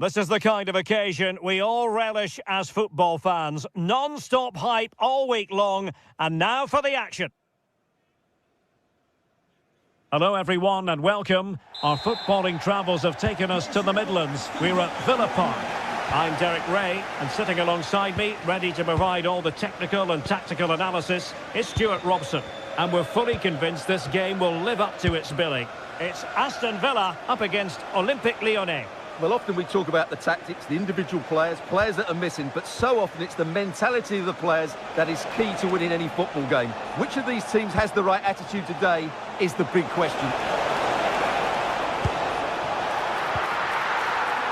This is the kind of occasion we all relish as football fans. Non-stop hype all week long, and now for the action. Hello everyone and welcome. Our footballing travels have taken us to the Midlands. We're at Villa Park. I'm Derek Ray, and sitting alongside me, ready to provide all the technical and tactical analysis, is Stuart Robson. And we're fully convinced this game will live up to its billing. It's Aston Villa up against Olympique Lyonnais. Well, often we talk about the tactics, the individual players that are missing, but so often it's the mentality of the players that is key to winning any football game. Which of these teams has the right attitude today is the big question.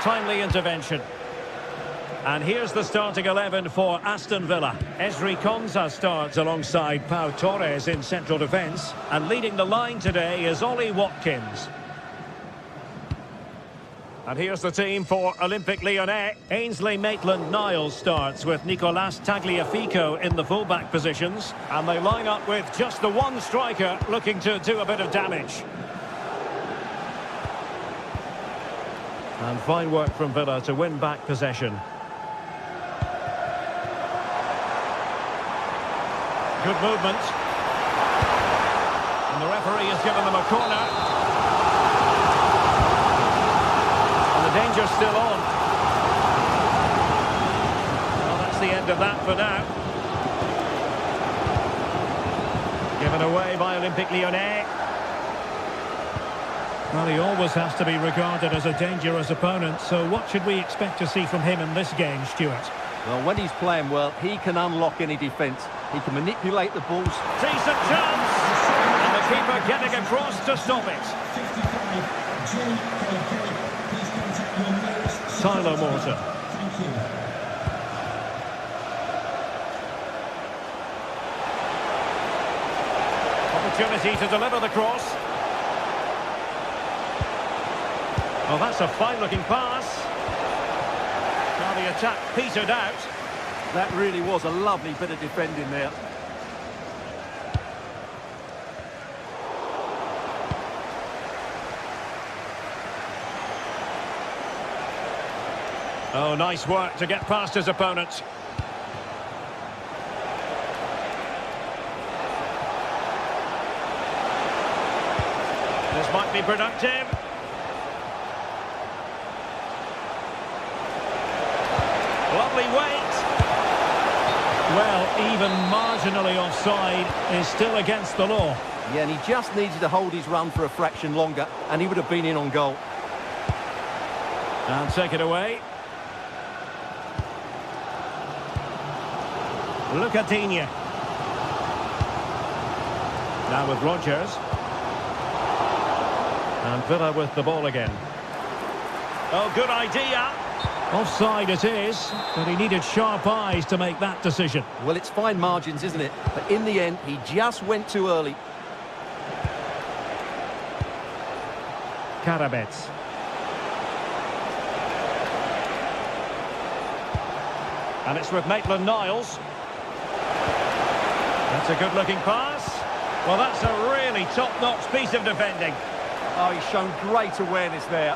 Timely intervention. And here's the starting 11 for Aston Villa. Ezri Konsa starts alongside Pau Torres in central defence. And leading the line today is Ollie Watkins. And here's the team for Olympique Lyonnais. Ainsley Maitland-Niles starts with Nicolas Tagliafico in the fullback positions. And they line up with just the one striker looking to do a bit of damage. And fine work from Villa to win back possession. Good movement. And the referee has given them a corner. Danger still on. Well, that's the end of that for now. Given away by Olympique Lyonnais. Well, he always has to be regarded as a dangerous opponent, so what should we expect to see from him in this game, Stuart? Well, when he's playing well, he can unlock any defence. He can manipulate the balls. Decent chance! And the keeper getting across to stop it. Tyler Morton. Opportunity to deliver the cross. Well, that's a fine-looking pass. Now the attack petered out. That really was a lovely bit of defending there. Oh, nice work to get past his opponent. This might be productive. Lovely weight. Well, even marginally offside is still against the law. Yeah, and he just needed to hold his run for a fraction longer, and he would have been in on goal. And take it away. Lucadinha. Now with Rodgers. And Villa with the ball again. Oh, good idea. Offside it is, but he needed sharp eyes to make that decision. Well, it's fine margins, isn't it? But in the end, he just went too early. Karabets. And it's with Maitland-Niles. That's a good-looking pass. Well, that's a really top-notch piece of defending. Oh, he's shown great awareness there.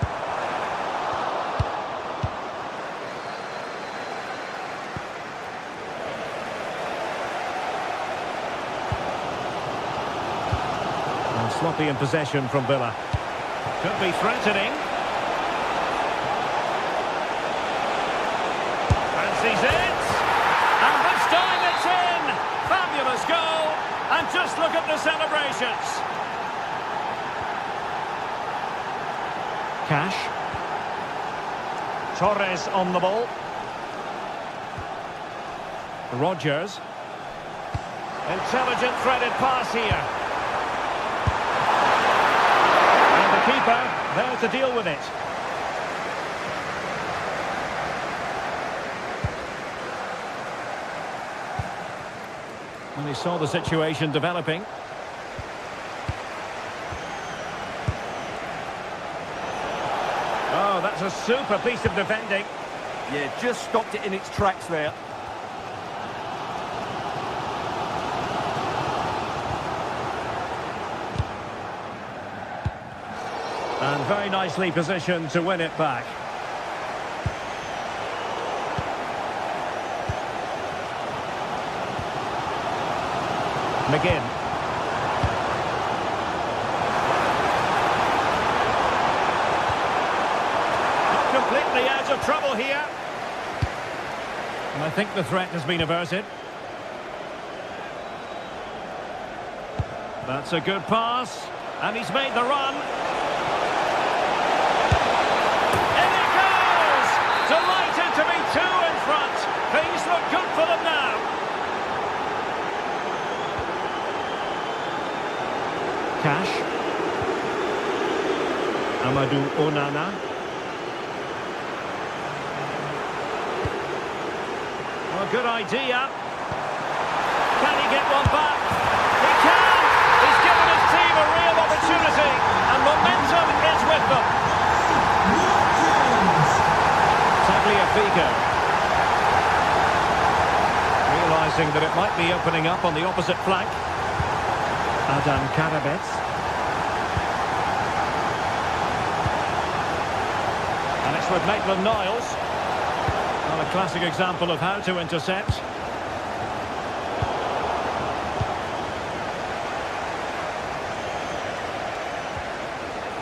And sloppy in possession from Villa. Could be threatening. Fancies it. And this time it's in. Fabulous goal. And just look at the celebrations. Cash. Torres on the ball. Rodgers. Intelligent threaded pass here. And the keeper there to deal with it. And he saw the situation developing. Oh, that's a super piece of defending. Yeah, just stopped it in its tracks there. And very nicely positioned to win it back. McGinn. Not completely out of trouble here. And I think the threat has been averted. That's a good pass. And he's made the run. In it goes! Delighted to be two in front. Things look good for them now. Cash. Amadou Onana. Well, good idea. Can he get one back? He can! He's given his team a real opportunity, and momentum is with them. Tagliafico. Realising that it might be opening up on the opposite flank. Adam Karabets. And it's with Maitland-Niles. Well, a classic example of how to intercept.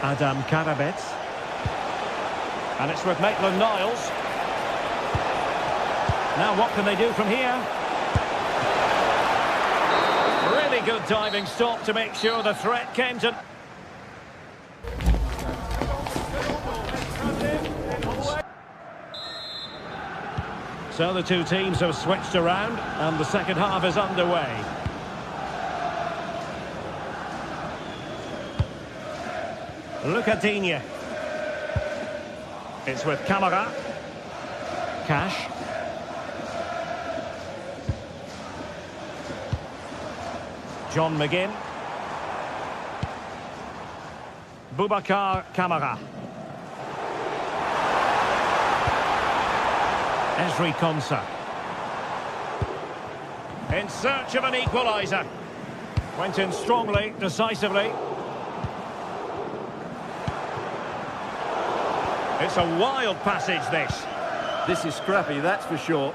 Adam Karabets. And it's with Maitland-Niles. Now what can they do from here? Really good diving stop to make sure the threat came to... So the two teams have switched around and the second half is underway. Lucadinha. It's with Camara. Cash. John McGinn. Boubacar Camara. Esri Konsa. In search of an equaliser. Went in strongly, decisively. It's a wild passage, this. This is scrappy, that's for sure.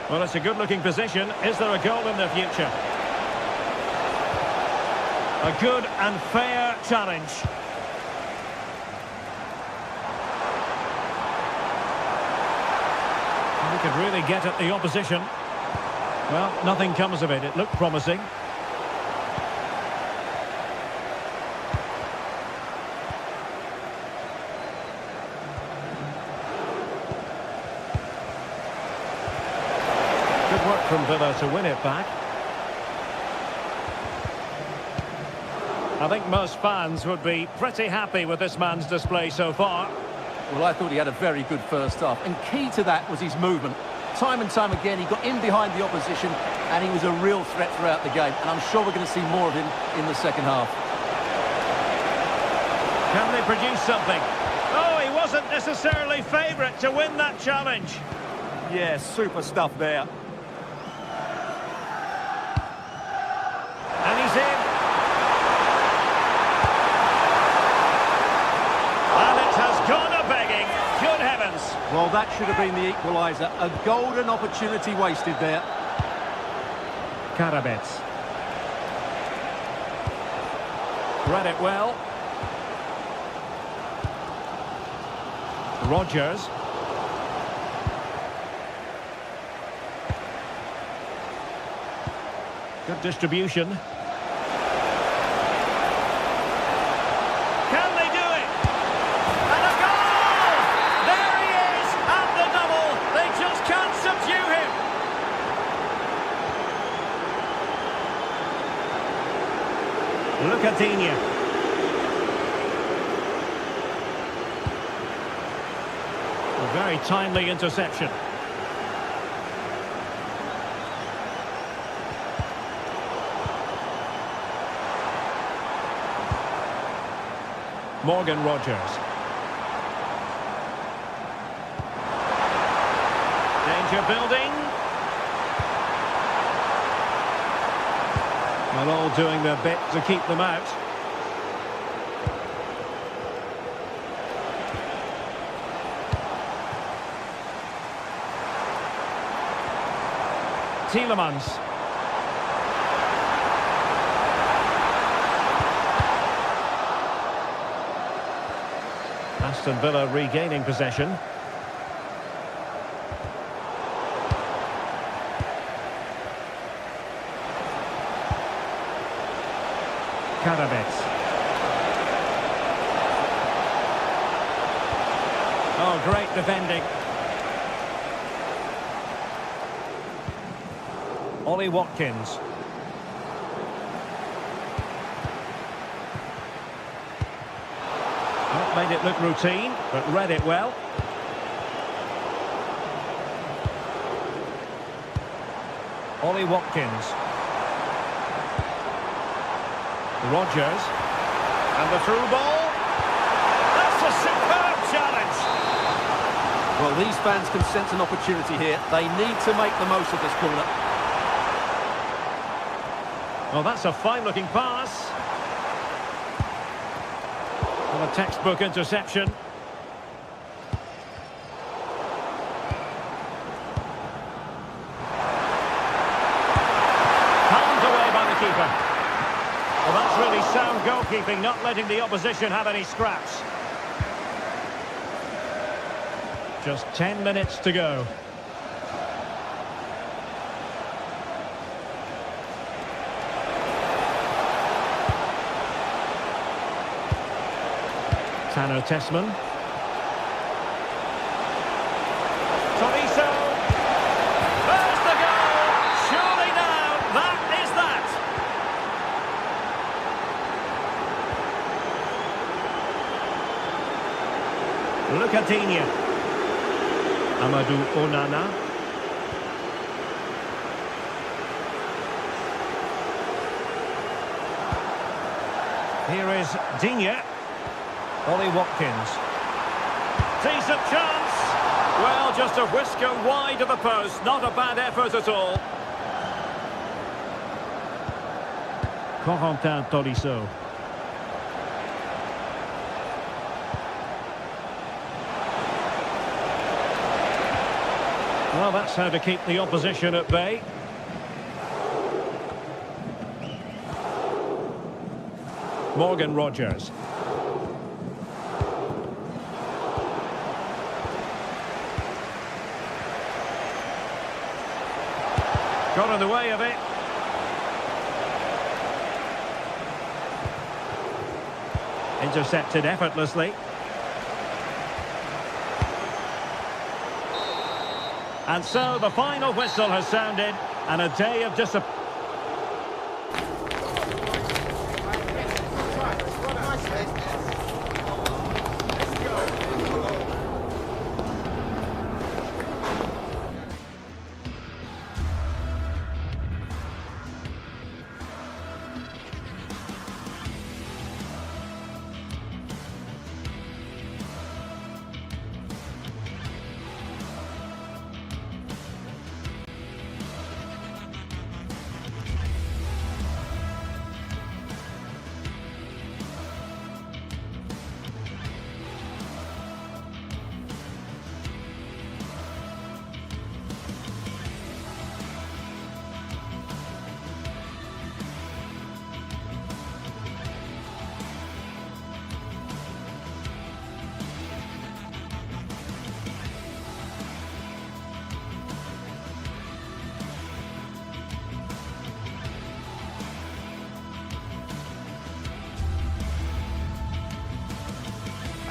Well, it's a good-looking position. Is there a goal in the future? A good and fair challenge. He could really get at the opposition. Well, nothing comes of it. It looked promising. Good work from Villa to win it back. I think most fans would be pretty happy with this man's display so far. Well, I thought he had a very good first half, and key to that was his movement. Time and time again, he got in behind the opposition, and he was a real threat throughout the game, and I'm sure we're going to see more of him in the second half. Can they produce something? Oh, he wasn't necessarily favourite to win that challenge. Yeah, super stuff there. And he's in. And it has gone a-begging. Good heavens. Well, that should have been the equaliser. A golden opportunity wasted there. Karabets. Read it well. Rodgers. Good distribution. Can they do it? And a goal! There he is at the double. They just can't subdue him. Lucadinha. A very timely interception. Morgan Rodgers. Danger building. Well, all doing their bit to keep them out. Tielemans. Aston Villa regaining possession. Karabets. Oh, great defending. Ollie Watkins. Not made it look routine, but read it well. Ollie Watkins. Rodgers. And the through ball. That's a superb challenge. Well, these fans can sense an opportunity here. They need to make the most of this corner. Well, that's a fine-looking pass. And a textbook interception. Palmed away by the keeper. Well, that's really sound goalkeeping, not letting the opposition have any scraps. Just 10 minutes to go. Tano Tessman. Tolisso. There's the goal! Surely now, that is that! Lucadinha. Amadou Onana. Here is Digne. Ollie Watkins. Decent chance. Well, just a whisker wide of the post. Not a bad effort at all. Corentin Tolisso. Well, that's how to keep the opposition at bay. Morgan Rodgers. Got in the way of it. Intercepted effortlessly. And so the final whistle has sounded, and a day of disappointment.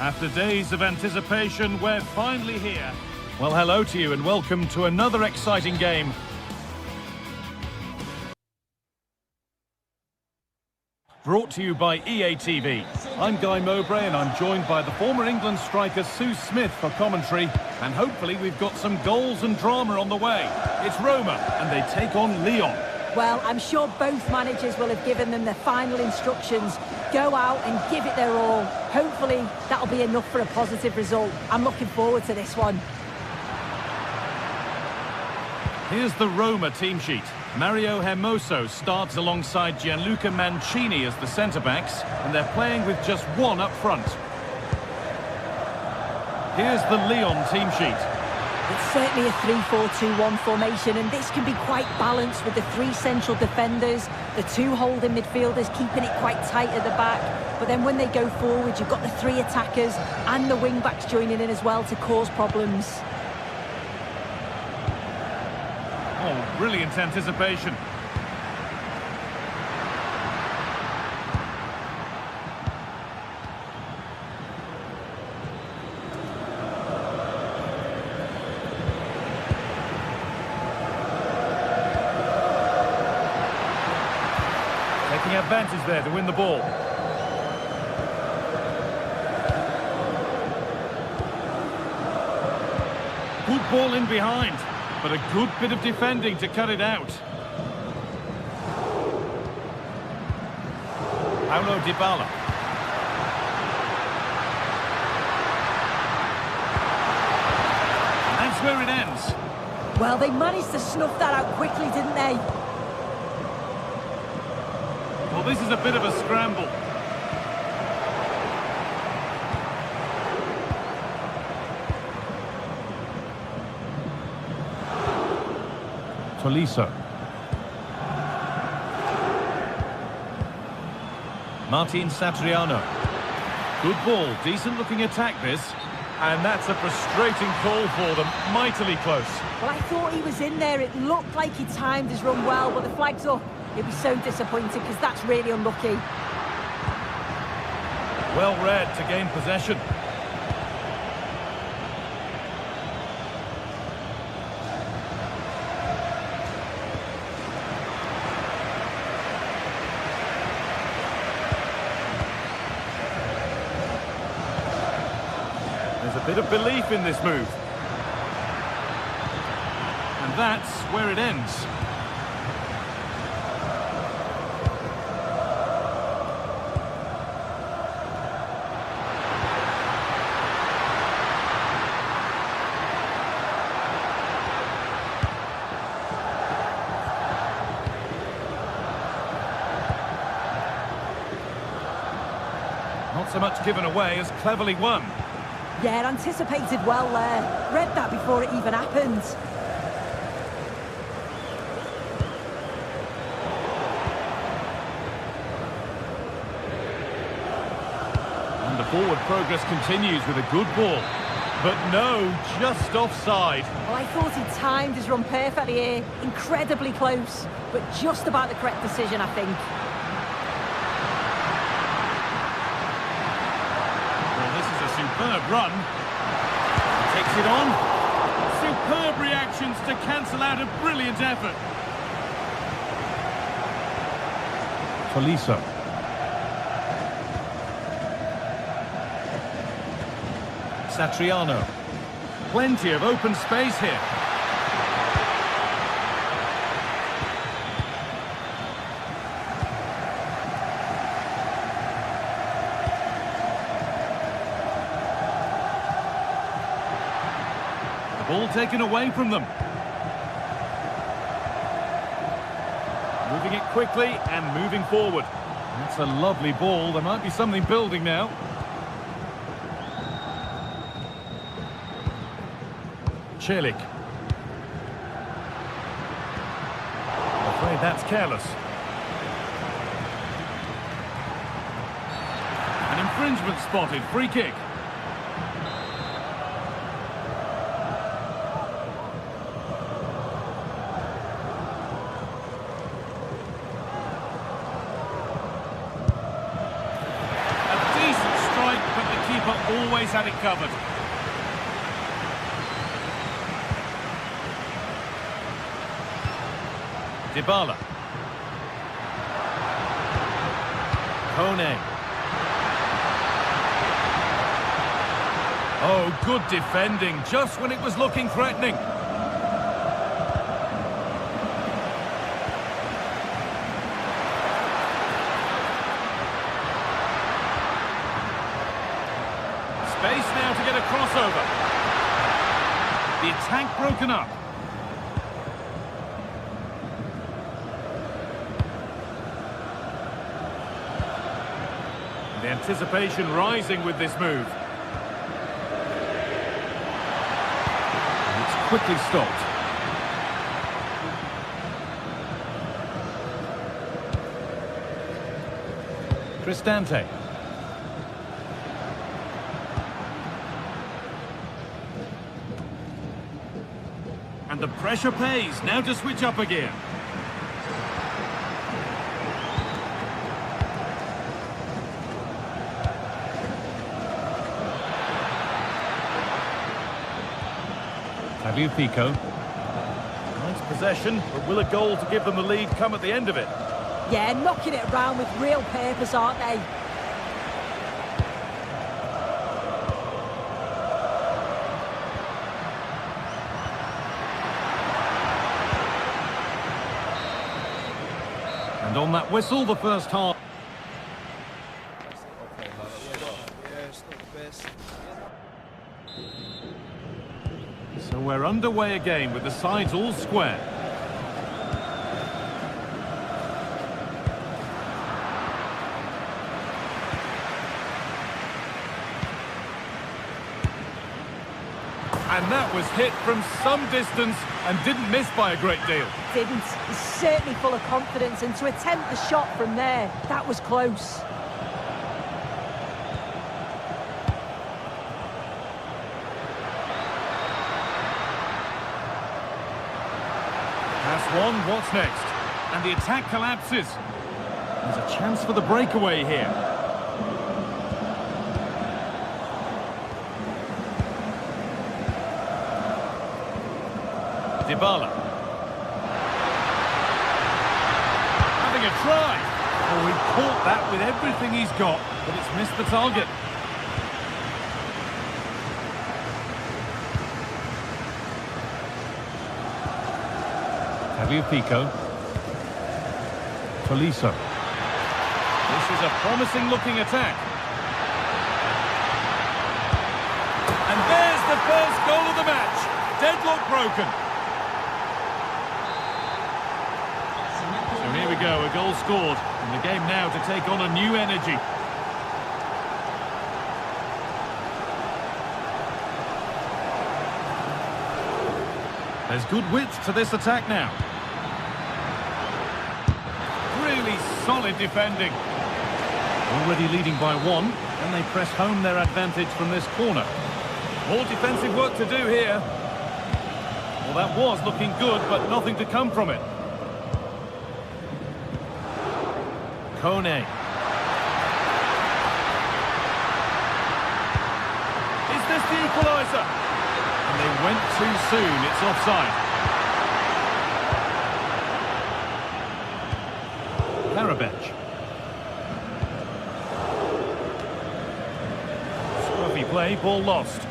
After days of anticipation, we're finally here. Well, hello to you and welcome to another exciting game. Brought to you by EA TV. I'm Guy Mowbray and I'm joined by the former England striker Sue Smith for commentary. And hopefully we've got some goals and drama on the way. It's Roma and they take on Lyon. Well, I'm sure both managers will have given them their final instructions. Go out and give it their all. Hopefully, that'll be enough for a positive result. I'm looking forward to this one. Here's the Roma team sheet. Mario Hermoso starts alongside Gianluca Mancini as the centre-backs, and they're playing with just one up front. Here's the Lyon team sheet. It's certainly a 3-4-2-1 formation, and this can be quite balanced with the three central defenders, the two holding midfielders keeping it quite tight at the back. But then when they go forward, you've got the three attackers and the wing-backs joining in as well to cause problems. Oh, brilliant anticipation. Taking advantage there to win the ball. Good ball in behind, but a good bit of defending to cut it out. Paulo Dybala. And that's where it ends. Well, they managed to snuff that out quickly, didn't they? Well, this is a bit of a scramble. Tolisso. Martin Satriano. Good ball, decent looking attack this. And that's a frustrating call for them, mightily close. Well, I thought he was in there. It looked like he timed his run well, but the flag's up. He'll be so disappointed because that's really unlucky. Well read to gain possession. There's a bit of belief in this move. And that's where it ends. Not so much given away as cleverly won. Yeah, anticipated well there. Read that before it even happened. And the forward progress continues with a good ball. But no, just offside. Well, I thought he timed his run perfectly here. Incredibly close, but just about the correct decision, I think. Superb run. Takes it on. Superb reactions to cancel out a brilliant effort. Tolisso. Satriano. Plenty of open space here. Ball taken away from them. Moving it quickly and moving forward. That's a lovely ball. There might be something building now. Celik. I'm afraid that's careless. An infringement spotted. Free kick. Always had it covered. Dybala. Kone. Oh, good defending, just when it was looking threatening. Space now to get a crossover. The attack broken up. The anticipation rising with this move. And it's quickly stopped. Cristante. And the pressure pays. Now to switch up again. Pico. Nice possession, but will a goal to give them the lead come at the end of it? Yeah, knocking it around with real purpose, aren't they? And on that whistle, the first half. So we're underway again with the sides all square. And that was hit from some distance and didn't miss by a great deal. Didn't. He's certainly full of confidence, and to attempt the shot from there, that was close. Pass one, what's next? And the attack collapses. There's a chance for the breakaway here. Dybala. Having a try. Oh, he caught that with everything he's got, but it's missed the target. Pico. Tolisso. This is a promising looking attack. And there's the first goal of the match. Deadlock broken. So here we go, a goal scored. And the game now to take on a new energy. There's good width to this attack now. Really solid defending. Already leading by one, and they press home their advantage from this corner. More defensive work to do here. Well, that was looking good, but nothing to come from it. Kone. Is this the equaliser? And they went too soon, it's offside. Karabech. Scruffy play, ball lost.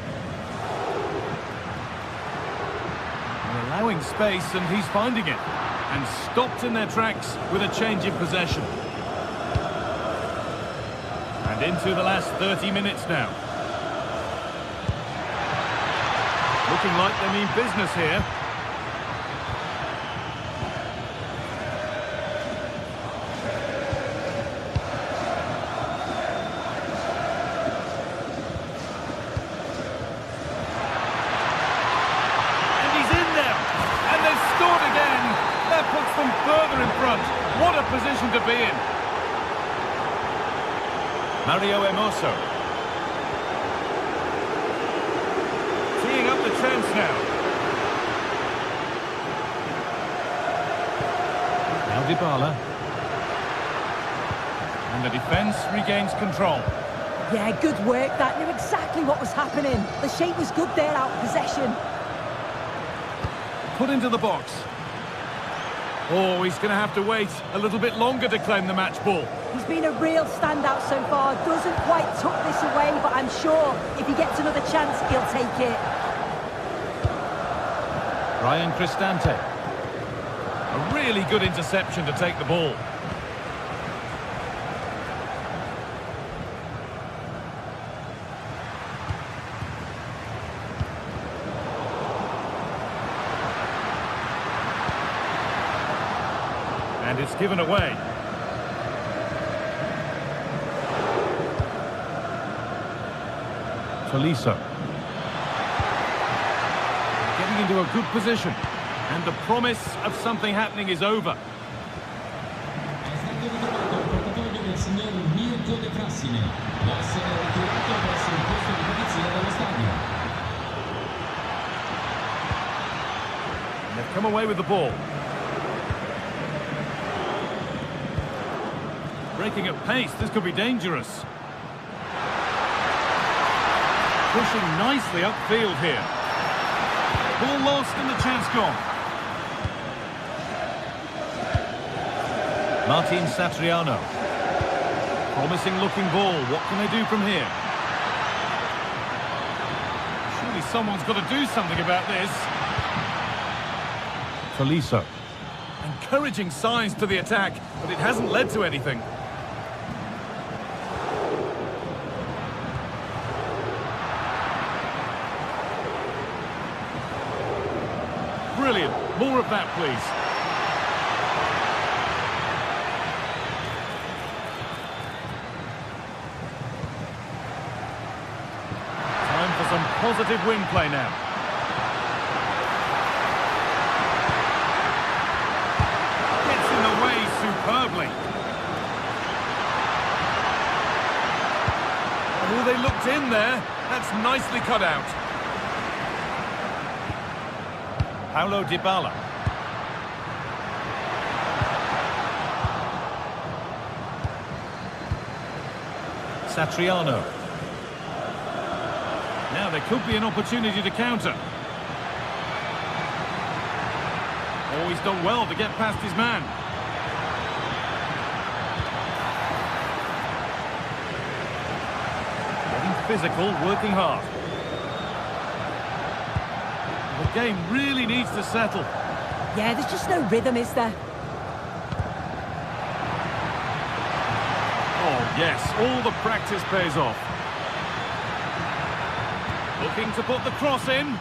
They're allowing space and he's finding it. And stopped in their tracks with a change in possession. And into the last 30 minutes now. Looking like they mean business here. And he's in there. And they've scored again. That puts them further in front. What a position to be in. Mario Hermoso. Up the chance now. Now Dybala. And the defence regains control. Yeah, good work. That knew exactly what was happening. The shape was good there out of possession. Put into the box. Oh, he's going to have to wait a little bit longer to claim the match ball. He's been a real standout so far. Doesn't quite tuck this away, but I'm sure if he gets another chance, he'll take it. Ryan Cristante. A really good interception to take the ball. And it's given away. Tolisso. Getting into a good position. And the promise of something happening is over. And they've come away with the ball. Breaking at pace, this could be dangerous. Pushing nicely upfield here. Ball lost and the chance gone. Martin Satriano. Promising looking ball. What can they do from here? Surely someone's got to do something about this. Tolisso. Encouraging signs to the attack, but it hasn't led to anything. Brilliant. More of that, please. Time for some positive wing play now. Gets in the way superbly. Oh, they looked in there. That's nicely cut out. Paulo Dybala. Satriano. Now there could be an opportunity to counter. Oh, he's done well to get past his man. Getting physical, working hard. The game really needs to settle. Yeah, there's just no rhythm, is there? Oh, yes, all the practice pays off. Looking to put the cross in.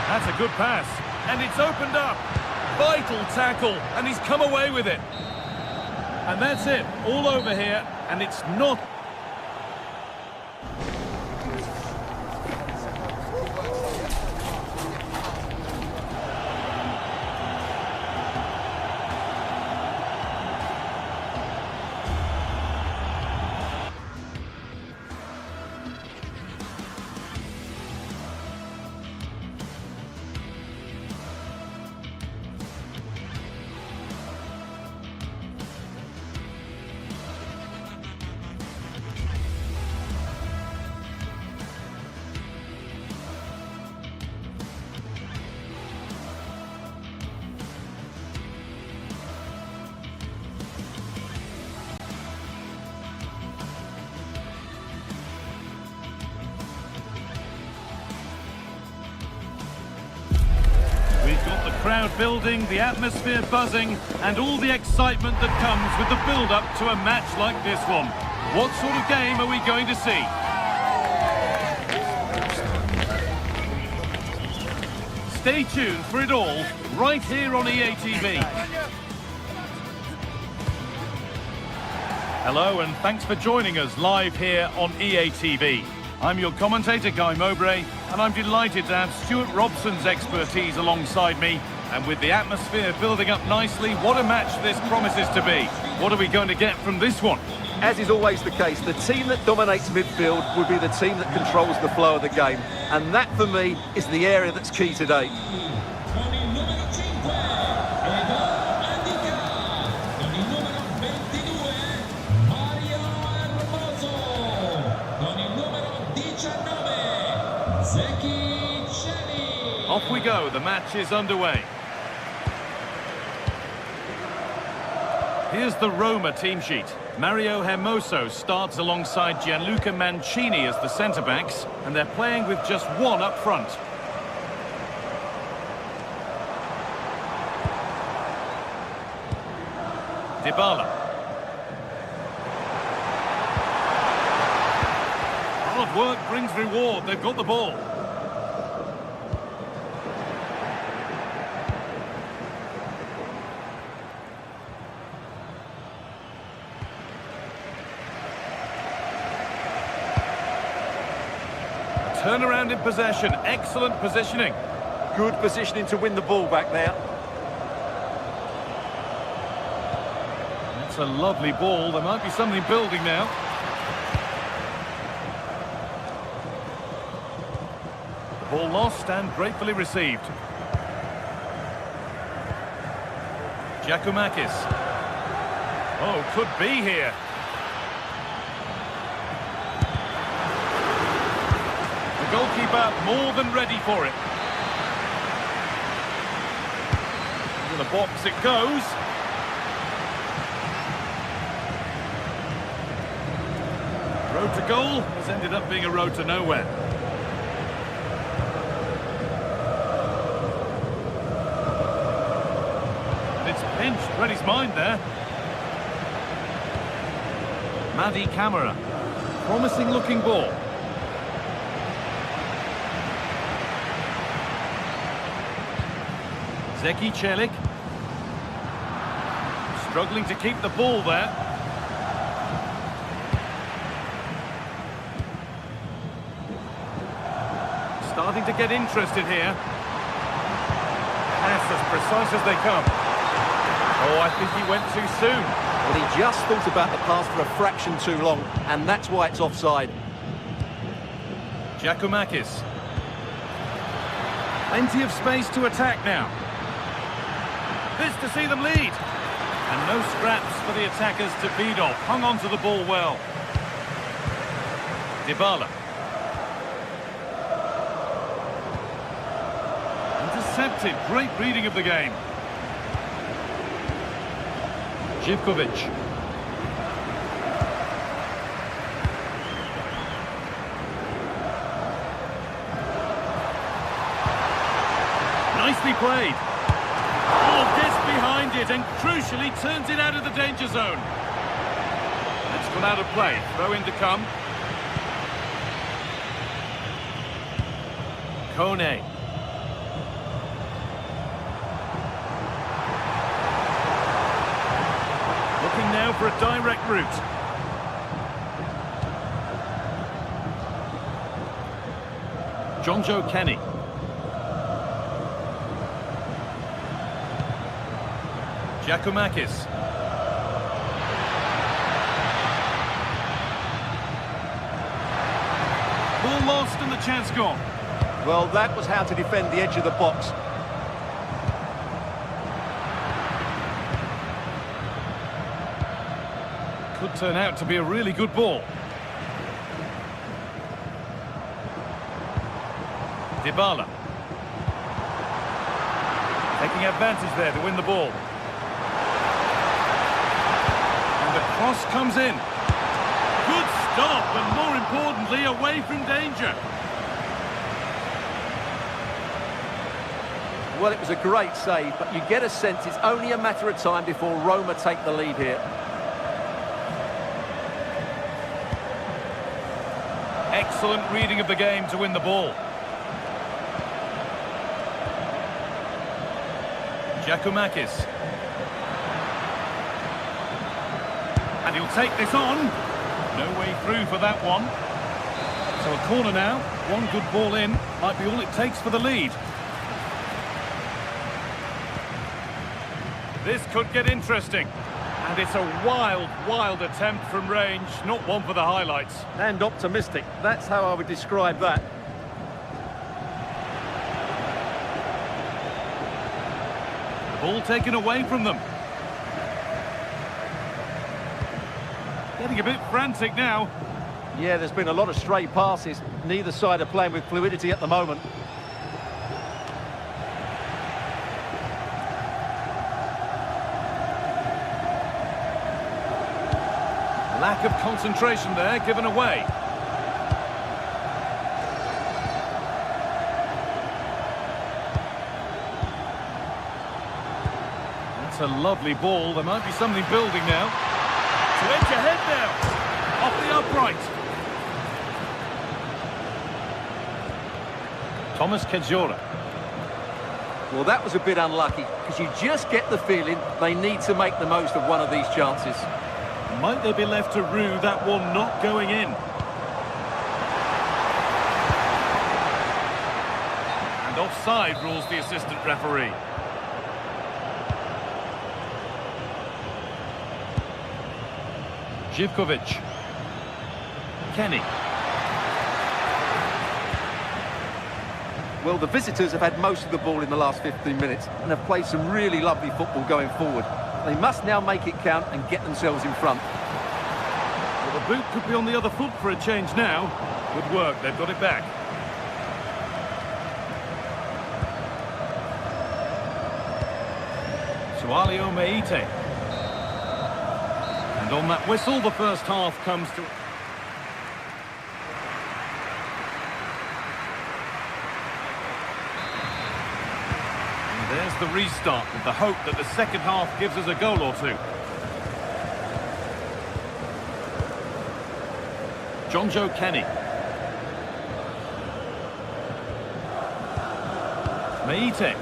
That's a good pass. And it's opened up. Vital tackle, and he's come away with it. And that's it, all over here, and it's not... Crowd building, the atmosphere buzzing, and all the excitement that comes with the build-up to a match like this one. What sort of game are we going to see? Stay tuned for it all, right here on EA TV. Hello, and thanks for joining us live here on EA TV. I'm your commentator, Guy Mowbray, and I'm delighted to have Stuart Robson's expertise alongside me. And with the atmosphere building up nicely, what a match this promises to be. What are we going to get from this one? As is always the case, the team that dominates midfield will be the team that controls the flow of the game. And that, for me, is the area that's key today. Off we go, the match is underway. Here's the Roma team sheet. Mario Hermoso starts alongside Gianluca Mancini as the centre-backs, and they're playing with just one up front. Dybala. Hard work brings reward, they've got the ball. turnaround in possession. Excellent positioning. Good positioning to win the ball back there. That's a lovely ball. There might be something building now. The ball lost and gratefully received. Giacomakis. Oh, could be here. The goalkeeper more than ready for it. Into the box it goes. Road to goal has ended up being a road to nowhere. And it's pinched, read his mind there. Madi Camara. Promising looking ball. Zeki Celik. Struggling to keep the ball there. Starting to get interested here. Pass as precise as they come. Oh, I think he went too soon. Well, he just thought about the pass for a fraction too long, and that's why it's offside. Giacomakis. Plenty of space to attack now. This to see them lead. And no scraps for the attackers to feed off. Hung on to the ball well. Dybala. Intercepted. Great reading of the game. Živković. Nicely played. Oh, gets behind it and crucially turns it out of the danger zone. It's gone out of play. Throw in to come. Kone. Looking now for a direct route. Jonjo Kenny. Giacomakis. Ball lost and the chance gone. Well, that was how to defend the edge of the box. Could turn out to be a really good ball. Dybala. Taking advantage there to win the ball. And the cross comes in. Good stop, and more importantly, away from danger. Well, it was a great save, but you get a sense it's only a matter of time before Roma take the lead here. Excellent reading of the game to win the ball. Giacomakis. And he'll take this on. No way through for that one. So a corner now. One good ball in. Might be all it takes for the lead. This could get interesting. And it's a wild, wild attempt from range. Not one for the highlights. And optimistic. That's how I would describe that. Ball taken away from them. Getting a bit frantic now. Yeah, there's been a lot of stray passes. Neither side are playing with fluidity at the moment. Lack of concentration there, given away. That's a lovely ball. There might be something building now. To edge ahead now. Off the upright. Thomas Kedzora. Well, that was a bit unlucky, because you just get the feeling they need to make the most of one of these chances. Might they be left to rue that one not going in? offside, rules the assistant referee. Živković. Kenny. Well, the visitors have had most of the ball in the last 15 minutes and have played some really lovely football going forward. They must now make it count and get themselves in front. Well, the boot could be on the other foot for a change now. Good work, they've got it back. Sualio Meite. And on that whistle, the first half comes to... And there's the restart with the hope that the second half gives us a goal or two. Jonjo Kenny. Meite.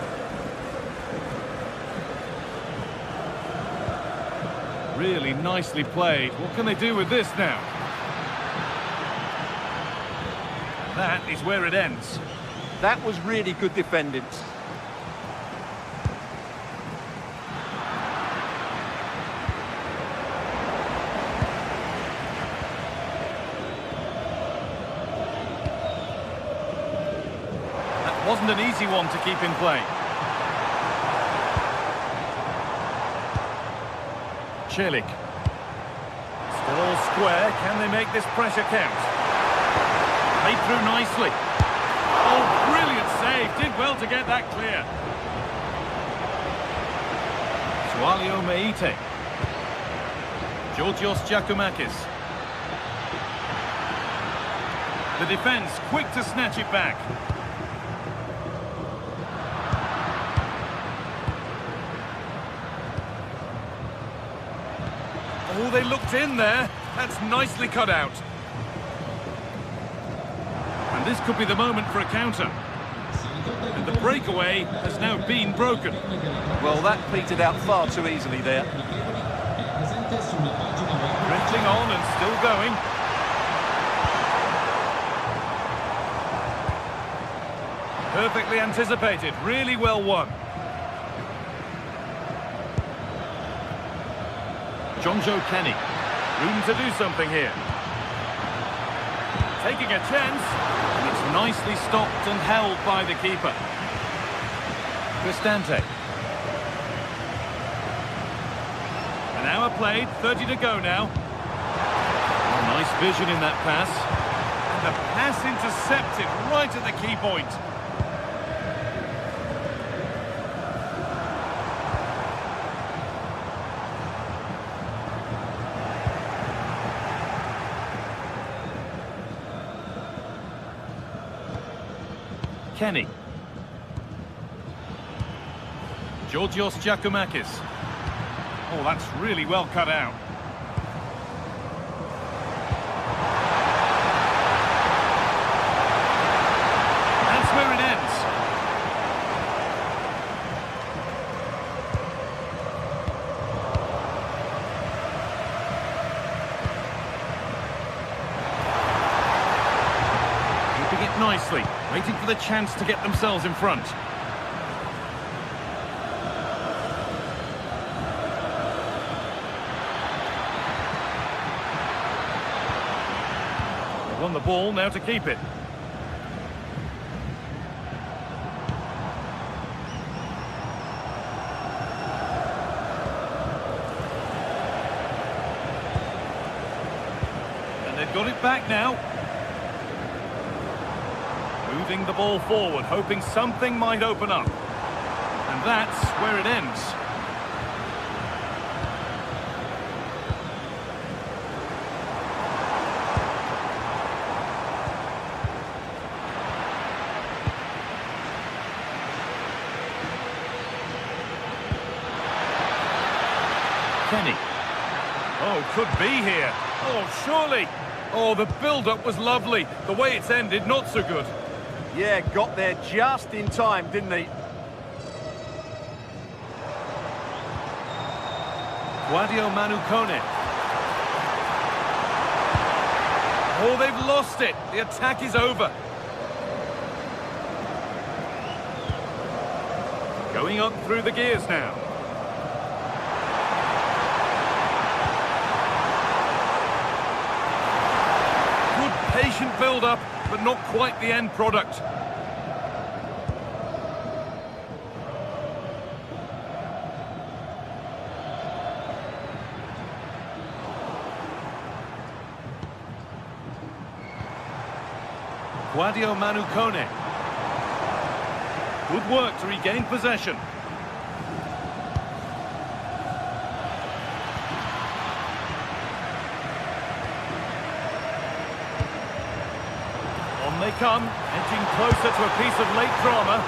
Really nicely played. What can they do with this now? That is where it ends. That was really good defending. That wasn't an easy one to keep in play. Celik. Still all square. Can they make this pressure count? Played through nicely. Oh, brilliant save. Did well to get that clear. Sualio Meite. Georgios Giacomakis. The defence quick to snatch it back. Oh, they looked in there. That's nicely cut out. And this could be the moment for a counter. And the breakaway has now been broken. Well, that petered out far too easily there. Drifting on and still going. Perfectly anticipated. Really well won. Jonjo Kenny. Room to do something here. Taking a chance. And it's nicely stopped and held by the keeper. Cristante. An hour played, 30 to go now. Oh, nice vision in that pass. And the pass intercepted right at the key point. Kenny. Georgios Giacomakis. Oh, that's really well cut out. That's where it ends. Keeping it nicely. Waiting for the chance to get themselves in front. They won the ball, now to keep it. And they've got it back now. Moving the ball forward, hoping something might open up. And that's where it ends. Kenny. Oh, could be here. Oh, surely. Oh, the build-up was lovely. The way it's ended, not so good. Yeah, got there just in time, didn't he? Guadio Manukone. Oh, they've lost it. The attack is over. Going up through the gears now. Good patient build-up, but not quite the end product. Guadio Manu Kone. Good work to regain possession. On they come, edging closer to a piece of late drama.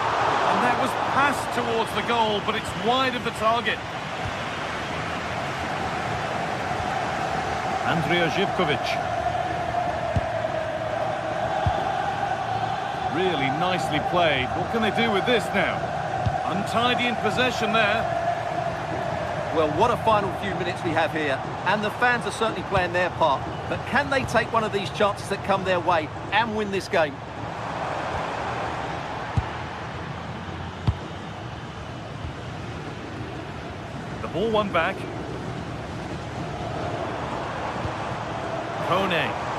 And that was passed towards the goal, but it's wide of the target. Andrija Živković. Really nicely played. What can they do with this now? Untidy in possession there. Well, what a final few minutes we have here. And the fans are certainly playing their part. But can they take one of these chances that come their way and win this game? The ball won back. Kone.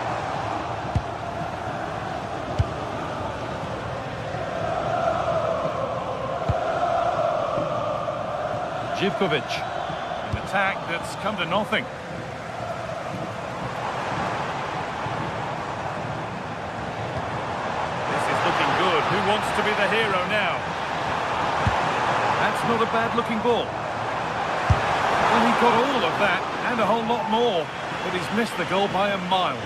Živković. An attack that's come to nothing. This is looking good. Who wants to be the hero now? That's not a bad-looking ball. Well, he got all of that and a whole lot more, but he's missed the goal by a mile.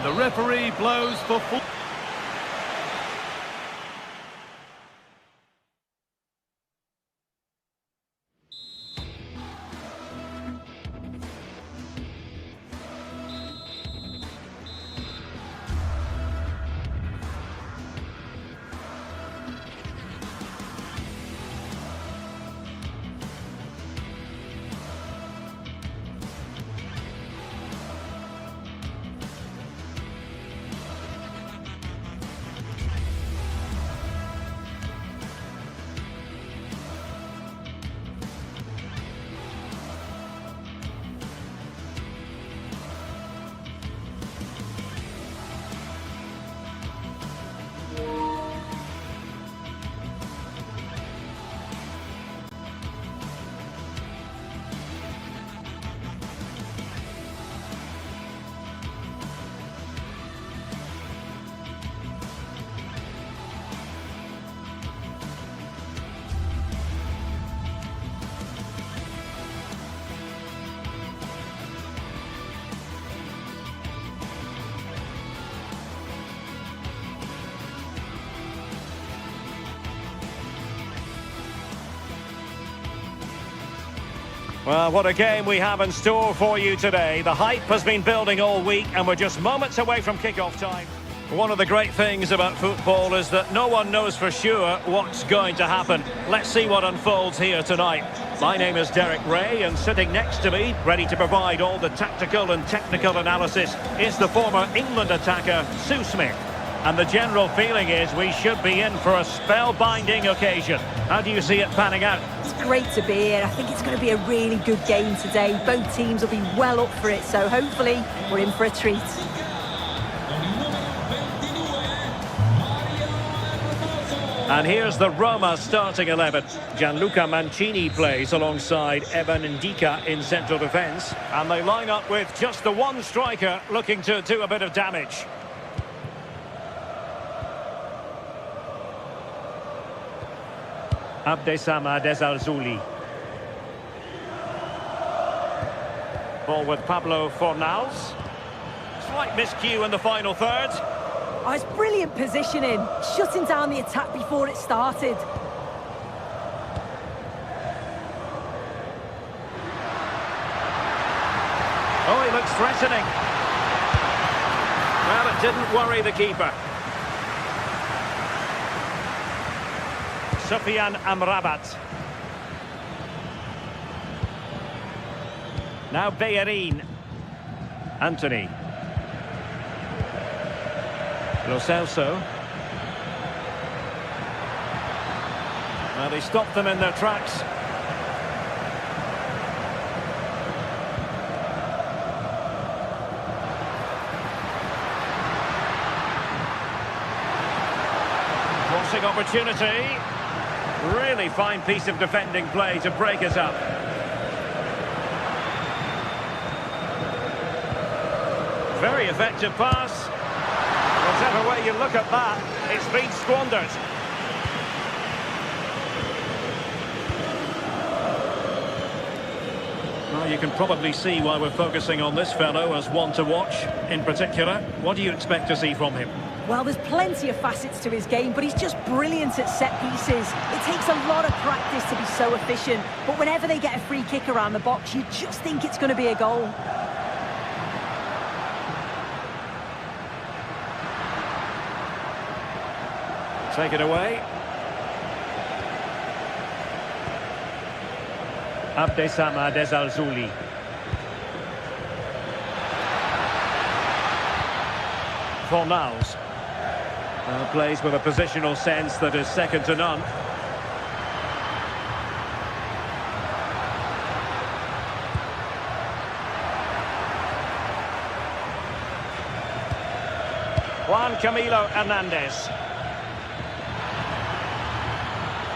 The referee blows for full. Well, what a game we have in store for you today. The hype has been building all week and we're just moments away from kick-off time. One of the great things about football is that no one knows for sure what's going to happen. Let's see what unfolds here tonight. My name is Derek Ray, and sitting next to me, ready to provide all the tactical and technical analysis, is the former England attacker, Sue Smith. And the general feeling is we should be in for a spellbinding occasion. How do you see it panning out? It's great to be here. I think it's going to be a really good game today. Both teams will be well up for it, so hopefully we're in for a treat. And here's the Roma starting 11. Gianluca Mancini plays alongside Evan Ndika in central defence. And they line up with just the one striker looking to do a bit of damage. Abdesama Desarzuli. Ball with Pablo Fornals. Slight miscue in the final third. Oh, it's brilliant positioning, shutting down the attack before it started. Oh, he looks threatening. Well, it didn't worry the keeper. Sufyan Amrabat. Now Bellerin. Anthony. Lo Celso. Well, they stopped them in their tracks. Crossing opportunity. Really fine piece of defending play to break us up. Very effective pass. Whatever way you look at that, it's been squandered. Well, you can probably see why we're focusing on this fellow as one to watch in particular. What do you expect to see from him? Well, there's plenty of facets to his game, but he's just brilliant at set pieces. It takes a lot of practice to be so efficient, but whenever they get a free kick around the box, you just think it's going to be a goal. Take it away. Abdessamad Ezalzouli. Fornals. Plays with a positional sense that is second to none. Juan Camilo Hernandez.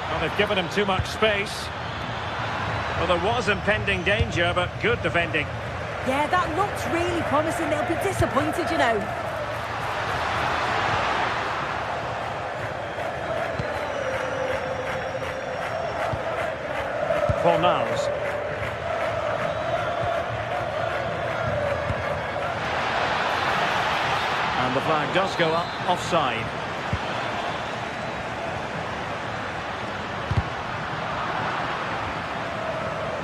Well, they've given him too much space. Well, there was impending danger, but good defending. Yeah, that looks really promising. They'll be disappointed, you know. Fornals. And the flag does go up offside.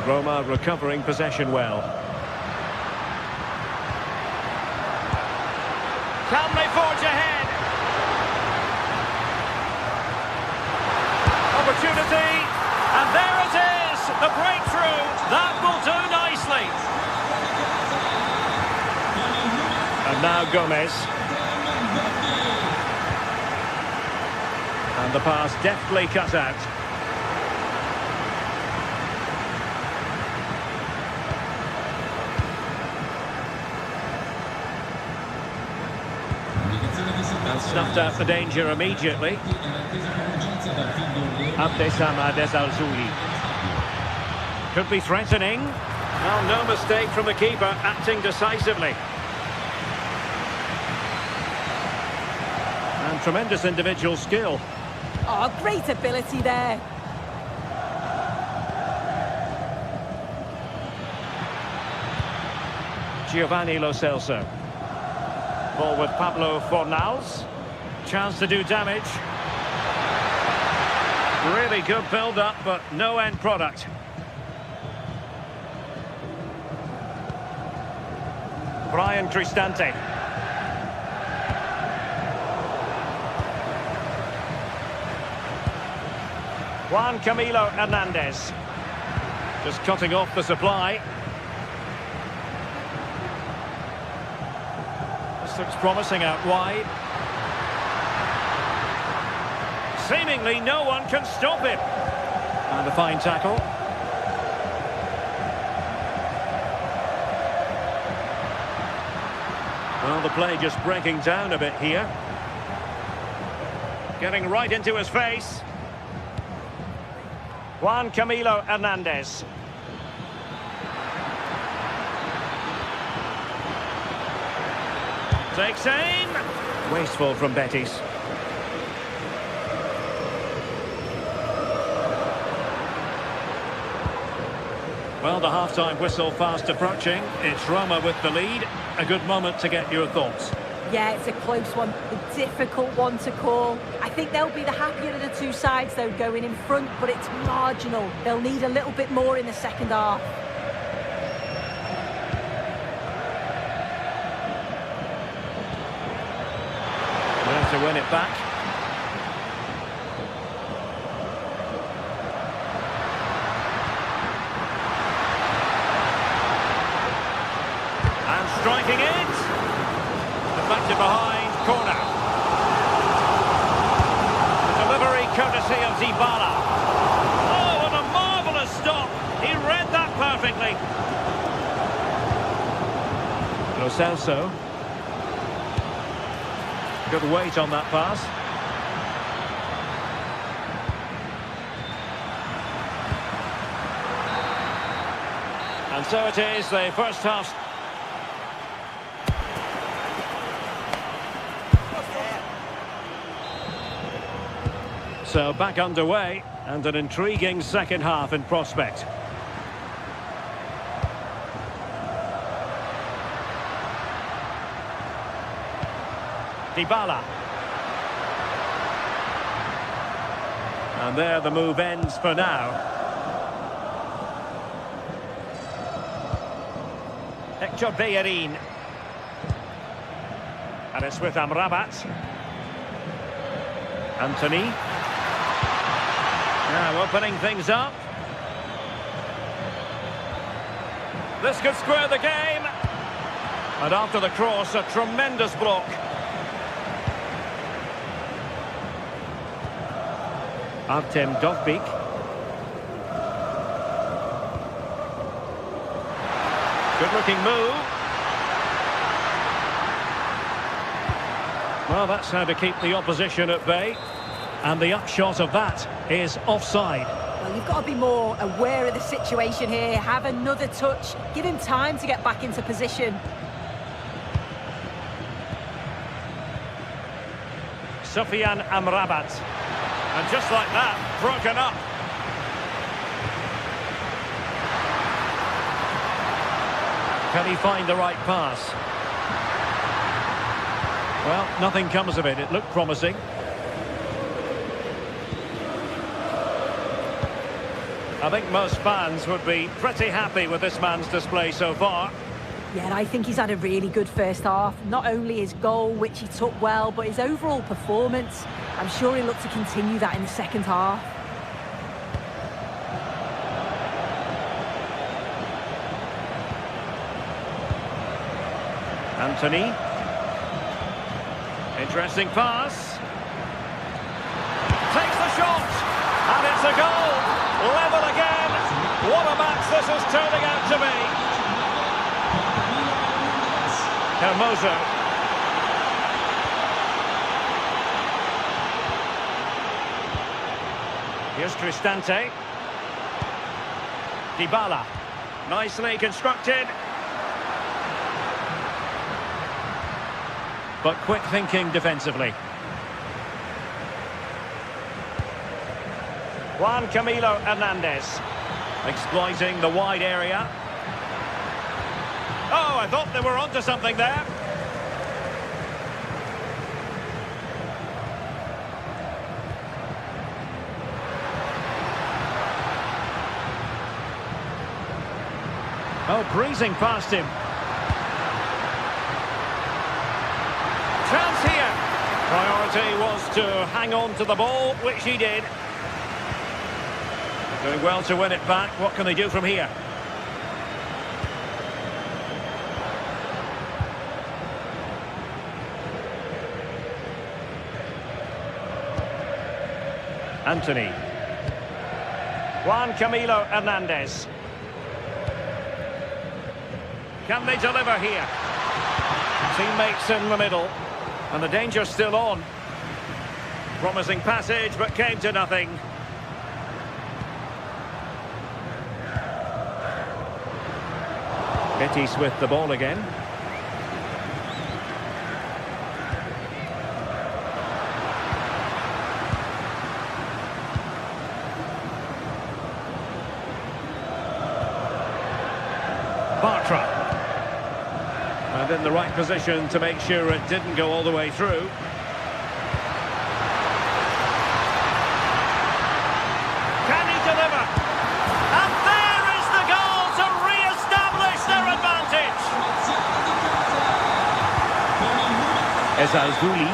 Roma recovering possession well. Can they forge ahead? Opportunity, and there it is, the breakthrough. That will do nicely. And now Gomez. And the pass deftly cut out. And snuffed out the danger immediately. Abdessamad Ezalzouli. Could be threatening. Well, no mistake from the keeper, acting decisively. And tremendous individual skill. Oh, great ability there. Giovanni Lo Celso. Ball with Pablo Fornals. Chance to do damage. Really good build-up, but no end product. Brian Cristante. Juan Camilo Hernandez. Just cutting off the supply. This looks promising out wide. Seemingly no one can stop him. And a fine tackle. Well, the play just breaking down a bit here. Getting right into his face. Juan Camilo Hernandez. Takes aim. Wasteful from Betis. Well, the half-time whistle fast approaching. It's Roma with the lead. A good moment to get your thoughts. Yeah, it's a close one, a difficult one to call. I think they'll be the happier of the two sides, though, going in front, but it's marginal. They'll need a little bit more in the second half. Well, to win it back. And striking in. corner. The delivery courtesy of Dybala. Oh, what a marvellous stop. He read that perfectly. Lo Celso. Good weight on that pass. And so it is, the first half. So back underway, and an intriguing second half in prospect. Dybala. And there the move ends for now. Hector Bellerin. And it's with Amrabat. Anthony. Now opening things up. This could square the game. And after the cross, a tremendous block. Artem Dovbyk. Good-looking move. Well, that's how to keep the opposition at bay. And the upshot of that is offside. Well, you've got to be more aware of the situation here. Have another touch. Give him time to get back into position. Sofyan Amrabat. And just like that, broken up. Can he find the right pass? Well, nothing comes of it. It looked promising. I think most fans would be pretty happy with this man's display so far. Yeah, and I think he's had a really good first half. Not only his goal, which he took well, but his overall performance. I'm sure he'll look to continue that in the second half. Anthony. Interesting pass. Takes the shot. And it's a goal. Level again. What a match this is turning out to be. Hermoso. Here's Cristante. Dybala. Nicely constructed. But quick thinking defensively. Juan Camilo Hernandez. Exploiting the wide area. Oh, I thought they were onto something there. Oh, breezing past him. Chance here. Priority was to hang on to the ball, which he did. Doing well to win it back. What can they do from here? Anthony. Juan Camilo Hernandez. Can they deliver here? Teammates in the middle. And the danger's still on. Promising passage, but came to nothing. Betis with the ball again. Bartra. And in the right position to make sure it didn't go all the way through. Can he deliver? And there is the goal to re-establish their advantage. Ezazuli.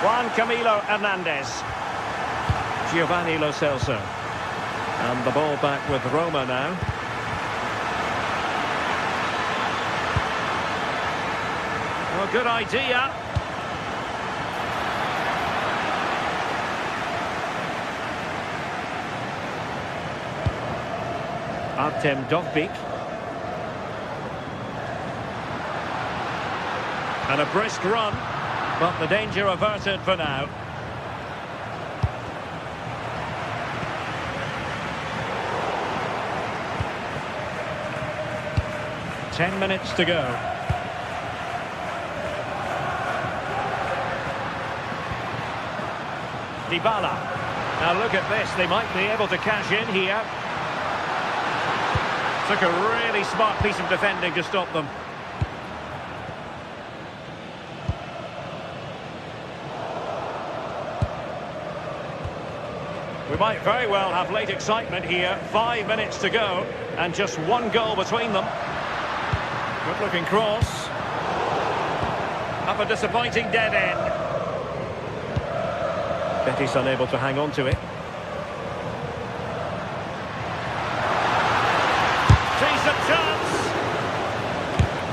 Juan Camilo Hernandez. Giovanni Lo Celso. And the ball back with Roma now. good idea. Artem Dovbyk. And a brisk run, but the danger averted for now. Ten minutes to go. Dybala. Now look at this, they might be able to cash in here. Took a really smart piece of defending to stop them. We might very well have late excitement here. 5 minutes to go, and just one goal between them. Good looking cross. Up a disappointing dead end. Betis unable to hang on to it. Decent chance.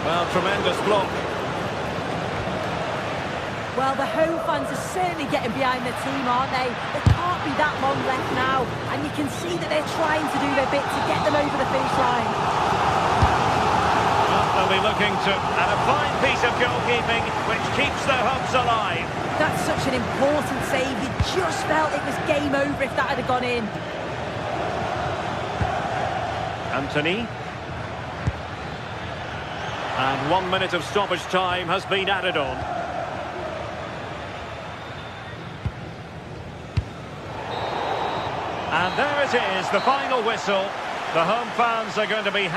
Well, tremendous block. Well, the home fans are certainly getting behind the team, aren't they? There can't be that long left now, and you can see that they're trying to do their bit to get them over the finish line. Well, they'll be looking to... and a fine piece of goalkeeping, which keeps their hopes alive. That's such an important save. You just felt it was game over if that had gone in. Anthony. And 1 minute of stoppage time has been added on. And there it is, the final whistle. The home fans are going to be...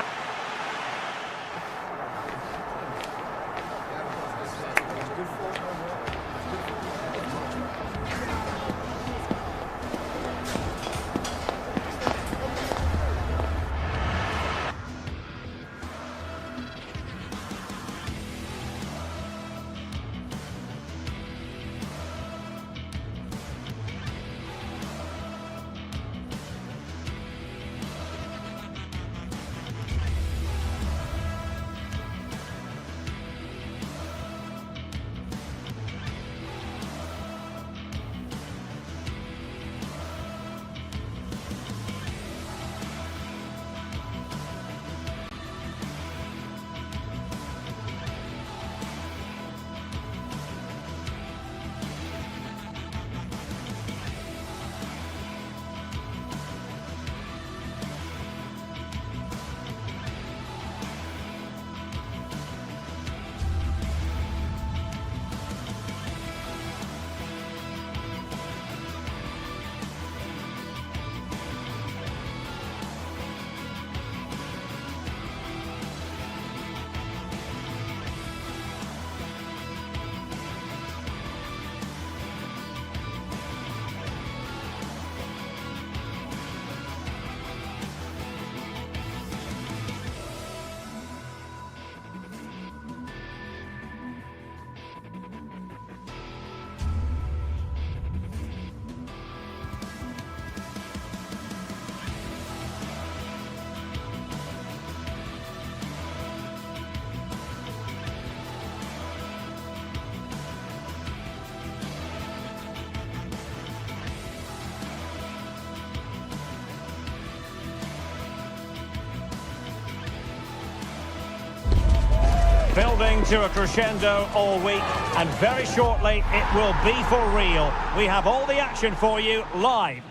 Building to a crescendo all week, and very shortly it will be for real. We have all the action for you live.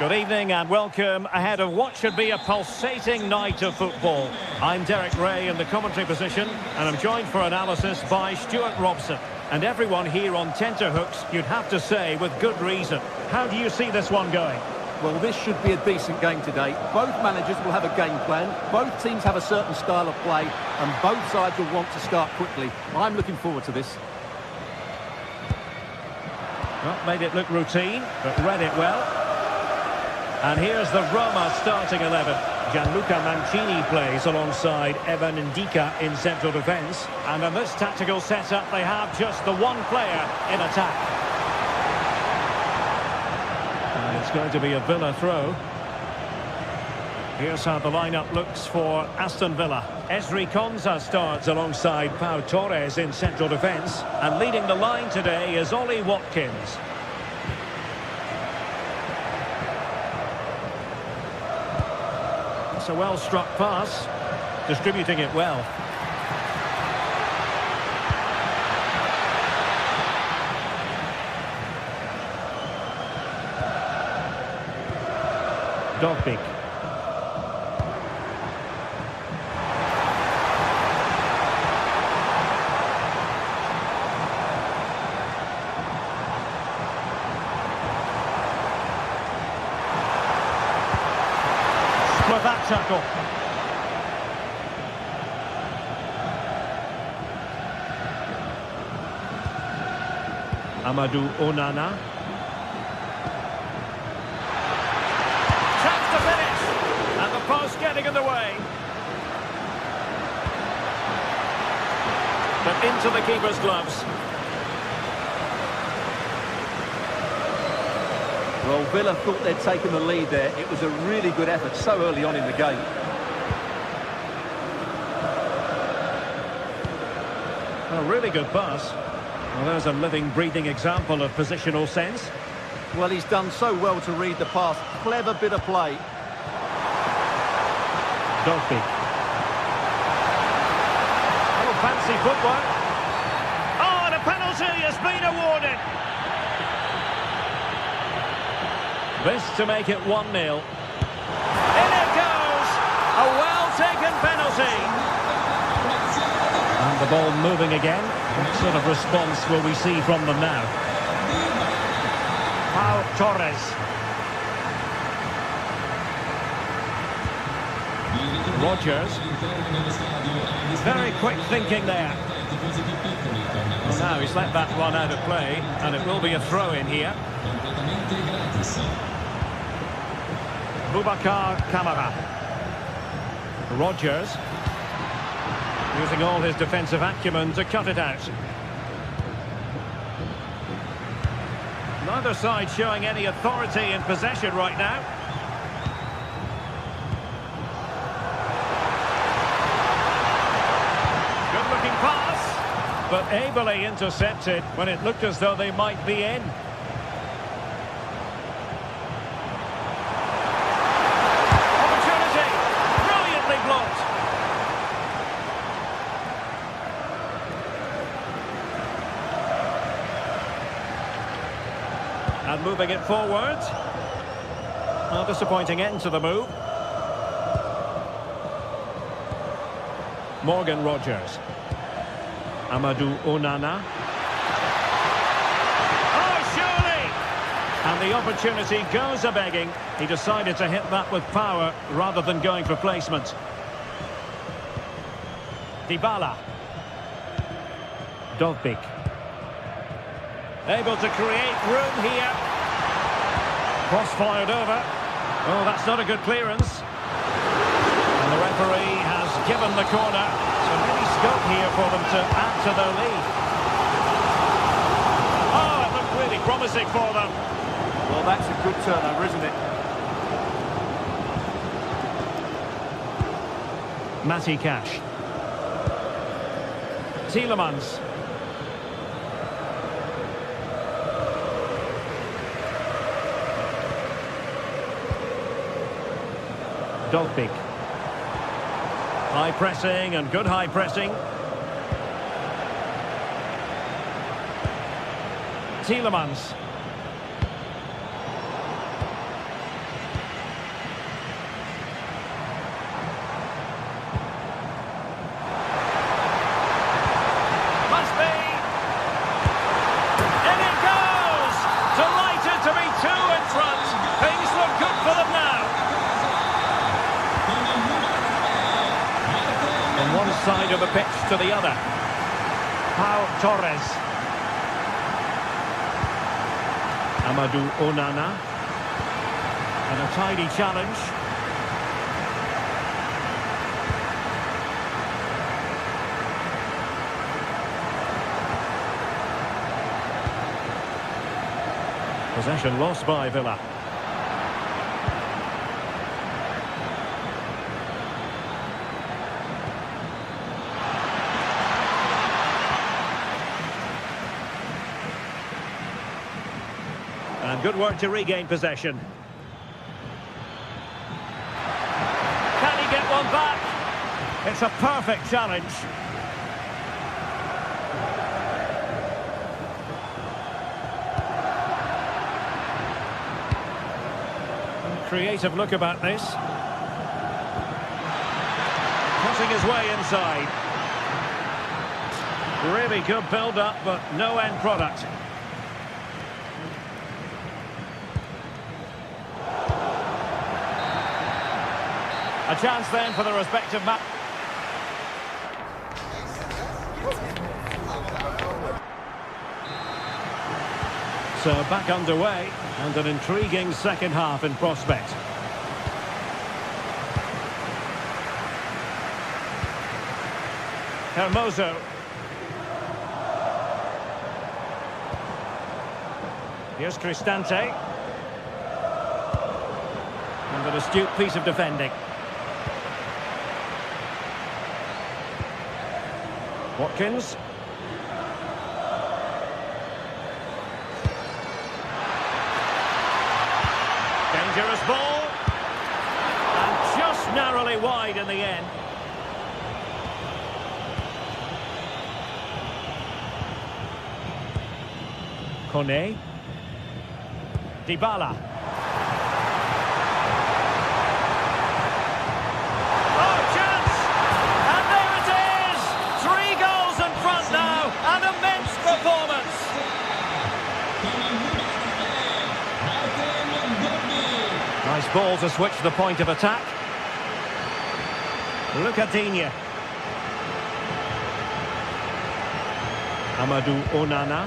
Good evening and welcome ahead of what should be a pulsating night of football. I'm Derek Ray in the commentary position, and I'm joined for analysis by Stuart Robson. And everyone here on tenterhooks, you'd have to say, with good reason. How do you see this one going? Well, this should be a decent game today. Both managers will have a game plan. Both teams have a certain style of play, and both sides will want to start quickly. I'm looking forward to this. Well, made it look routine, but read it well. And here's the Roma starting 11. Gianluca Mancini plays alongside Evan Ndika in central defence. And in this tactical setup, they have just the one player in attack. And it's going to be a Villa throw. Here's how the lineup looks for Aston Villa. Ezri Konsa starts alongside Pau Torres in central defence. And leading the line today is Ollie Watkins. It's a well-struck pass, distributing it well. Dogbik. With that tackle. Amadou Onana. Chance to finish. And the post getting in the way. But into the keeper's gloves. Well, Villa thought they'd taken the lead there. It was a really good effort so early on in the game. A really good pass. Well, there's a living, breathing example of positional sense. Well, he's done so well to read the pass. Clever bit of play. Dogbik. Oh, fancy footwork. Oh, and a penalty has been awarded. This to make it 1-0. In it goes! A well-taken penalty. And the ball moving again. What sort of response will we see from them now? Pau Torres. Rodgers. Very quick thinking there. Well, now he's let that one out of play, and it will be a throw-in here. Boubacar Kamara. Rodgers. Using all his defensive acumen to cut it out. Neither side showing any authority in possession right now. Good-looking pass, but ably intercepted when it looked as though they might be in. Opportunity, brilliantly blocked. And moving it forward. A disappointing end to the move. Morgan Rodgers. Amadou Onana. Oh, surely! And the opportunity goes a-begging. He decided to hit that with power rather than going for placement. Dybala. Dogbik. Able to create room here. Cross fired over. Oh, that's not a good clearance. And the referee has given the corner. So maybe scope here for them to add to their lead. Oh, it looked really promising for them. Well, that's a good turnover, isn't it? Matty Cash. Tielemans. Dogbik. High pressing and good high pressing. Tielemans. Must be. In it goes! Delighted to be two in front. Things look good for them now. One side of the pitch to the other. Pau Torres. Amadou Onana. And a tidy challenge. Possession lost by Villa. And good work to regain possession. Can he get one back? It's a perfect challenge. Creative look about this. Pushing his way inside. Really good build-up, but no end product. A chance then for the respective match. So back underway, and an intriguing second half in prospect. Hermoso. Here's Cristante. And an astute piece of defending. Watkins. Dangerous ball. And just narrowly wide in the end. Kone. Dybala. Oh, chance! And there it is! 3 goals in front now. An immense performance. Nice ball to switch the point of attack. Look at Digne. Amadou Onana.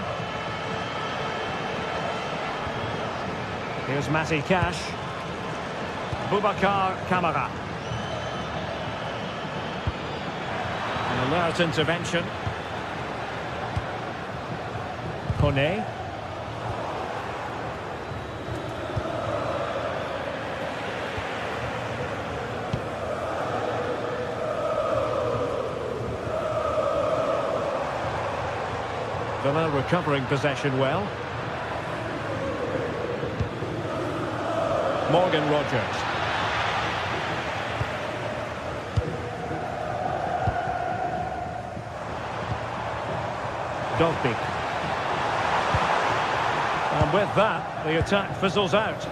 Here's Matty Cash. Boubacar Kamara. An alert intervention. Kone. Villa recovering possession well. Morgan Rogers. Dogbeak. And with that, the attack fizzles out.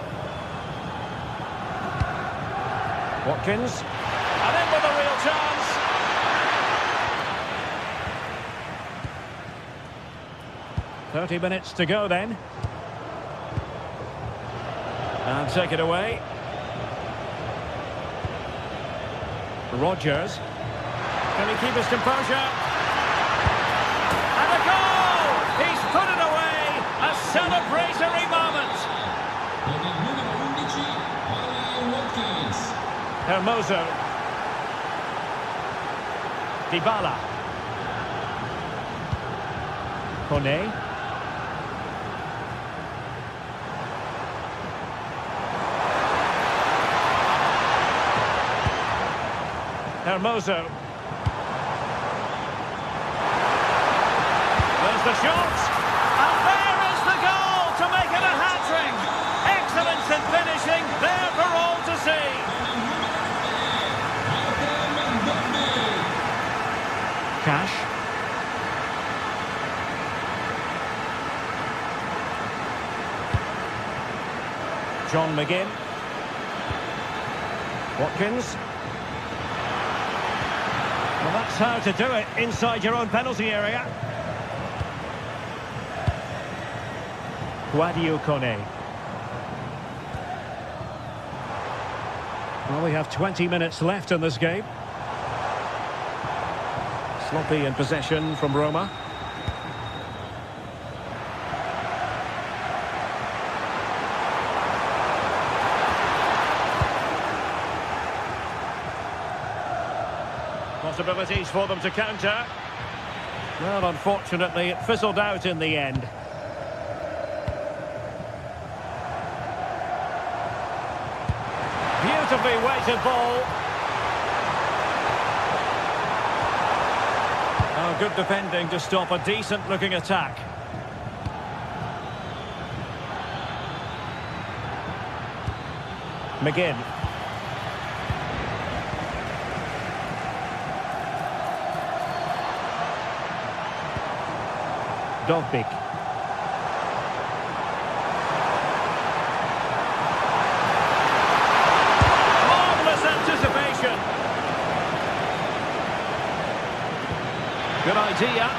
Watkins. And in with a real chance. "30 minutes to go then. And take it away. Rogers. Can he keep his composure? And a goal! He's put it away! A celebratory moment! Hermoso. Dybala. Kone. Hermoso. There's the shot. And there is the goal to make it a hat-trick. Excellence in finishing, there for all to see. Cash. John McGinn. Watkins. Well, that's how to do it inside your own penalty area. Guadio Kone. Well, we have 20 minutes left in this game. Sloppy in possession from Roma. Possibilities for them to counter. Well, unfortunately, it fizzled out in the end. Beautifully weighted ball. Oh, good defending to stop a decent-looking attack. McGinn. Dovbyk. Marvellous anticipation. Good idea.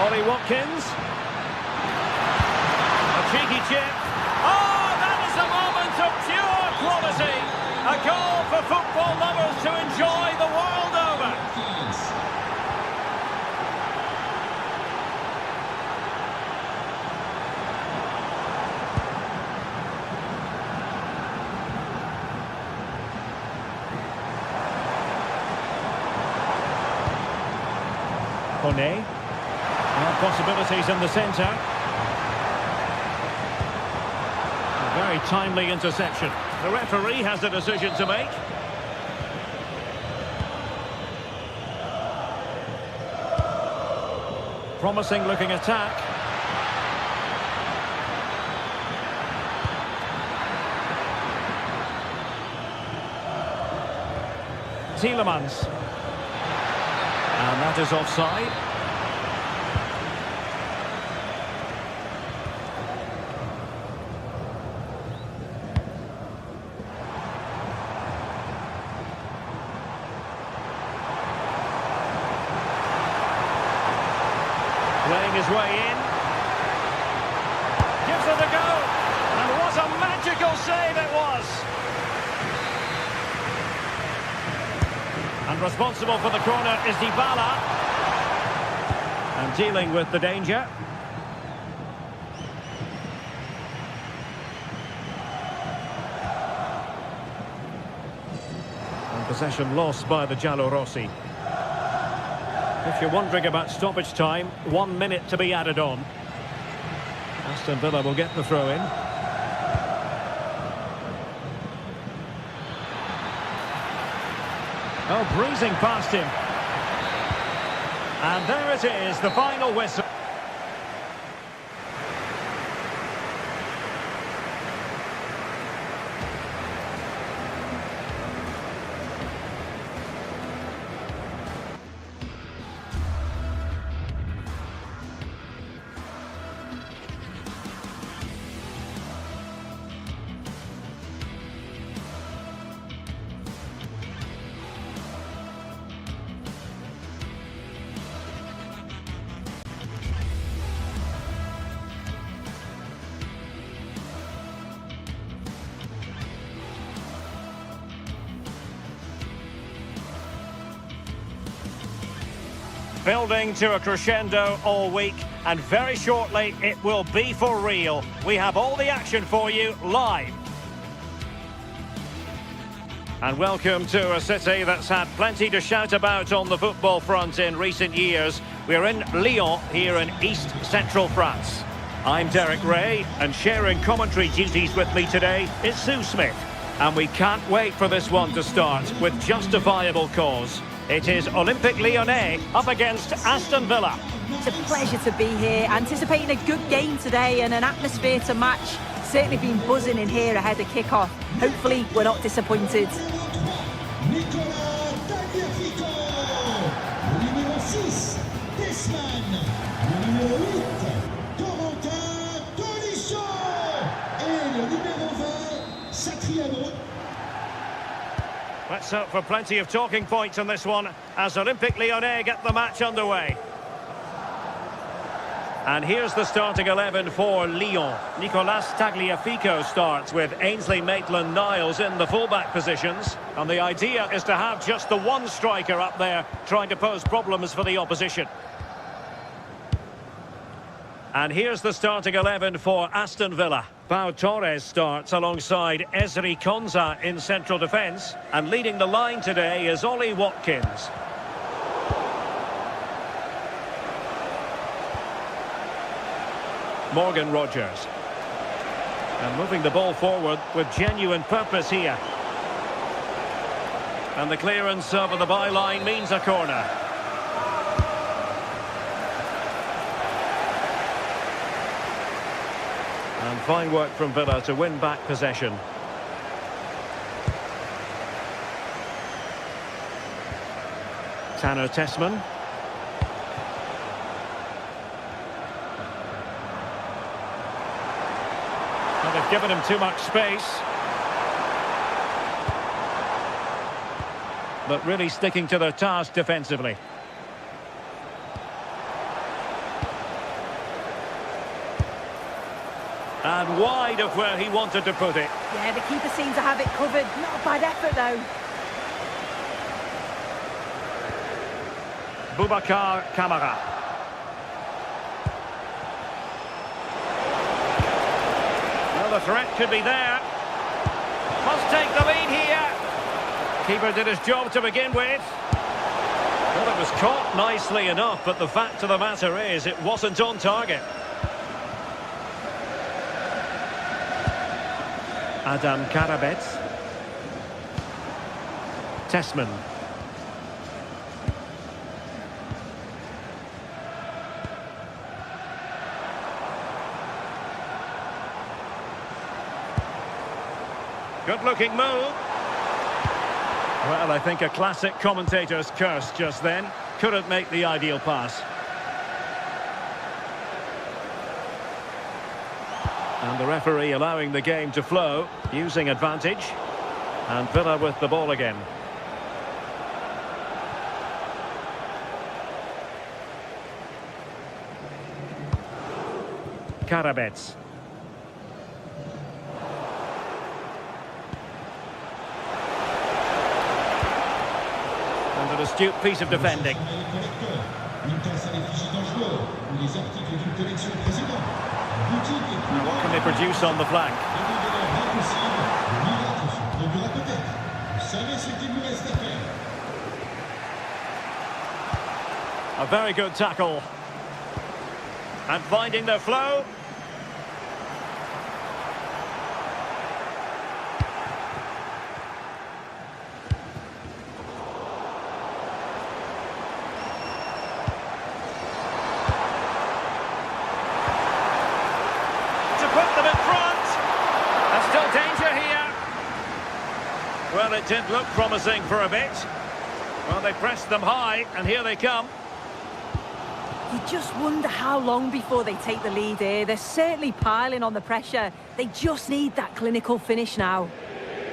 Ollie Watkins. A cheeky chip. Oh, that is a moment of pure quality. A goal for football lovers to enjoy the world over. Kone. Possibilities in the centre. A very timely interception. The referee has a decision to make. Promising looking attack. Tielemans. And that is offside. Playing his way in. Gives it a go. And what a magical save it was. And responsible for the corner is Dybala. And dealing with the danger. And possession lost by the Giallorossi. If you're wondering about stoppage time, 1 minute to be added on. Aston Villa will get the throw in. Oh, breezing past him. And there it is, the final whistle. Building to a crescendo all week, and very shortly it will be for real. We have all the action for you live. And welcome to a city that's had plenty to shout about on the football front in recent years. We're in Lyon, here in East Central France. I'm Derek Ray, and sharing commentary duties with me today is Sue Smith. And we can't wait for this one to start with justifiable cause. It is Olympique Lyonnais up against Aston Villa. It's a pleasure to be here, anticipating a good game today and an atmosphere to match. Certainly been buzzing in here ahead of kick-off. Hopefully we're not disappointed. Let's hope for plenty of talking points on this one as Olympique Lyonnais get the match underway. And here's the starting 11 for Lyon. Nicolas Tagliafico starts with Ainsley Maitland-Niles in the fullback positions. And the idea is to have just the one striker up there trying to pose problems for the opposition. And here's the starting 11 for Aston Villa. Pau Torres starts alongside Ezri Konsa in central defence. And leading the line today is Ollie Watkins. Morgan Rogers. And moving the ball forward with genuine purpose here. And the clearance over the byline means a corner. And fine work from Villa to win back possession. Tanner Tessman. Well, they've given him too much space. But really sticking to their task defensively. And wide of where he wanted to put it. Yeah, the keeper seemed to have it covered. Not a bad effort, though. Boubacar Kamara. Well, the threat could be there. Must take the lead here. Keeper did his job to begin with. Well, it was caught nicely enough, but the fact of the matter is it wasn't on target. Adam Karabets. Tessman. Good-looking move. Well, I think a classic commentator's curse just then. Couldn't make the ideal pass. And the referee allowing the game to flow, using advantage. And Villa with the ball again. Karabets. And an astute piece of defending. Now what can they produce on the flank? A very good tackle. And finding their flow. Well, it did look promising for a bit. Well, they pressed them high, and here they come. You just wonder how long before they take the lead here. They're certainly piling on the pressure. They just need that clinical finish now.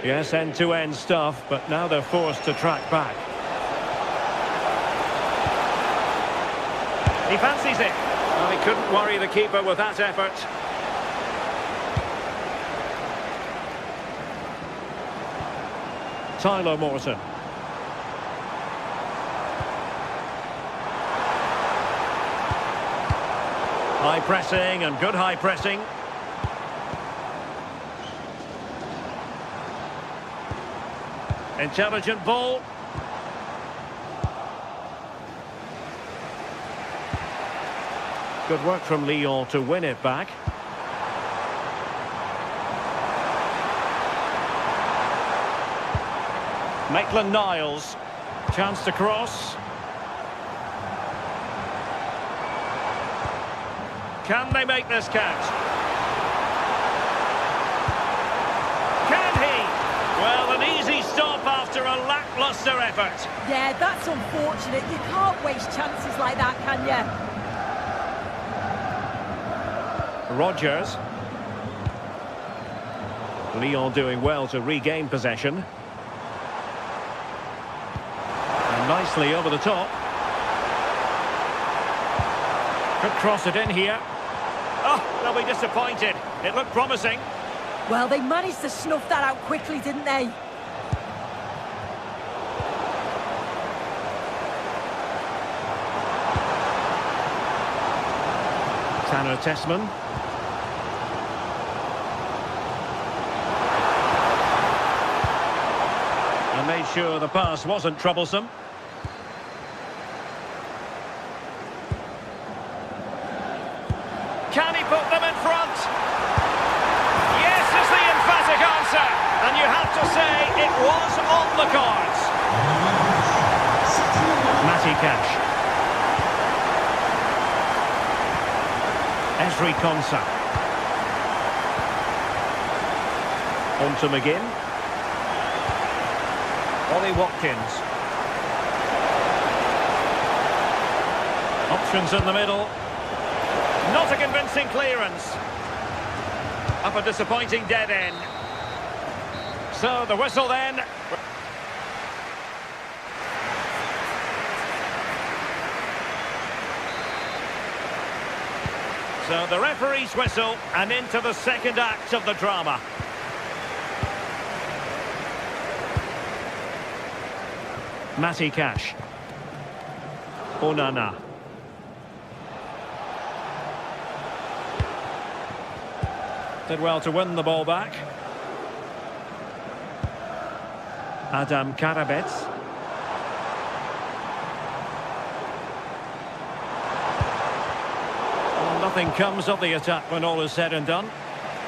Yes, end-to-end stuff, but now they're forced to track back. He fancies it. Well, he couldn't worry the keeper with that effort. Tyler Morton. High pressing and good high pressing. Intelligent ball. Good work from Lyon to win it back. Maitland-Niles, chance to cross. Can they make this count? Can he? Well, an easy stop after a lacklustre effort. Yeah, that's unfortunate. You can't waste chances like that, can you? Rodgers. Lyon doing well to regain possession. Nicely over the top. Could cross it in here. Oh, they'll be disappointed. It looked promising. Well, they managed to snuff that out quickly, didn't they? Tanner Tessman. And made sure the pass wasn't troublesome. Can he put them in front? Yes is the emphatic answer. And you have to say it was on the cards. Matty Cash. Esri Konsa. On to McGinn. Ollie Watkins. Options in the middle. Not a convincing clearance. Up a disappointing dead end. So the whistle then. So the referee's whistle, and into the second act of the drama. Matty Cash. Onana. Did well to win the ball back. Adam Karabets. Well, nothing comes of the attack when all is said and done.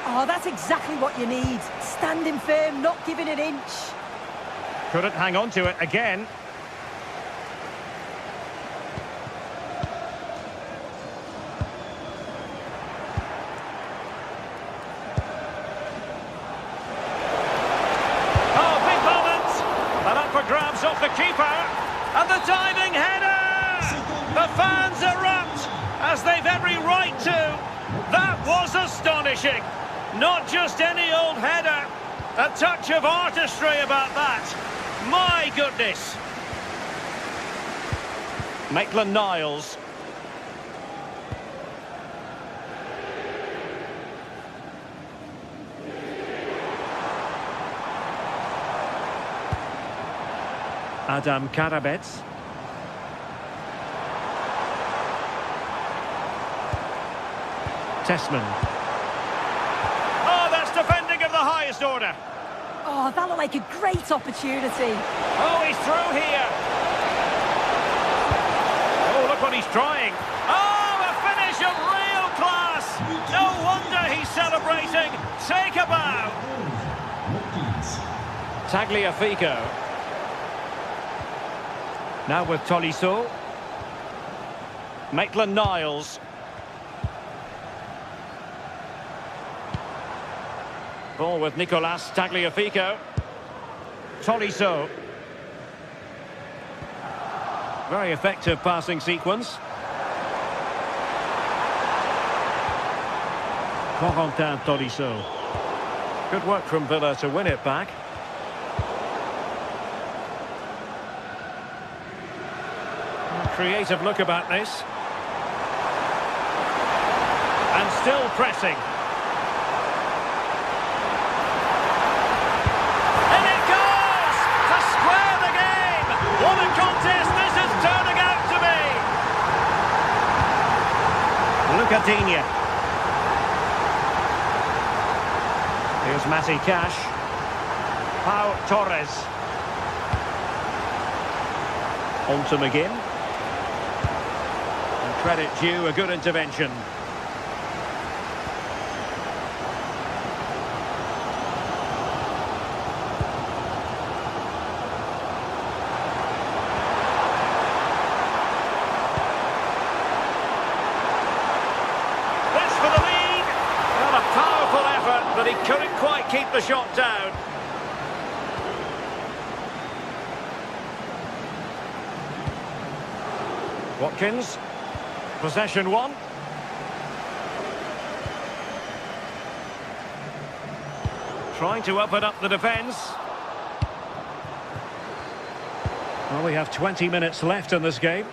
Oh, that's exactly what you need. Standing firm, not giving an inch. Couldn't hang on to it again. Grabs off the keeper, and the diving header! The fans erupt, as they've every right to. That was astonishing. Not just any old header. A touch of artistry about that. My goodness. Maitland-Niles. Adam Karabets. Tessman. Oh, that's defending of the highest order. Oh, that looked like a great opportunity. Oh, he's through here. Oh, look what he's trying. Oh, a finish of real class. No wonder he's celebrating. Take a bow. Tagliafico. Now with Tolisso. Maitland-Niles. Ball with Nicolas Tagliafico. Tolisso. Very effective passing sequence. Corentin Tolisso. Good work from Villa to win it back. Creative look about this. And still pressing. And it goes! To square the game! What a contest this is turning out to be! Look at Digne. Here's Matty Cash. Pau Torres. On to McGinn. Credit due, a good intervention. This for the lead. Well, a powerful effort, but he couldn't quite keep the shot down. Watkins. Possession one. Trying to open up the defence. Well, we have 20 minutes left in this game.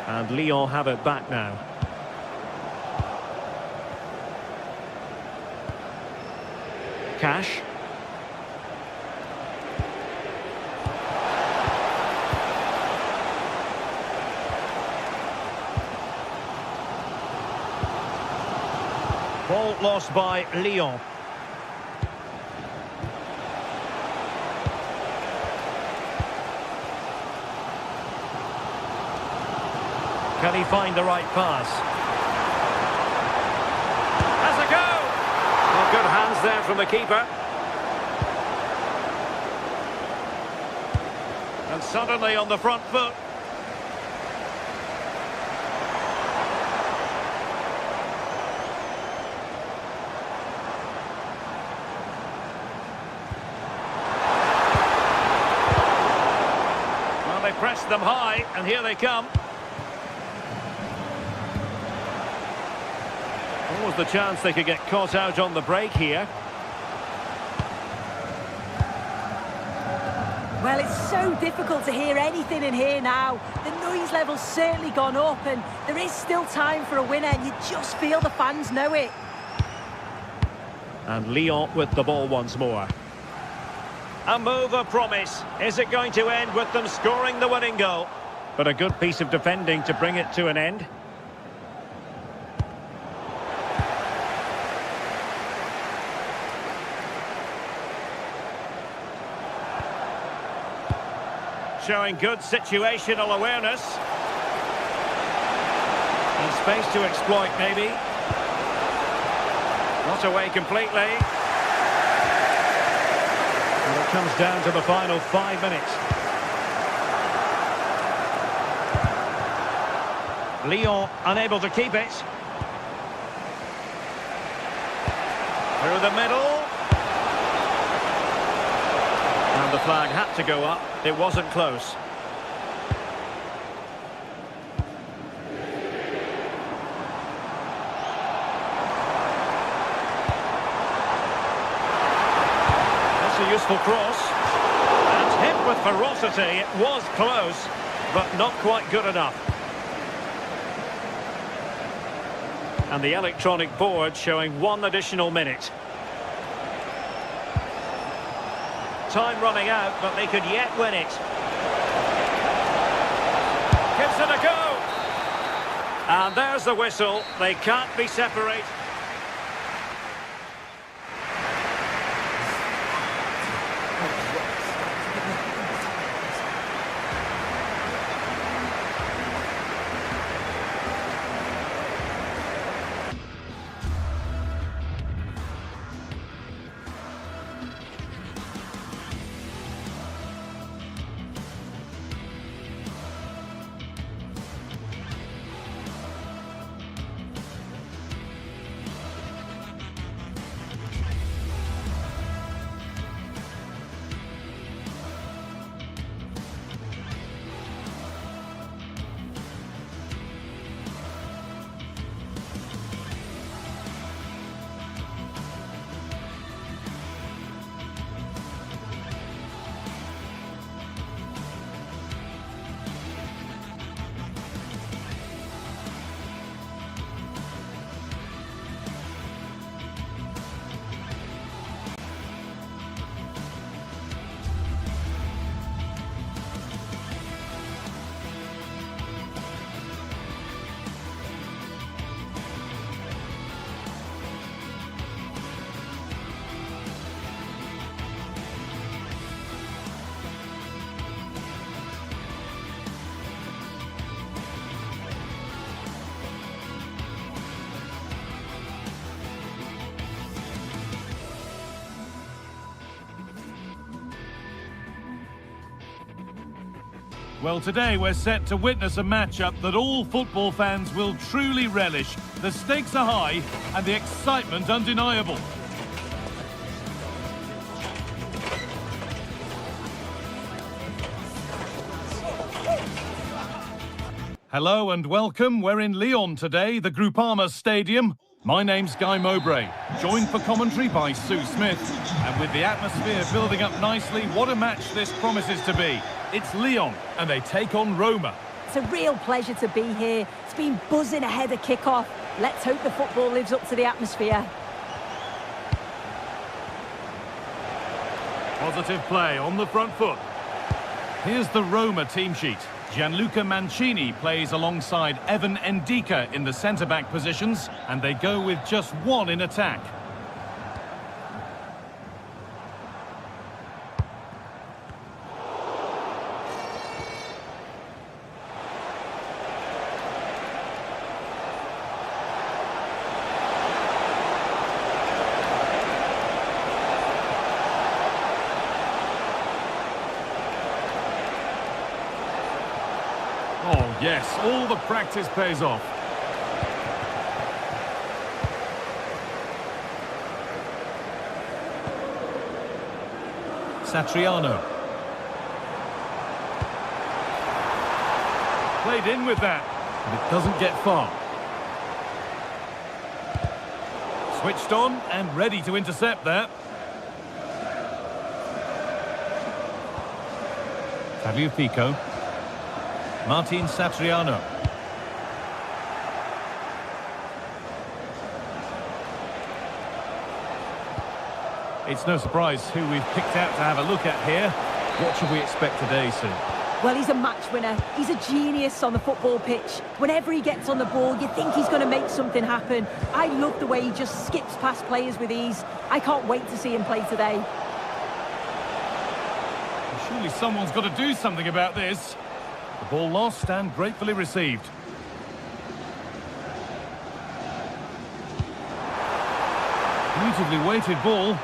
And Lyon have it back now. Cash. Ball lost by Lyon. Can he find the right pass? Has a go! Well, good hands there from the keeper. And suddenly on the front foot. they pressed them high, and here they come. What was the chance they could get caught out on the break here? Well, it's so difficult to hear anything in here now. The noise level's certainly gone up, and there is still time for a winner, and you just feel the fans know it. And Lyon with the ball once more. A move of promise. Is it going to end with them scoring the winning goal? But a good piece of defending to bring it to an end. Showing good situational awareness. And space to exploit, maybe. Not away completely. And it comes down to the final 5 minutes. Lyon unable to keep it. Through the middle. And the flag had to go up. It wasn't close. That's a useful cross. And hit with ferocity. It was close, but not quite good enough. And the electronic board showing 1 additional minute. Time running out, but they could yet win it. Gives it a go. And there's the whistle. They can't be separated. Well, today we're set to witness a matchup that all football fans will truly relish. The stakes are high and the excitement undeniable. Hello and welcome. We're in Lyon today, the Groupama Stadium. My name's Guy Mowbray, joined for commentary by Sue Smith. And with the atmosphere building up nicely, what a match this promises to be. It's Lyon, and they take on Roma. It's a real pleasure to be here. It's been buzzing ahead of kick-off. Let's hope the football lives up to the atmosphere. Positive play on the front foot. Here's the Roma team sheet. Gianluca Mancini plays alongside Evan Ndika in the centre-back positions, and they go with just one in attack. Oh, yes, all the practice pays off. Satriano. Played in with that, and it doesn't get far. Switched on and ready to intercept that. Tagliafico. Martin Satriano. It's no surprise who we've picked out to have a look at here. What should we expect today, Sue? Well, he's a match winner. He's a genius on the football pitch. Whenever he gets on the ball, you think he's going to make something happen. I love the way he just skips past players with ease. I can't wait to see him play today. Surely someone's got to do something about this. The ball lost and gratefully received. Beautifully weighted ball.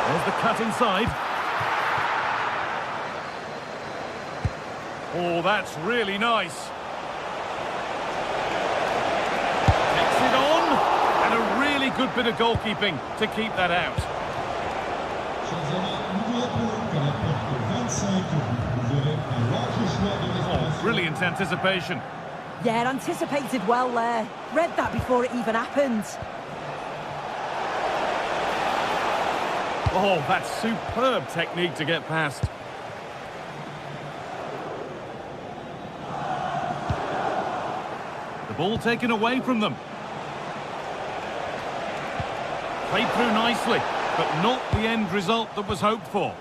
There's the cut inside. Oh, that's really nice. Takes it on. And a really good bit of goalkeeping to keep that out. Oh, brilliant anticipation. Yeah, anticipated well there. Read that before it even happened. Oh, that's superb technique to get past. The ball taken away from them. Played through nicely, but not the end result that was hoped for.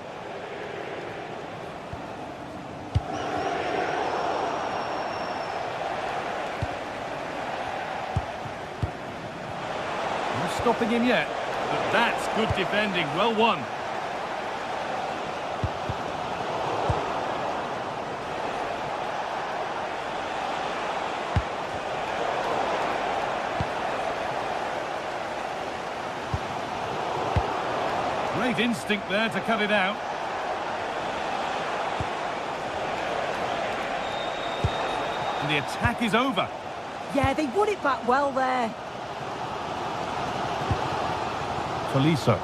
No stopping him yet, but that's good defending. Well won. Great instinct there to cut it out. And the attack is over. Yeah, they won it back well there. Tolisso.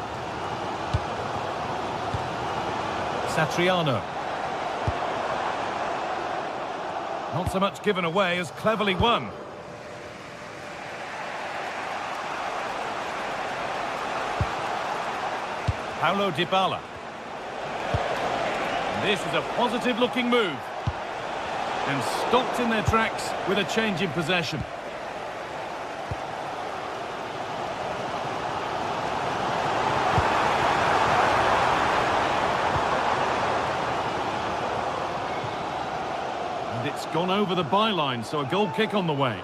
Satriano. Not so much given away as cleverly won. Paulo Dybala. This is a positive-looking move. And stopped in their tracks with a change in possession. And it's gone over the byline, so a goal kick on the way.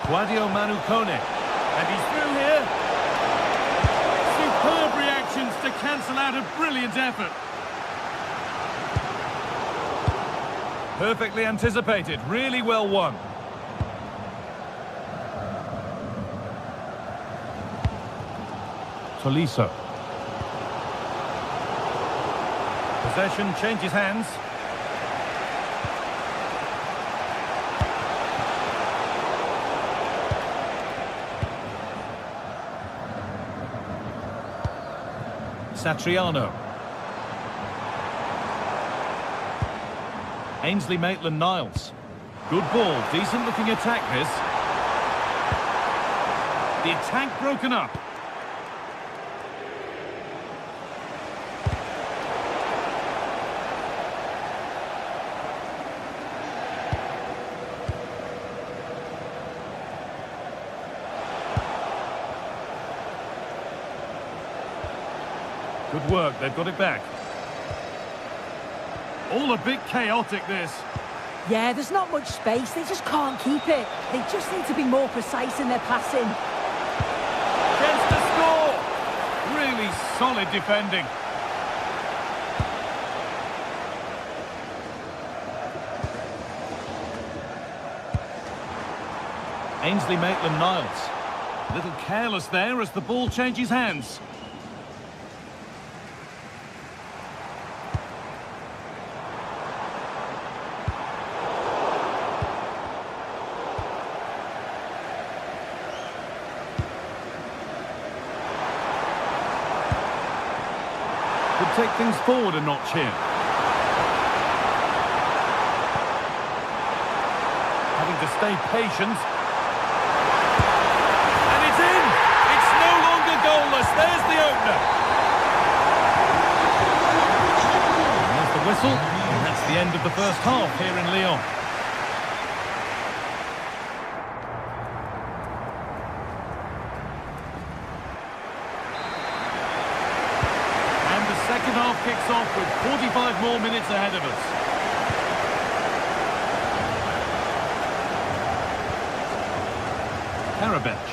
Guadio Manucone, and he's through here. Superb reactions to cancel out a brilliant effort. Perfectly anticipated, really well won. Tolisso. Possession changes hands. Satriano. Ainsley Maitland-Niles. Good ball, decent looking attack this. The attack broken up. Good work, they've got it back. All a bit chaotic, this. Yeah, there's not much space. They just can't keep it. They just need to be more precise in their passing. Chance to score! Really solid defending. Ainsley Maitland-Niles. A little careless there as the ball changes hands. take things forward a notch here. Having to stay patient. And it's in! It's no longer goalless. There's the opener. And there's the whistle. And that's the end of the first half here in Lyon. Second half kicks off with 45 more minutes ahead of us. Karabech.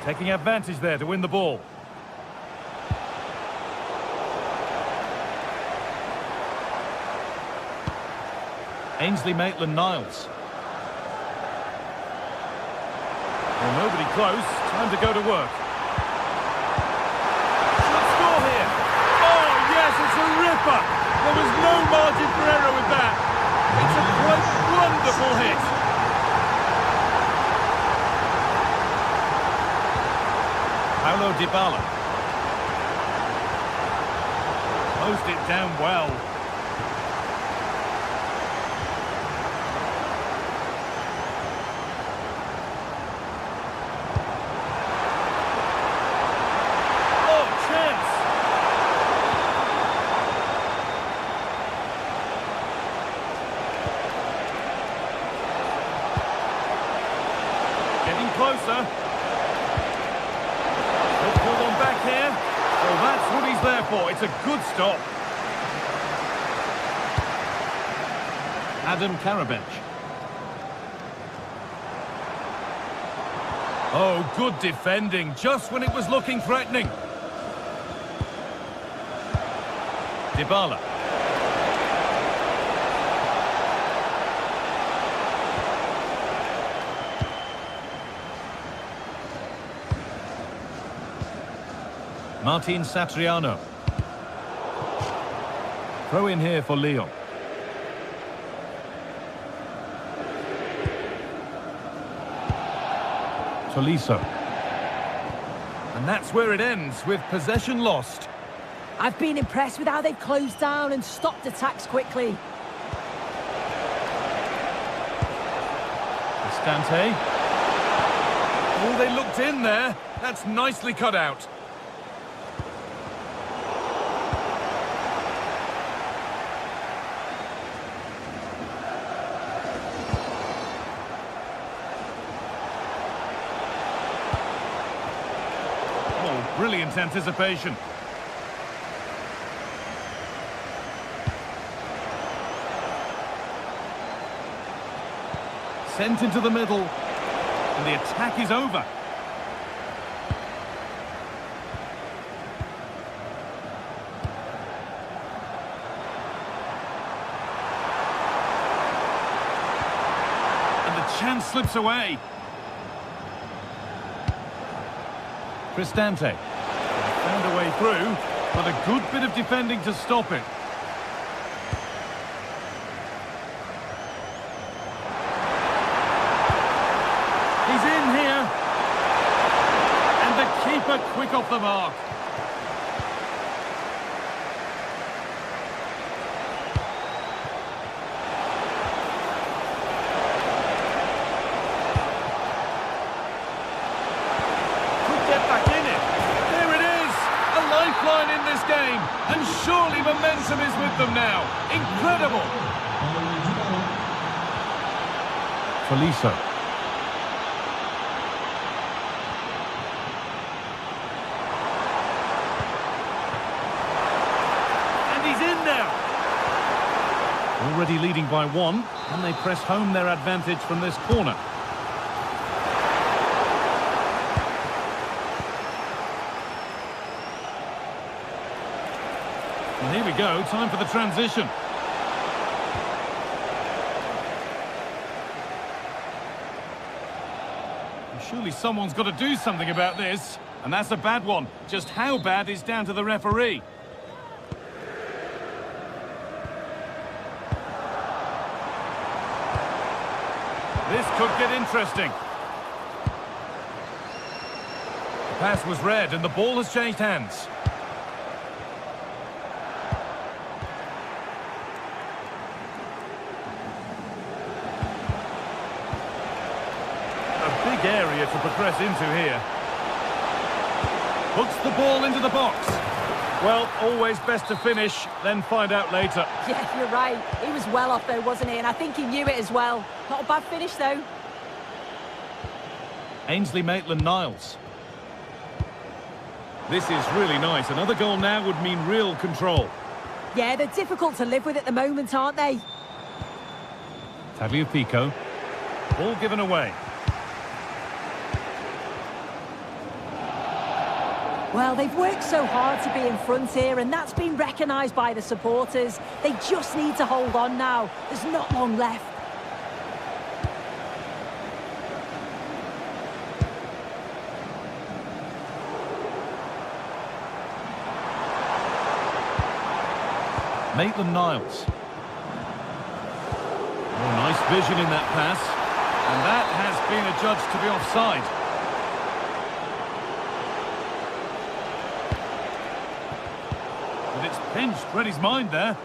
Taking advantage there to win the ball. Ainsley Maitland-Niles. Well, nobody close. Time to go to work. Should score here. Oh, yes, it's a ripper. There was no margin for error with that. It's a quite wonderful hit. Paulo Dybala. Closed it down well. Closer. Let's pull on back here. Well, that's what he's there for. It's a good stop. Adam Karabech. Oh, good defending, just when it was looking threatening. Dybala. Martin Satriano. Throw in here for Lyon. Tolisso. And that's where it ends, with possession lost. I've been impressed with how they've closed down and stopped attacks quickly. Cristante. Oh, they looked in there. That's nicely cut out. Oh, brilliant anticipation. Sent into the middle. And the attack is over. Chance slips away. Cristante found a way through, but a good bit of defending to stop it. He's in here, and the keeper quick off the mark. In this game, and surely momentum is with them now. Incredible. Tolisso. And he's in now. Already leading by one, and they press home their advantage from this corner. And here we go, time for the transition. And surely someone's got to do something about this. And that's a bad one. Just how bad is down to the referee. This could get interesting. The pass was read and the ball has changed hands. A big area to progress into here. Hooks the ball into the box. Well, always best to finish, then find out later. Yeah, you're right. He was well off though, wasn't he? And I think he knew it as well. Not a bad finish though. Ainsley Maitland-Niles. This is really nice. Another goal now would mean real control. Yeah, they're difficult to live with at the moment, aren't they? Tagliafico. Ball given away. Well, they've worked so hard to be in front here, and that's been recognised by the supporters. They just need to hold on now. There's not long left. Maitland-Niles. Oh, nice vision in that pass. And that has been adjudged to be offside. But it's pinched Reddy's mind there.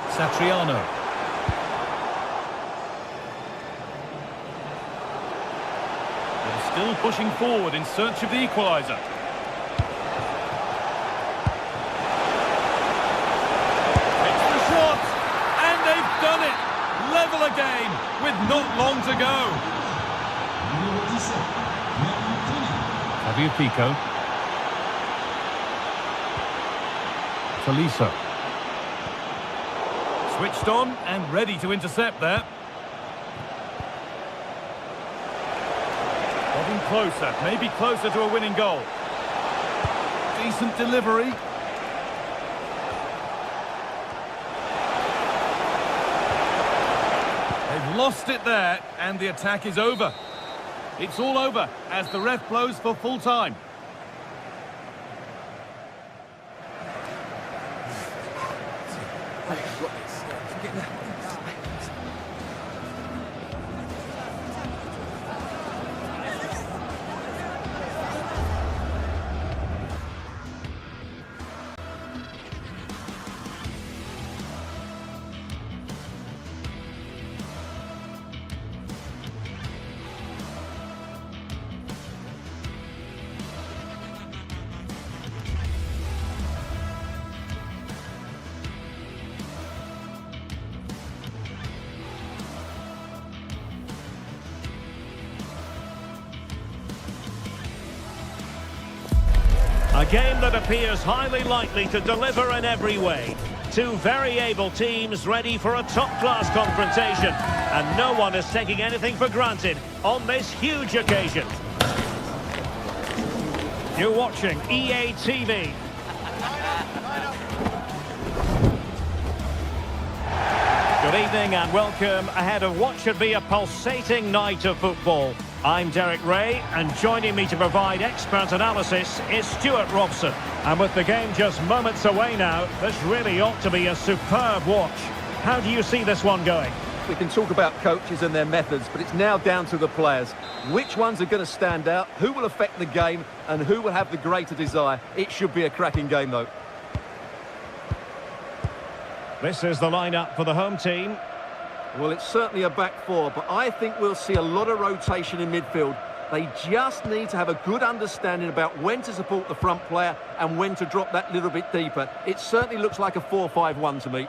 Satriano. They're still pushing forward in search of the equaliser. Done it! Level again with not long to go. Tagliafico. Tolisso. Switched on and ready to intercept there. Getting closer, maybe closer to a winning goal. Decent delivery. Lost it there, and the attack is over. It's all over as the ref blows for full time. A game that appears highly likely to deliver in every way. Two very able teams ready for a top-class confrontation. And no one is taking anything for granted on this huge occasion. You're watching EA TV. Good evening and welcome ahead of what should be a pulsating night of football. I'm Derek Ray, and joining me to provide expert analysis is Stuart Robson. And with the game just moments away now, this really ought to be a superb watch. How do you see this one going? We can talk about coaches and their methods, but it's now down to the players. Which ones are going to stand out, who will affect the game, and who will have the greater desire? It should be a cracking game, though. This is the lineup for the home team. Well, it's certainly a back four, but I think we'll see a lot of rotation in midfield. They just need to have a good understanding about when to support the front player and when to drop that little bit deeper. It certainly looks like a 4-5-1 to me.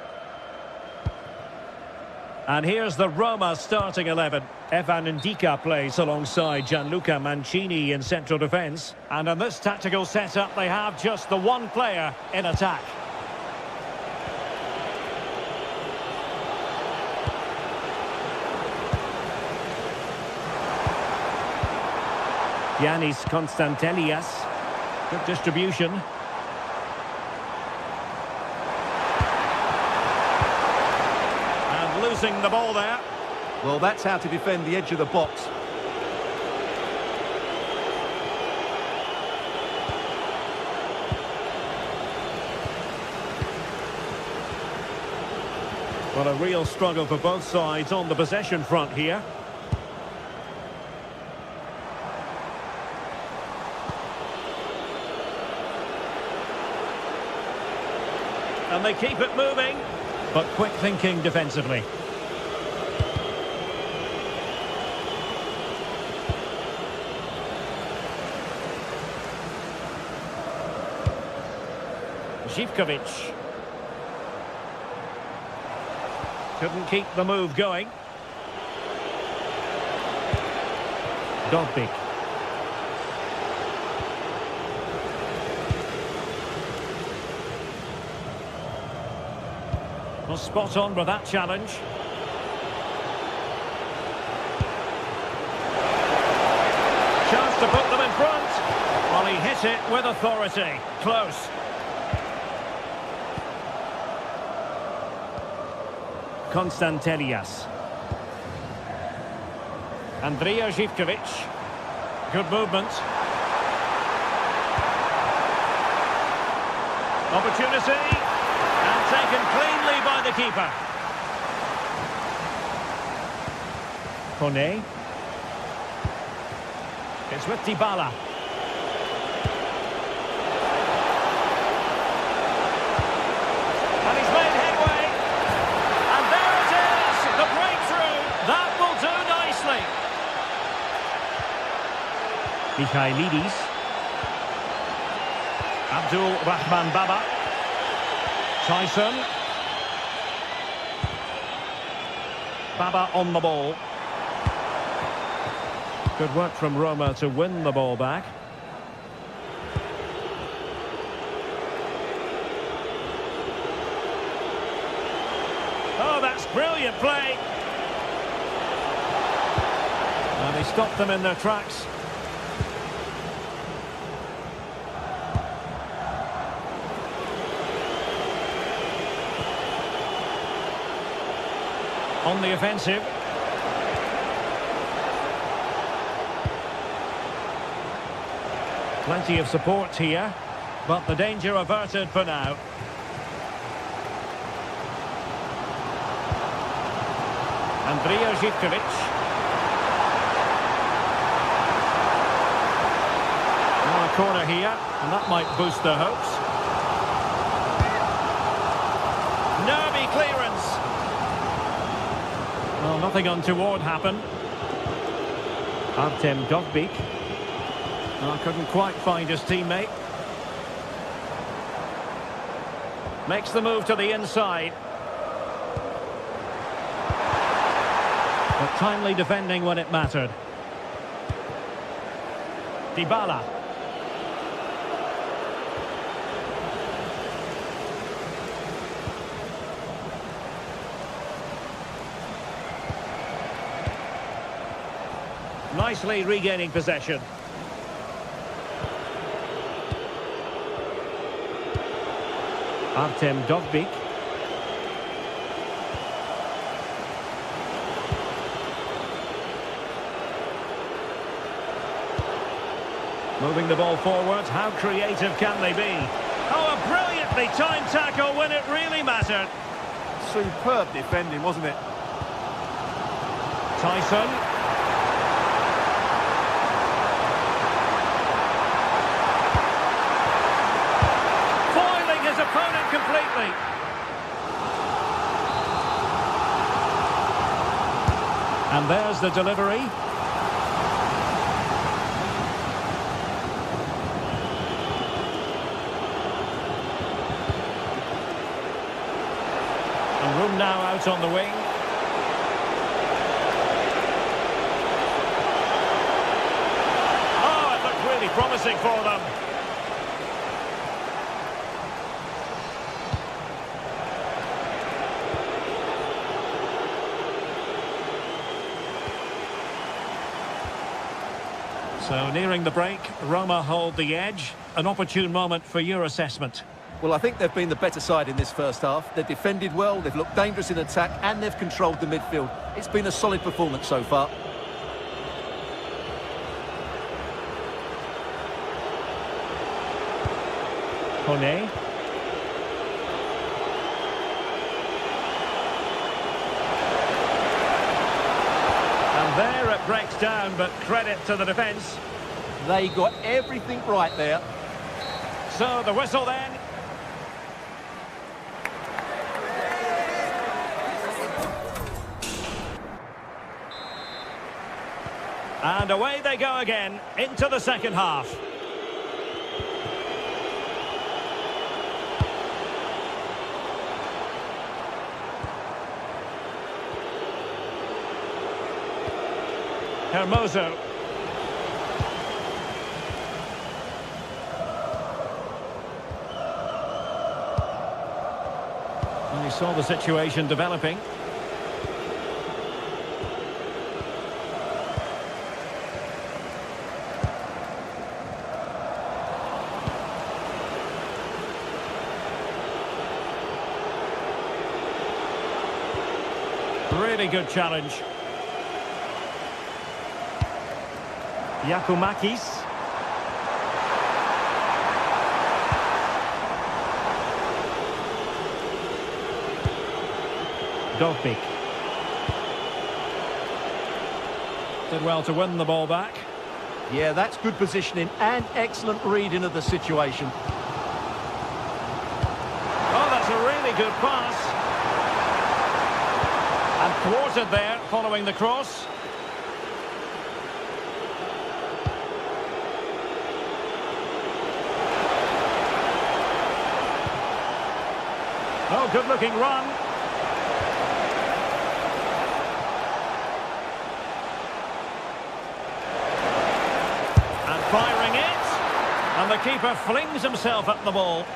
And here's the Roma starting 11. Evan Ndika plays alongside Gianluca Mancini in central defence. And in this tactical setup, they have just the one player in attack. Yanis Konstantelias. Good distribution. And losing the ball there. Well, that's how to defend the edge of the box. Well, a real struggle for both sides on the possession front here. And they keep it moving, but quick thinking defensively. Zivkovic. Couldn't keep the move going. Dobbik. Well, spot on with that challenge. Chance to put them in front. Well, he hit it with authority. Close. Konstantelias. Andrija Zivkovic. Good movement. Opportunity. And taken cleanly by the keeper. Kone. It's with Dybala. And he's made headway. And there it is, the breakthrough. That will do nicely. Michailidis. Abdul Rahman Baba. Tyson. Baba on the ball. Good work from Roma to win the ball back. Oh, that's brilliant play. And he stopped them in their tracks. On the offensive. Plenty of support here, but the danger averted for now. Andrija Zivkovic. On a corner here, and that might boost their hopes. Nervy clearance. Well, nothing untoward happened. Artem Dobbik. Oh, couldn't quite find his teammate. Makes the move to the inside. But timely defending when it mattered. Dybala. Nicely regaining possession. Artem Dobbik. Moving the ball forward, how creative can they be? Oh, a brilliantly timed tackle when it really mattered. Superb defending, wasn't it? Tyson. Foiling his opponent completely. And there's the delivery. Room now out on the wing. Oh, it looked really promising for them. So nearing the break, Roma hold the edge. An opportune moment for your assessment. Well, I think they've been the better side in this first half. They've defended well, they've looked dangerous in attack, and they've controlled the midfield. It's been a solid performance so far. Kone. And there it breaks down, but credit to the defence. They got everything right there. So the whistle then. And away they go again, into the second half. Hermoso. And he saw the situation developing. Really good challenge. Giacomakis. Dovbik. Did well to win the ball back. Yeah, that's good positioning and excellent reading of the situation. Oh, that's a really good pass. And thwarted there, following the cross. Oh, good-looking run. And firing it. And the keeper flings himself at the ball.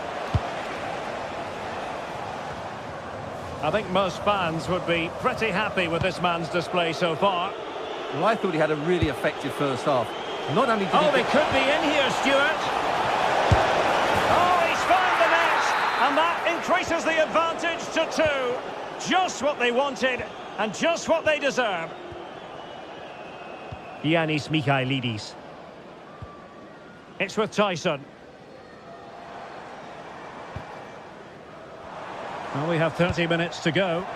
I think most fans would be pretty happy with this man's display so far. Well, I thought he had a really effective first half. Not only did he... they could be in here, Stuart. Oh, he's found the net. And that increases the advantage to 2. Just what they wanted and just what they deserve. Giannis Michailidis. It's with Tyson. Well, we have 30 minutes to go.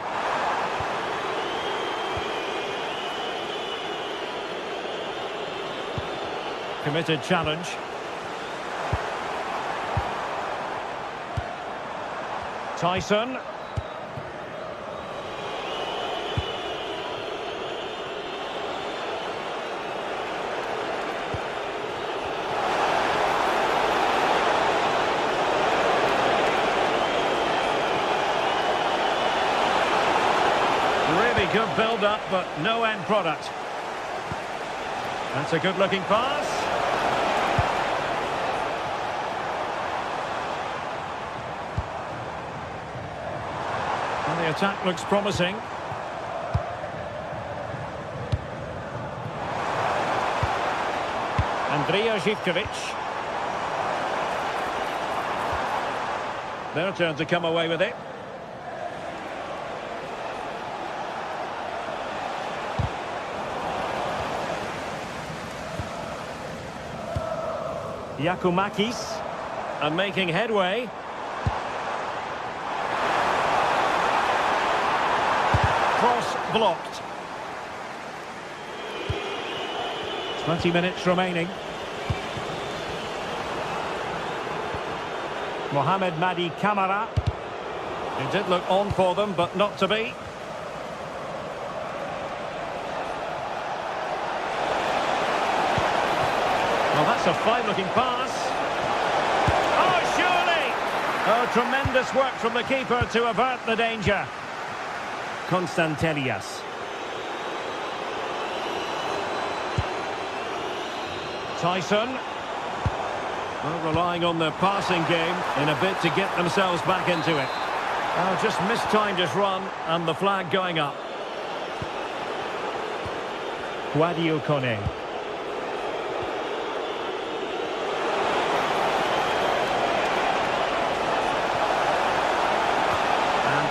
Committed challenge. Tyson. Really good build-up, but no end product. That's a good-looking pass. And the attack looks promising. Andrija Zivkovic. Their turn to come away with it. Giacomakis, and making headway. Cross blocked. 20 minutes remaining. Mohamed Madi Camara. It did look on for them, but not to be. Well, that's a fine-looking pass. Oh, surely! Oh, tremendous work from the keeper to avert the danger. Konstantelias. Tyson. Well, relying on their passing game in a bit to get themselves back into it. Oh, just mistimed his run and the flag going up. Guadio Kone.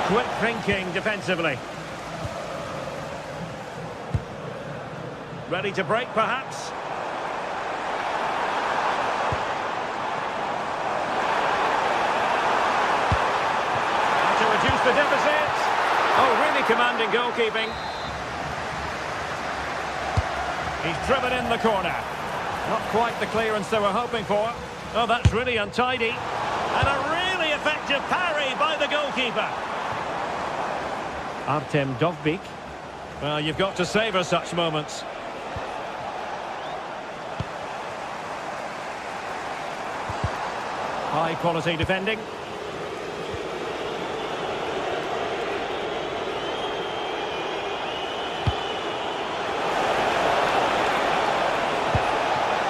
Quick thinking defensively. Ready to break, perhaps. And to reduce the deficit. Oh, really commanding goalkeeping. He's driven in the corner. Not quite the clearance they were hoping for. Oh, that's really untidy. And a really effective parry by the goalkeeper. Artem Dovbik. Well, you've got to savour such moments. High quality defending.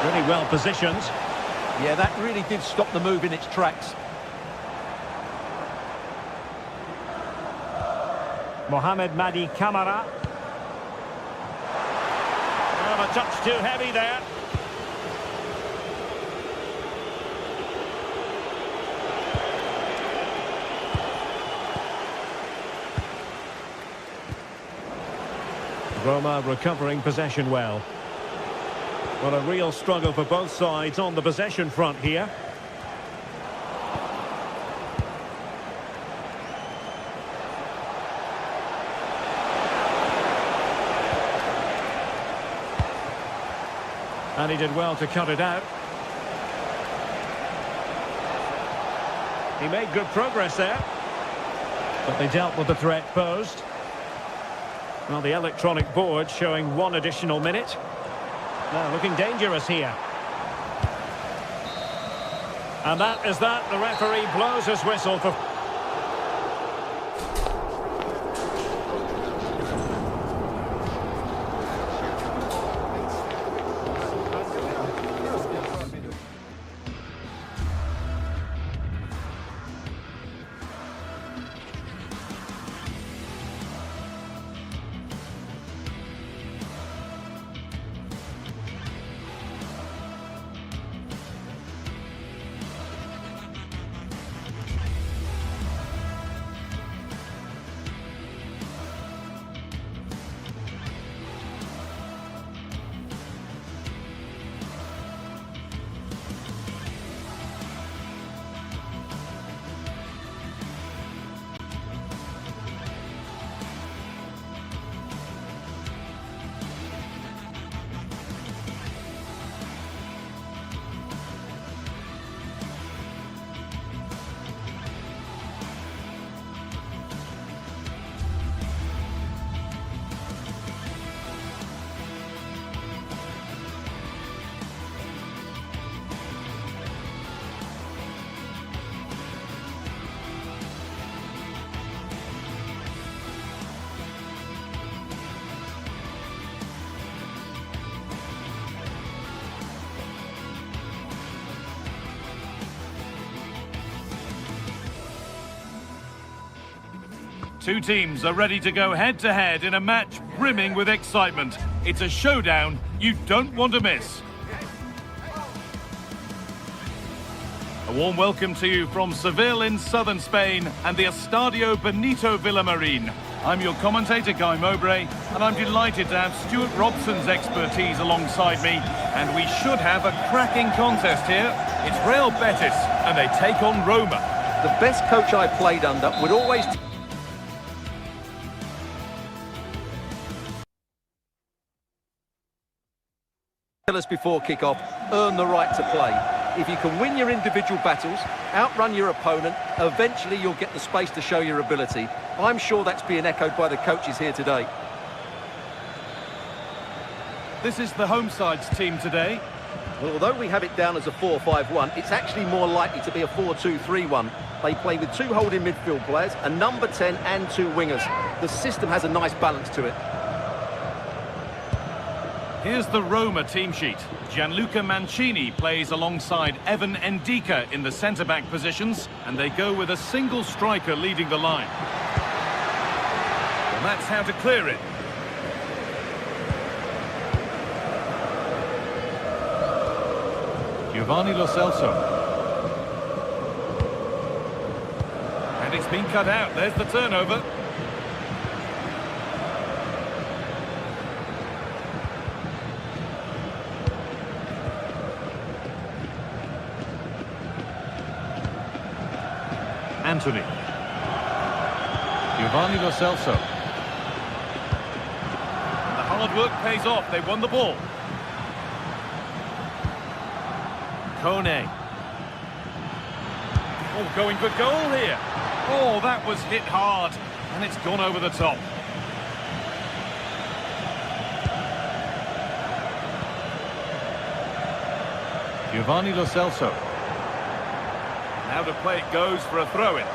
Really well positioned. Yeah, that really did stop the move in its tracks. Mohamed Madi Camara. Oh, a touch too heavy there. Roma recovering possession well. Well, a real struggle for both sides on the possession front here. And he did well to cut it out. He made good progress there. But they dealt with the threat posed. Well, the electronic board showing 1 additional minute. Now, looking dangerous here. And that is that. The referee blows his whistle for... Two teams are ready to go head-to-head in a match brimming with excitement. It's a showdown you don't want to miss. A warm welcome to you from Seville in southern Spain and the Estadio Benito Villamarin. I'm your commentator, Guy Mowbray, and I'm delighted to have Stuart Robson's expertise alongside me. And we should have a cracking contest here. It's Real Betis, and they take on Roma. The best coach I played under would always... tell us before kick-off, earn the right to play. If you can win your individual battles, outrun your opponent, eventually you'll get the space to show your ability. I'm sure that's being echoed by the coaches here today. This is the home side's team today. Well, although we have it down as a 4-5-1, it's actually more likely to be a 4-2-3-1. They play with 2 holding midfield players, a number 10 and 2 wingers. The system has a nice balance to it. Here's the Roma team sheet. Gianluca Mancini plays alongside Evan Ndika in the centre-back positions, and they go with a single striker leading the line. Well, that's how to clear it. Giovanni Lo Celso. And it's been cut out. There's the turnover. Anthony. Giovanni Lo Celso. The hard work pays off. They won the ball. Kone. Oh, going for goal here. Oh, that was hit hard. And it's gone over the top. Giovanni Lo Celso. Out of play it goes for a throw-in.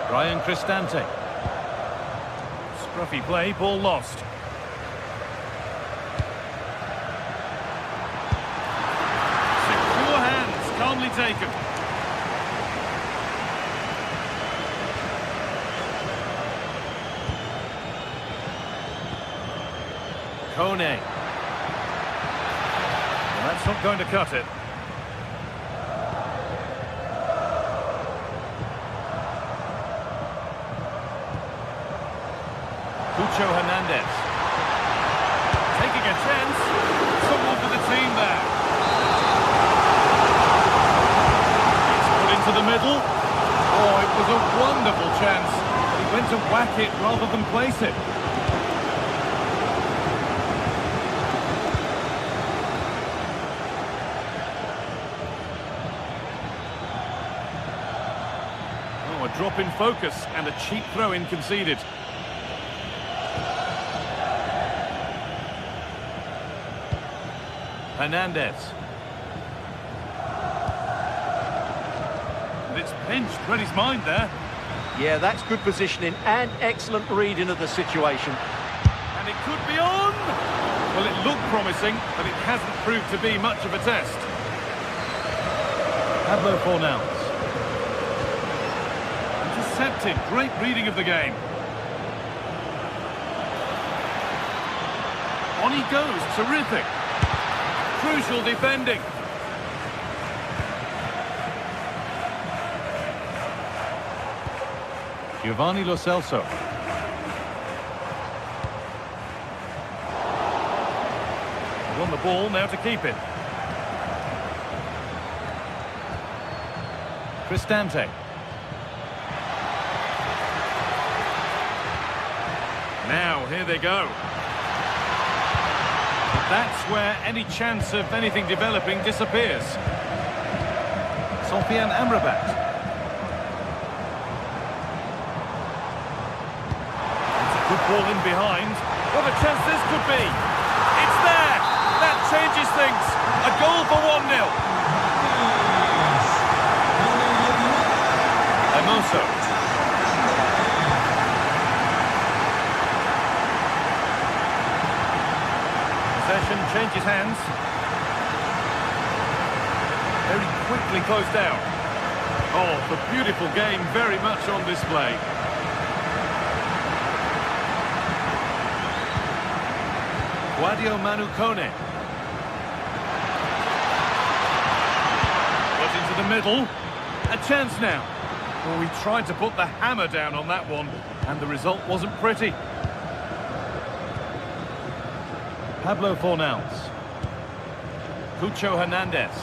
Brian Cristante. Scruffy play, ball lost. Secure hands, calmly taken. Kone. Well, that's not going to cut it. Hernandez. Taking a chance. Someone for the team there. It's put into the middle. Oh, it was a wonderful chance. He went to whack it rather than place it. Oh, a drop in focus and a cheap throw-in conceded. Hernandez. And it's pinched, read his mind there. Yeah, that's good positioning and excellent reading of the situation. And it could be on! Well, it looked promising, but it hasn't proved to be much of a test. Pablo Fornals. Intercepted, great reading of the game. On he goes, terrific. Crucial defending. Giovanni Lo Celso. On the ball, now to keep it. Cristante. Now, here they go. That's where any chance of anything developing disappears. Sofian Amrabat. It's a good ball in behind. What a chance this could be. It's there. That changes things. A goal for 1-0. Hermoso. Possession changes hands. Very quickly closed down. Oh, the beautiful game very much on display. Guadio Manu Kone. Got into the middle. A chance now. Well, he tried to put the hammer down on that one, and the result wasn't pretty. Pablo Fornals. Cucho Hernandez.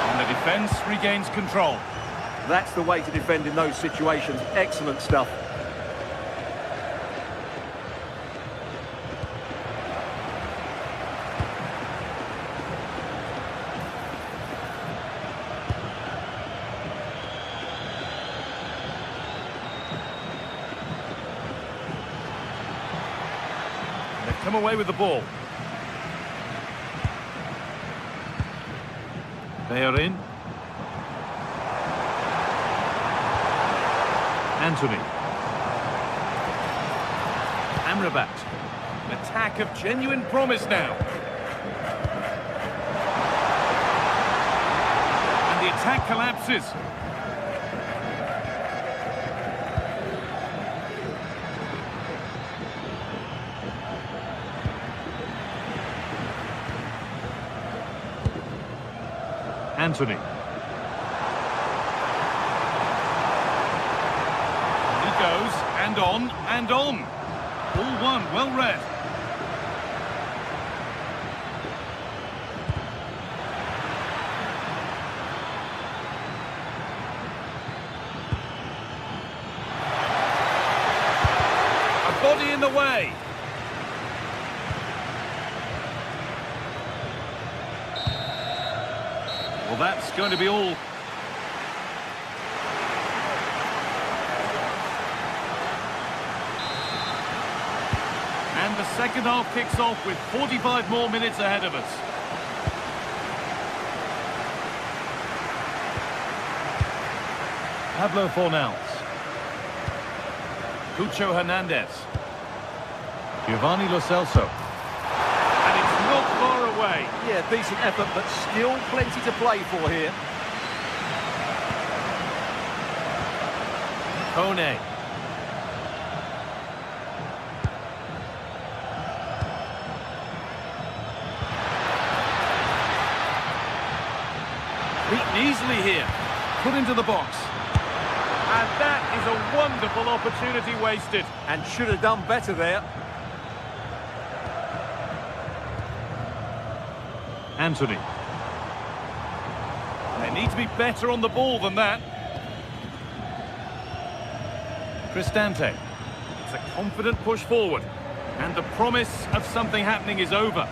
And the defence regains control. That's the way to defend in those situations. Excellent stuff. Come away with the ball. They are in. Anthony. Amrabat. An attack of genuine promise now. And the attack collapses. Anthony. He goes, and on, and on. Ball one, well read. A body in the way. Well, that's going to be all. second half kicks off with 45 more minutes ahead of us. Pablo Fornals. Cucho Hernandez. Giovanni Lo Celso. And it's not far away. Yeah, decent effort, but still plenty to play for here. Kone. Beaten easily here. Put into the box. And that is a wonderful opportunity wasted. And should have done better there. Anthony. They need to be better on the ball than that. Cristante. It's a confident push forward. And the promise of something happening is over.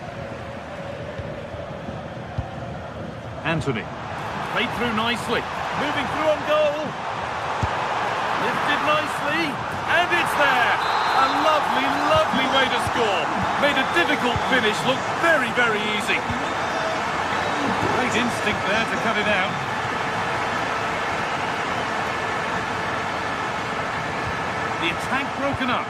Anthony. Played through nicely. Moving through on goal. Lifted nicely. And it's there. A lovely, lovely way to score. Made a difficult finish look very, very easy. Great instinct there to cut it out. The attack broken up.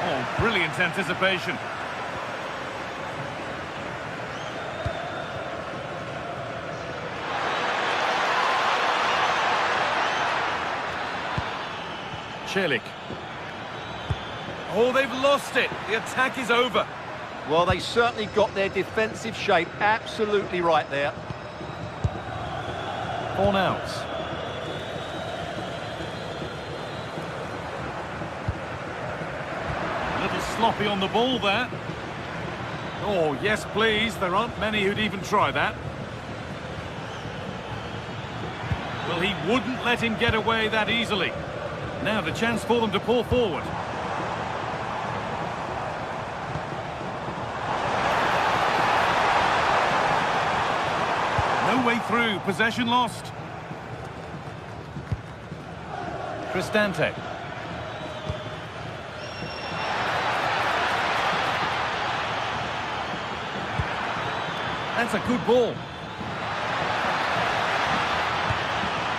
Oh, brilliant anticipation. Celik. Oh, they've lost it. The attack is over. Well, they certainly got their defensive shape absolutely right there. Fornals. A little sloppy on the ball there. Oh, yes, please. There aren't many who'd even try that. Well, he wouldn't let him get away that easily. Now the chance for them to pull forward. No way through. Possession lost. Cristante. That's a good ball.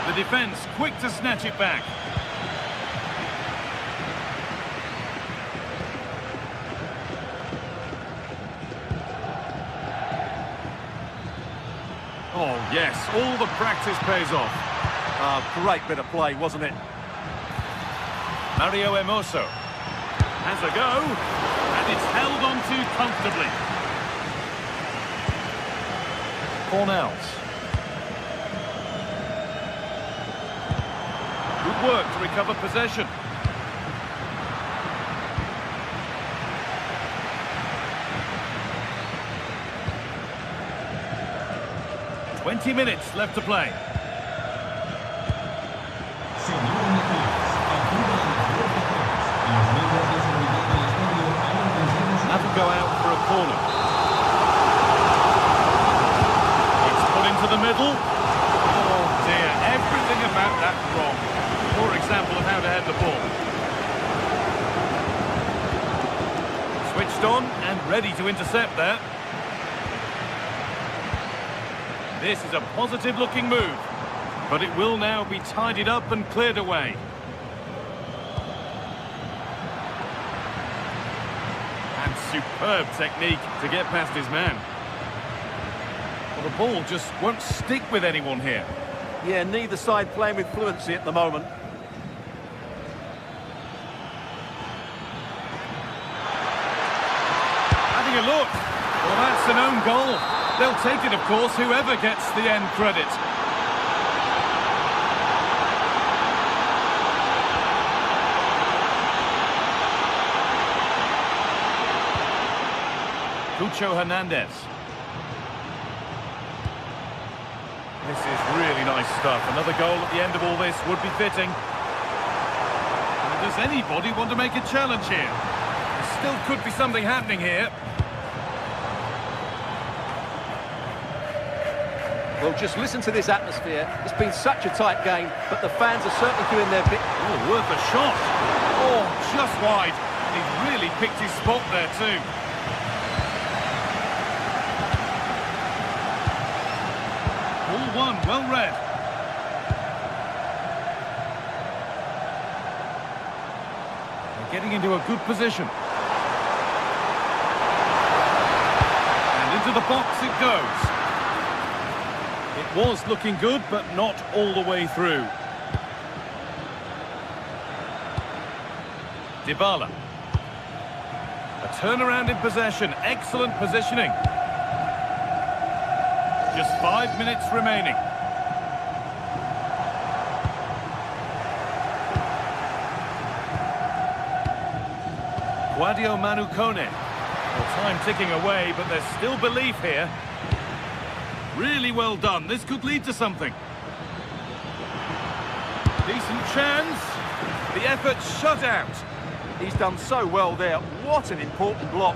The defence quick to snatch it back. Oh, yes, all the practice pays off. Great bit of play, wasn't it? Mario Hermoso has a go, and it's held on to comfortably. Fornals. Good work to recover possession. "20 minutes left to play. That'll go out for a corner. It's put into the middle. Oh dear, everything about that wrong. Poor example of how to head the ball. Switched on and ready to intercept there. This is a positive-looking move, but it will now be tidied up and cleared away. And superb technique to get past his man. Well, the ball just won't stick with anyone here. Yeah, neither side playing with fluency at the moment. Having a look. Well, that's an own goal. They'll take it, of course, whoever gets the end credit. Cucho Hernandez. This is really nice stuff. Another goal at the end of all this would be fitting. Does anybody want to make a challenge here? There still could be something happening here. Well, just listen to this atmosphere. It's been such a tight game, but the fans are certainly doing their bit. Oh, worth a shot. Oh, just wide. He's really picked his spot there too. All one, well read. They're getting into a good position. And into the box it goes. It was looking good, but not all the way through. Dybala. A turnaround in possession. Excellent positioning. Just 5 minutes remaining. Guadio Manu Kone. Well, time ticking away, but there's still belief here. Really well done. This could lead to something. Decent chance. The effort shut out. He's done so well there. What an important block.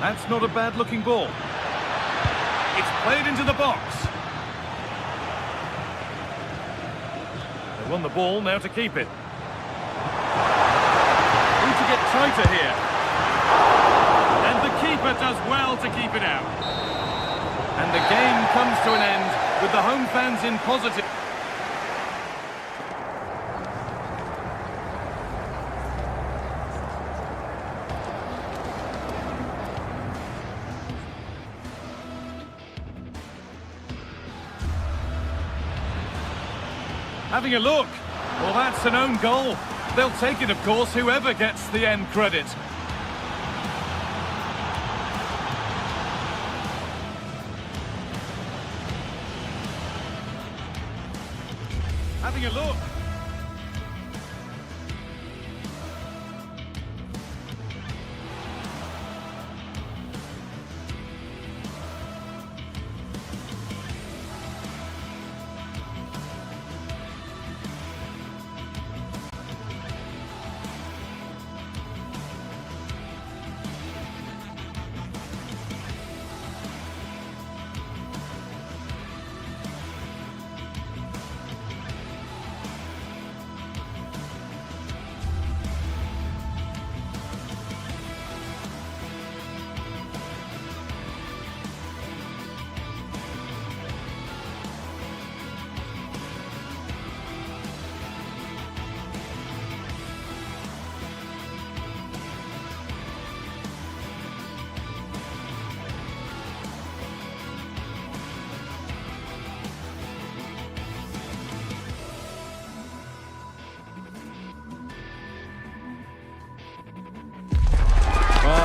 That's not a bad-looking ball. It's played into the box. They won the ball, now to keep it. Need to get tighter here. And the keeper does well to keep it out. And the game comes to an end with the home fans in positive. Having a look. Well, that's an own goal. They'll take it, of course, whoever gets the end credit. Having a look.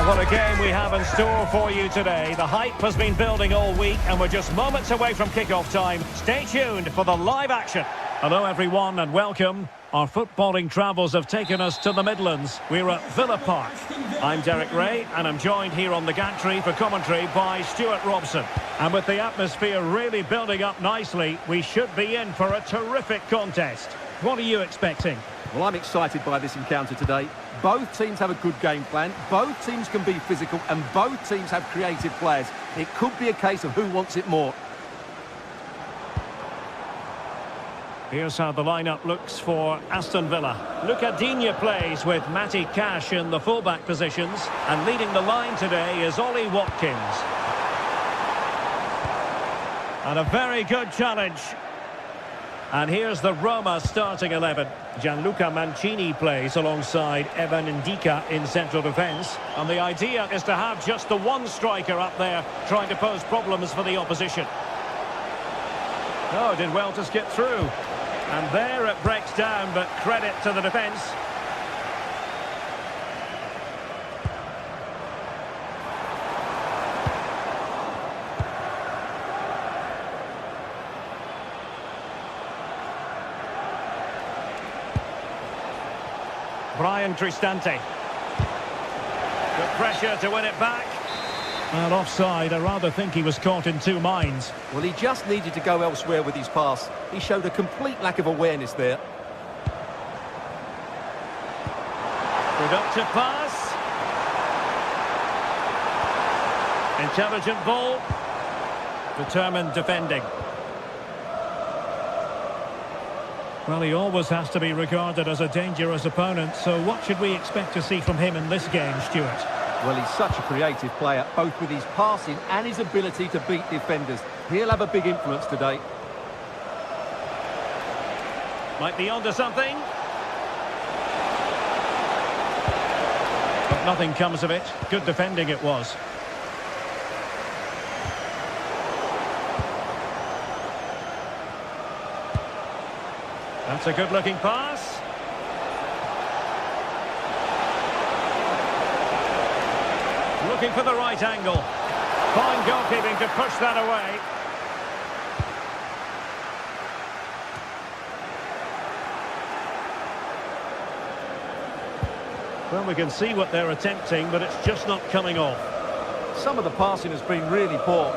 What a game we have in store for you today. The hype has been building all week and we're just moments away from kick-off time. Stay tuned for the live action. Hello everyone and welcome. Our footballing travels have taken us to the Midlands. We're at Villa Park. I'm Derek Ray and I'm joined here on the gantry for commentary by Stuart Robson. And with the atmosphere really building up nicely, we should be in for a terrific contest. What are you expecting? Well, I'm excited by this encounter today. Both teams have a good game plan, both teams can be physical, and both teams have creative players. It could be a case of who wants it more. Here's how the lineup looks for Aston Villa. Luca Digne plays with Matty Cash in the fullback positions, and leading the line today is Ollie Watkins. And a very good challenge. And here's the Roma starting 11. Gianluca Mancini plays alongside Evan Ndika in central defence. And the idea is to have just the one striker up there trying to pose problems for the opposition. Oh, did well to skip through. And there it breaks down, but credit to the defence. Brian Cristante. Good pressure to win it back. And offside, I rather think he was caught in two minds. Well, he just needed to go elsewhere with his pass. He showed a complete lack of awareness there. Productive pass. Intelligent ball. Determined defending. Well, he always has to be regarded as a dangerous opponent, so what should we expect to see from him in this game, Stuart? Well, he's such a creative player, both with his passing and his ability to beat defenders. He'll have a big influence today. Might be onto something. But nothing comes of it. Good defending it was. That's a good-looking pass. Looking for the right angle. Fine goalkeeping to push that away. Well, we can see what they're attempting, but it's just not coming off. Some of the passing has been really poor.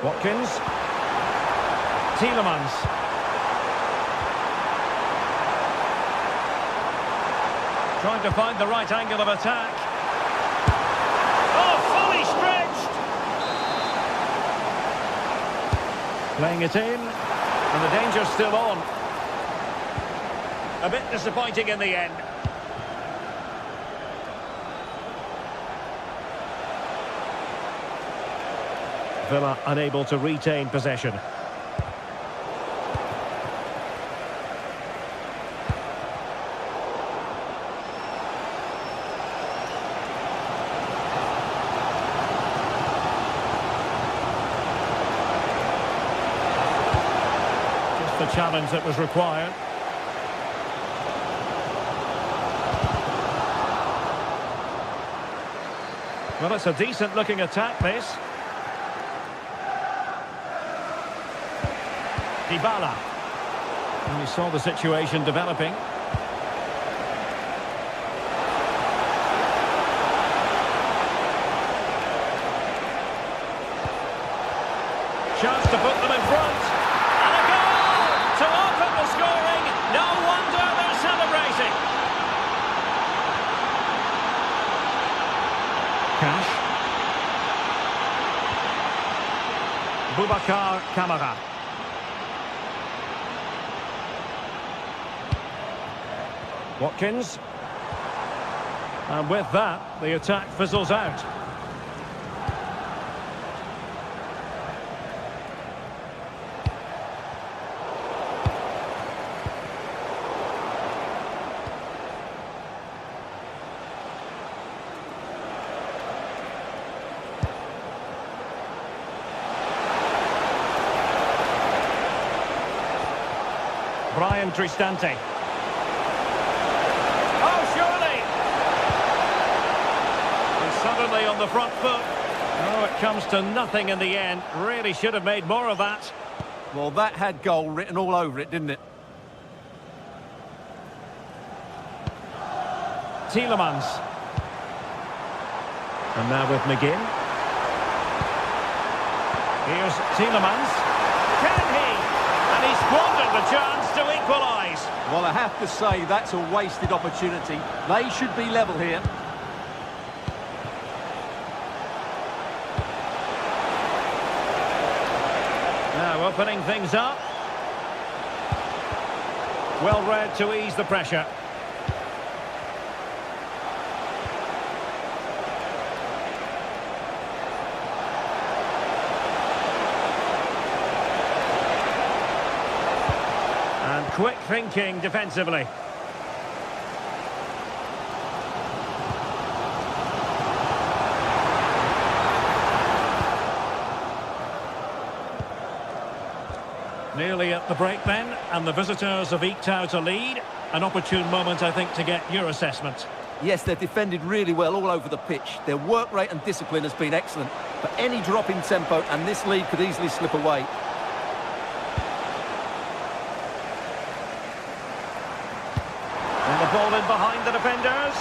Watkins. Tielemans. Trying to find the right angle of attack. Oh, fully stretched! Playing it in, and the danger's still on. A bit disappointing in the end. Villa unable to retain possession. Just the challenge that was required. Well, it's a decent looking attack, this. Dybala. And we saw the situation developing. Chance to put them in front. And a goal to open the scoring. No wonder they're celebrating. Cash. Boubacar Kamara. Watkins. And with that, the attack fizzles out. Brian Cristante. Suddenly on the front foot. Oh, it comes to nothing in the end. Really should have made more of that. Well, that had goal written all over it, didn't it? Tielemans. And now with McGinn. Here's Tielemans. Can he? And he squandered the chance to equalise. Well, I have to say that's a wasted opportunity. They should be level here. Now opening things up. Well read to ease the pressure. And quick thinking defensively. Nearly at the break then, and the visitors have eked out a lead. An opportune moment, I think, to get your assessment. Yes, they've defended really well all over the pitch. Their work rate and discipline has been excellent. But any drop in tempo and this lead could easily slip away. And the ball in behind the defenders.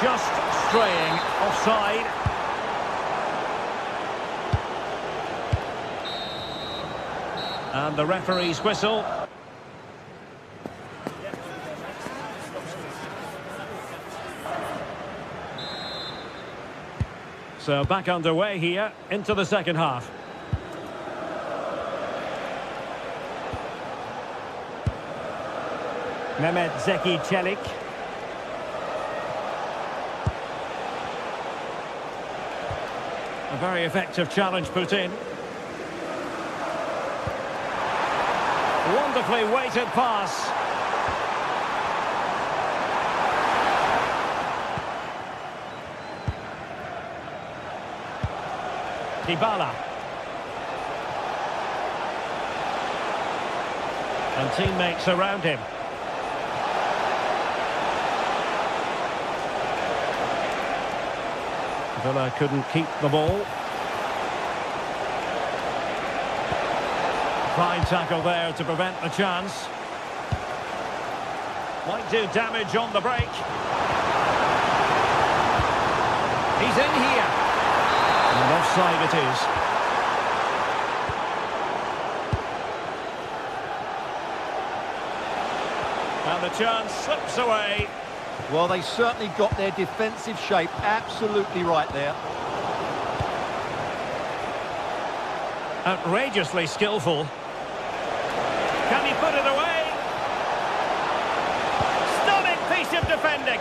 Just straying offside. And the referee's whistle. So back underway here into the second half. Mehmet Zeki Çelik. A very effective challenge put in. Wonderfully weighted pass. Dybala. And teammates around him. Villa couldn't keep the ball. Fine tackle there to prevent the chance. Might do damage on the break. He's in here. And offside it is. And the chance slips away. Well, they certainly got their defensive shape absolutely right there. Outrageously skillful. Can he put it away? Stunning piece of defending.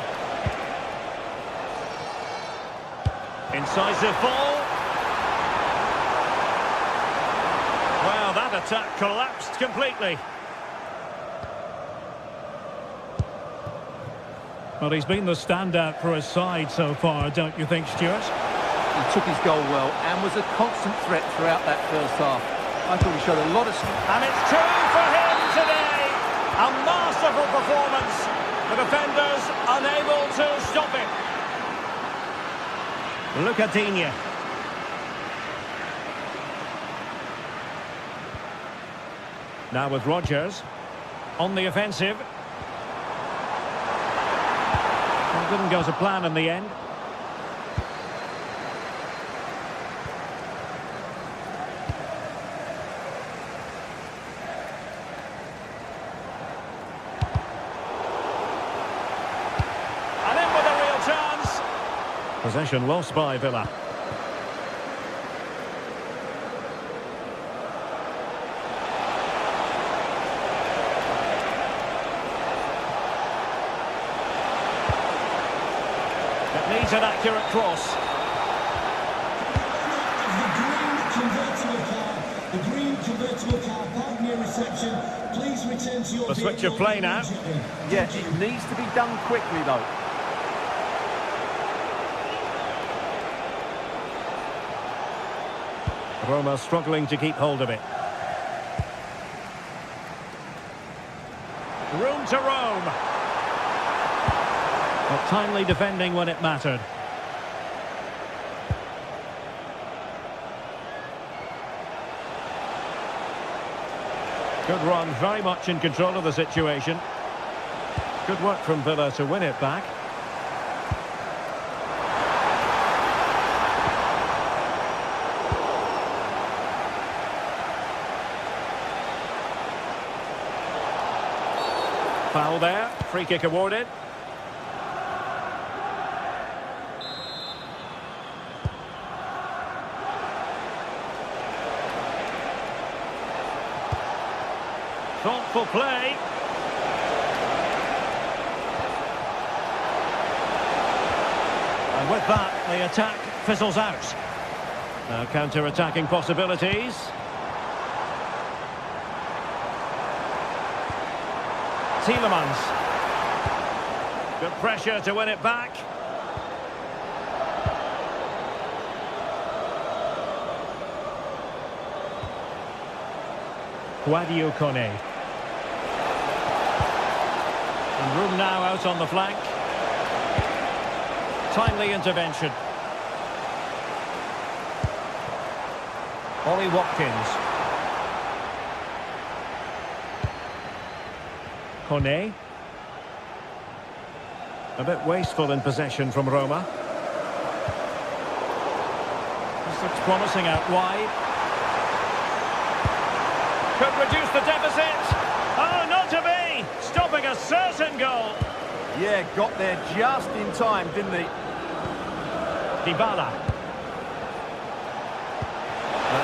Incisive ball. Well, that attack collapsed completely. Well, he's been the standout for his side so far, don't you think, Stuart? He took his goal well and was a constant threat throughout that first half. I thought he showed a lot of... And it's two for him today. A masterful performance. The defenders unable to stop him. Look at Digne. Now with Rodgers on the offensive. Well, didn't go to plan in the end. And in with a real chance. Possession lost by Villa. Needs an accurate cross. The green convertible car, pardon your reception. Please return to your The switch of play now. Yeah, it needs to be done quickly, though. Roma struggling to keep hold of it. Room to roam. But timely defending when it mattered. Good run, very much in control of the situation. Good work from Villa to win it back. Foul there, free kick awarded. Thoughtful play. And with that, the attack fizzles out. Now counter-attacking possibilities. Tielemans. Good pressure to win it back. Guadio Kone. And room now out on the flank. Timely intervention. Ollie Watkins. Kone. A bit wasteful in possession from Roma. This looks promising out wide. Could reduce the deficit. Oh, not to be! Stopping a certain goal. Yeah, got there just in time, didn't he? Dybala.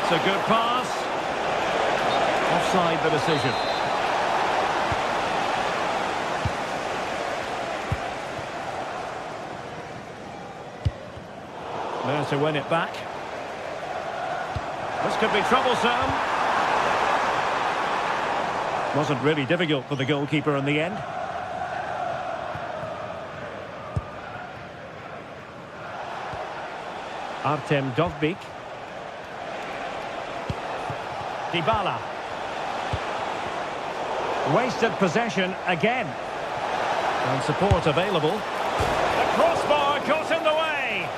That's a good pass. Offside the decision. There to win it back. This could be troublesome. Wasn't really difficult for the goalkeeper in the end. Artem Dovbyk. Dybala. Wasted possession again. And support available. The crossbar got in the way.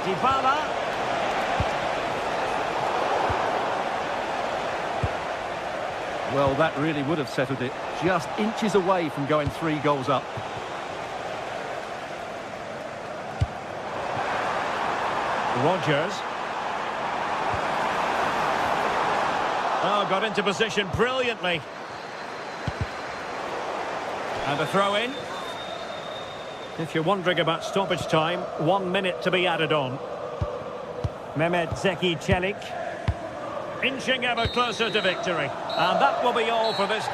Dybala. Well, that really would have settled it. Just inches away from going 3 goals up. Rodgers. Oh, got into position brilliantly. And a throw in. If you're wondering about stoppage time, 1 minute to be added on. Mehmet Zeki Çelik. Inching ever closer to victory. And that will be all for this.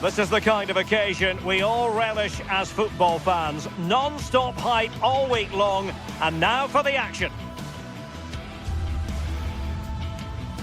This is the kind of occasion we all relish as football fans. Non-stop hype all week long, and now for the action.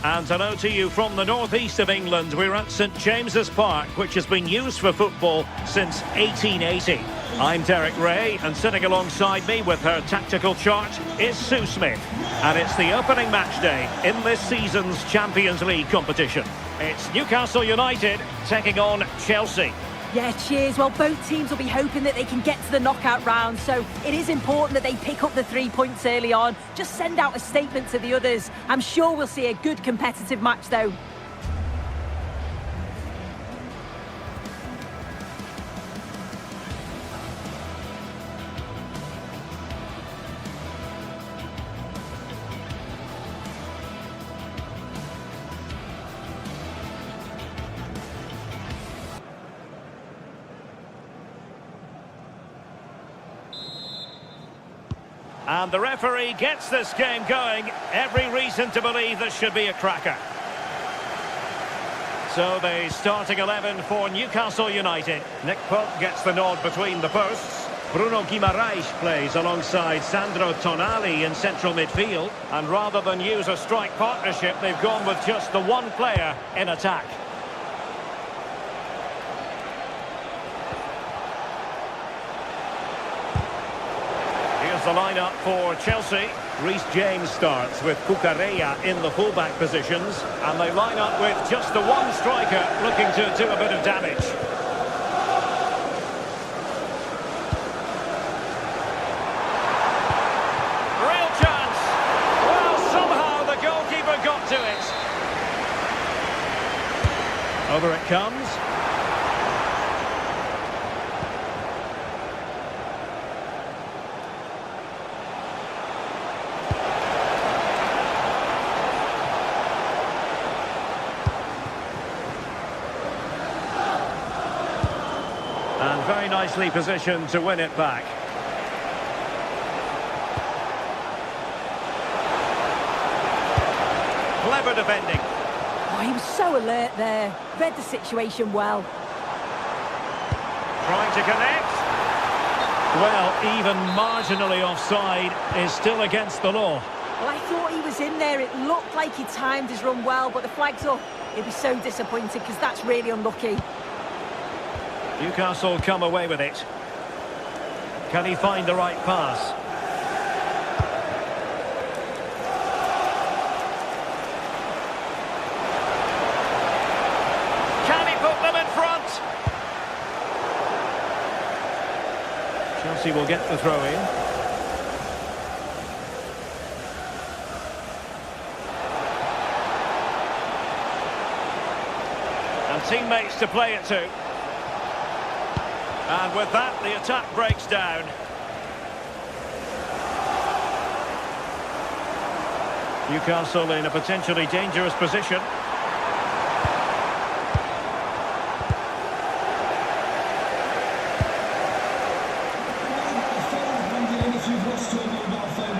And hello to you from the northeast of England. We're at St James's Park, which has been used for football since 1880. I'm Derek Ray, and sitting alongside me with her tactical chart is Sue Smith. And it's the opening match day in this season's Champions League competition. It's Newcastle United taking on Chelsea. Yeah, cheers. Well, both teams will be hoping that they can get to the knockout round, so it is important that they pick up the 3 points early on. Just send out a statement to the others. I'm sure we'll see a good competitive match, though. And the referee gets this game going. Every reason to believe this should be a cracker. So the starting 11 for Newcastle United. Nick Pope gets the nod between the posts. Bruno Guimaraes plays alongside Sandro Tonali in central midfield. And rather than use a strike partnership, they've gone with just the one player in attack. The lineup for Chelsea. Reece James starts with Cucurella in the fullback positions, and they line up with just the one striker looking to do a bit of damage. Real chance. Well, somehow the goalkeeper got to it. Over it comes. And very nicely positioned to win it back. Clever defending. Oh, he was so alert there. Read the situation well. Trying to connect. Well, even marginally offside is still against the law. Well, I thought he was in there. It looked like he timed his run well, but the flag's up. He'll be so disappointed because that's really unlucky. Newcastle come away with it. Can he find the right pass? Can he put them in front? Chelsea will get the throw in. And teammates to play it to. And with that, the attack breaks down. Newcastle in a potentially dangerous position.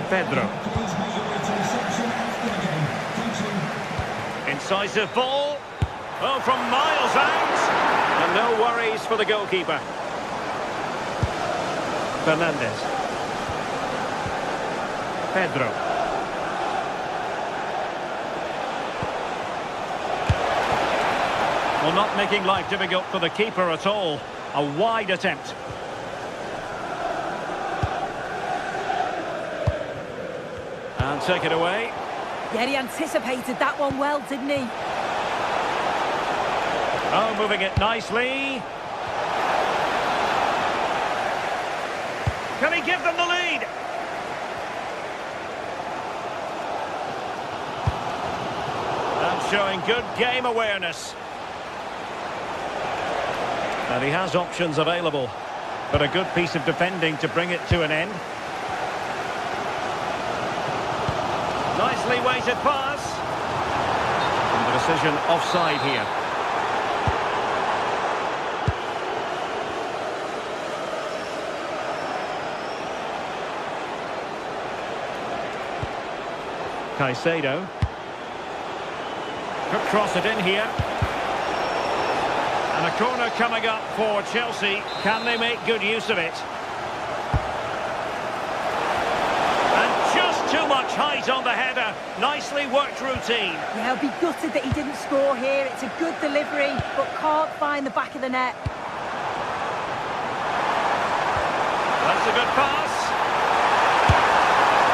Pedro. Incisive ball. Oh, from miles out. And no worries for the goalkeeper. Fernandez. Pedro. Well, not making life difficult for the keeper at all. A wide attempt. And take it away. Yeah, he anticipated that one well, didn't he? Oh, moving it nicely. Can he give them the lead? And showing good game awareness. And he has options available, but a good piece of defending to bring it to an end. Nicely weighted pass. And the decision offside here. Caicedo. Could cross it in here. And a corner coming up for Chelsea. Can they make good use of it? And just too much height on the header. Nicely worked routine. Yeah, I'll be gutted that he didn't score here. It's a good delivery, but can't find the back of the net. That's a good pass.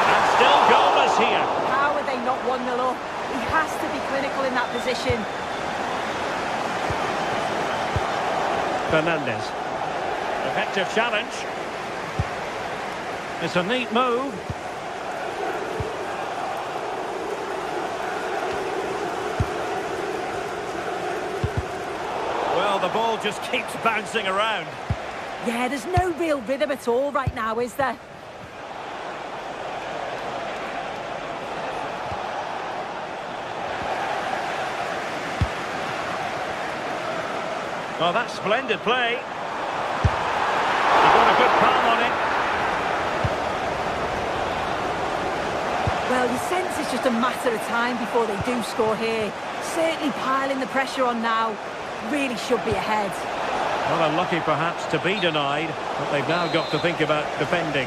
And still goalless here. How are they not 1-0 up? He has to be clinical in that position. Fernandez. Effective challenge. It's a neat move. Well, the ball just keeps bouncing around. Yeah, there's no real rhythm at all right now, is there? Well, that's splendid play. He got a good palm on it. Well, you sense it's just a matter of time before they do score here. Certainly piling the pressure on now. Really should be ahead. Well, unlucky perhaps to be denied, but they've now got to think about defending.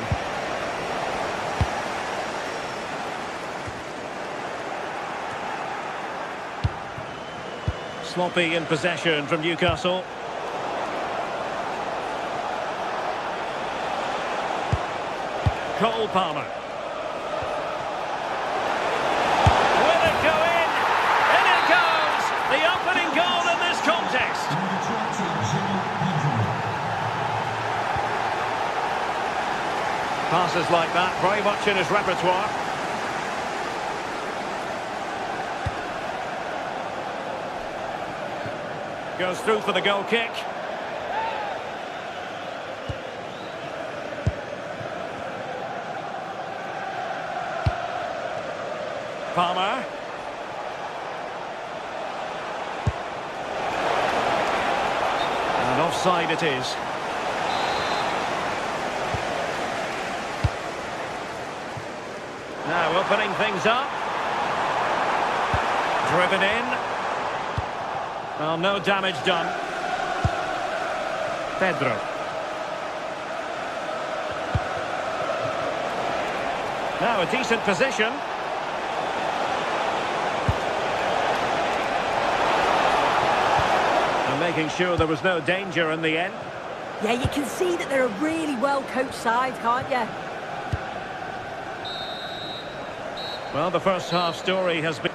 Sloppy in possession from Newcastle. Cole Palmer. Will it go in? In it goes! The opening goal in this contest. Passes like that, very much in his repertoire. Goes through for the goal kick. Palmer. And offside it is. Now opening things up. Driven in. Well, no damage done. Pedro. Now a decent position. making sure there was no danger in the end. Yeah, you can see that they're a really well-coached side, can't you? Well, the first half story has been...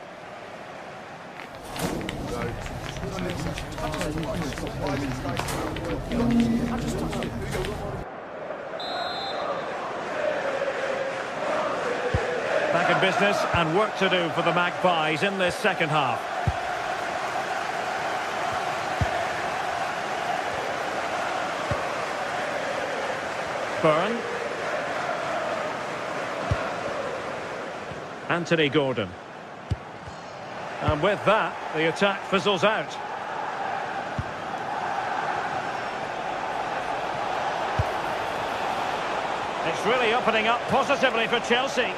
Back in business and work to do for the Magpies in this second half. Byrne. Anthony Gordon. And with that, the attack fizzles out. It's really opening up positively for Chelsea.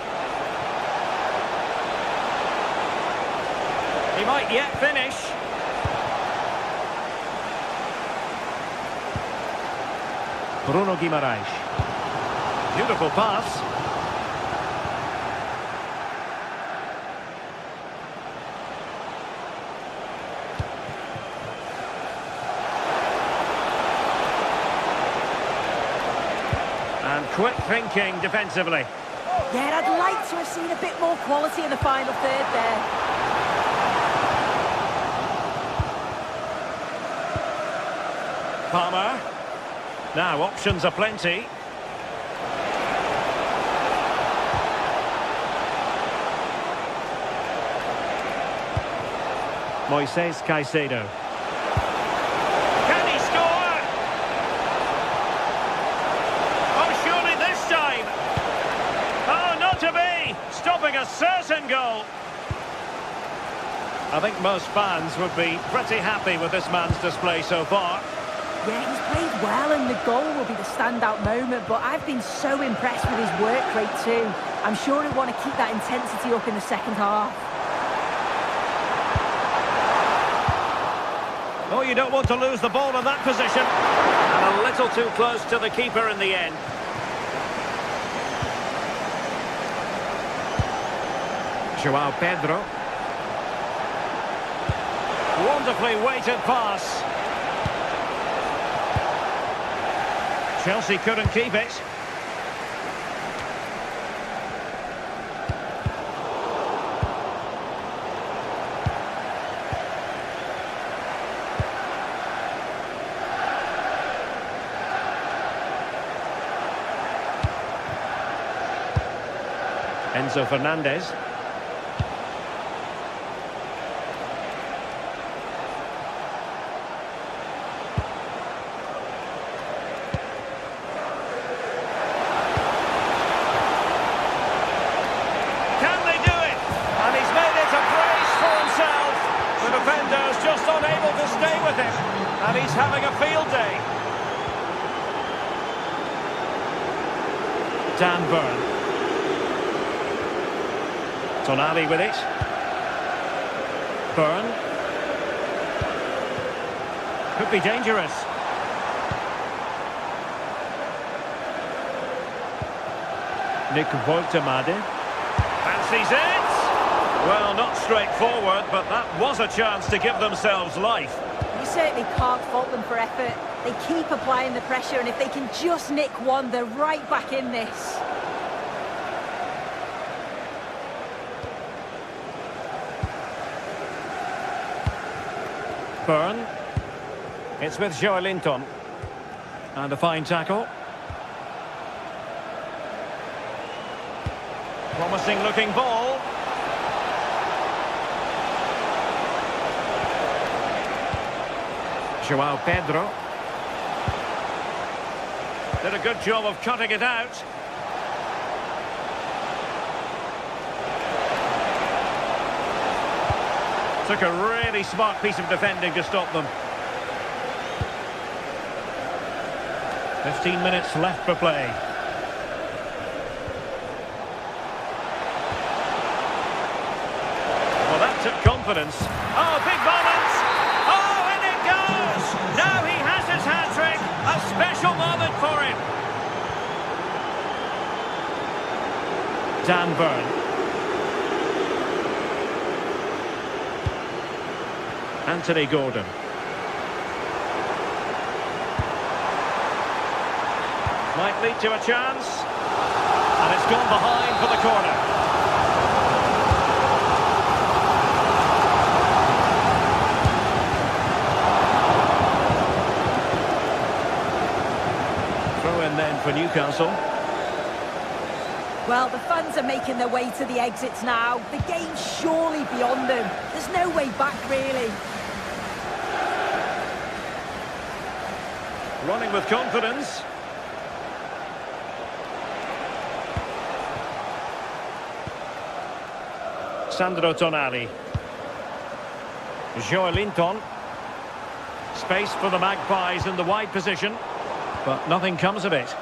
He might yet finish. Bruno Guimaraes. Beautiful pass. And quick thinking defensively. Yeah, I'd like to have seen a bit more quality in the final third there. Palmer. Now, options are plenty. Moises Caicedo. Can he score? Oh, surely this time. Oh, not to be. Stopping a certain goal. I think most fans would be pretty happy with this man's display so far. Yeah, he's played well and the goal will be the standout moment, but I've been so impressed with his work rate too. I'm sure he'll want to keep that intensity up in the second half. Oh, you don't want to lose the ball in that position. And a little too close to the keeper in the end. João Pedro. Wonderfully weighted pass. Chelsea couldn't keep it. Enzo Fernandez. Just unable to stay with him, and he's having a field day. Dan Byrne. Tonali with it. Byrne. Could be dangerous. Nick Woltemade. Fancies it. Well, not straightforward, but that was a chance to give themselves life. You certainly can't fault them for effort. They keep applying the pressure, and if they can just nick one, they're right back in this. Byrne. It's with Joelinton. And a fine tackle. Promising looking ball. João Pedro. Did a good job of cutting it out. Took a really smart piece of defending to stop them. 15 minutes left for play. Well, that took confidence. Oh, big moment! Oh, in it goes! Now he has his hat-trick! A special moment for him! Dan Byrne. Anthony Gordon. Might lead to a chance. And it's gone behind for the corner. Throw in then for Newcastle. Well, the fans are making their way to the exits now. The game's surely beyond them. There's no way back, really. Running with confidence. Sandro Tonali. Joelinton. Space for the Magpies in the wide position, but nothing comes of it.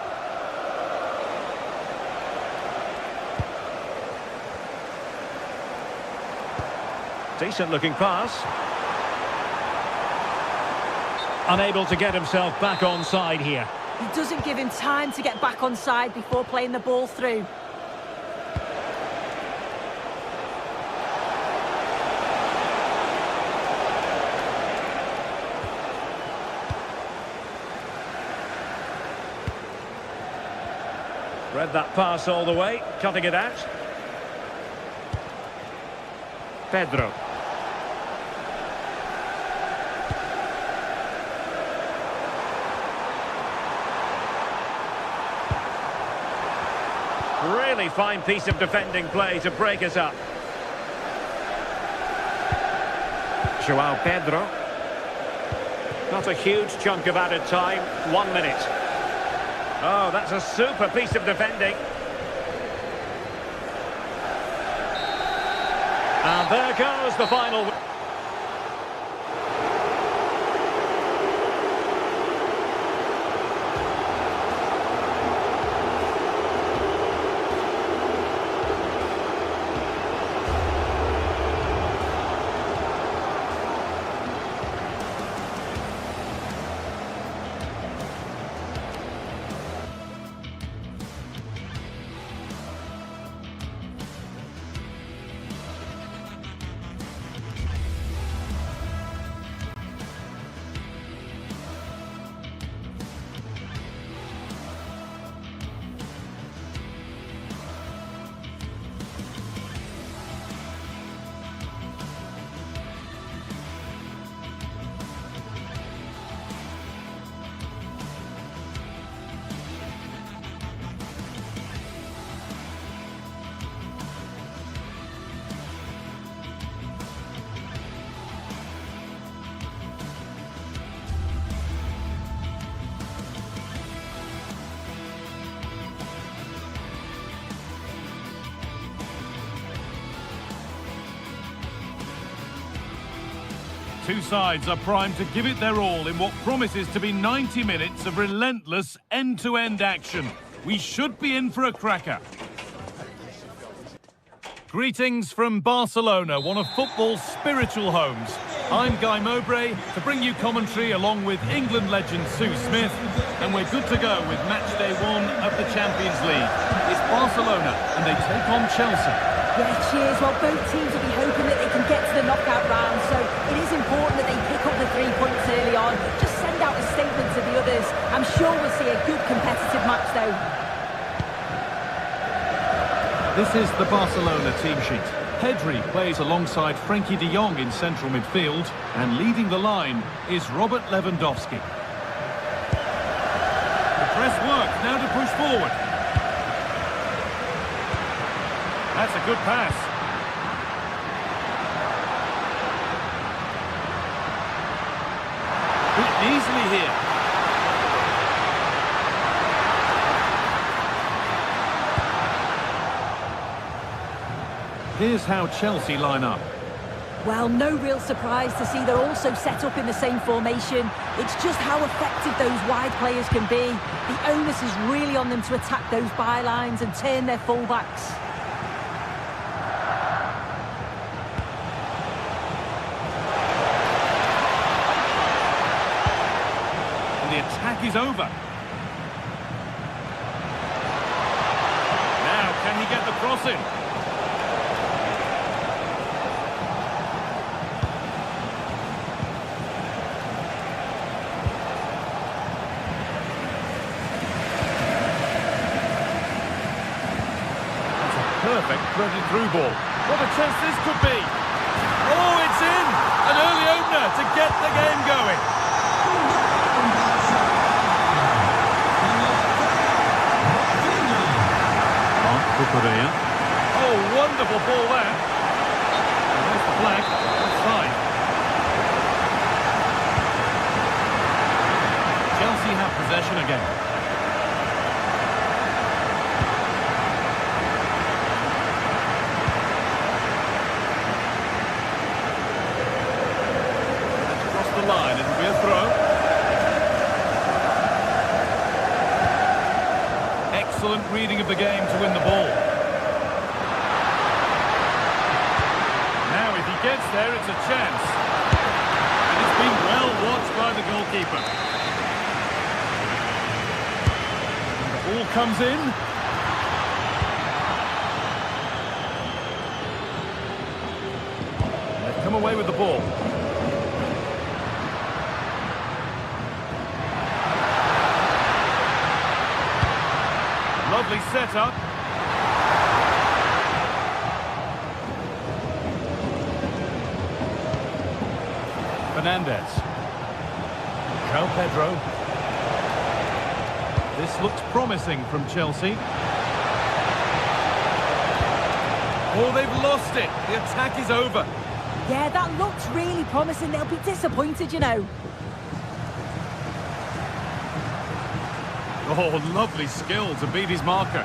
Decent looking pass. Unable to get himself back on side here. He doesn't give him time to get back on side before playing the ball through. Read that pass all the way, cutting it out. Pedro. Really fine piece of defending play to break us up. Joao Pedro. Not a huge chunk of added time, 1 minute. Oh, that's a super piece of defending. And there goes the final. Two sides are primed to give it their all in what promises to be 90 minutes of relentless end-to-end action. We should be in for a cracker. Greetings from Barcelona, one of football's spiritual homes. I'm Guy Mowbray to bring you commentary along with England legend Sue Smith, and we're good to go with match day 1 of the Champions League. It's Barcelona and they take on Chelsea. Yeah, cheers. Well, both teams will be hoping that they can get to the knockout round, so it is important that they pick up the 3 points early on. Just send out a statement to the others. I'm sure we'll see a good competitive match, though. This is the Barcelona team sheet. Pedri plays alongside Frenkie de Jong in central midfield, and leading the line is Robert Lewandowski. The press work, now to push forward. That's a good pass. Beaten easily here. Here's how Chelsea line up. Well, no real surprise to see they're also set up in the same formation. It's just how effective those wide players can be. The onus is really on them to attack those bylines and turn their fullbacks. The attack is over. Now, can he get the cross in? perfect threaded through ball. What a chance this could be. Oh, it's in! An early opener to get the game going. Oh, wonderful ball there. And there's the flag. Offside. Chelsea have possession again. Across the line, it'll be a throw. Excellent reading of the game to win the ball. Now, if he gets there, it's a chance. And it's been well watched by the goalkeeper. Ball comes in. They've come away with the ball. Lovely setup. Fernandez. João Pedro. This looks promising from Chelsea. Oh, they've lost it. The attack is over. Yeah, that looked really promising. They'll be disappointed, you know. Oh, lovely skill to beat his marker.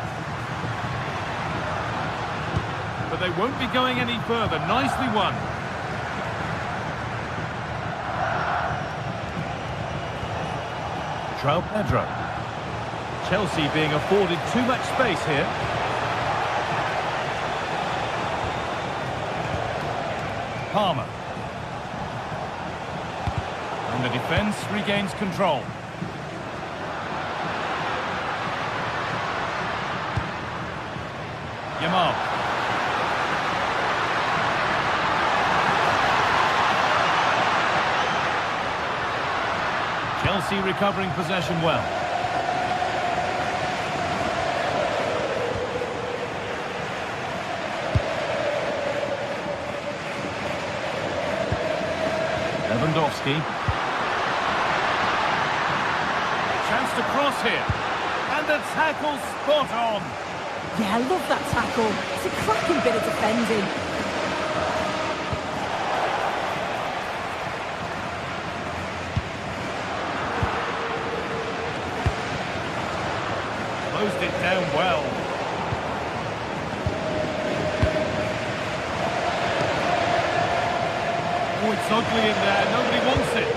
But they won't be going any further. Nicely won. João Pedro. Chelsea being afforded too much space here. Palmer. And the defence regains control. Yamal. Chelsea recovering possession well. Lewandowski. Chance to cross here. And the tackle spot on. Yeah, I love that tackle. It's a cracking bit of defending. Closed it down well. Oh, it's ugly in there. Nobody wants it.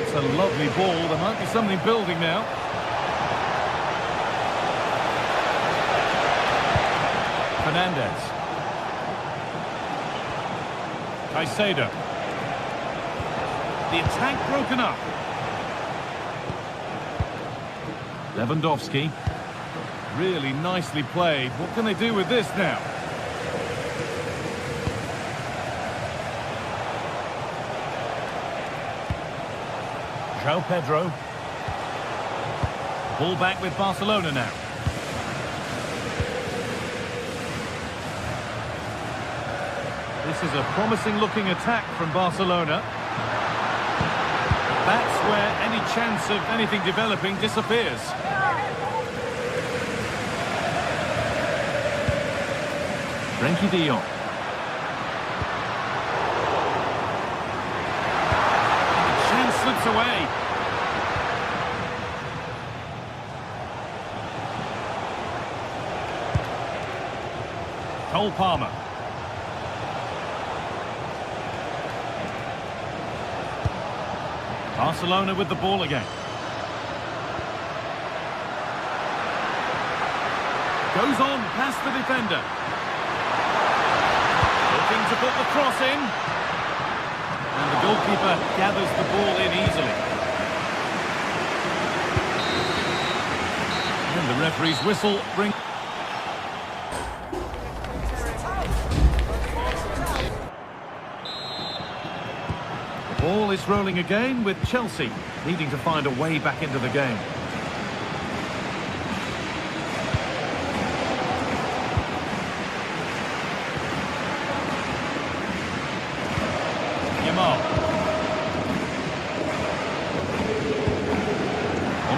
It's a lovely ball. There might be something building now. Fernandez. Caicedo. The attack broken up. Lewandowski. Really nicely played. What can they do with this now? João Pedro. Ball back with Barcelona now. This is a promising looking attack from Barcelona. That's where any chance of anything developing disappears. Frenkie de Jong. The chance slips away. Cole Palmer. Barcelona with the ball again. Goes on past the defender. Looking to put the cross in. And the goalkeeper gathers the ball in easily. And the referee's whistle brings... The ball is rolling again with Chelsea needing to find a way back into the game.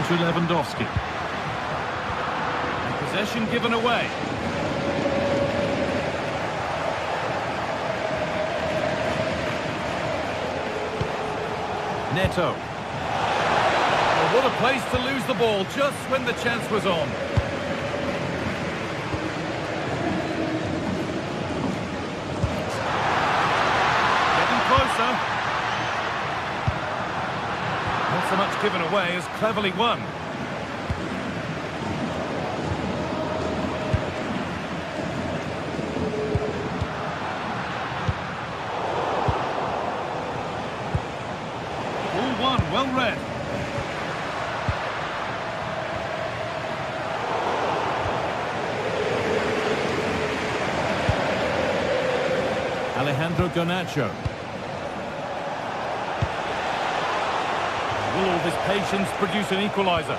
On to Lewandowski. Possession given away. Neto. Oh, what a place to lose the ball just when the chance was on. Getting closer. Not so much given away as cleverly won. Well read. Alejandro Garnacho. Will all this patience produce an equaliser?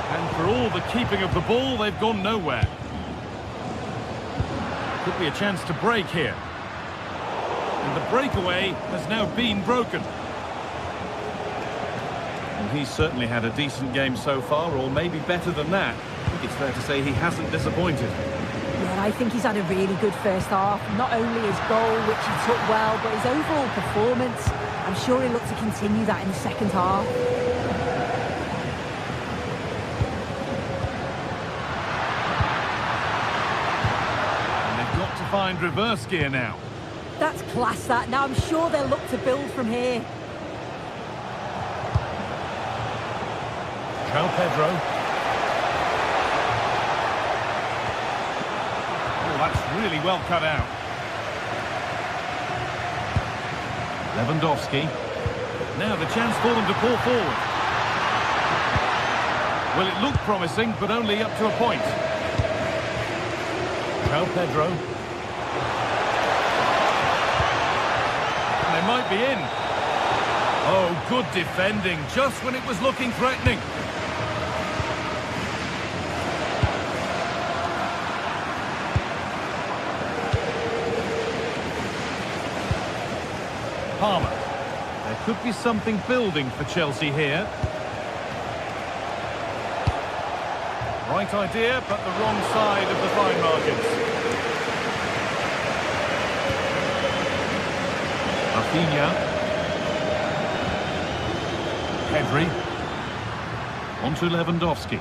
And for all the keeping of the ball, they've gone nowhere. Could be a chance to break here. And the breakaway has now been broken. Well, he's certainly had a decent game so far, or maybe better than that. I think it's fair to say he hasn't disappointed. Yeah, I think he's had a really good first half. Not only his goal, which he took well, but his overall performance. I'm sure he'll look to continue that in the second half. And they've got to find reverse gear now. That's class, that. Now I'm sure they'll look to build from here. João Pedro. Oh, that's really well cut out. Lewandowski. Now the chance for them to pull forward. Well, it looked promising, but only up to a point. João Pedro. They might be in. Oh, good defending, just when it was looking threatening. Palmer. There could be something building for Chelsea here. Right idea, but the wrong side of the fine margins. Rafinha. Pedri. On to Lewandowski.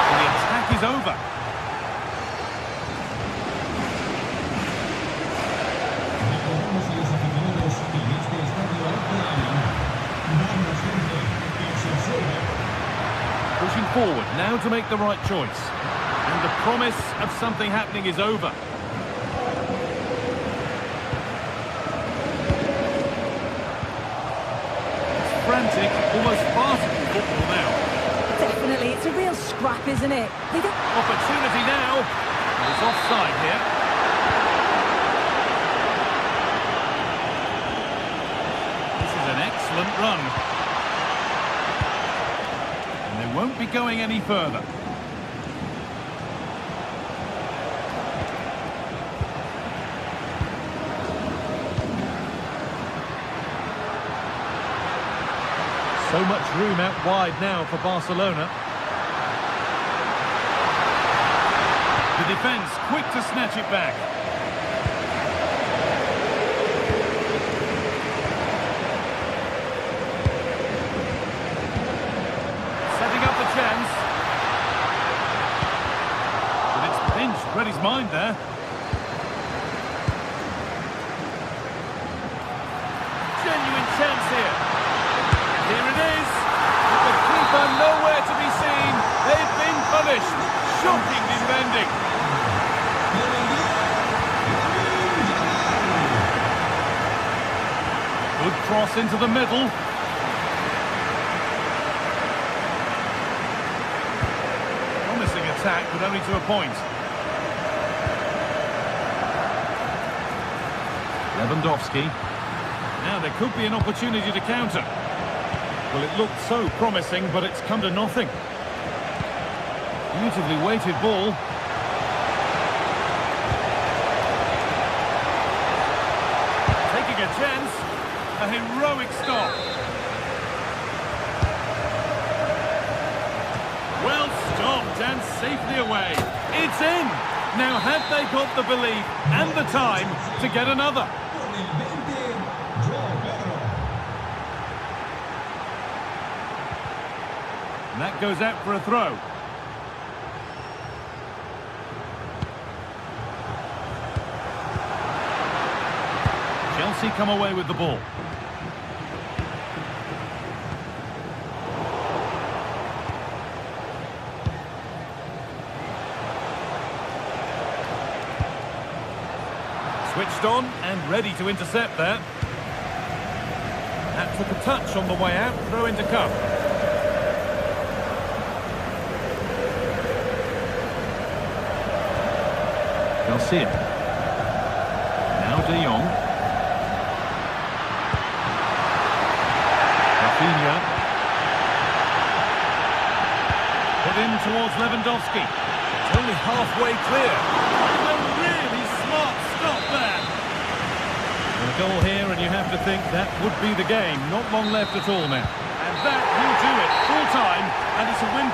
And the attack is over. Pushing forward, now to make the right choice. And the promise of something happening is over. It's frantic, almost farcical football now. Definitely, it's a real scrap, isn't it? Opportunity now. It's offside here. This is an excellent run. And they won't be going any further. So much room out wide now for Barcelona. The defence quick to snatch it back. Setting up the chance. But it's pinched Reddy's mind there. Genuine chance here. Here it is. With the keeper nowhere to be seen. They've been punished. Shocking defending. Good cross into the middle. Promising attack, but only to a point. Lewandowski. Now there could be an opportunity to counter. Well, it looked so promising, but it's come to nothing. Beautifully weighted ball. chance. A heroic stop. Well stopped and safely away. It's in. Now have they got the belief and the time to get another? And that goes out for a throw. Chelsea come away with the ball. Switched on and ready to intercept that. That took a touch on the way out. Throw into come. Garcia. Now De Jong. Rafinha. Put in towards Lewandowski. It's only halfway clear. And a really smart stop there. And a goal here, and you have to think that would be the game. Not long left at all now. And that will do it. Full time, and it's a win.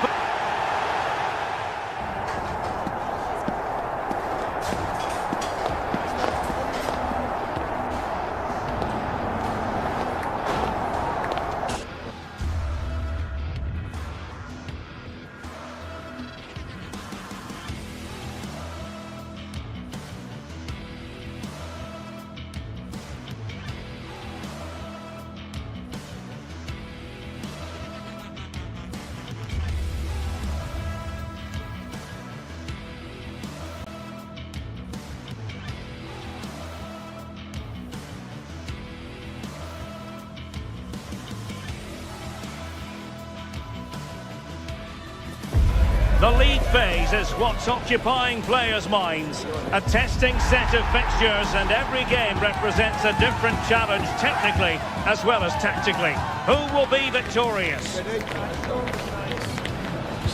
The league phase is what's occupying players' minds. A testing set of fixtures, and every game represents a different challenge technically as well as tactically. Who will be victorious?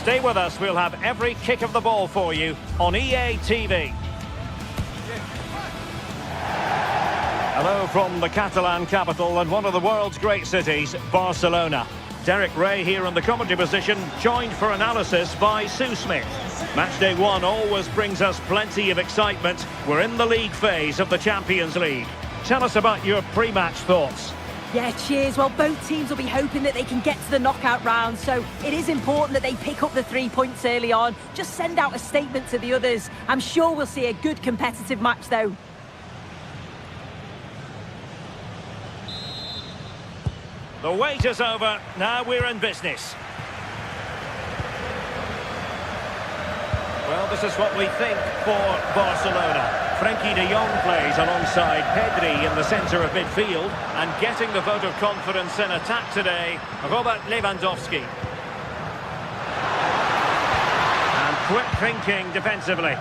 Stay with us, we'll have every kick of the ball for you on EA TV. Hello from the Catalan capital and one of the world's great cities, Barcelona. Derek Ray here in the commentary position, joined for analysis by Sue Smith. Matchday 1 always brings us plenty of excitement. We're in the league phase of the Champions League. Tell us about your pre-match thoughts. Yeah, cheers. Well, both teams will be hoping that they can get to the knockout round, so it is important that they pick up the 3 points early on. Just send out a statement to the others. I'm sure we'll see a good competitive match, though. The wait is over, now we're in business. Well, this is what we think for Barcelona. Frenkie de Jong plays alongside Pedri in the centre of midfield, and getting the vote of confidence in attack today, Robert Lewandowski. And quick thinking defensively.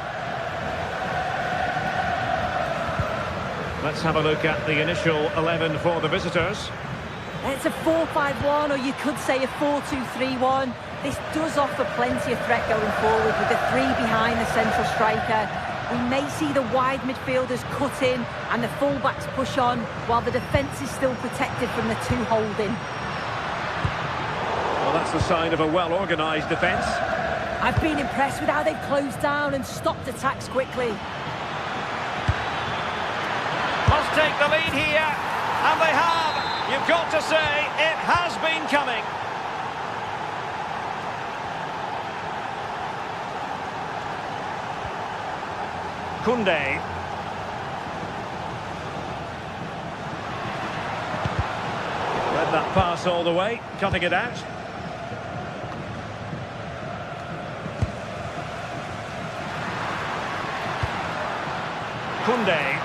Let's have a look at the initial 11 for the visitors. It's a 4-5-1, or you could say a 4-2-3-1. This does offer plenty of threat going forward with the 3 behind the central striker. We may see the wide midfielders cut in and the fullbacks push on, while the defence is still protected from the 2 holding. Well, that's the sign of a well-organised defence. I've been impressed with how they've closed down and stopped attacks quickly. Must take the lead here, and they have. You've got to say, it has been coming. Koundé. Read that pass all the way, cutting it out. Koundé.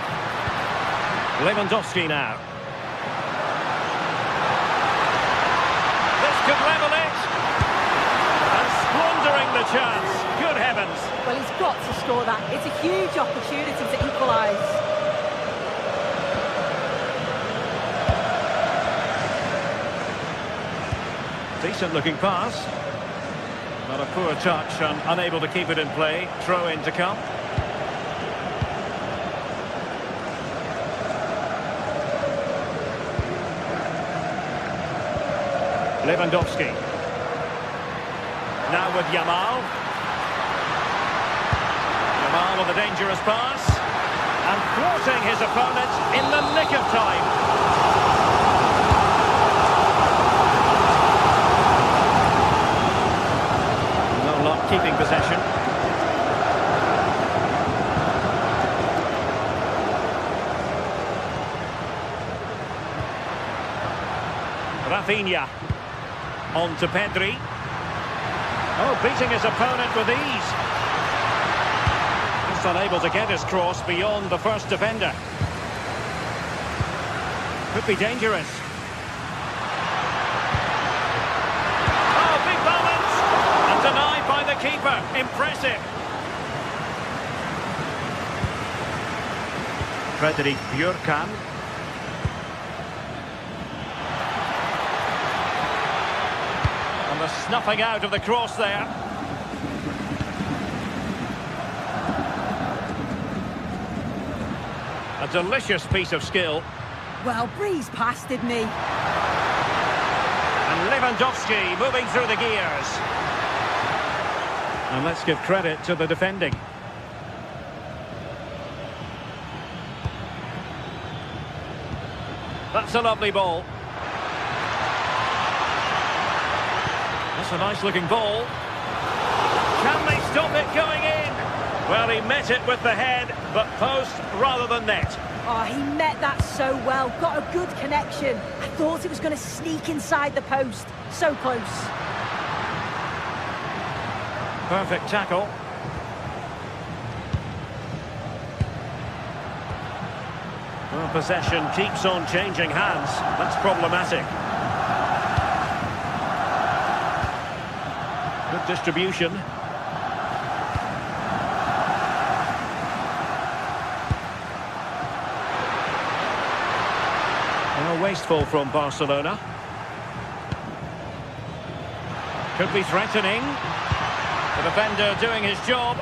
Lewandowski now. Could level it, and squandering the chance. Good heavens. Well, he's got to score that. It's a huge opportunity to equalise. Decent looking pass. Not a poor touch and unable to keep it in play. Throw in to come. Lewandowski. Now with Yamal. Yamal with a dangerous pass. And thwarting his opponent in the nick of time. No luck keeping possession. Rafinha. On to Pedri. Oh, beating his opponent with ease. Just unable to get his cross beyond the first defender. Could be dangerous. Oh, big moment! And denied by the keeper. Impressive. Frederick Björkan. The snuffing out of the cross there. A delicious piece of skill. Well, breezed past, didn't he? And Lewandowski moving through the gears. And let's give credit to the defending. That's a lovely ball. That's a nice-looking ball. Can they stop it going in? Well, he met it with the head, but post rather than net. Oh, he met that so well. Got a good connection. I thought it was going to sneak inside the post. So close. Perfect tackle. Well, possession keeps on changing hands. That's problematic. Good distribution. Well, wasteful from Barcelona. Could be threatening. The defender doing his job.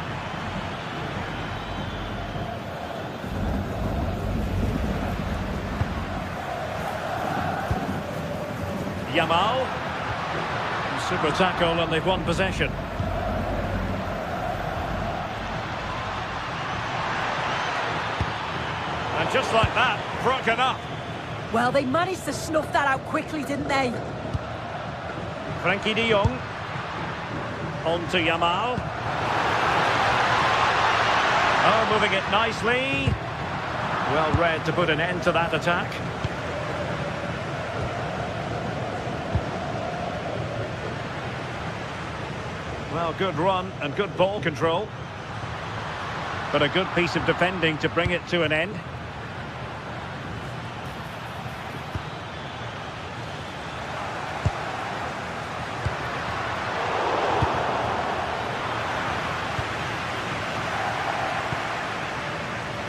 Yamal. Super tackle and they've won possession. And just like that, broken up. Well, they managed to snuff that out quickly, didn't they? Frankie de Jong. On to Yamal. Oh, moving it nicely. Well read to put an end to that attack. Well, good run and good ball control. But a good piece of defending to bring it to an end.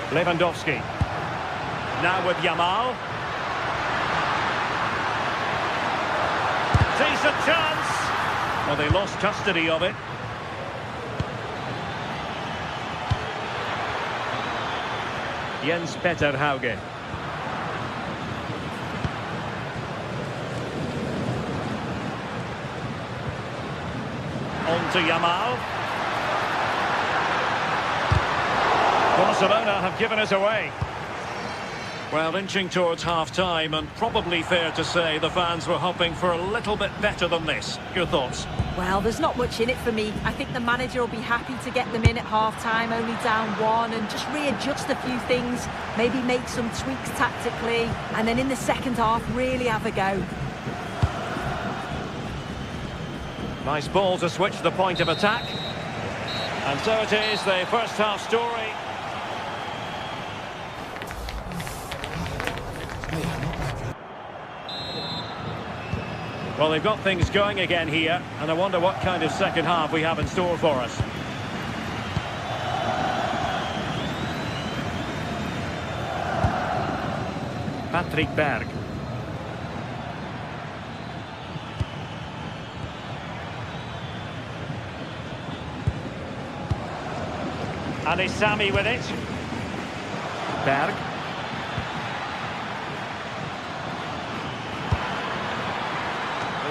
Lewandowski. Now with Yamal. Decent chance. Well, they lost custody of it. Jens Peter Hauge. On to Yamal. Barcelona have given it away. Well, inching towards half-time, and probably fair to say the fans were hoping for a little bit better than this. Your thoughts? Well, there's not much in it for me. I think the manager will be happy to get them in at half-time, only down one, and just readjust a few things, maybe make some tweaks tactically, and then in the second half, really have a go. Nice ball to switch the point of attack. And so it is, the first half story. Well, they've got things going again here, and I wonder what kind of second half we have in store for us. Patrick Berg. And it's Sammy with it. Berg.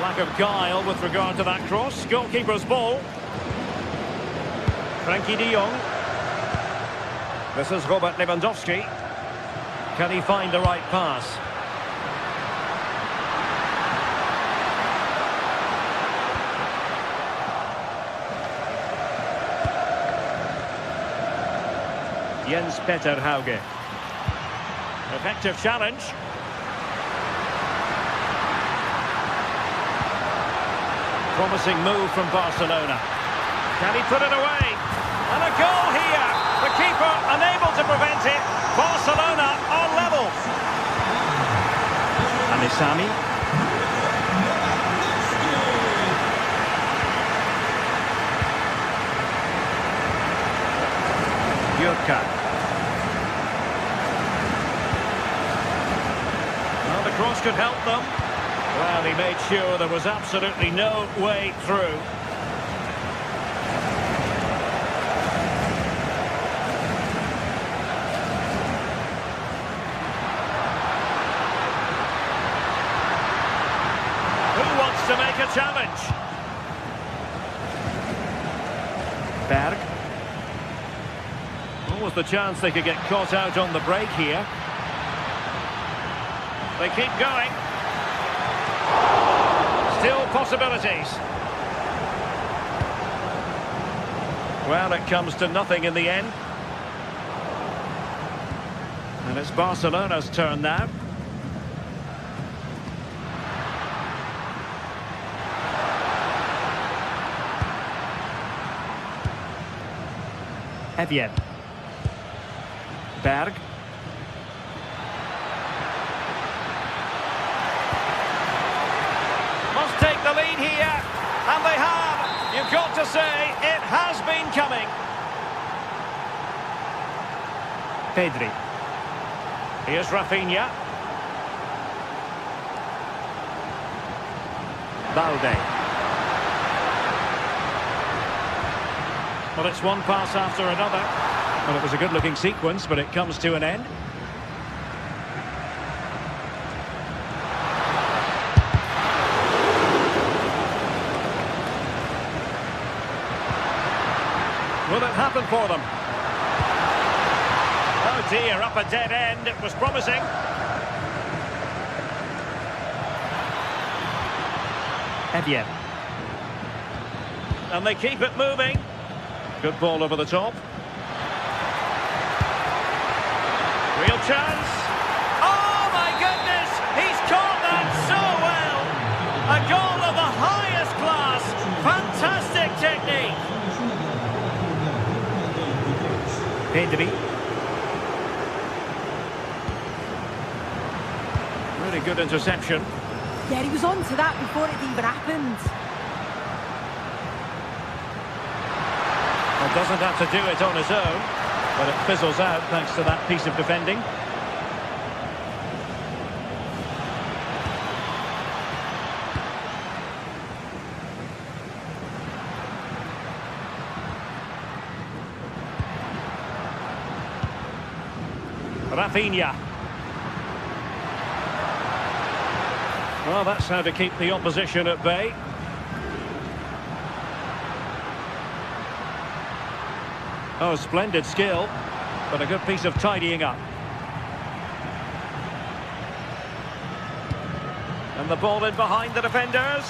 Lack of guile with regard to that cross. Goalkeeper's ball. Frankie de Jong. This is Robert Lewandowski. Can he find the right pass? Jens Peter Hauge. Effective challenge. Promising move from Barcelona. Can he put it away? And a goal here. The keeper unable to prevent it. Barcelona are level. Alisami. Jurka. Well, the cross could help them. Well, he made sure there was absolutely no way through. Who wants to make a challenge? Berg. What was the chance they could get caught out on the break here? They keep going. Still possibilities. Well, it comes to nothing in the end. And it's Barcelona's turn now. Evian. Berg. Must take the lead here, and they have. You've got to say, it has been coming. Pedri. Here's Rafinha. Balde. Well, it's one pass after another. Well, it was a good-looking sequence, but it comes to an end. Will it happen for them? Oh dear, up a dead end. It was promising. Evian. And they keep it moving. Good ball over the top. Real chance. Oh my goodness! He's caught that so well! A goal of the highest class. Fantastic technique. Pedri. Really good interception. Yeah, he was on to that before it even happened. Well, doesn't have to do it on his own, but it fizzles out thanks to that piece of defending. Rafinha. Well, that's how to keep the opposition at bay. Oh, splendid skill, but a good piece of tidying up. And the ball in behind the defenders.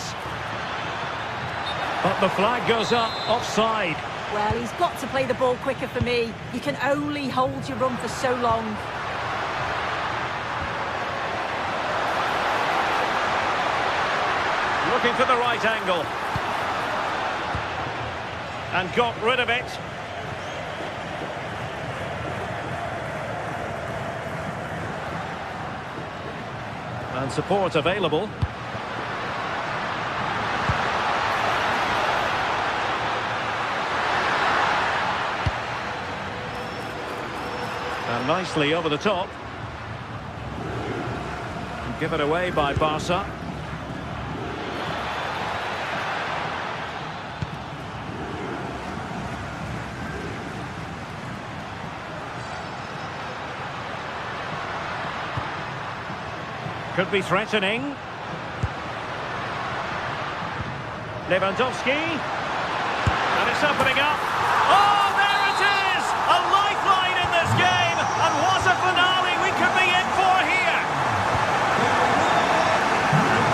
But the flag goes up, offside. Well, he's got to play the ball quicker for me. You can only hold your run for so long. Looking for the right angle. And got rid of it. And support available. And nicely over the top. And give it away by Barca. Could be threatening. Lewandowski. And it's opening up. Oh, there it is! A lifeline in this game. And what a finale we could be in for here.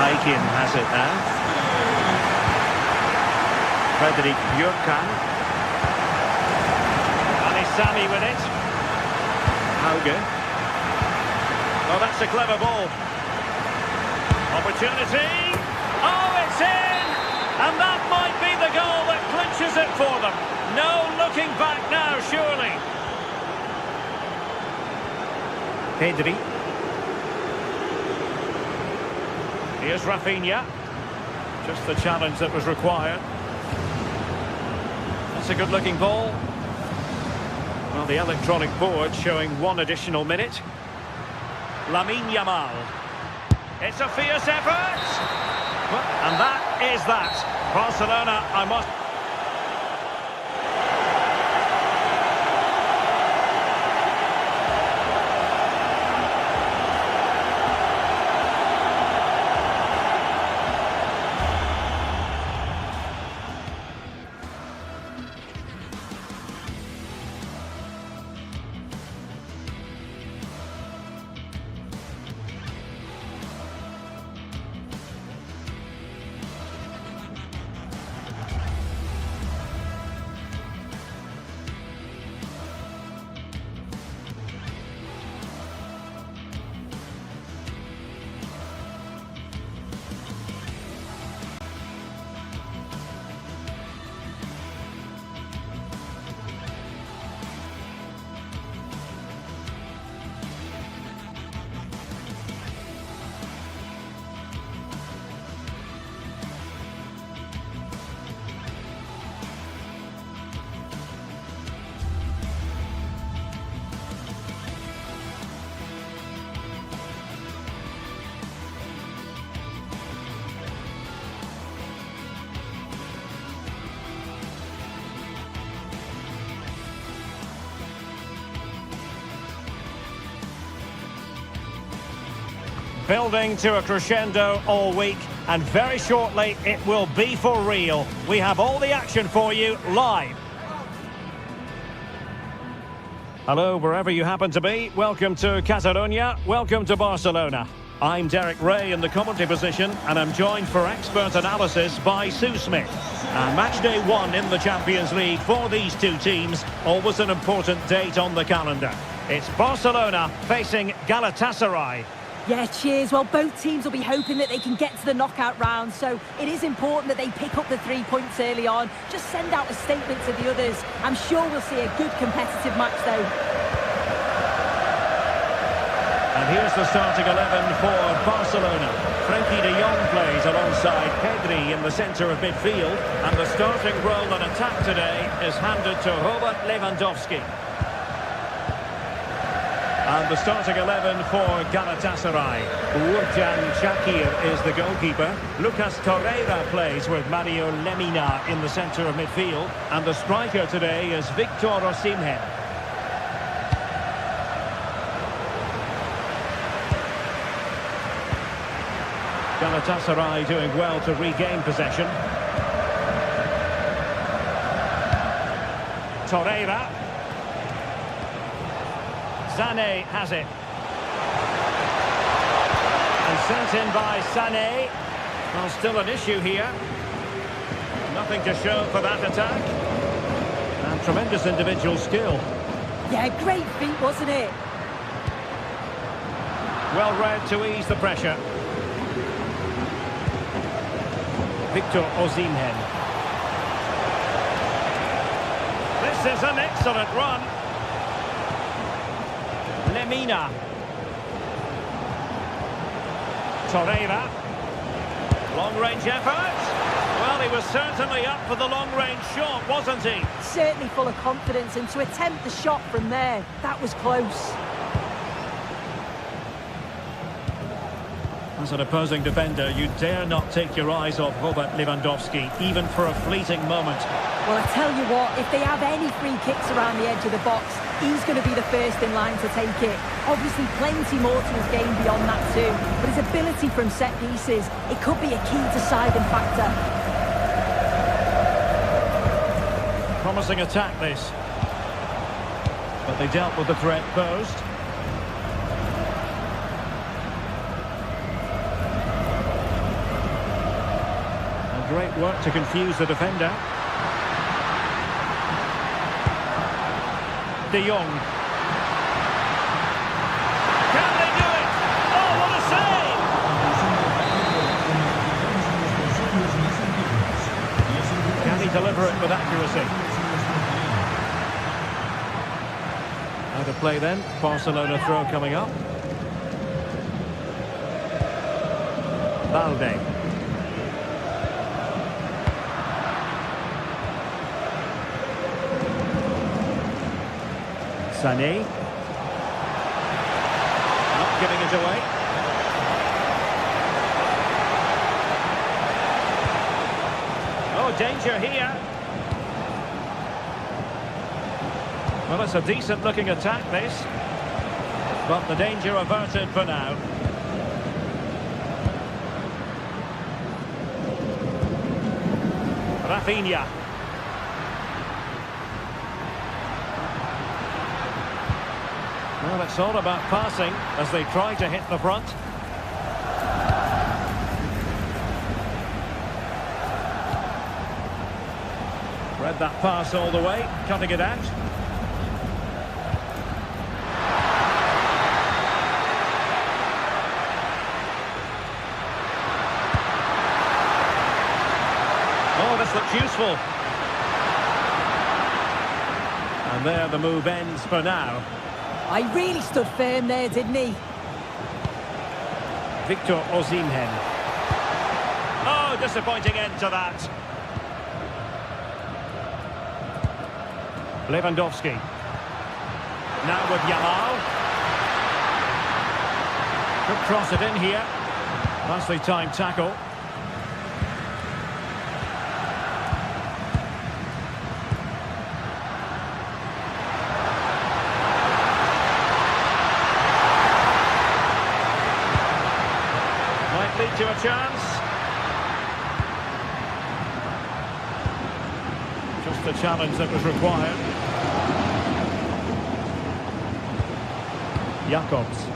Aikin has it now. Frederick Björkan. And it's Sami with it. Hauge. Oh, that's a clever ball. Opportunity. Oh, it's in! And that might be the goal that clinches it for them. No looking back now, surely. Pedri. Here's Rafinha. Just the challenge that was required. That's a good-looking ball. Well, the electronic board showing one additional minute. Lamine Yamal. It's a fierce effort. And that is that. Barcelona, I must... Building to a crescendo all week, and very shortly it will be for real. We have all the action for you live. Hello, wherever you happen to be. Welcome to Catalonia. Welcome to Barcelona. I'm Derek Ray in the commentary position, and I'm joined for expert analysis by Sue Smith. And match day 1 in the Champions League for these two teams. Always an important date on the calendar. It's Barcelona facing Galatasaray. Yeah, cheers. Well, both teams will be hoping that they can get to the knockout round, so it is important that they pick up the 3 points early on. Just send out a statement to the others. I'm sure we'll see a good competitive match, though. And here's the starting 11 for Barcelona. Frenkie de Jong plays alongside Pedri in the centre of midfield, and the starting role in attack today is handed to Robert Lewandowski. And the starting 11 for Galatasaray. Uğurcan Çakır is the goalkeeper. Lucas Torreira plays with Mario Lemina in the centre of midfield. And the striker today is Victor Osimhen. Galatasaray doing well to regain possession. Torreira. Sané has it. And sent in by Sané. Well, still an issue here. Nothing to show for that attack. And tremendous individual skill. Yeah, great feat, wasn't it? Well read to ease the pressure. Victor Osimhen. This is an excellent run. Lemina. Torreira. Long-range effort. Well, he was certainly up for the long-range shot, wasn't he? Certainly full of confidence, and to attempt the shot from there, that was close. As an opposing defender, you dare not take your eyes off Robert Lewandowski, even for a fleeting moment. Well, I tell you what, if they have any free kicks around the edge of the box, he's going to be the first in line to take it. Obviously, plenty more to his game beyond that too, but his ability from set pieces, it could be a key deciding factor. Promising attack, this. But they dealt with the threat posed. And great work to confuse the defender. De Jong. Can they do it? Oh, what a save! Can he deliver it with accuracy? Out of play then. Barcelona throw coming up. Balde. Sané. Not giving it away. Oh, danger here. Well, it's a decent-looking attack, this. But the danger averted for now. Rafinha. Well, it's all about passing as they try to hit the front. Read that pass all the way, cutting it out. Oh, this looks useful. And there the move ends for now. I really stood firm there, didn't he? Victor Osimhen. Oh, disappointing end to that. Lewandowski. Now with Yamal. Could cross it in here. Nicely timed tackle. Might lead to a chance. Just the challenge that was required. Jacobs.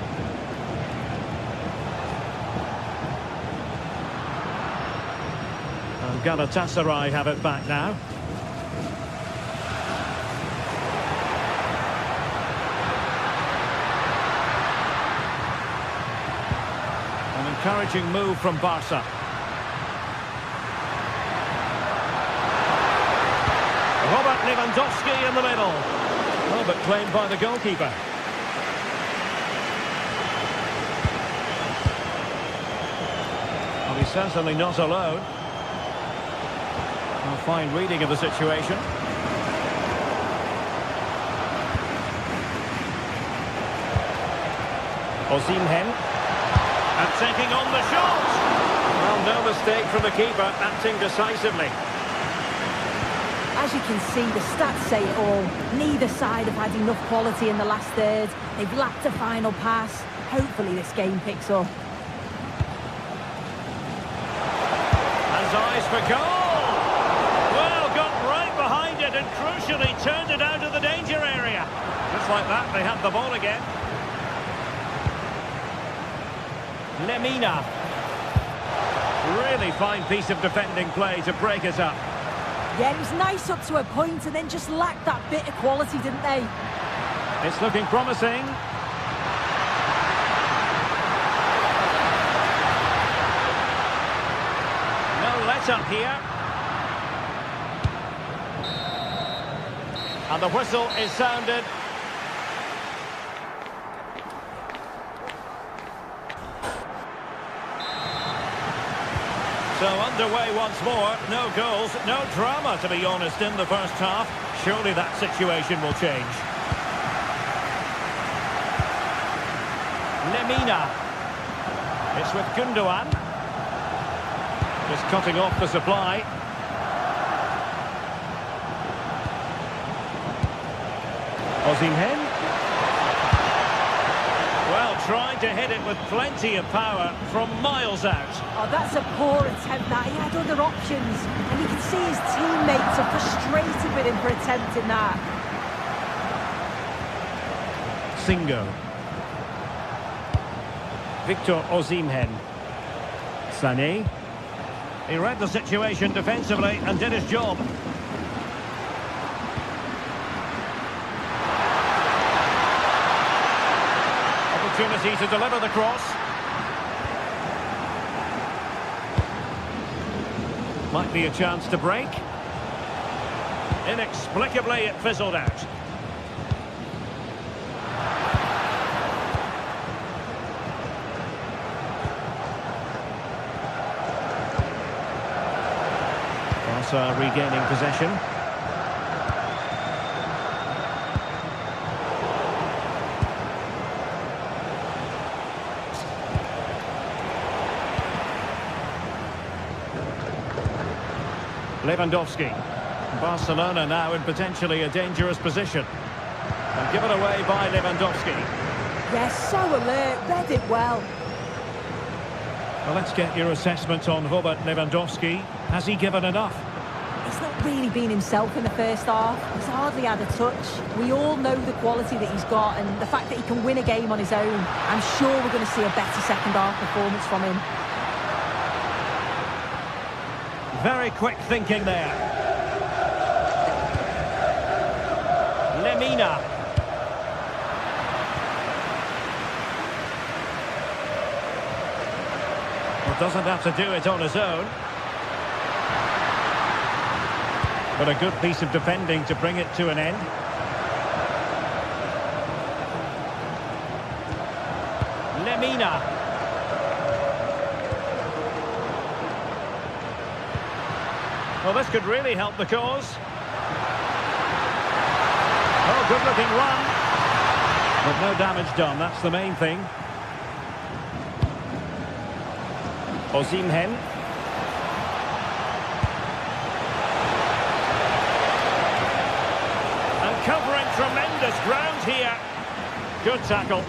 And Galatasaray have it back now. An encouraging move from Barca. Robert Lewandowski in the middle. Oh, but claimed by the goalkeeper. Well, he's certainly not alone. A fine reading of the situation. Osimhen. And taking on the shot. Well, no mistake from the keeper, acting decisively. As you can see, the stats say it all. Neither side have had enough quality in the last third. They've lacked a final pass. Hopefully this game picks up. Has eyes for goal. Well, got right behind it and crucially turned it out of the danger area. Just like that, they have the ball again. Lemina. Really fine piece of defending play to break it up. Yeah, it was nice up to a point and then just lacked that bit of quality, didn't they? It's looking promising. No let-up here. And the whistle is sounded. So underway once more, no goals, no drama to be honest in the first half. Surely that situation will change. Lemina. It's with Gundogan. Just cutting off the supply. Osimhen. Well, tried to hit it with plenty of power from miles out. Oh, that's a poor attempt, that. He had other options. And you can see his teammates are frustrated with him for attempting that. Singo. Victor Osimhen. Sané. He read the situation defensively and did his job. Opportunity to deliver the cross. Might be a chance to break. Inexplicably, it fizzled out. Barca regaining possession. Lewandowski. Barcelona now in potentially a dangerous position. And given away by Lewandowski. Yes, so alert, read it well. Well, let's get your assessment on Robert Lewandowski. Has he given enough? He's not really been himself in the first half. He's hardly had a touch. We all know the quality that he's got and the fact that he can win a game on his own. I'm sure we're going to see a better second half performance from him. Very quick thinking there. Lemina. Well, doesn't have to do it on his own. But a good piece of defending to bring it to an end. Lemina. Well, this could really help the cause. Oh, good-looking run. But no damage done, that's the main thing. Osimhen. And covering tremendous ground here. Good tackle.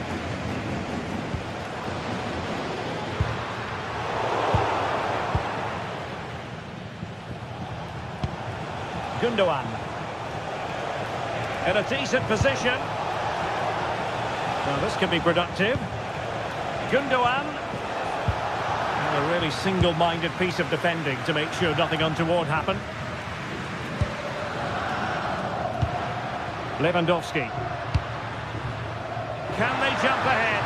Gundogan. In a decent position. Now this could be productive. Gundogan. And a really single-minded piece of defending to make sure nothing untoward happened. Lewandowski. Can they jump ahead?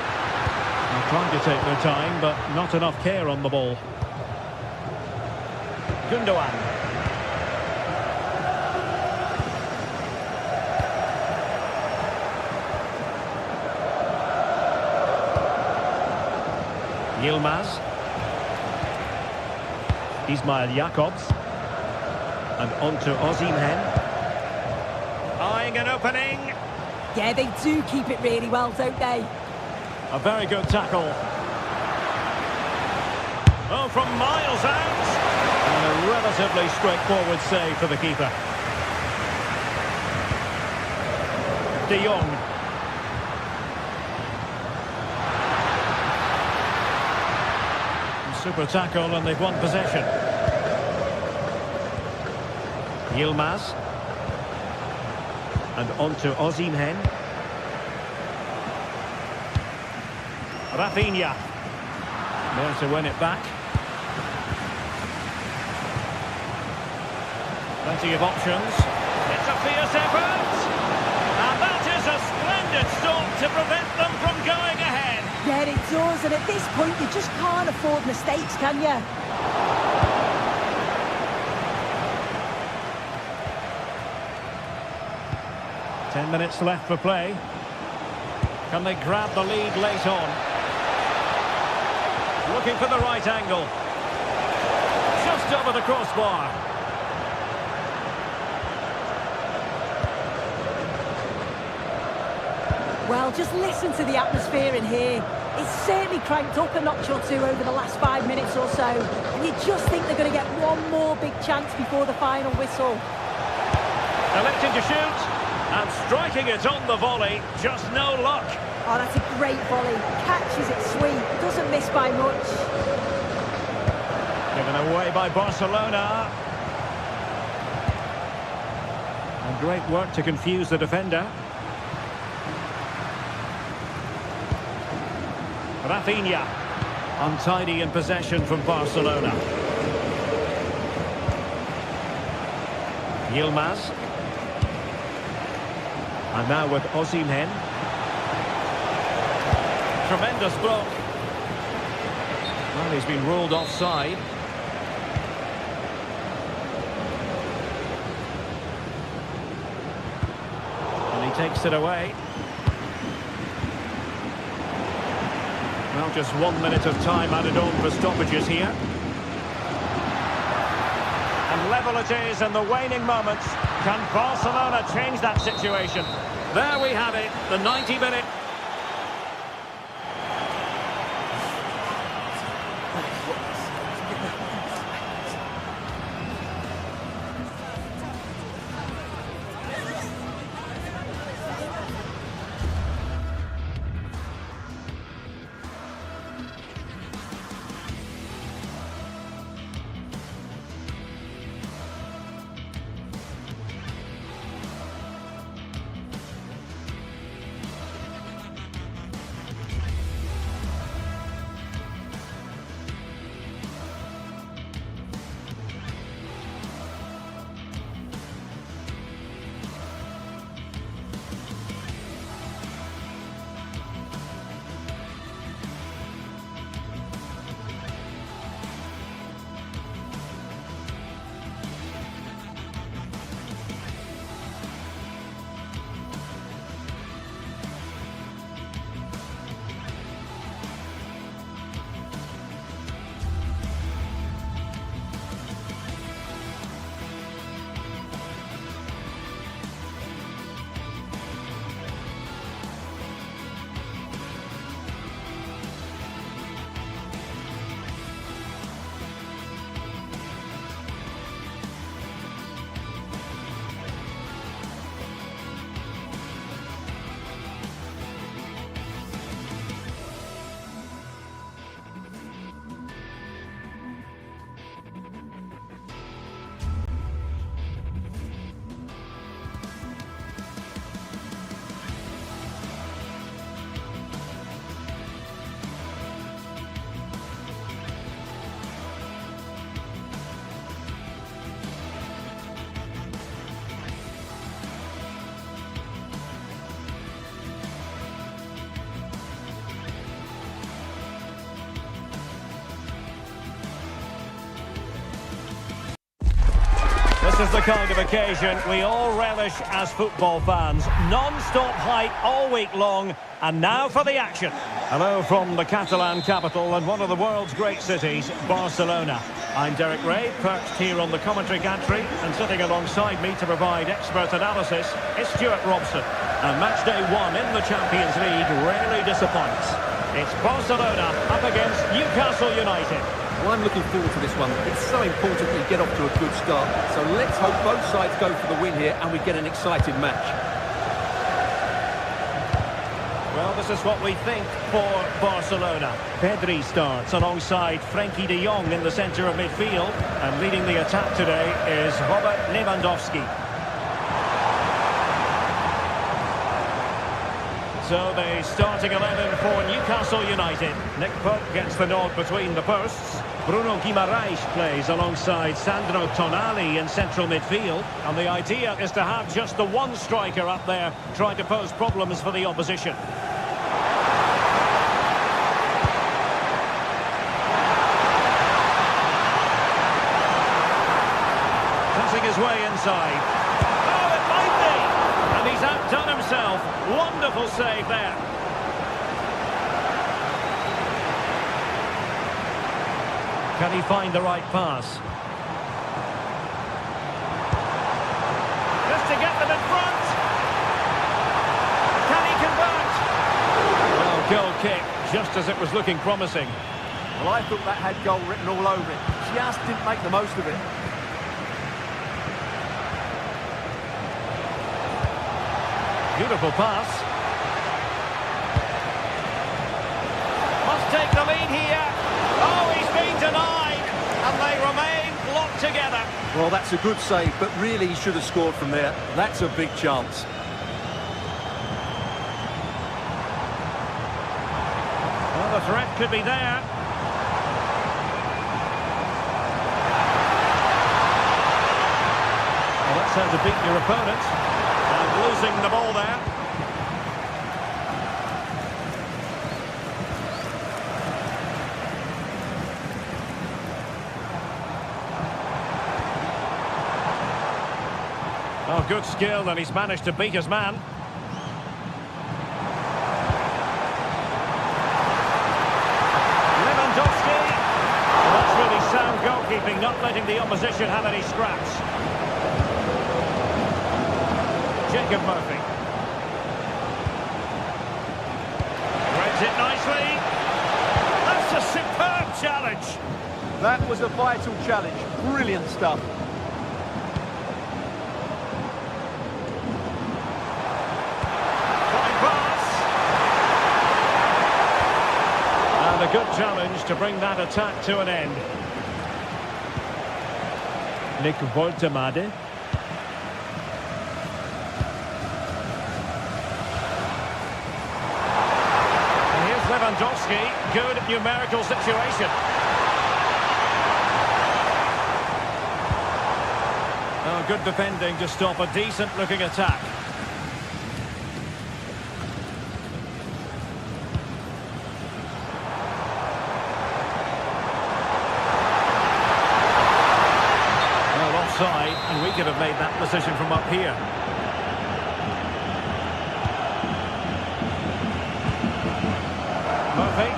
They're trying to take their time, but not enough care on the ball. Gundogan. Yilmaz. Ismail Jakobs. And on to Osimhen. Eyeing an opening. Yeah, they do keep it really well, don't they? A very good tackle. Oh, from miles out. And a relatively straightforward save for the keeper. De Jong. Super tackle and they've won possession. Yilmaz. And on to Osimhen. Rafinha. There to win it back. Plenty of options. It's a fierce effort. And that is a splendid stop to prevent them from going ahead. Yeah, it does, and at this point you just can't afford mistakes, can you? Ten minutes left for play. Can they grab the lead late on? Looking for the right angle. Just over the crossbar. Well, just listen to the atmosphere in here. It's certainly cranked up a notch or two over the last 5 minutes or so. And you just think they're going to get one more big chance before the final whistle. Electing to shoot. And striking it on the volley, just no luck. Oh, that's a great volley. Catches it sweet, doesn't miss by much. Given away by Barcelona. And great work to confuse the defender. Rafinha. Untidy in possession from Barcelona. Yilmaz. And now with Osimhen. Tremendous block. Well, he's been ruled offside. And he takes it away. Well, just 1 minute of time added on for stoppages here. And level it is in the waning moments. Can Barcelona change that situation? There we have it, the 90-minute. This is the kind of occasion we all relish as football fans. Non-stop hype all week long, and now for the action. Hello from the Catalan capital and one of the world's great cities, Barcelona. I'm Derek Ray, perched here on the commentary gantry, and sitting alongside me to provide expert analysis is Stuart Robson. And match day one in the Champions League rarely disappoints. It's Barcelona up against Newcastle United. Well, I'm looking forward to this one. It's so important we get off to a good start. So let's hope both sides go for the win here and we get an exciting match. Well, this is what we think for Barcelona. Pedri starts alongside Frenkie de Jong in the centre of midfield. And leading the attack today is Robert Lewandowski. So the starting 11 for Newcastle United. Nick Pope gets the nod between the posts. Bruno Guimaraes plays alongside Sandro Tonali in central midfield. And the idea is to have just the one striker up there trying to pose problems for the opposition. Passing his way inside. Oh, it might be! And he's outdone himself. Wonderful save there. Can he find the right pass? Just to get them in front. Can he convert? Well, goal kick, just as it was looking promising. Well, I thought that had goal written all over it. Just didn't make the most of it. Beautiful pass. Must take the lead here. Oh, he's been denied. And they remain locked together. Well, that's a good save, but really he should have scored from there. That's a big chance. Well, the threat could be there. Well, that's how to beat your opponent. And losing the ball there. Oh, good skill, and he's managed to beat his man. Lewandowski. Well, that's really sound goalkeeping, not letting the opposition have any scraps. Jacob Murphy. Reads it nicely. That's a superb challenge. That was a vital challenge. Brilliant stuff. A good challenge to bring that attack to an end. Nick Woltemade. And here's Lewandowski. Good numerical situation. Oh, good defending to stop a decent-looking attack. Side, and we could have made that decision from up here. Murphy.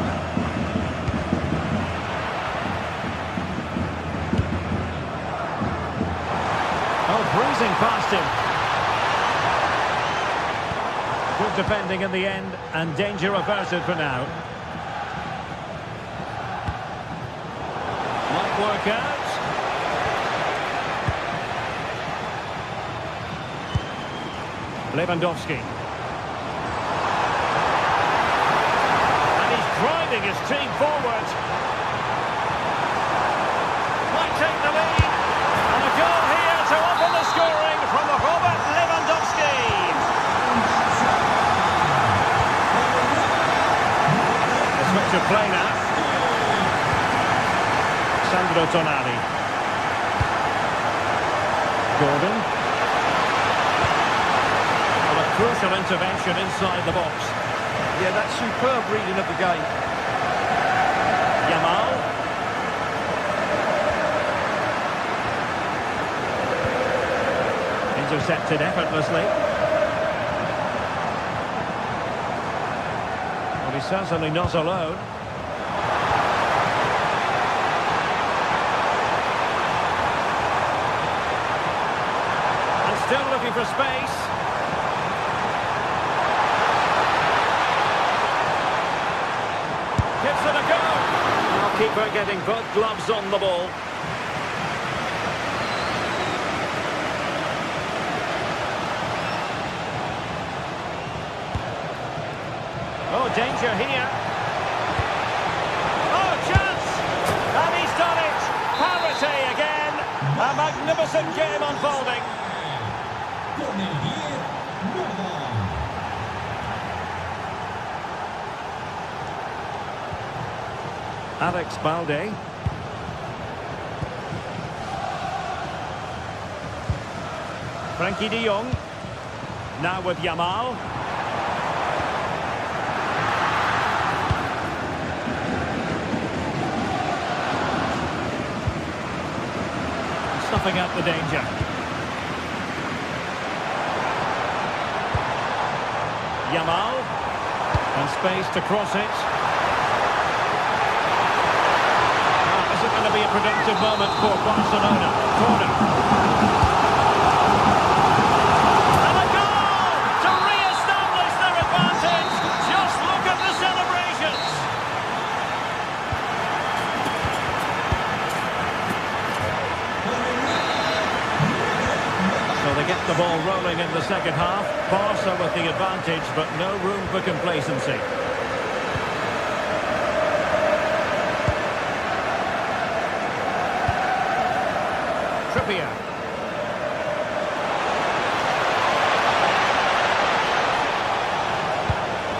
Oh, breezing past him. Good defending in the end, and danger averted for now. Might work out. Lewandowski. And he's driving his team forward. Might take the lead. And a goal here to open the scoring from Robert Lewandowski. A switch of play now. Sandro Tonali. Gordon. Crucial intervention inside the box. Yeah, that's superb reading of the game. Yamal. Intercepted effortlessly. Well, he's certainly not alone. And still looking for space. Gives it a go. Now keeper getting both gloves on the ball. Oh, danger here. Oh, chance! And he's done it. Parity again. A magnificent game unfolding. Alex Balde. Frankie de Jong. Now with Yamal. Stuffing out the danger. Yamal. And space to cross it. Going to be a productive moment for Barcelona. Corner. And a goal to re-establish their advantage. Just look at the celebrations. So they get the ball ball rolling in the second half. Barca with the advantage, but no room for complacency. Trippier.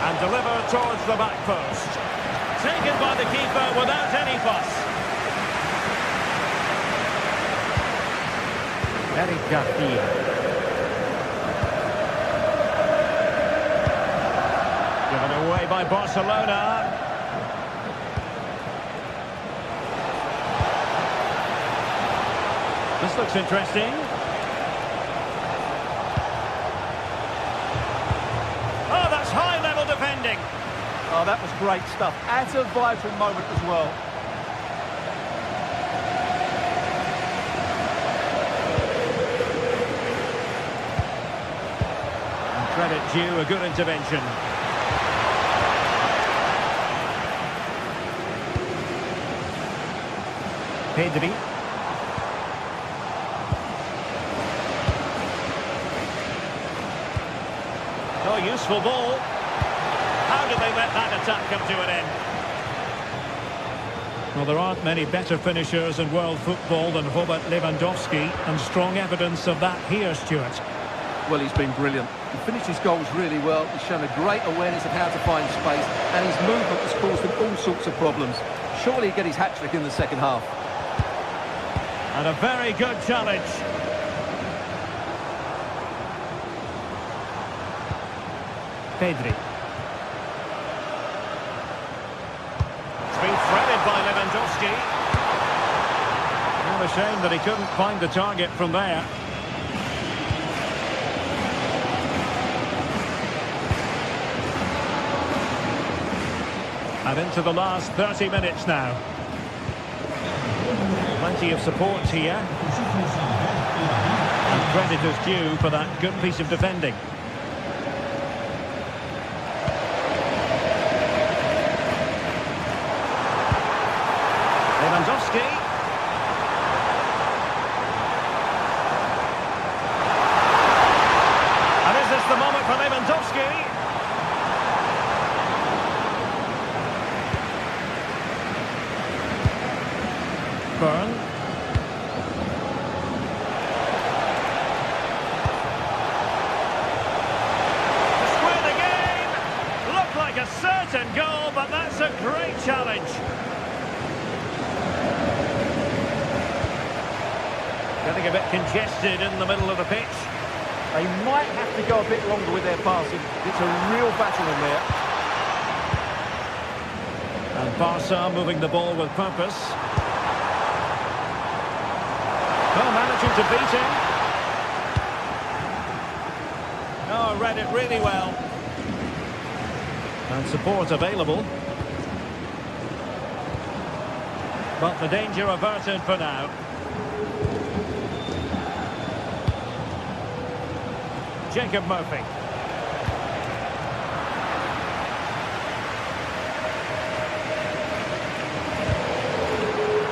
And delivered towards the back post. Taken by the keeper without any fuss. Eric Garcia. Given away by Barcelona. This looks interesting. Oh, that's high-level defending. Oh, that was great stuff. At a vital moment as well. And credit due, a good intervention. Pedri. Oh, useful ball. How did they let that attack come to an end? Well, there aren't many better finishers in world football than Robert Lewandowski, and strong evidence of that here, Stuart. Well, he's been brilliant. He finished his goals really well. He's shown a great awareness of how to find space, and his movement has caused him all sorts of problems. Surely he'll get his hat-trick in the second half. And a very good challenge. Pedri. It's been threaded by Lewandowski. What a shame that he couldn't find the target from there. And into the last 30 minutes now. Plenty of support here. And credit is due for that good piece of defending. Lewandowski. And is this the moment for Lewandowski? Burn. To square the game. Looked like a certain goal, but that's a great challenge. Getting a bit congested in the middle of the pitch. They might have to go a bit longer with their passing. It's a real battle in there. And Barca moving the ball with purpose. Oh, managing to beat him. Oh, read it really well. And support available. But the danger averted for now. Jacob Murphy.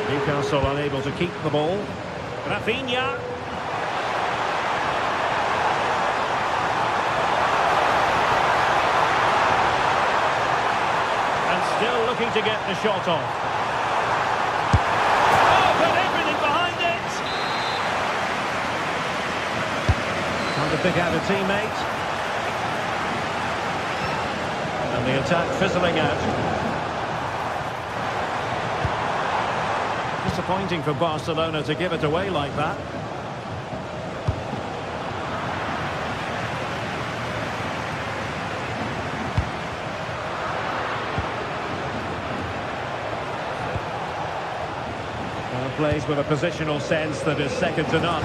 Newcastle unable to keep the ball. Rafinha. And still looking to get the shot off. Oh, got everything behind it. Trying to pick out a teammate. And the attack fizzling out. Disappointing for Barcelona to give it away like that. Plays with a positional sense that is second to none.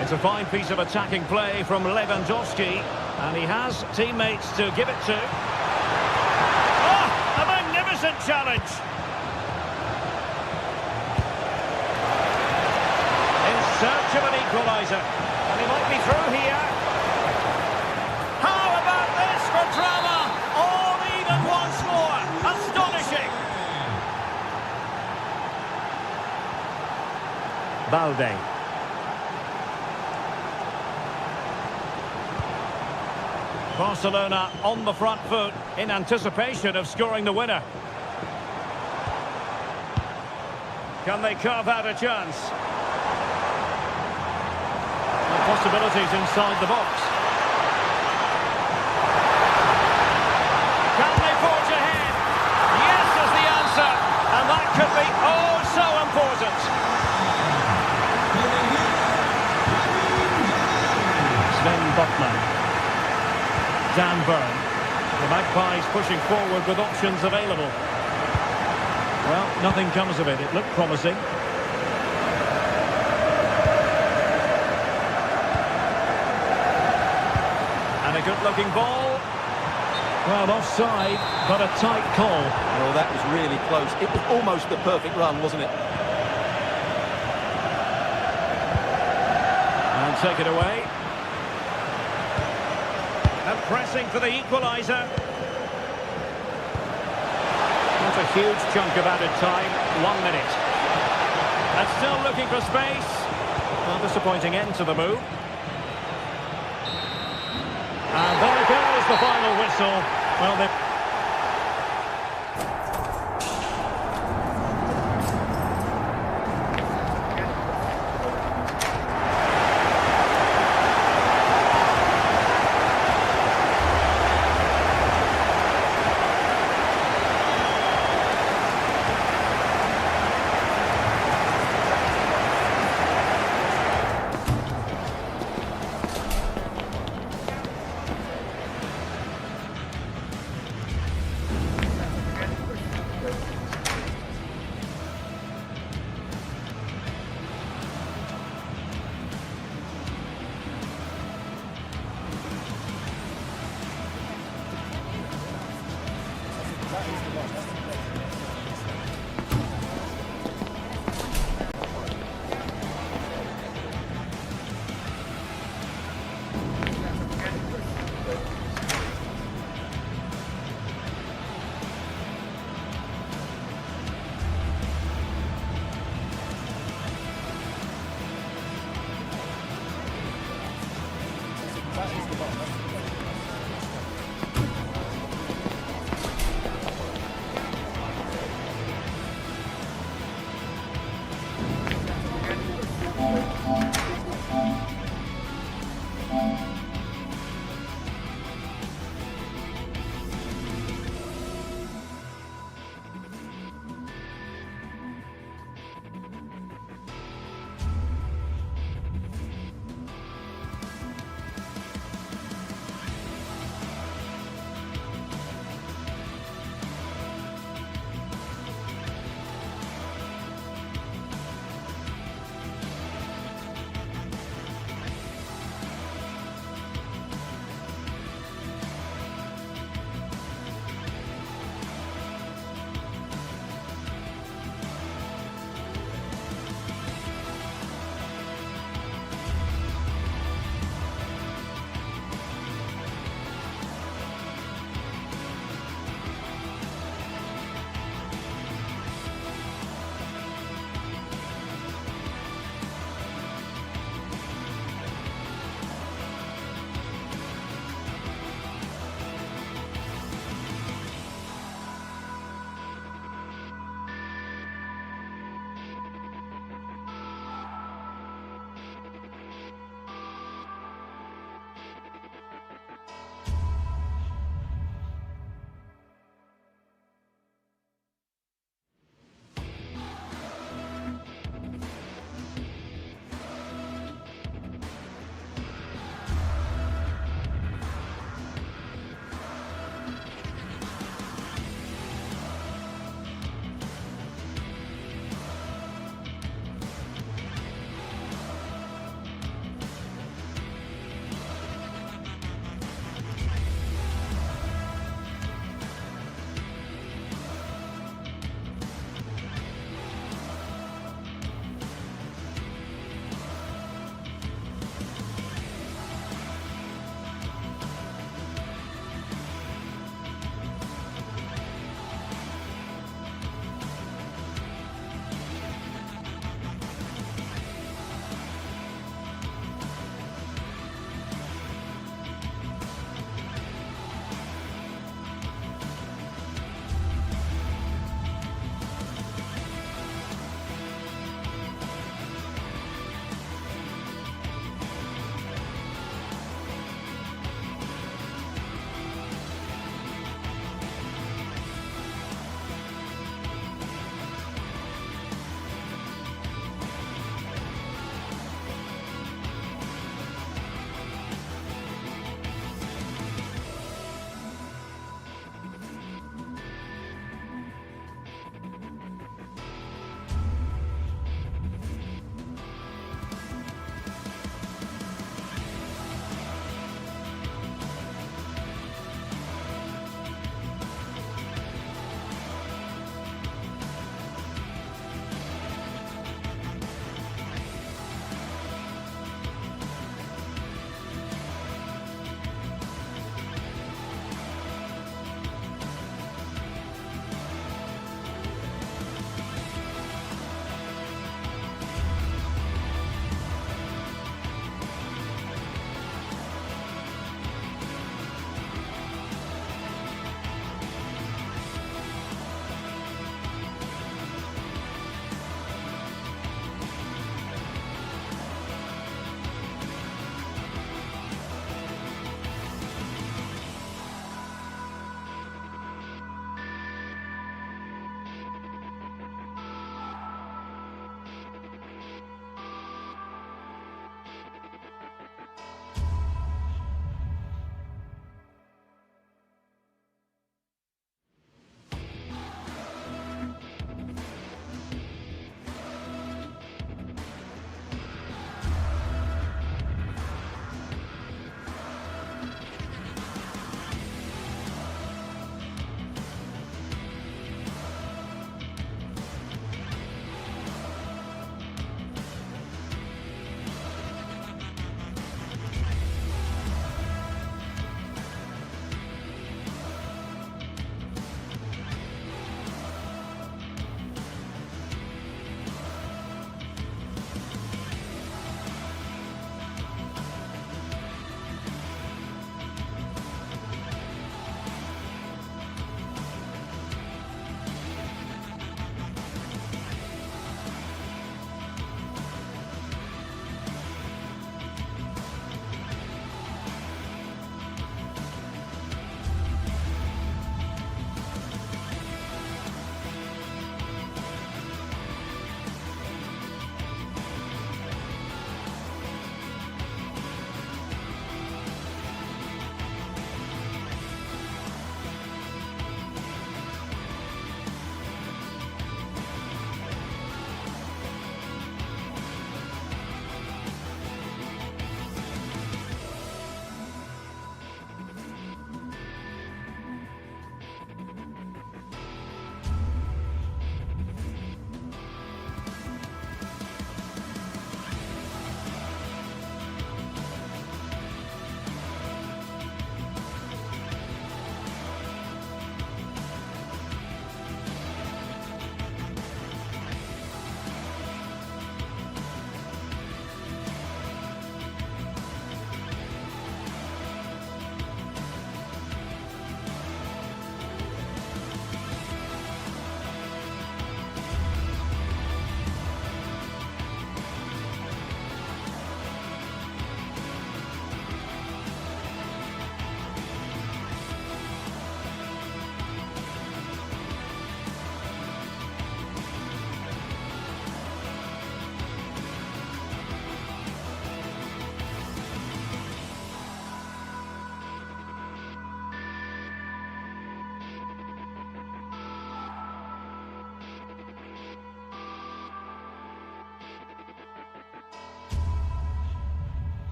It's a fine piece of attacking play from Lewandowski, and he has teammates to give it to. Oh, a magnificent challenge! In search of an equaliser, and he might be through here. How about this for drama? All even once more. Astonishing! Balde. Barcelona on the front foot in anticipation of scoring the winner. Can they carve out a chance? The possibilities inside the box. Can they forge ahead? Yes is the answer. And that could be oh so important. Sven Botman. Dan Burn. The Magpies pushing forward with options available. Well, nothing comes of it. It looked promising. And a good-looking ball. Well, offside, but a tight call. Well, that was really close. It was almost the perfect run, wasn't it? And take it away. And pressing for the equaliser. Not a huge chunk of added time. 1 minute. And still looking for space. Well, disappointing end to the move. And there goes the final whistle. Well, they...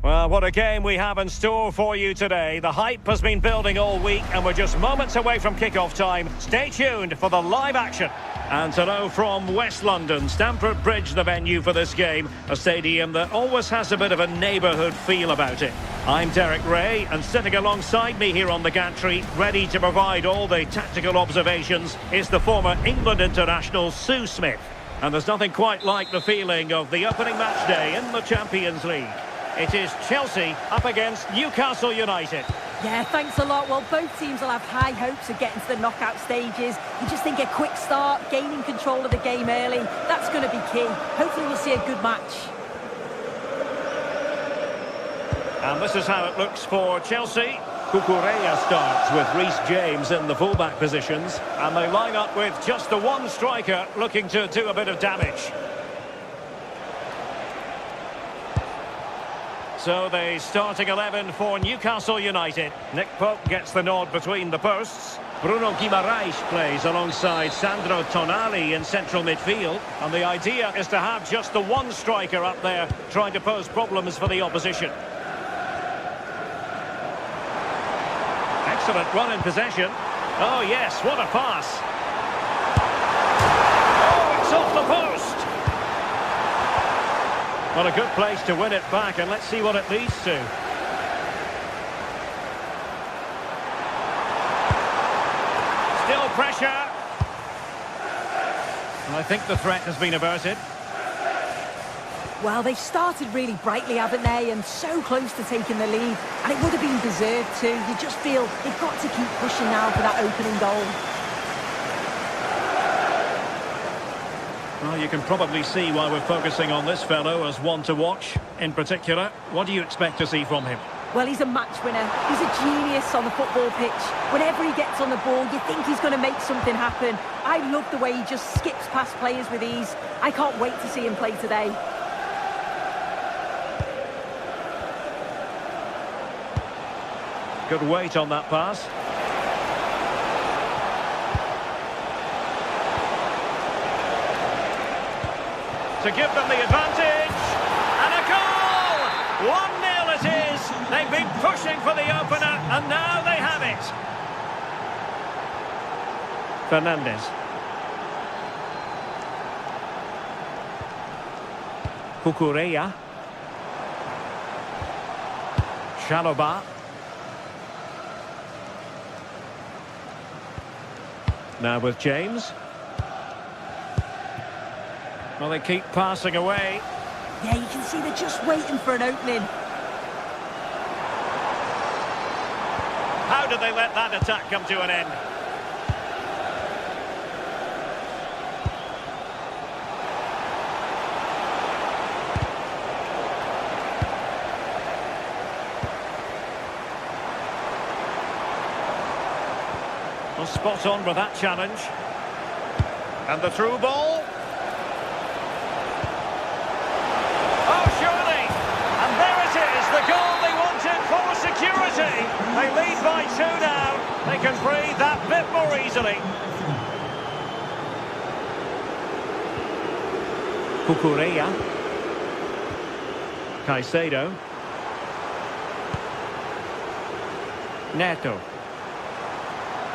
Well, what a game we have in store for you today. The hype has been building all week and we're just moments away from kick-off time. Stay tuned for the live action. And hello from West London, Stamford Bridge, the venue for this game. A stadium that always has a bit of a neighbourhood feel about it. I'm Derek Ray, and sitting alongside me here on the gantry, ready to provide all the tactical observations, is the former England international Sue Smith. And there's nothing quite like the feeling of the opening match day in the Champions League. It is Chelsea up against Newcastle United. Yeah, thanks a lot. Well, both teams will have high hopes of getting to the knockout stages. You just think a quick start, gaining control of the game early, that's going to be key. Hopefully we'll see a good match. And this is how it looks for Chelsea. Cucurella starts with Reece James in the fullback positions. And they line up with just the one striker looking to do a bit of damage. So the starting 11 for Newcastle United. Nick Pope gets the nod between the posts. Bruno Guimaraes plays alongside Sandro Tonali in central midfield. And the idea is to have just the one striker up there trying to pose problems for the opposition. Excellent run in possession. Oh yes, what a pass. Oh, it's off the post. Well, a good place to win it back, and let's see what it leads to. Still pressure. And I think the threat has been averted. Well, they've started really brightly, haven't they? And so close to taking the lead. And it would have been deserved too. You just feel they've got to keep pushing now for that opening goal. Well, you can probably see why we're focusing on this fellow as one to watch. In particular, what do you expect to see from him? Well, he's a match winner. He's a genius on the football pitch. Whenever he gets on the ball, you think he's going to make something happen. I love the way he just skips past players with ease. I can't wait to see him play today. Good weight on that pass. To give them the advantage, and a goal! 1-0 it is. They've been pushing for the opener, and now they have it. Fernandes. Cucurella. Chalobah. Now with James. Well, they keep passing away. Yeah, you can see they're just waiting for an opening. How did they let that attack come to an end? Well, spot on with that challenge. And the through ball. The goal they wanted for security. They lead by 2 now. They can breathe that bit more easily. Cucurella. Caicedo. Neto.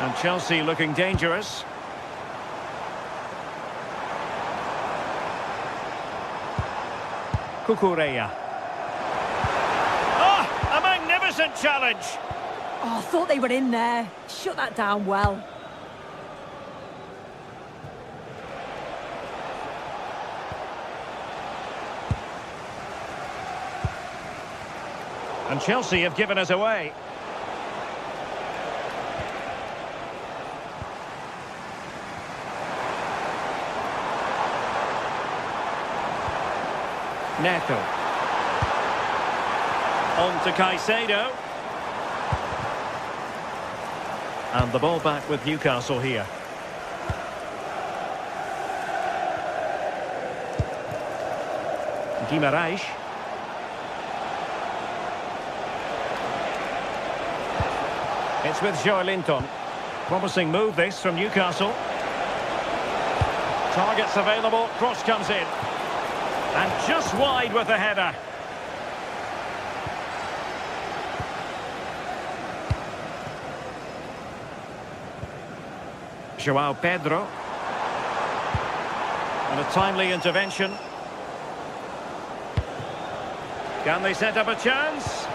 And Chelsea looking dangerous. Cucurella. Challenge. Oh, I thought they were in there. Shut that down well. And Chelsea have given us away. Neto. On to Caicedo. And the ball back with Newcastle here. Guimaraes. It's with Joelinton. Promising move this from Newcastle. Targets available, cross comes in. And just wide with the header. Joao Pedro. And a timely intervention. Can they set up a chance?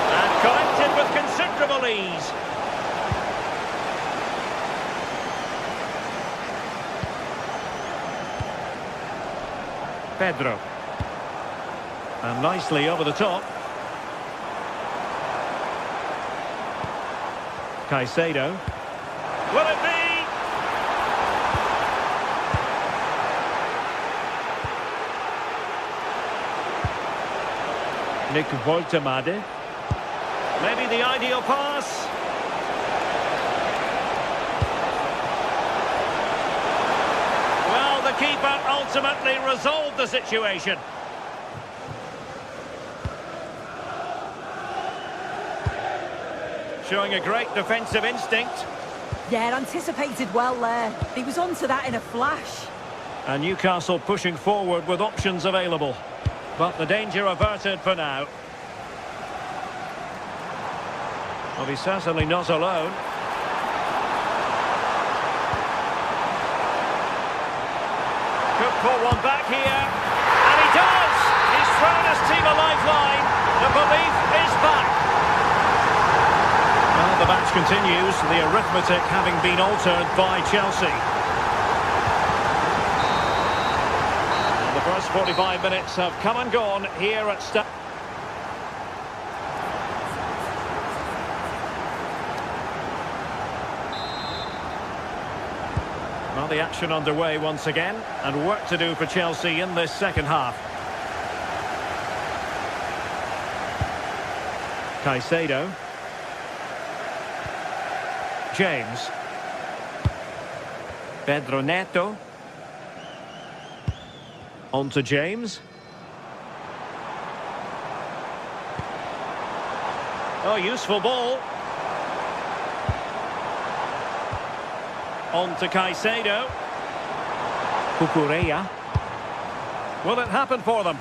And collected with considerable ease. Pedro. And nicely over the top. Caicedo. Will it be? Nick Woltemade. Maybe the ideal pass. Well, the keeper ultimately resolved the situation. Showing a great defensive instinct. Yeah, anticipated well there. He was onto that in a flash. And Newcastle pushing forward with options available. But the danger averted for now. Well, he's certainly not alone. Could pull one back here. And he does! He's thrown his team a lifeline. The belief is back. Well, the match continues, the arithmetic having been altered by Chelsea. And the first 45 minutes have come and gone here at Stamford. Well, the action underway once again, and work to do for Chelsea in this second half. Caicedo. James. Pedro Neto. On to James. Oh, useful ball. On to Caicedo. Cucurella. Will it happen for them?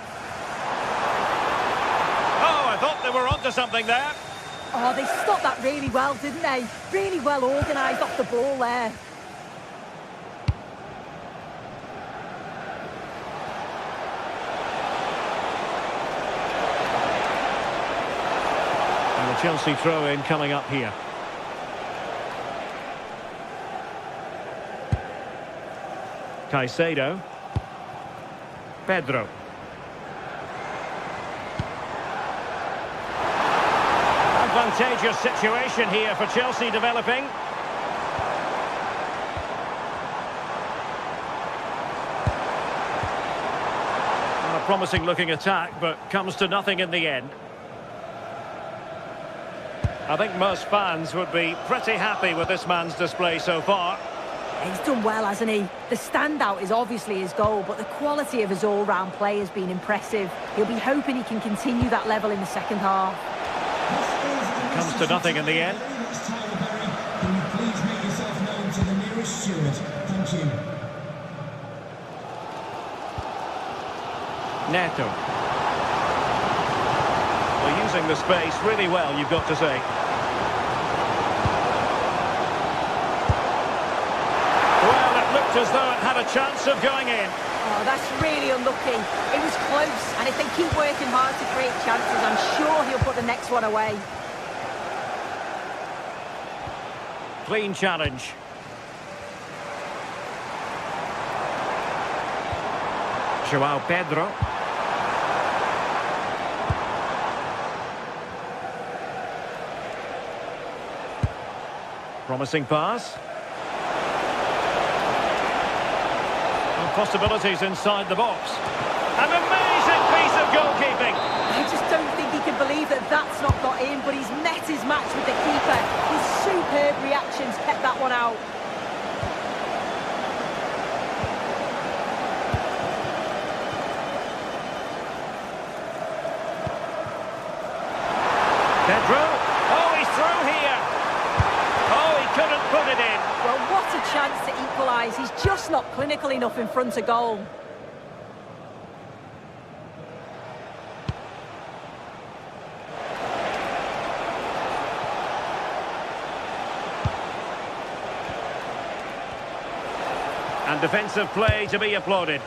Oh, I thought they were onto something there. Oh, they stopped that really well, didn't they? Really well organised off the ball there. And the Chelsea throw-in coming up here. Caicedo. Pedro. Advantageous situation here for Chelsea developing. And a promising looking attack, but comes to nothing in the end. I think most fans would be pretty happy with this man's display so far. He's done well, hasn't he? The standout is obviously his goal, but the quality of his all-round play has been impressive. He'll be hoping he can continue that level in the second half. Comes to nothing in the end. Can you please make yourself known to the nearest steward? Thank you. Neto. Well, using the space really well, you've got to say. Well, it looked as though it had a chance of going in. Oh, that's really unlucky. It was close, and if they keep working hard to create chances, I'm sure he'll put the next one away. Clean challenge. Joao Pedro. Promising pass. And possibilities inside the box. An amazing piece of goalkeeping. I just don't think he can believe that that's not got in, but he's met his match with the keeper. His superb reactions kept that one out. Pedro. Oh, he's through here. Oh, he couldn't put it in. Well, what a chance to equalise. He's just not clinical enough in front of goal. And defensive play to be applauded.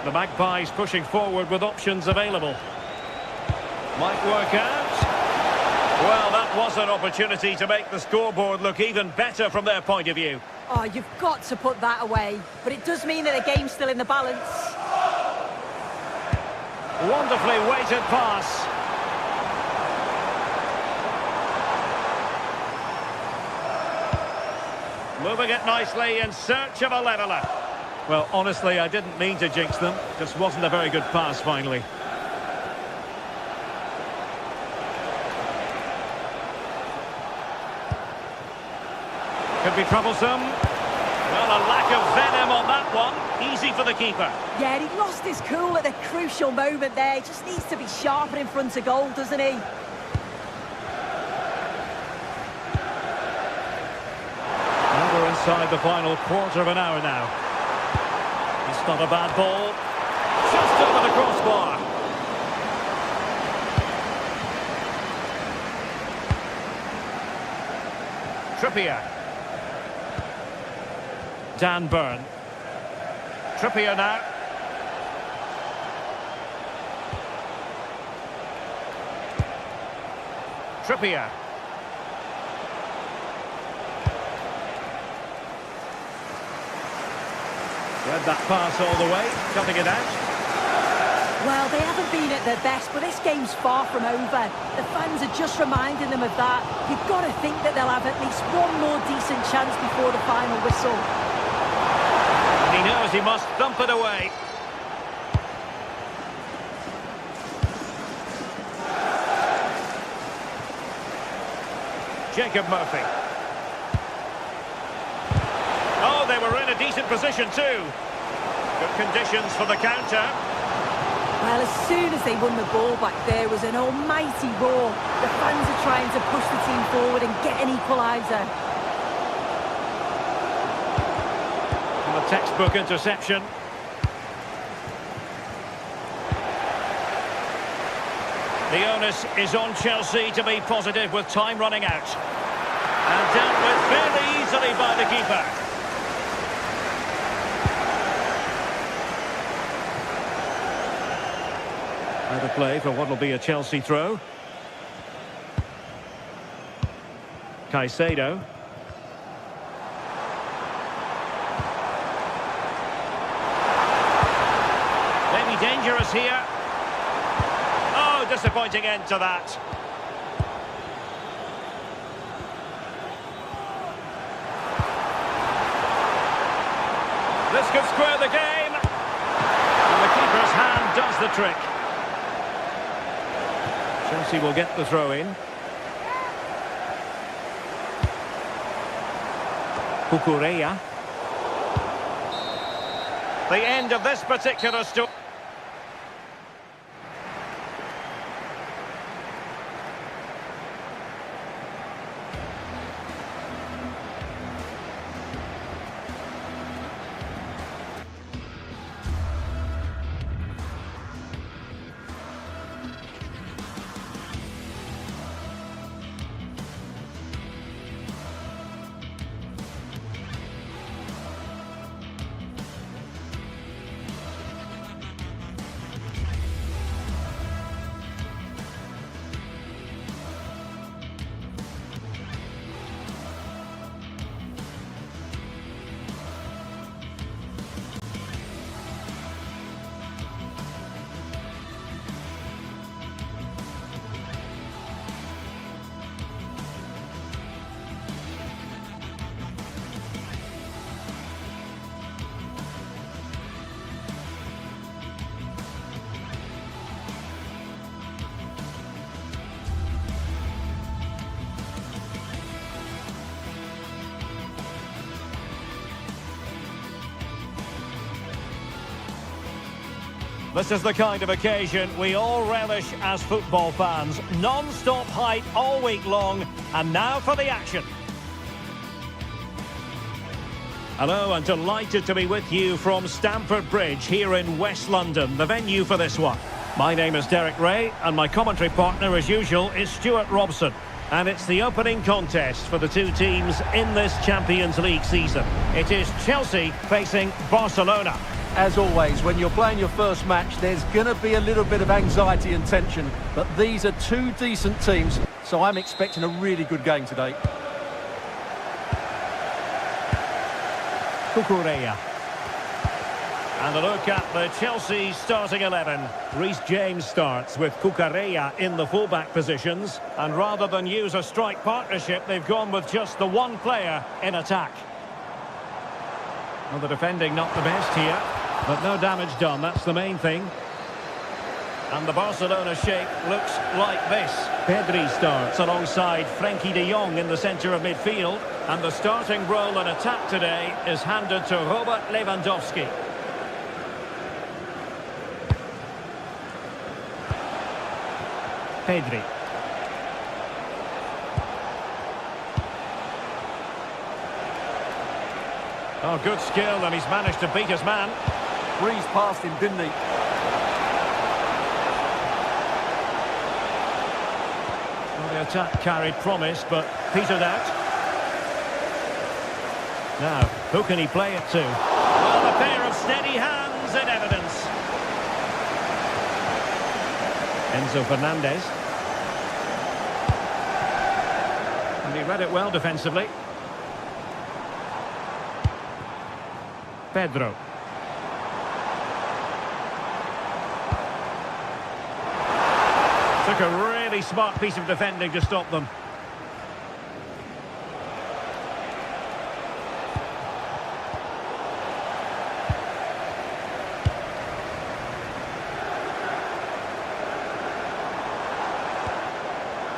The Magpies pushing forward with options available. Might work out. Well, that was an opportunity to make the scoreboard look even better from their point of view. Oh, you've got to put that away. But it does mean that the game's still in the balance. Wonderfully weighted pass. Moving it nicely in search of a leveller. Well, honestly, I didn't mean to jinx them. Just wasn't a very good pass, finally. Could be troublesome. Well, a lack of venom on that one. Easy for the keeper. Yeah, he lost his cool at the crucial moment there. He just needs to be sharper in front of goal, doesn't he? Well, we're inside the final quarter of an hour now. It's not a bad ball. Just over the crossbar. Trippier. Dan Burn. Trippier now. Trippier. Read that pass all the way, cutting it out. Well, they haven't been at their best, but this game's far from over. The fans are just reminding them of that. You've got to think that they'll have at least one more decent chance before the final whistle. And he knows he must thump it away. Jacob Murphy. Oh, they were in a decent position too. Good conditions for the counter. Well, as soon as they won the ball back, there was an almighty roar. The fans are trying to push the team forward and get an equaliser. And a textbook interception. The onus is on Chelsea to be positive with time running out. And dealt with fairly easily by the keeper. Out of play for what will be a Chelsea throw. Caicedo. Maybe dangerous here. Oh, disappointing end to that. This could square the game. And the keeper's hand does the trick. Chelsea will get the throw in. Cucurella. The end of this particular story. This is the kind of occasion we all relish as football fans. Non-stop hype all week long, and now for the action. Hello, and delighted to be with you from Stamford Bridge here in West London, the venue for this one. My name is Derek Ray, and my commentary partner, as usual, is Stuart Robson. And it's the opening contest for the two teams in this Champions League season. It is Chelsea facing Barcelona. As always, when you're playing your first match, there's going to be a little bit of anxiety and tension. But these are two decent teams, so I'm expecting a really good game today. Cucurella. And a look at the Chelsea starting 11. Reece James starts with Cucurella in the fullback positions. And rather than use a strike partnership, they've gone with just the one player in attack. Well, the defending not the best here, but no damage done, that's the main thing. And the Barcelona shape looks like this. Pedri starts alongside Frenkie de Jong in the centre of midfield. And the starting role in attack today is handed to Robert Lewandowski. Pedri. Oh, good skill, and he's managed to beat his man. Breeze past him, didn't he? Well, the attack carried promise, but petered out. Now, who can he play it to? Well, a pair of steady hands in evidence. Enzo Fernandez. And he read it well defensively. Pedro. Took a really smart piece of defending to stop them.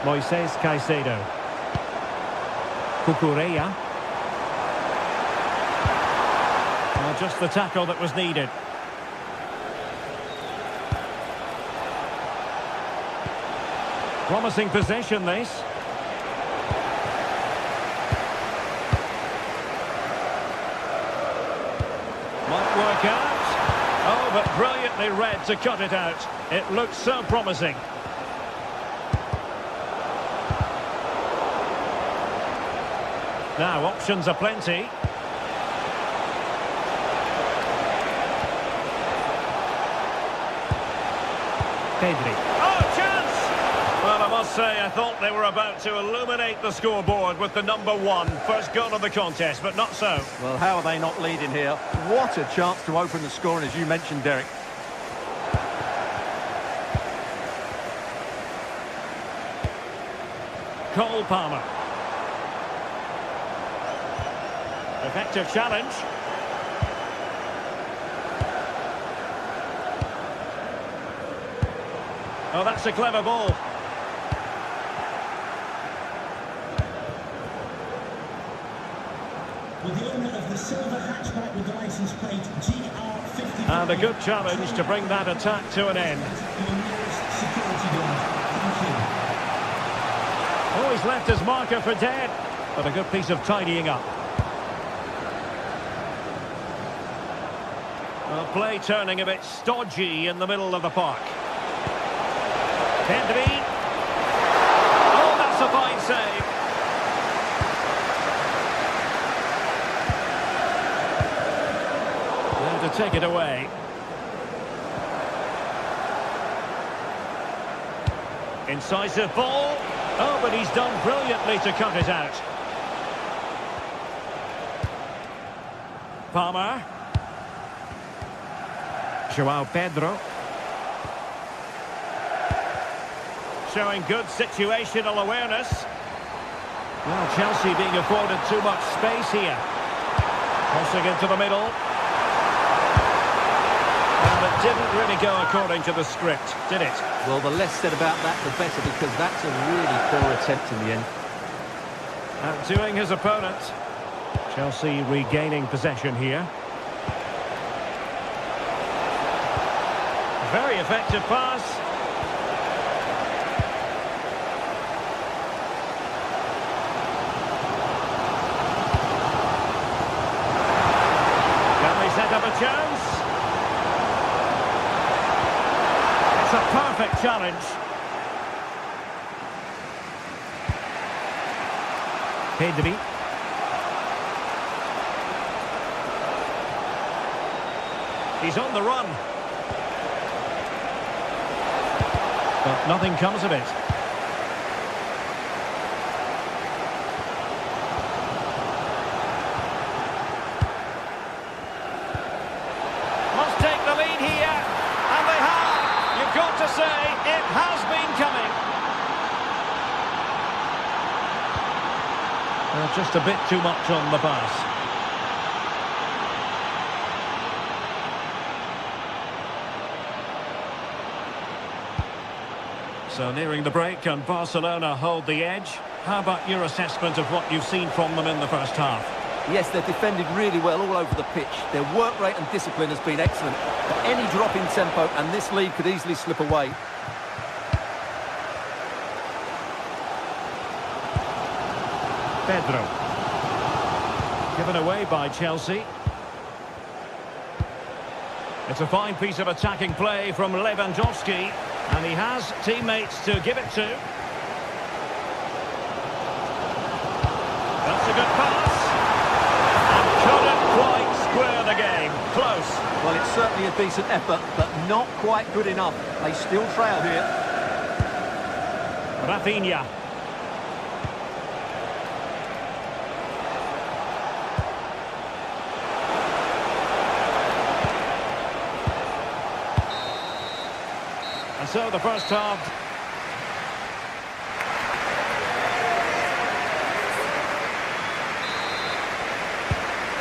Moises Caicedo. Cucurella. Well, just the tackle that was needed. Promising possession, this. Might work out. Oh, but brilliantly read to cut it out. It looks so promising. Now, options are plenty. Pedri. Oh, chance! Well, I must say, I thought they were about to illuminate the scoreboard with the number one. First goal of the contest, but not so. Well, how are they not leading here? What a chance to open the scoring, as you mentioned, Derek. Cole Palmer. Effective challenge. Oh, that's a clever ball. With the owner of the silver hatchback with the license plate GR50. And a good challenge to bring that attack to an end. Oh, he's left his marker for dead. But a good piece of tidying up. Well, play turning a bit stodgy in the middle of the park. Pedri. Oh, that's a fine save. Now to take it away. Incisive ball. Oh, but he's done brilliantly to cut it out. Palmer. Joao Pedro. Showing good situational awareness. Well, Chelsea being afforded too much space here. Crossing into the middle. And it didn't really go according to the script, did it? Well, the less said about that, the better, because that's a really poor attempt in the end. Outdoing his opponent. Chelsea regaining possession here. Very effective pass. Can they set up a chance? It's a Perfect challenge. Pedri. He's on the run. But nothing comes of it. Must take the lead here. And they have. You've got to say, it has been coming. Just a bit too much on the pass. So nearing the break, and Barcelona hold the edge. How about your assessment of what you've seen from them in the first half? Yes, they've defended really well all over the pitch. Their work rate and discipline has been excellent. But any drop in tempo and this lead could easily slip away. Pedro. Given away by Chelsea. It's a fine piece of attacking play from Lewandowski. And he has teammates to give it to. That's a good pass. And couldn't quite square the game. Close. Well, it's certainly a decent effort, but not quite good enough. They still trail here. Rafinha. And so the first half.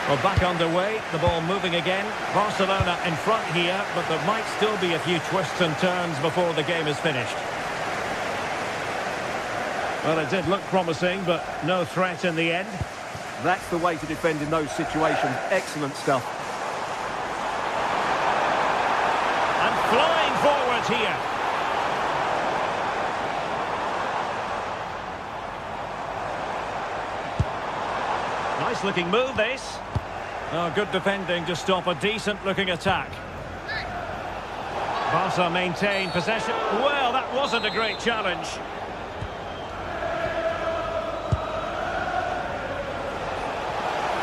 Well, back underway, the ball moving again. Barcelona in front here, but there might still be a few twists and turns before the game is finished. Well, it did look promising, but no threat in the end. That's the way to defend in those situations. Excellent stuff. And flying forward here. Nice looking move, this. Oh, good defending to stop a decent looking attack. Barca maintain possession. Well, that wasn't a great challenge.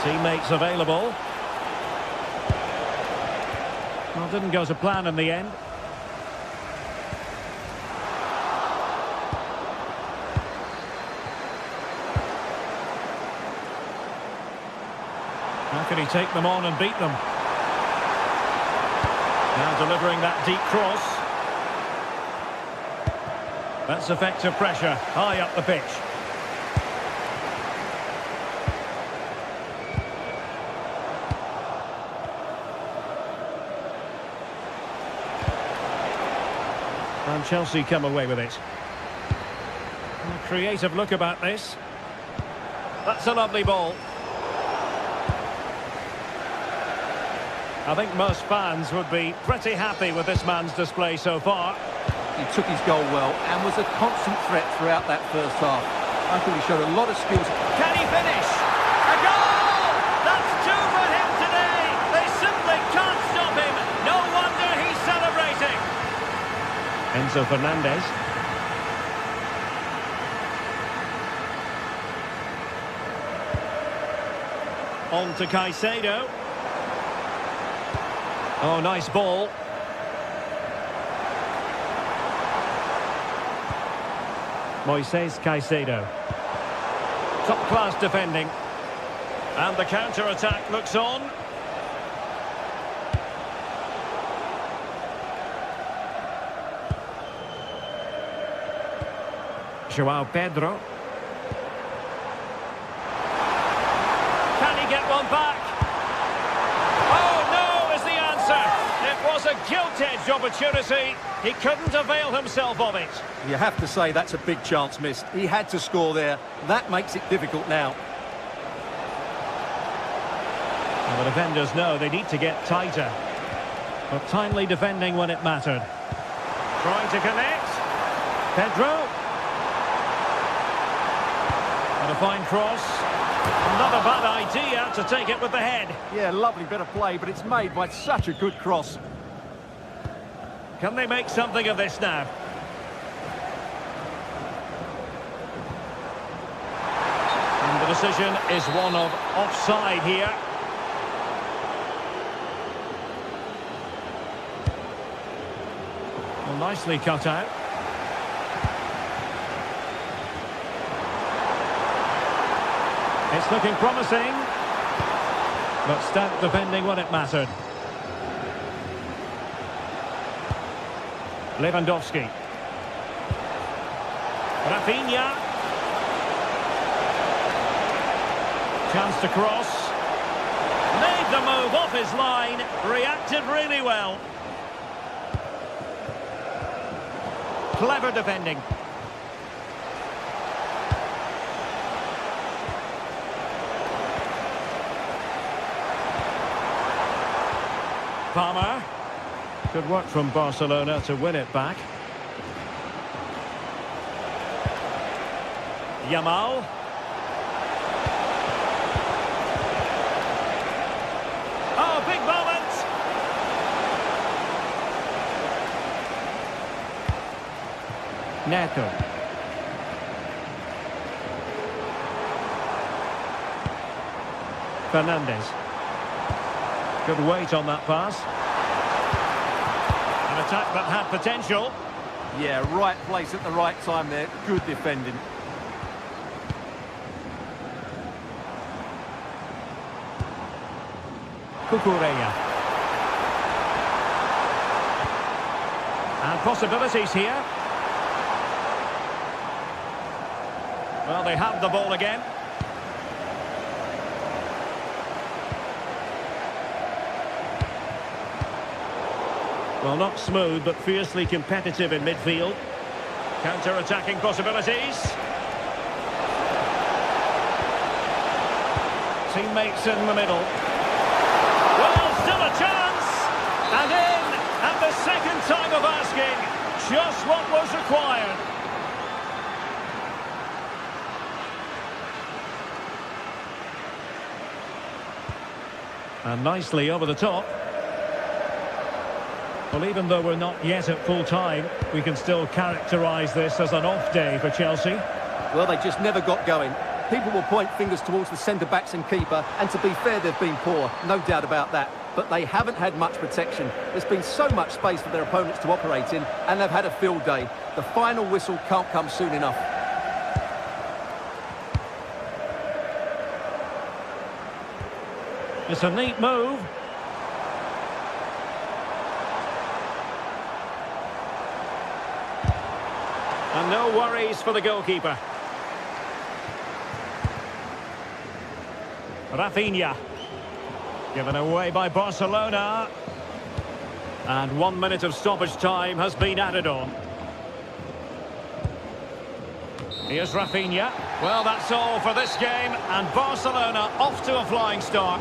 Teammates available. Well, didn't go to plan in the end. How can he take them on and beat them? Now delivering that deep cross. That's effective pressure, high up the pitch. And Chelsea come away with it. A creative look about this. That's a lovely ball. I think most fans would be pretty happy with this man's display so far. He took his goal well and was a constant threat throughout that first half. I thought he showed a lot of skills. Can he finish? A goal! That's two for him today. They simply can't stop him. No wonder he's celebrating. Enzo Fernandez. On to Caicedo. Oh, nice ball. Moises Caicedo. Top-class defending. And the counter-attack looks on. João Pedro. Can he get one back? It was a gilt-edged opportunity. He couldn't avail himself of it. You have to say that's a big chance missed. He had to score there. That makes it difficult now. Well, the defenders know they need to get tighter. But timely defending when it mattered. Trying to connect. Pedro. And a fine cross. Not a bad idea to take it with the head. Yeah, lovely bit of play, but it's made by such a good cross. Can they make something of this now? decision is one of offside here. Well, nicely cut out. It's looking promising, but stout defending when it mattered. Lewandowski. Rafinha. Chance to cross. Made the move off his line. Reacted really well. Clever defending. Palmer. Good work from Barcelona to win it back. Yamal. Oh, big moment! Neto. Fernandes. Good weight on that pass. An attack that had potential. Yeah, right place at the right time there. Good defending. Cucurella. And possibilities here. Well, they have the ball again. Well, not smooth, but fiercely competitive in midfield. Counter-attacking possibilities. Teammates in the middle. Well, still a chance. And in at the second time of asking. Just what was required. And nicely over the top. Well, even though we're not yet at full time, we can still characterise this as an off day for Chelsea. Well, they just never got going. People will point fingers towards the centre-backs and keeper, and to be fair, they've been poor, no doubt about that. But they haven't had much protection. There's been so much space for their opponents to operate in, and they've had a field day. The final whistle can't come soon enough. It's a neat move. And no worries for the goalkeeper. Rafinha. Given away by Barcelona. And 1 minute of stoppage time has been added on. Here's Rafinha. Well, that's all for this game. And Barcelona off to a flying start.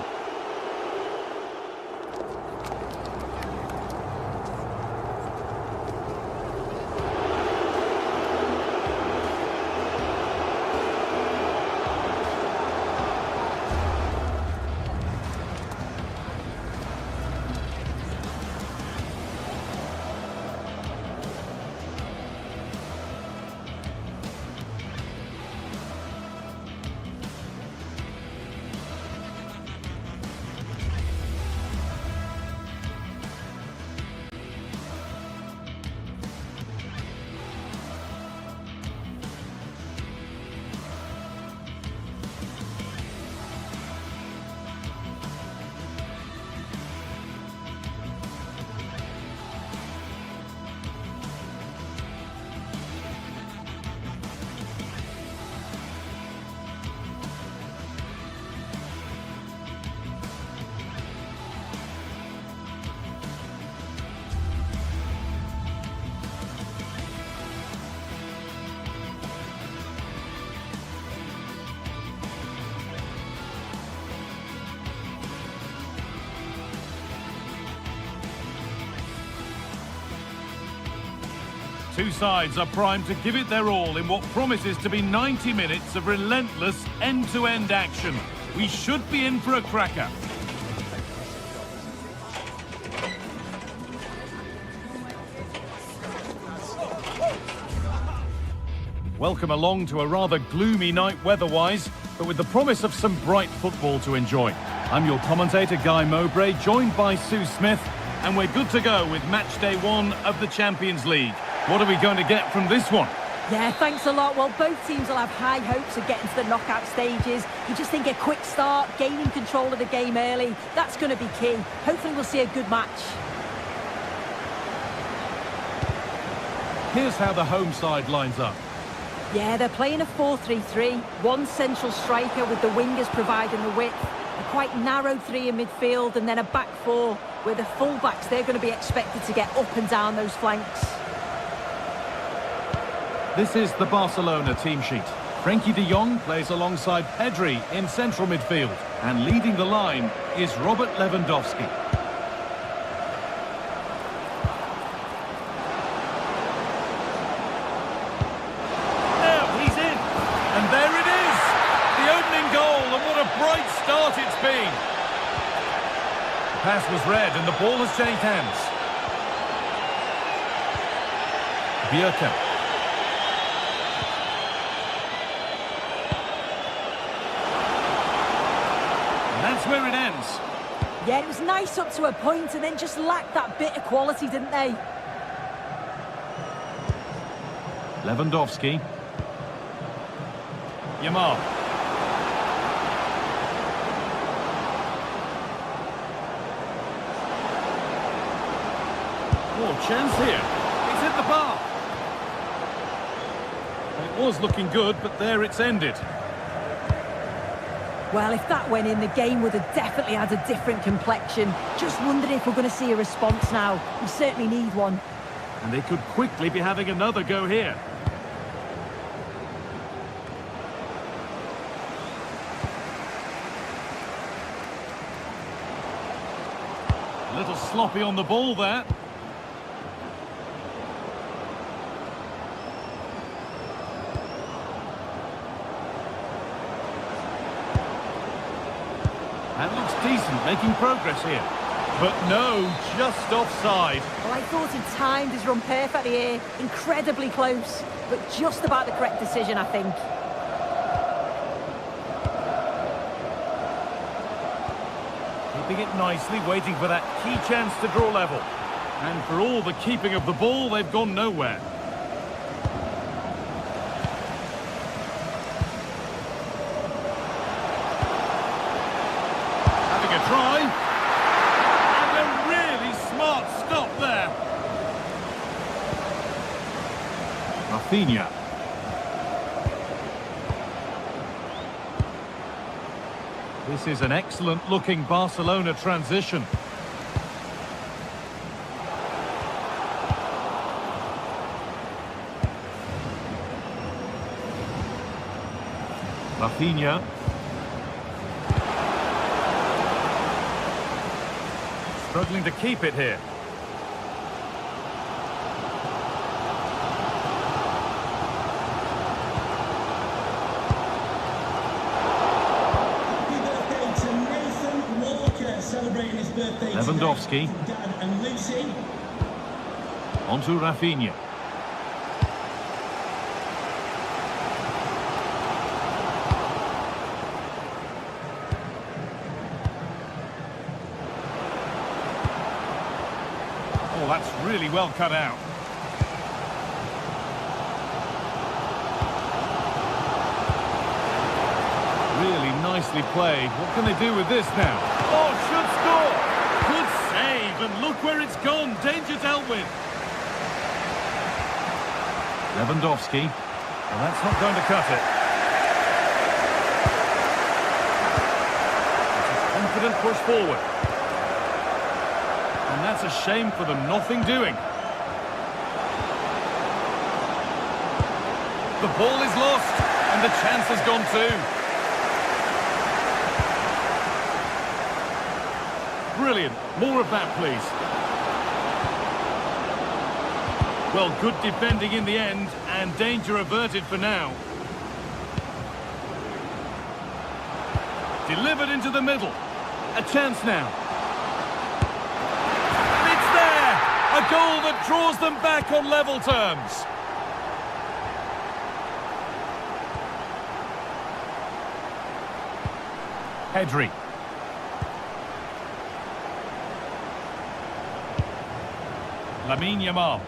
Two sides are primed to give it their all in what promises to be 90 minutes of relentless end-to-end action. We should be in for a cracker. Welcome along to a rather gloomy night weather-wise. but with the promise of some bright football to enjoy. I'm your commentator, Guy Mowbray, joined by Sue Smith, and we're good to go with match day 1 of the Champions League. What are we going to get from this one? Yeah, thanks a lot. Well, both teams will have high hopes of getting to the knockout stages. You just think a quick start, gaining control of the game early, that's going to be key. Hopefully we'll see a good match. Here's how the home side lines up. Yeah, they're playing a 4-3-3. One central striker with the wingers providing the width. A quite narrow 3 in midfield, and then a back 4 where the full-backs, they're going to be expected to get up and down those flanks. This is the Barcelona team sheet. Frenkie de Jong plays alongside Pedri in central midfield. And leading the line is Robert Lewandowski. Now he's in. And there it is. The opening goal, and what a bright start it's been. The pass was read and the ball has changed hands. Bierka. That's where it ends. Yeah, it was nice up to a point and then just lacked that bit of quality, didn't they? Lewandowski. Yamal. Oh, chance here. It's hit the bar. It was looking good, but there it's ended. Well, if that went in, the game would have definitely had a different complexion. Just wondered if we're going to see a response now. We certainly need one. And they could quickly be having another go here. A little sloppy on the ball there. That looks decent, making progress here. But no, just offside. Well, I thought he'd timed his run perfectly here. Incredibly close, but just about the correct decision, I think. Keeping it nicely, waiting for that key chance to draw level. And for all the keeping of the ball, they've gone nowhere. Try. And a really smart stop there. Rafinha. This is an excellent looking Barcelona transition. Rafinha. Struggling to keep it here. Happy birthday to Nathan Walker, celebrating his birthday Lewandowski. today from Dad and Lucy. On to Rafinha. Oh, that's really well cut out. Really nicely played. What can they do with this now? Oh, should score! Good save, and look where it's gone. Danger dealt with. Lewandowski. Well, that's not going to cut it. It's a confident push forward. And that's a shame for them, nothing doing. The ball is lost, and the chance has gone too. Brilliant. More of that, please. Well, good defending in the end, and danger averted for now. Delivered into the middle. A chance now. A goal that draws them back on level terms. Pedri. Lamine Yamal.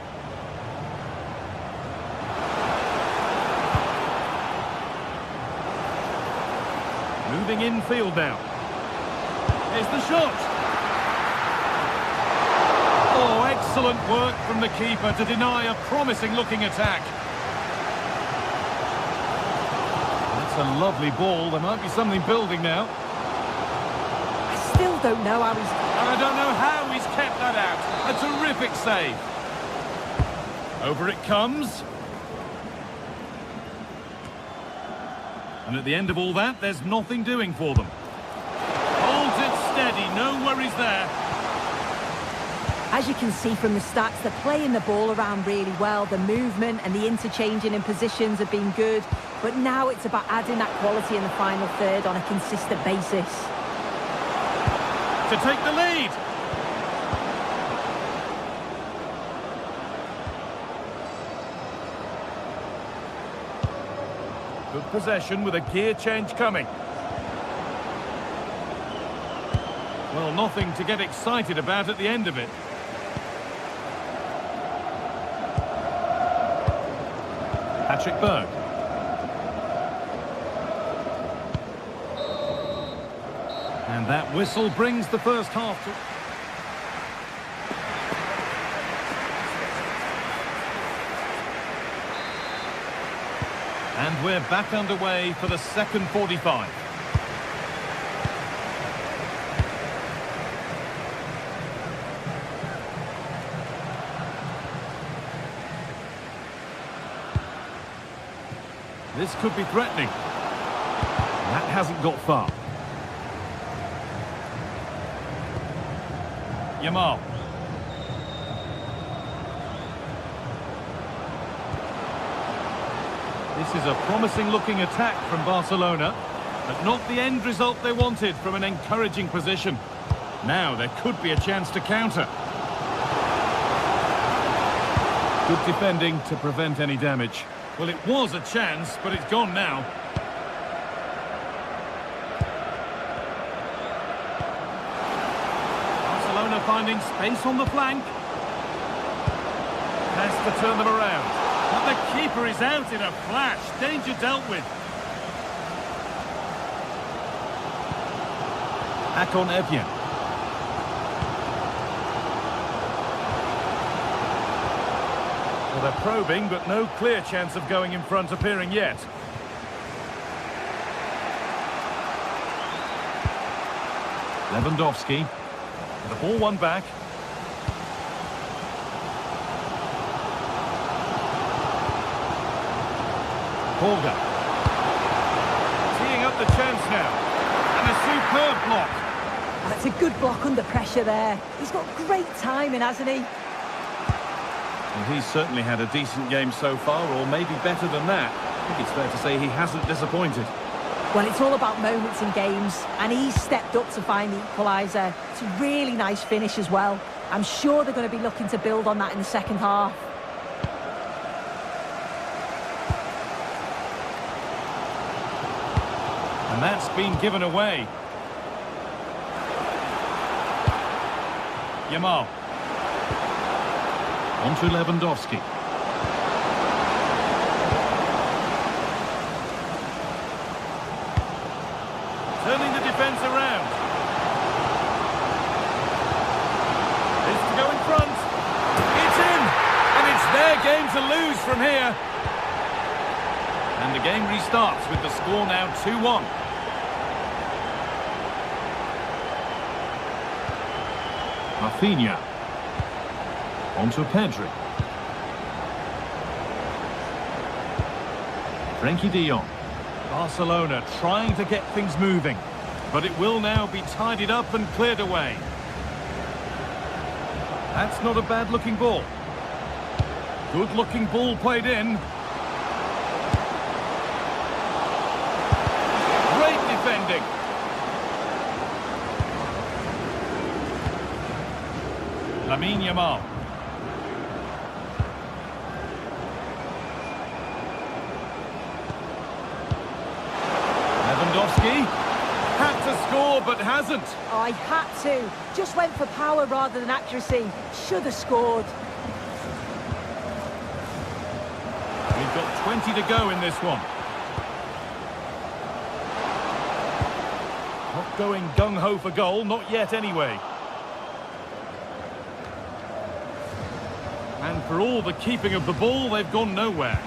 Moving infield now. Here's the shot. Oh, excellent work from the keeper to deny a promising-looking attack. That's a lovely ball. There might be something building now. I still don't know how he's... And I don't know how he's kept that out. A terrific save. Over it comes. And at the end of all that, there's nothing doing for them. Holds it steady, no worries there. As you can see from the stats, they're playing the ball around really well. The movement and the interchanging in positions have been good. But now it's about adding that quality in the final third on a consistent basis. To take the lead. Good possession with a gear change coming. Well, nothing to get excited about at the end of it. Patrick Berg. And that whistle brings the first half to... And we're back underway for the second 45. This could be threatening. That hasn't got far. Yamal. This is a promising-looking attack from Barcelona, but not the end result they wanted from an encouraging position. Now there could be a chance to counter. Good defending to prevent any damage. Well, it was a chance, but it's gone now. Barcelona finding space on the flank. Has to turn them around. But the keeper is out in a flash. Danger dealt with. Akon Evien. Well, they're probing, but no clear chance of going in front appearing yet. Lewandowski. The ball won back. Holger. Teeing up the chance now. And a superb block. That's a good block under pressure there. He's got great timing, hasn't he? Well, he's certainly had a decent game so far, or maybe better than that. I think it's fair to say he hasn't disappointed. Well, it's all about moments in games, and he's stepped up to find the equaliser. It's a really nice finish as well. I'm sure they're going to be looking to build on that in the second half. And that's been given away. Yamal. On to Lewandowski. Turning the defence around. This to go in front. It's in! And it's their game to lose from here. And the game restarts with the score now 2-1. Rafinha. On to Pedri. Frenkie de Jong. Barcelona trying to get things moving, but it will now be tidied up and cleared away. That's not a bad-looking ball. Good-looking ball played in. Great defending. Lamine Yamal. Lewandowski had to score, but hasn't. I had to. Just went for power rather than accuracy. Should have scored. We've got 20 to go in this one. Not going gung-ho for goal, not yet anyway. And for all the keeping of the ball, they've gone nowhere.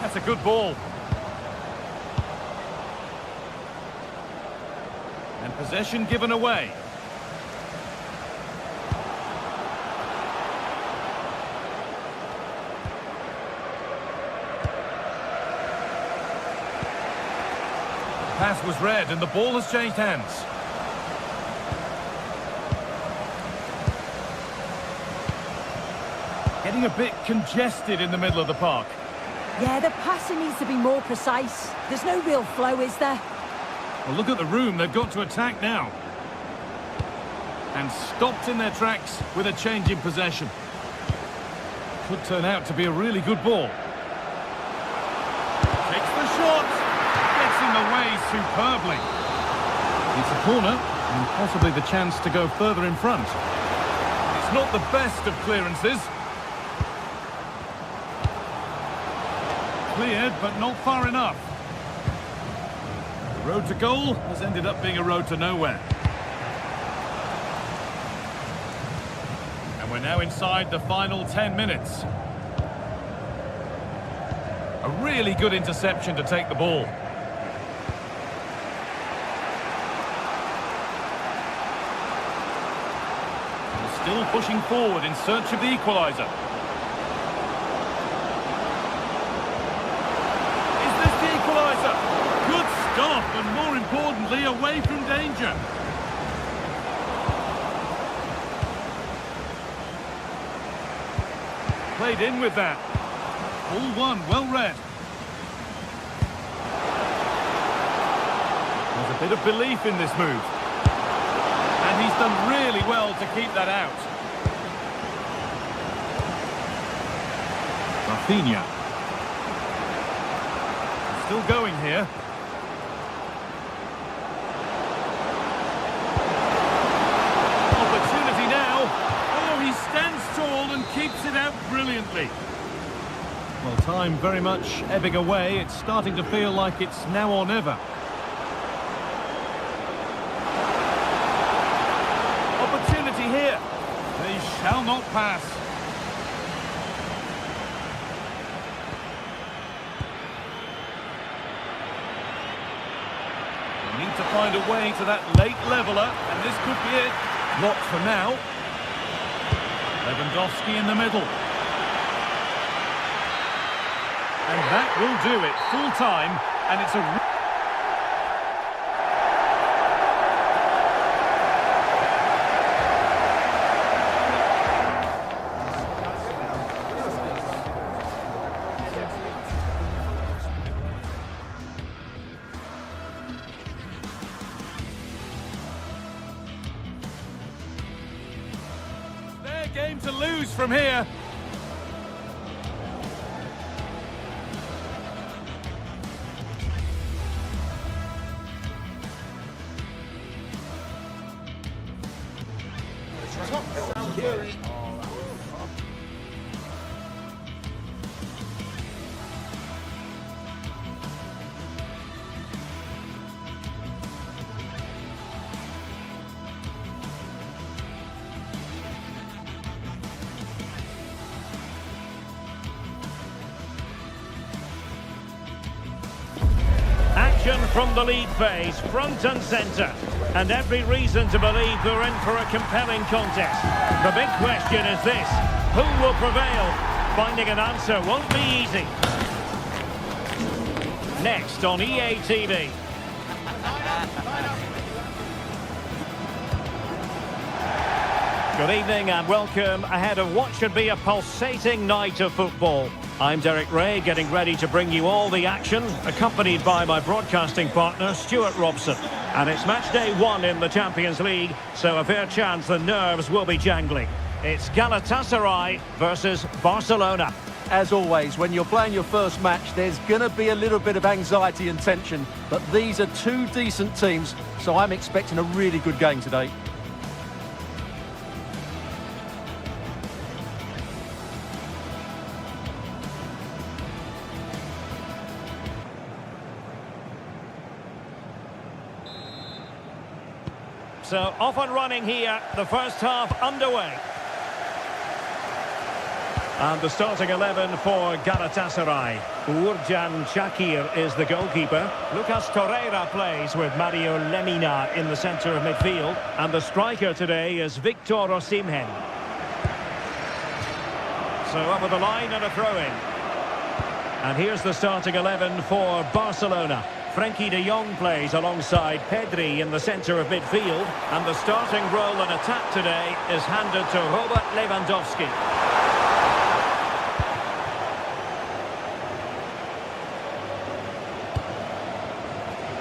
That's a good ball. And possession given away. Pass was read and the ball has changed hands. Getting a bit congested in the middle of the park. Yeah, the passing needs to be more precise. There's no real flow, is there? Well, look at the room they've got to attack now. And stopped in their tracks with a change in possession. Could turn out to be a really good ball. Takes the shot. Gets in the way superbly. It's a corner and possibly the chance to go further in front. It's not the best of clearances. Cleared, but not far enough. The road to goal has ended up being a road to nowhere. And we're now inside the final 10 minutes. A really good interception to take the ball. And still pushing forward in search of the equaliser. Good stop, and more importantly, away from danger. Played in with that. All one, well read. There's a bit of belief in this move. And he's done really well to keep that out. Rafinha. Still going here. Opportunity now. Oh, he stands tall and keeps it out brilliantly. Well, time very much ebbing away. It's starting to feel like it's now or never. Opportunity here. They shall not pass. Need to find a way to that late leveller, and this could be it. Blocked for now. Lewandowski in the middle. And that will do it. Full time, and it's a... game to lose from here. From the lead phase, front and centre, and every reason to believe we're in for a compelling contest. The big question is this: who will prevail? Finding an answer won't be easy. Next on EA TV. Good evening and welcome ahead of what should be a pulsating night of football. I'm Derek Ray, getting ready to bring you all the action, accompanied by my broadcasting partner, Stuart Robson. And it's match day 1 in the Champions League, so a fair chance the nerves will be jangling. It's Galatasaray versus Barcelona. As always, when you're playing your first match, there's going to be a little bit of anxiety and tension. But these are two decent teams, so I'm expecting a really good game today. So off and running here, the first half underway. And the starting 11 for Galatasaray. Uğurcan Çakır is the goalkeeper. Lucas Torreira plays with Mario Lemina in the centre of midfield. And the striker today is Victor Osimhen. So over the line and a throw-in. And here's the starting 11 for Barcelona. Frenkie de Jong plays alongside Pedri in the centre of midfield. And the starting role in attack today is handed to Robert Lewandowski.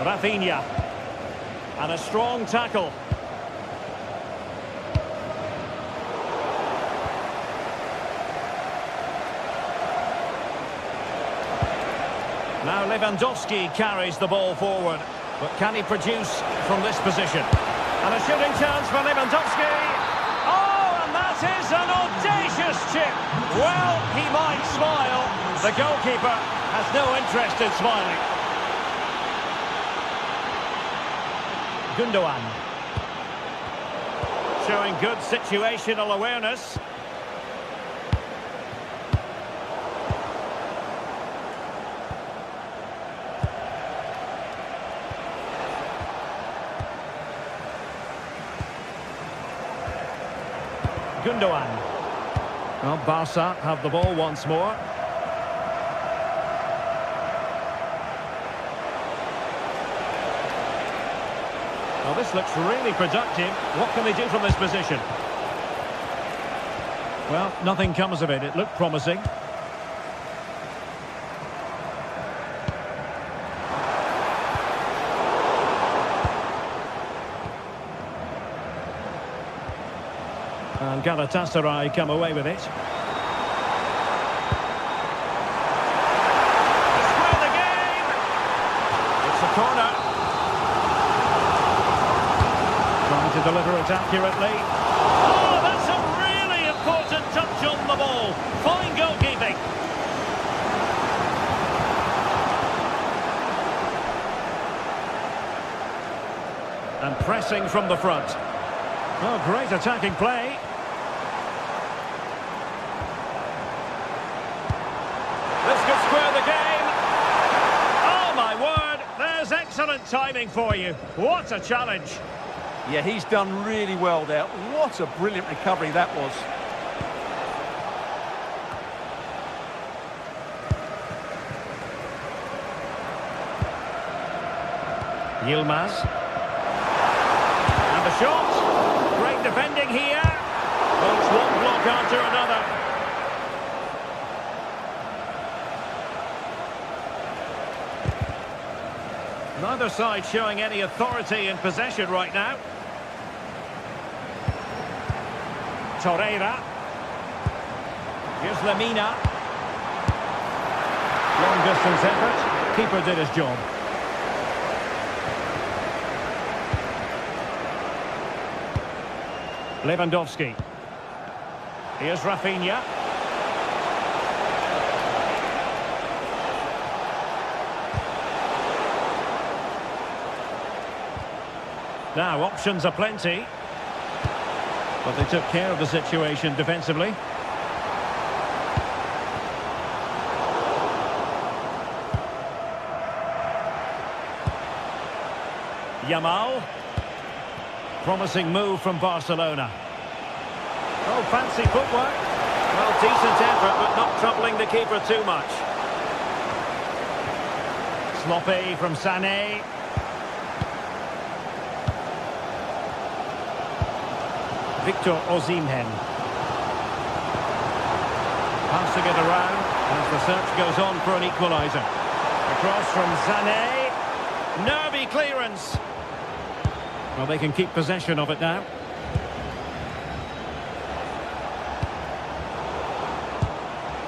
Rafinha. And a strong tackle. Now Lewandowski carries the ball forward. But can he produce from this position? And a shooting chance for Lewandowski. Oh, and that is an audacious chip. Well, he might smile. The goalkeeper has no interest in smiling. Gundogan. Showing good situational awareness. Gundogan. Well, Barca have the ball once more. Well, this looks really productive. What can they do from this position? Well, nothing comes of it. It looked promising. And Galatasaray come away with it. To square the game! It's a corner. Trying to deliver it accurately. Oh, that's a really important touch on the ball. Fine goalkeeping. And pressing from the front. Oh, great attacking play. This could square the game. Oh, my word. There's excellent timing for you. What a challenge. Yeah, he's done really well there. What a brilliant recovery that was. Yilmaz. And the shot. Great defending here. Oh, it's one block after another. Neither side showing any authority in possession right now. Torreira. Here's Lemina. Long distance effort. Keeper did his job. Lewandowski. Here's Rafinha. Now, options are plenty. But they took care of the situation defensively. Yamal. Promising move from Barcelona. Oh, fancy footwork. Well, decent effort, but not troubling the keeper too much. Sloppy from Sané. Victor Osimhen. Passing it around as the search goes on for an equaliser. Across from Sané. Nervy clearance. Well, they can keep possession of it now.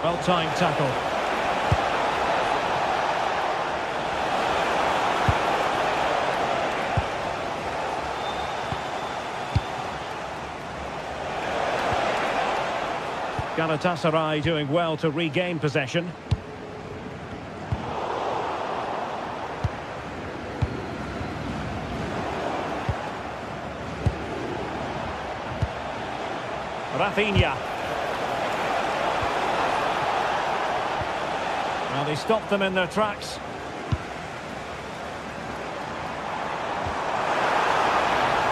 Well-timed tackle. Galatasaray doing well to regain possession. Rafinha. Well, they stopped them in their tracks.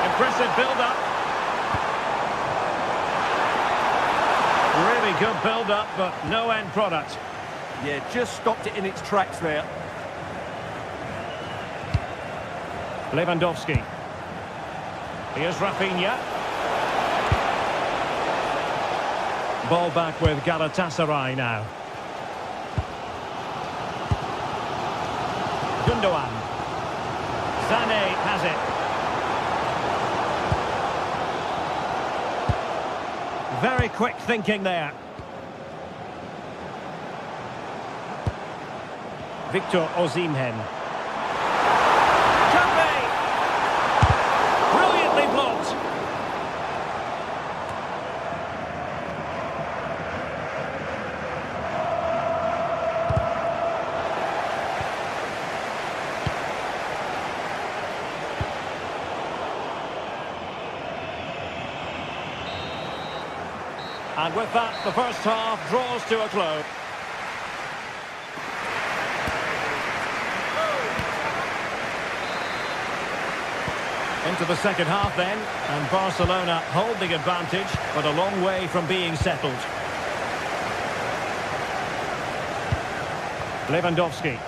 Impressive build-up. Really good build-up, but no end product. Yeah, just stopped it in its tracks there. Lewandowski. Here's Rafinha. Ball back with Galatasaray now. Gundogan. Sané has it. Very quick thinking there. Victor Osimhen. Can be! Brilliantly blocked. And with that, the first half draws to a close. Into the second half then, and Barcelona hold the advantage, but a long way from being settled. Lewandowski.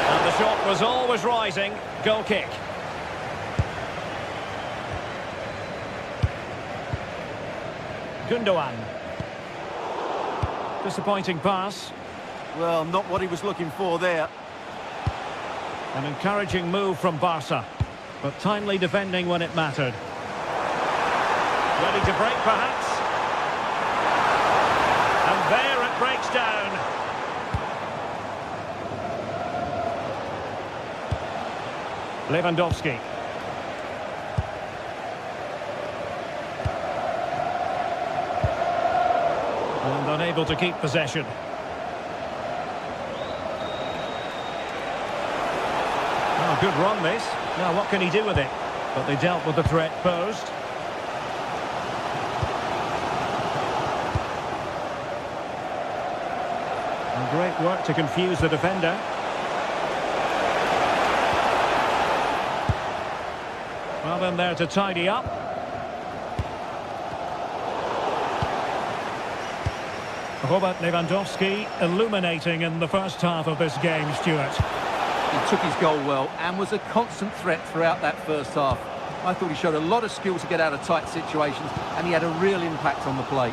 And the shot was always rising. Goal kick. Gundogan. Disappointing pass. Well, not what he was looking for there. An encouraging move from Barca, but timely defending when it mattered. Ready to break, perhaps? And there it breaks down. Lewandowski. And unable to keep possession. Oh, good run this. Now what can he do with it? But they dealt with the threat posed. And great work to confuse the defender. Well, then there to tidy up. Robert Lewandowski illuminating in the first half of this game, Stuart. He took his goal well and was a constant threat throughout that first half. I thought he showed a lot of skill to get out of tight situations, and he had a real impact on the play.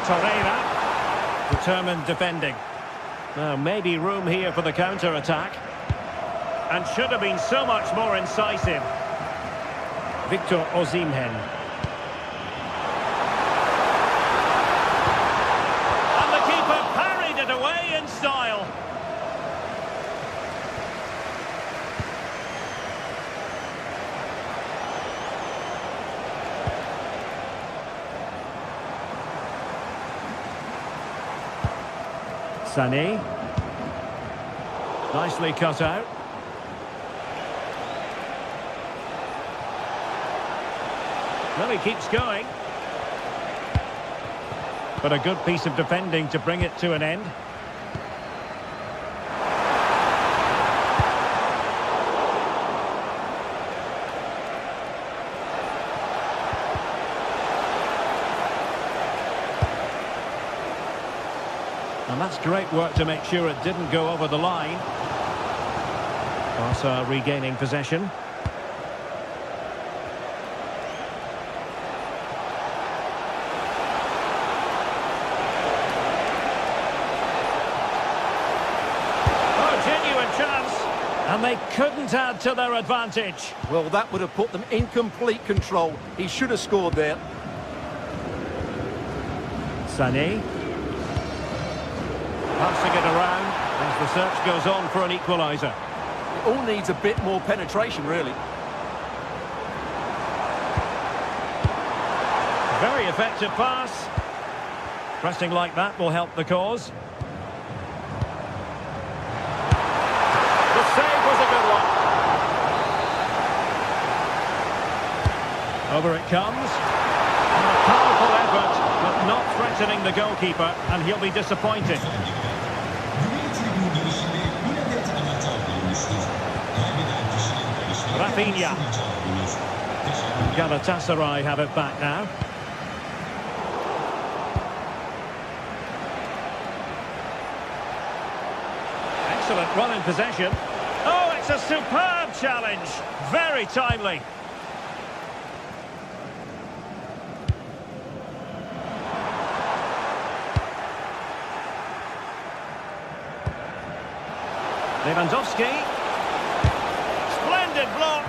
Torreira, determined defending. Now maybe room here for the counter-attack. And should have been so much more incisive. Victor Osimhen. And the keeper parried it away in style. Sané. Nicely cut out. Well, he keeps going. But a good piece of defending to bring it to an end. And that's great work to make sure it didn't go over the line. Barca regaining possession. And they couldn't add to their advantage. Well, that would have put them in complete control. He should have scored there. Sané. Passing it around as the search goes on for an equaliser. It all needs a bit more penetration, really. Very effective pass. Pressing like that will help the cause. The save was a good one. Over it comes. And a powerful effort, but not threatening the goalkeeper, and he'll be disappointed. Rafinha. Galatasaray have it back now. Excellent run in possession. Oh, it's a superb challenge. Very timely. Lewandowski. Splendid block.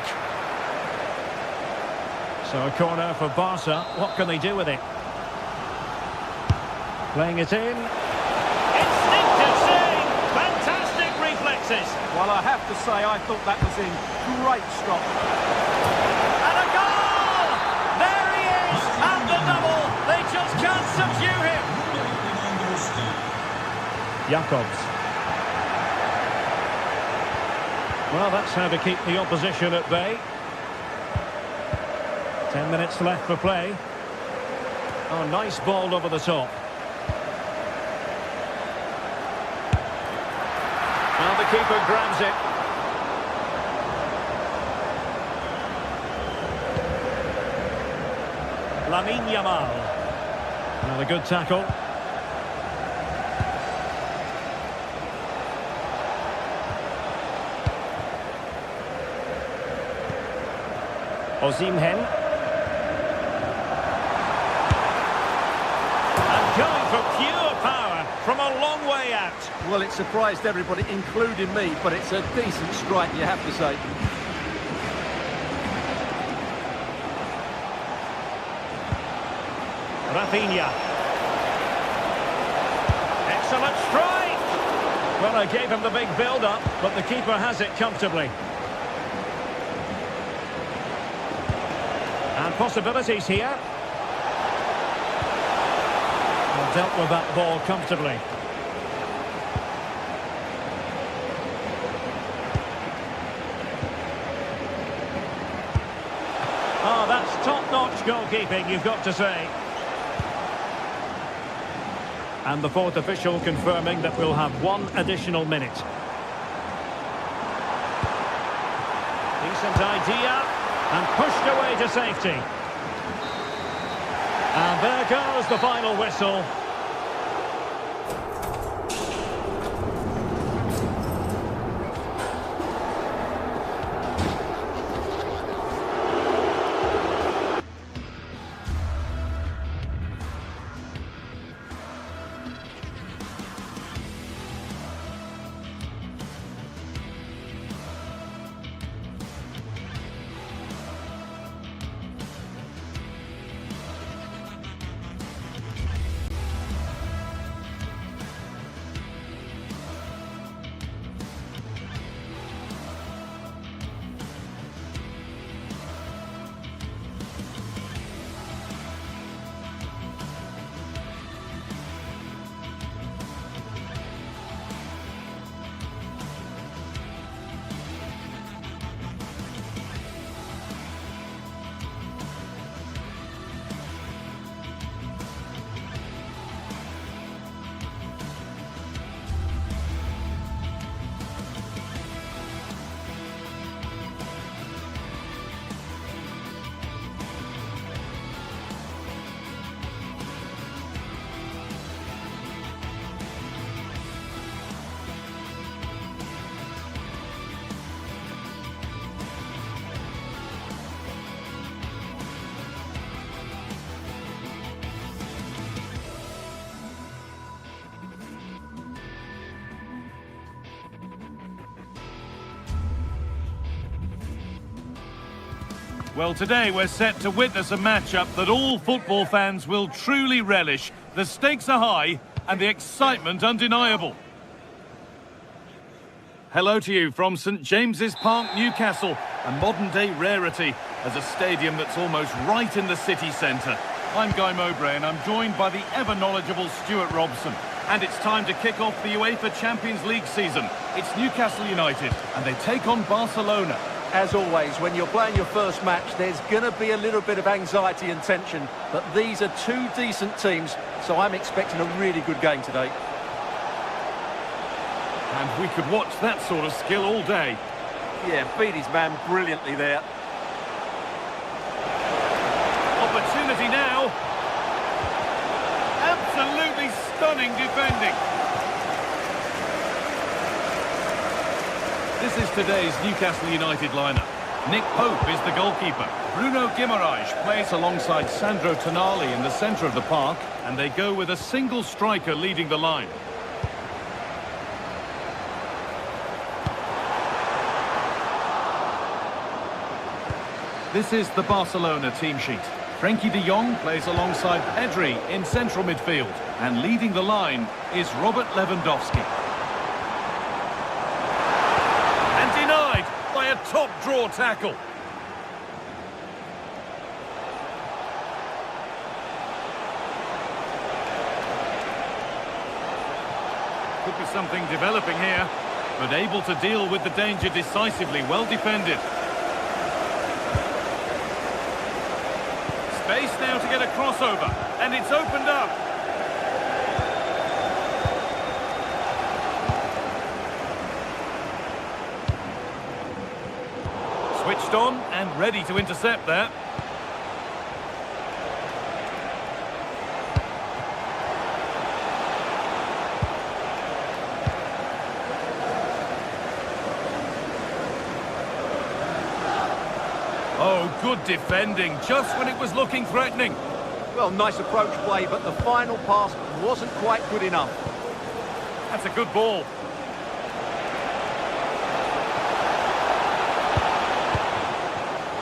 So a corner for Barca. What can they do with it? Playing it in. Instinctive save. Fantastic reflexes. Well, I have to say, I thought that was in great stop. And a goal! There he is! And the double! They just can't subdue him! Jakobs. Well, that's how to keep the opposition at bay. 10 minutes left for play. Oh, nice ball over the top. Well, the keeper grabs it. Lamine Yamal. Another good tackle. Osimhen. And going for pure power from a long way out. Well, it surprised everybody, including me, but it's a decent strike, you have to say. Rafinha. Excellent strike. Well, I gave him the big build-up, but the keeper has it comfortably. And possibilities here. Well, dealt with that ball comfortably. Oh, that's top-notch goalkeeping, you've got to say. And the fourth official confirming that we'll have one additional minute. Decent idea. And pushed away to safety. And there goes the final whistle. Well, today we're set to witness a matchup that all football fans will truly relish. The stakes are high and the excitement undeniable. Hello to you from St James's Park, Newcastle, a modern-day rarity as a stadium that's almost right in the city centre. I'm Guy Mowbray and I'm joined by the ever-knowledgeable Stuart Robson. And it's time to kick off the UEFA Champions League season. It's Newcastle United and they take on Barcelona. As always, when you're playing your first match, there's going to be a little bit of anxiety and tension. But these are two decent teams, so I'm expecting a really good game today. And we could watch that sort of skill all day. Yeah, beat his man brilliantly there. Opportunity now. Absolutely stunning defending. This is today's Newcastle United lineup. Nick Pope is the goalkeeper. Bruno Guimaraes plays alongside Sandro Tonali in the centre of the park, and they go with a single striker leading the line. This is the Barcelona team sheet. Frenkie de Jong plays alongside Pedri in central midfield, and leading the line is Robert Lewandowski. By a top draw tackle. Could be something developing here, but able to deal with the danger decisively. Well defended. Space now to get a crossover, and it's opened up. Switched on and ready to intercept that. Oh, good defending, just when it was looking threatening. Well, nice approach play, but the final pass wasn't quite good enough. That's a good ball.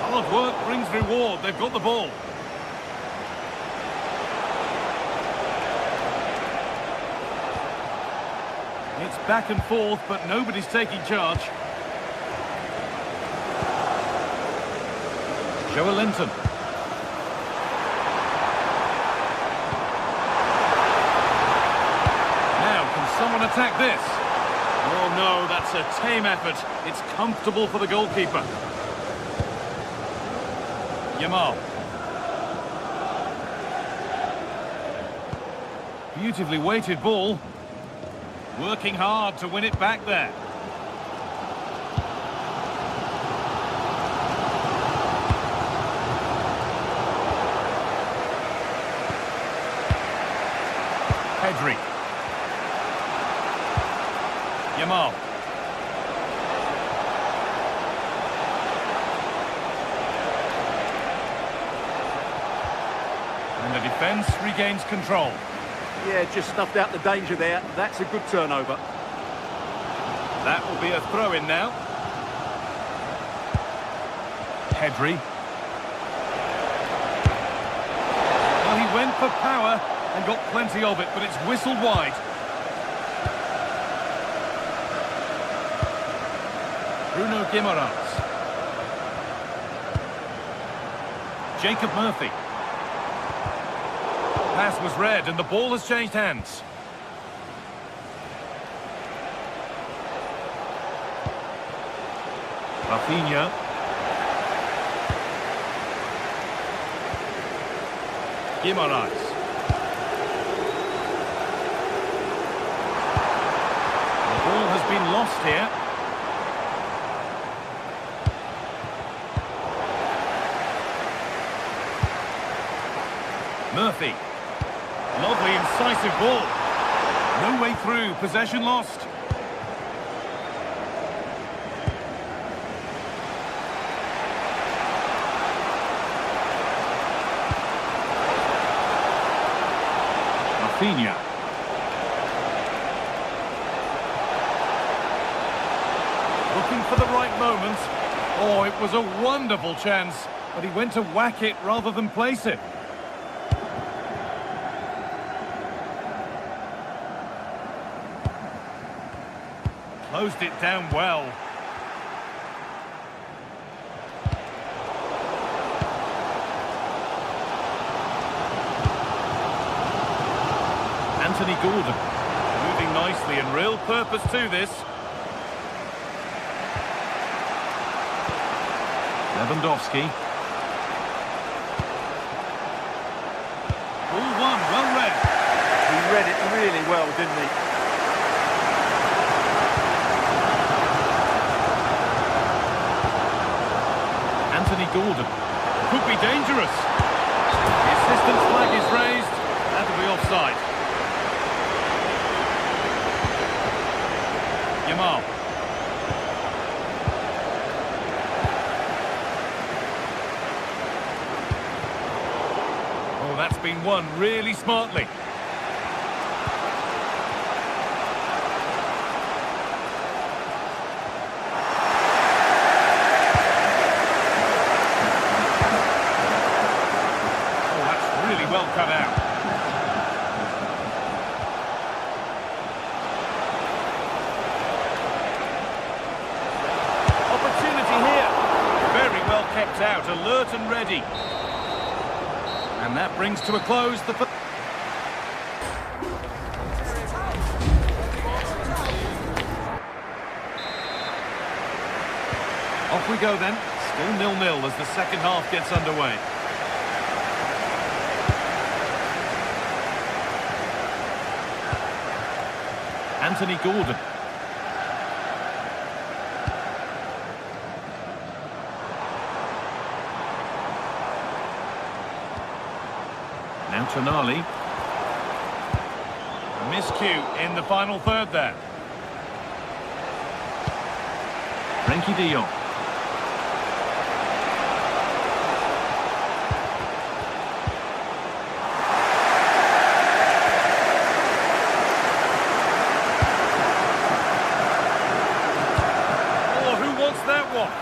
Hard work brings reward. They've got the ball. It's back and forth, but nobody's taking charge. Joelinton. Now, can someone attack this? Oh no, that's a tame effort. It's comfortable for the goalkeeper. Yamal. Beautifully weighted ball. Working hard to win it back there. Pedri. Yamal. And the defence regains control. Yeah, just snuffed out the danger there. That's a good turnover. That will be a throw-in now. Pedri. Well, he went for power and got plenty of it, but it's whistled wide. Bruno Guimaraes. Jacob Murphy. Pass was read and the ball has changed hands. Rafinha. Guimaraes. The ball has been lost here. Murphy. Lovely, incisive ball. No way through, possession lost. Rafinha. Looking for the right moment. Oh, it was a wonderful chance. but he went to whack it rather than place it. Closed it down well. Anthony Gordon, moving nicely and real purpose to this. Lewandowski. Ball one, well read. He read it really well, didn't he? Anthony Gordon. Could be dangerous. The assistant's flag is raised. That'll be offside. Yamal. Oh, that's been won really smartly. Oh, that's really well cut out. Kept out, alert and ready. And that brings to a close the... Off we go then. Still 0-0 as the second half gets underway. Anthony Gordon. Now Tonali. Miscue in the final third there. Frenkie de Jong. Oh, who wants that one?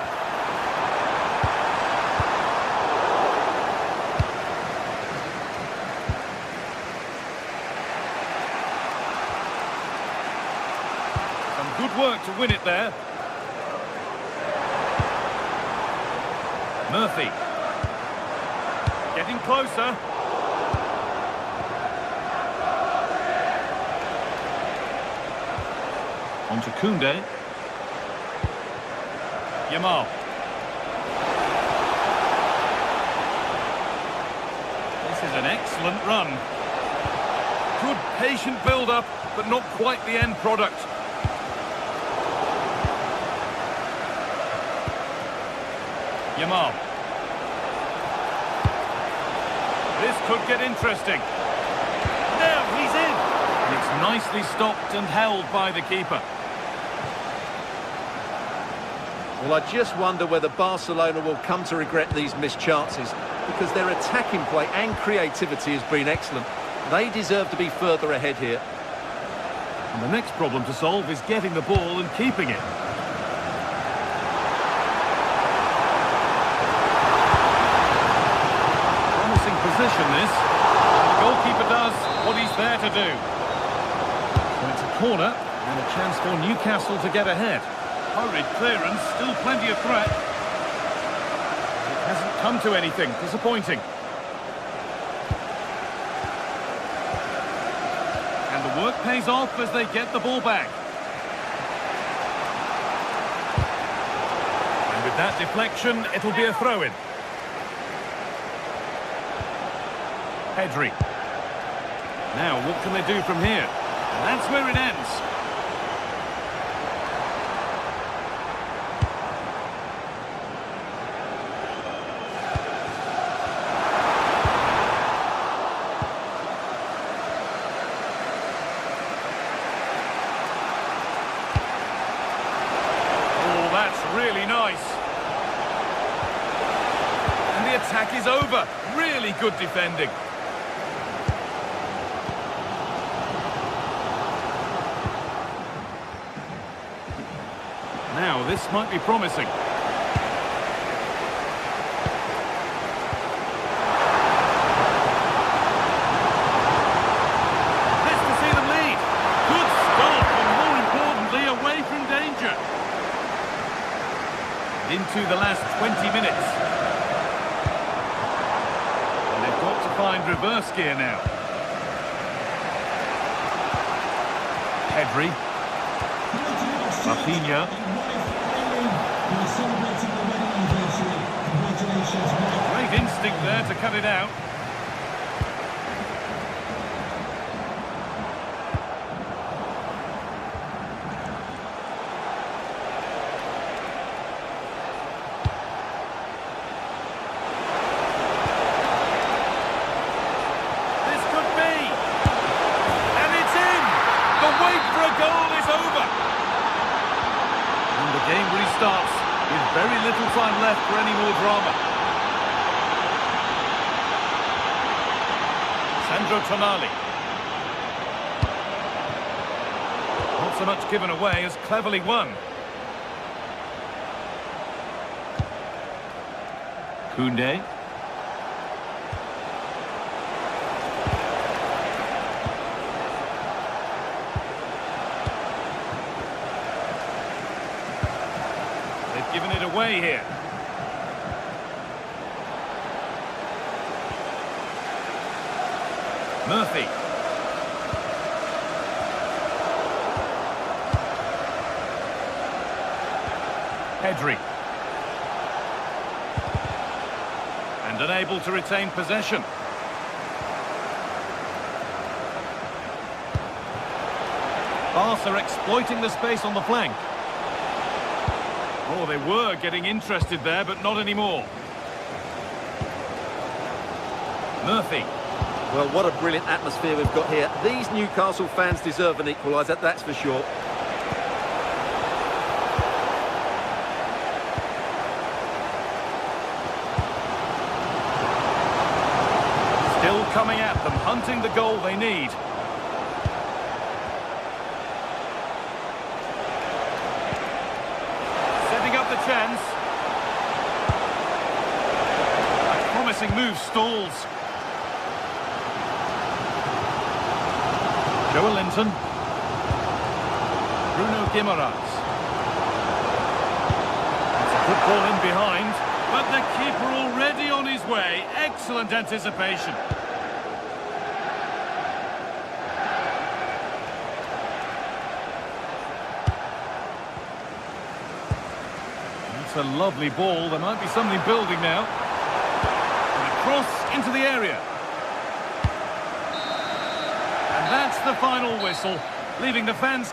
Good work to win it there. Murphy. Getting closer. On to Koundé. Yamal. This is an excellent run. Good patient build-up, but not quite the end product. Yamal. This could get interesting. Now he's in. And it's nicely stopped and held by the keeper. Well, I just wonder whether Barcelona will come to regret these missed chances, because their attacking play and creativity has been excellent. They deserve to be further ahead here. And the next problem to solve is getting the ball and keeping it. Position this, and the goalkeeper does what he's there to do. So it's a corner and a chance for Newcastle to get ahead. Hurried clearance, still plenty of threat. It hasn't come to anything, disappointing. And the work pays off as they get the ball back. And with that deflection, it'll be a throw-in. Pedri. Now, what can they do from here? And that's where it ends. Oh, that's really nice. And the attack is over. Really good defending. Now, this might be promising. find reverse gear now. Pedri. Rafinha. Great instinct there to cut it out. Game restarts with very little time left for any more drama. Sandro Tonali. Not so much given away as cleverly won. Koundé. Given it away here. Murphy. Pedri. And unable to retain possession. Barca exploiting the space on the flank. Oh, they were getting interested there, but not anymore. Murphy. Well, what a brilliant atmosphere we've got here. These Newcastle fans deserve an equaliser, that's for sure. Still coming at them, hunting the goal they need. The chance. A promising move stalls. Joelinton. Bruno Guimaraes. It's a good ball in behind, but the keeper already on his way. Excellent anticipation. A lovely ball. There might be something building now. And a cross into the area. And that's the final whistle, leaving the fans.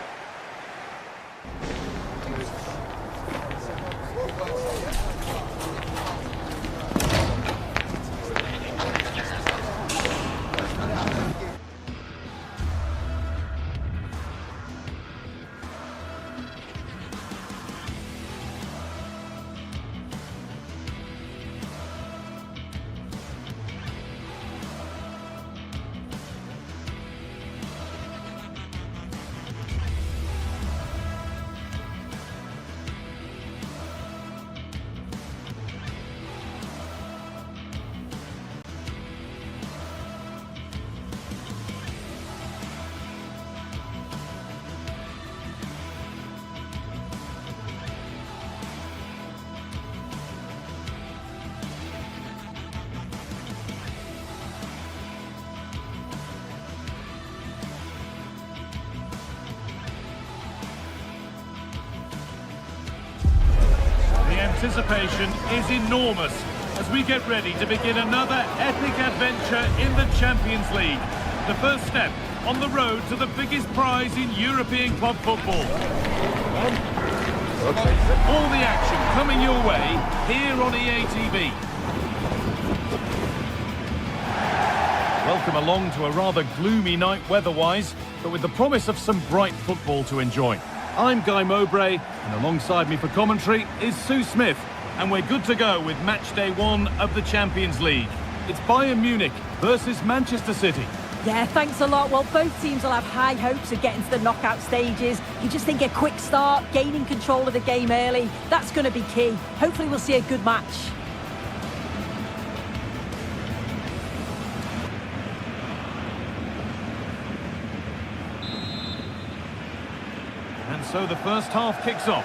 Anticipation is enormous as we get ready to begin another epic adventure in the Champions League. The first step on the road to the biggest prize in European club football. All the action coming your way here on EA TV. Welcome along to a rather gloomy night weather-wise, but with the promise of some bright football to enjoy. I'm Guy Mowbray, and alongside me for commentary is Sue Smith, and we're good to go with match day 1 of the Champions League. It's Bayern Munich versus Manchester City. Yeah, thanks a lot. Well, both teams will have high hopes of getting to the knockout stages. You just think a quick start, gaining control of the game early, that's going to be key. Hopefully we'll see a good match. And so the first half kicks off.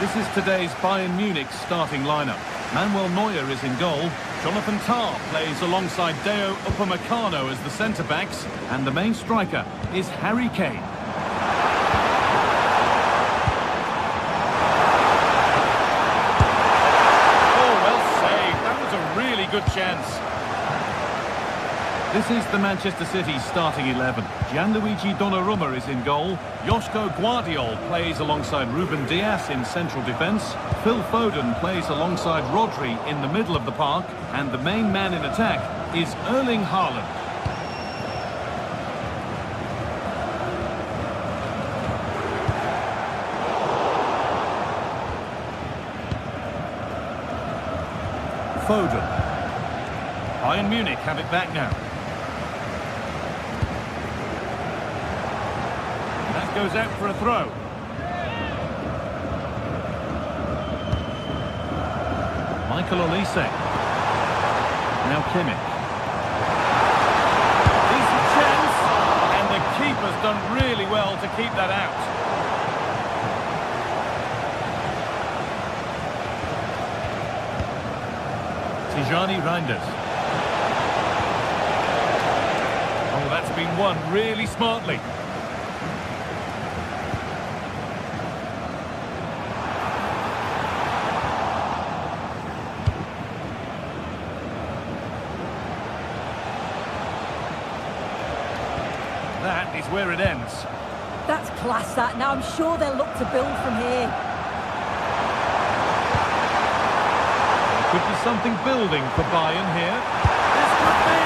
This is today's Bayern Munich starting lineup. Manuel Neuer is in goal. Jonathan Tah plays alongside Deo Upamecano as the centre-backs. And the main striker is Harry Kane. Oh, well saved. That was a really good chance. This is the Manchester City starting 11. Gianluigi Donnarumma is in goal. Joško Guardiol plays alongside Ruben Dias in central defence. Phil Foden plays alongside Rodri in the middle of the park. And the main man in attack is Erling Haaland. Foden. Bayern Munich have it back now. Goes out for a throw. Michael Olise. Now Kimmich. Decent chance. And the keeper's done really well to keep that out. Tijani Reinders. Oh, that's been won really smartly. That is where it ends. That's class, that. Now I'm sure they'll look to build from here. There could be something building for Bayern here. This could be!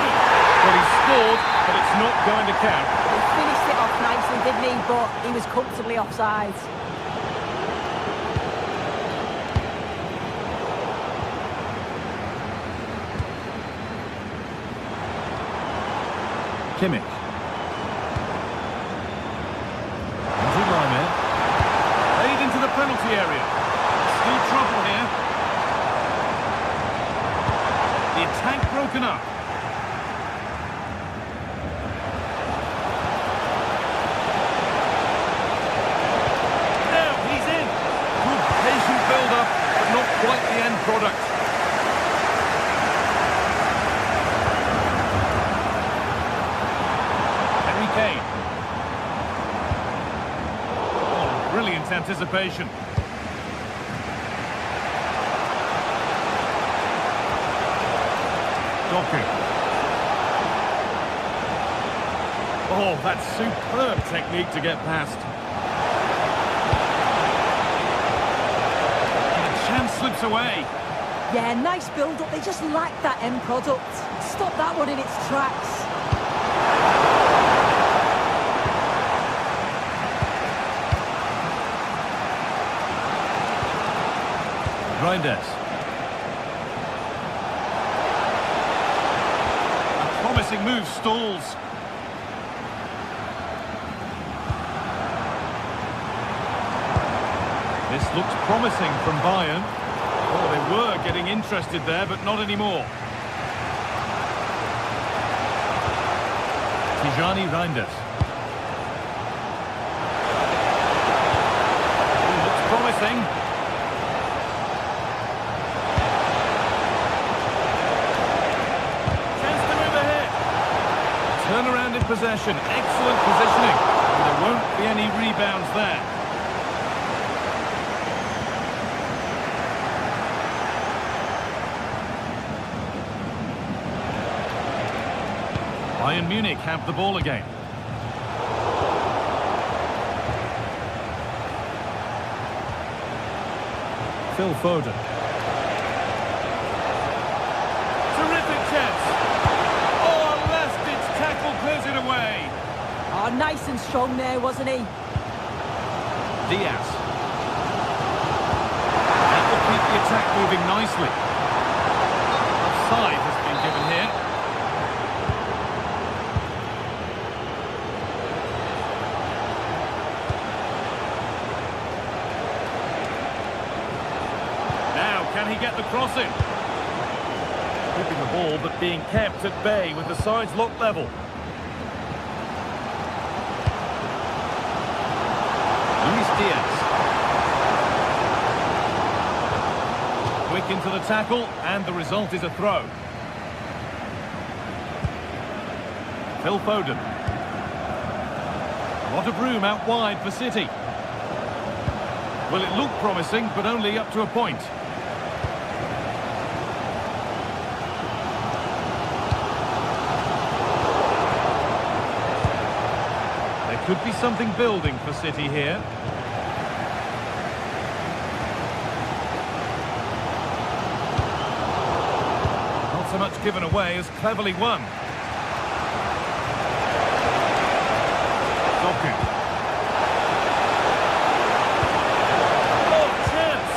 Well, he scored, but it's not going to count. He finished it off nicely, didn't he? But he was comfortably offside. Kimmich. Into the penalty area. Still trouble here. The attack broken up. Now he's in. Good patient build-up, but not quite the end product. Harry Kane. Brilliant anticipation. Doku. Oh, that's superb technique to get past. And the chance slips away. Yeah, nice build-up. They just lack that end product. Stop that one in its tracks. Reinders. A promising move stalls. This looks promising from Bayern. Oh, they were getting interested there, but not anymore. Tijani Reinders. Oh, looks promising. Turnaround in possession, excellent positioning. And there won't be any rebounds there. Bayern Munich have the ball again. Phil Foden. Terrific chance. Clears it away. Oh, nice and strong there, wasn't he? Diaz. That will keep the attack moving nicely. Offside has been given here. Now, can he get the cross in? Keeping the ball, but being kept at bay with the sides locked level. Diaz. Quick into the tackle, and the result is a throw. Phil Foden. A lot of room out wide for City. Well, it looked promising, but only up to a point. There could be something building for City here. Not so much given away as cleverly won. Oh, chance!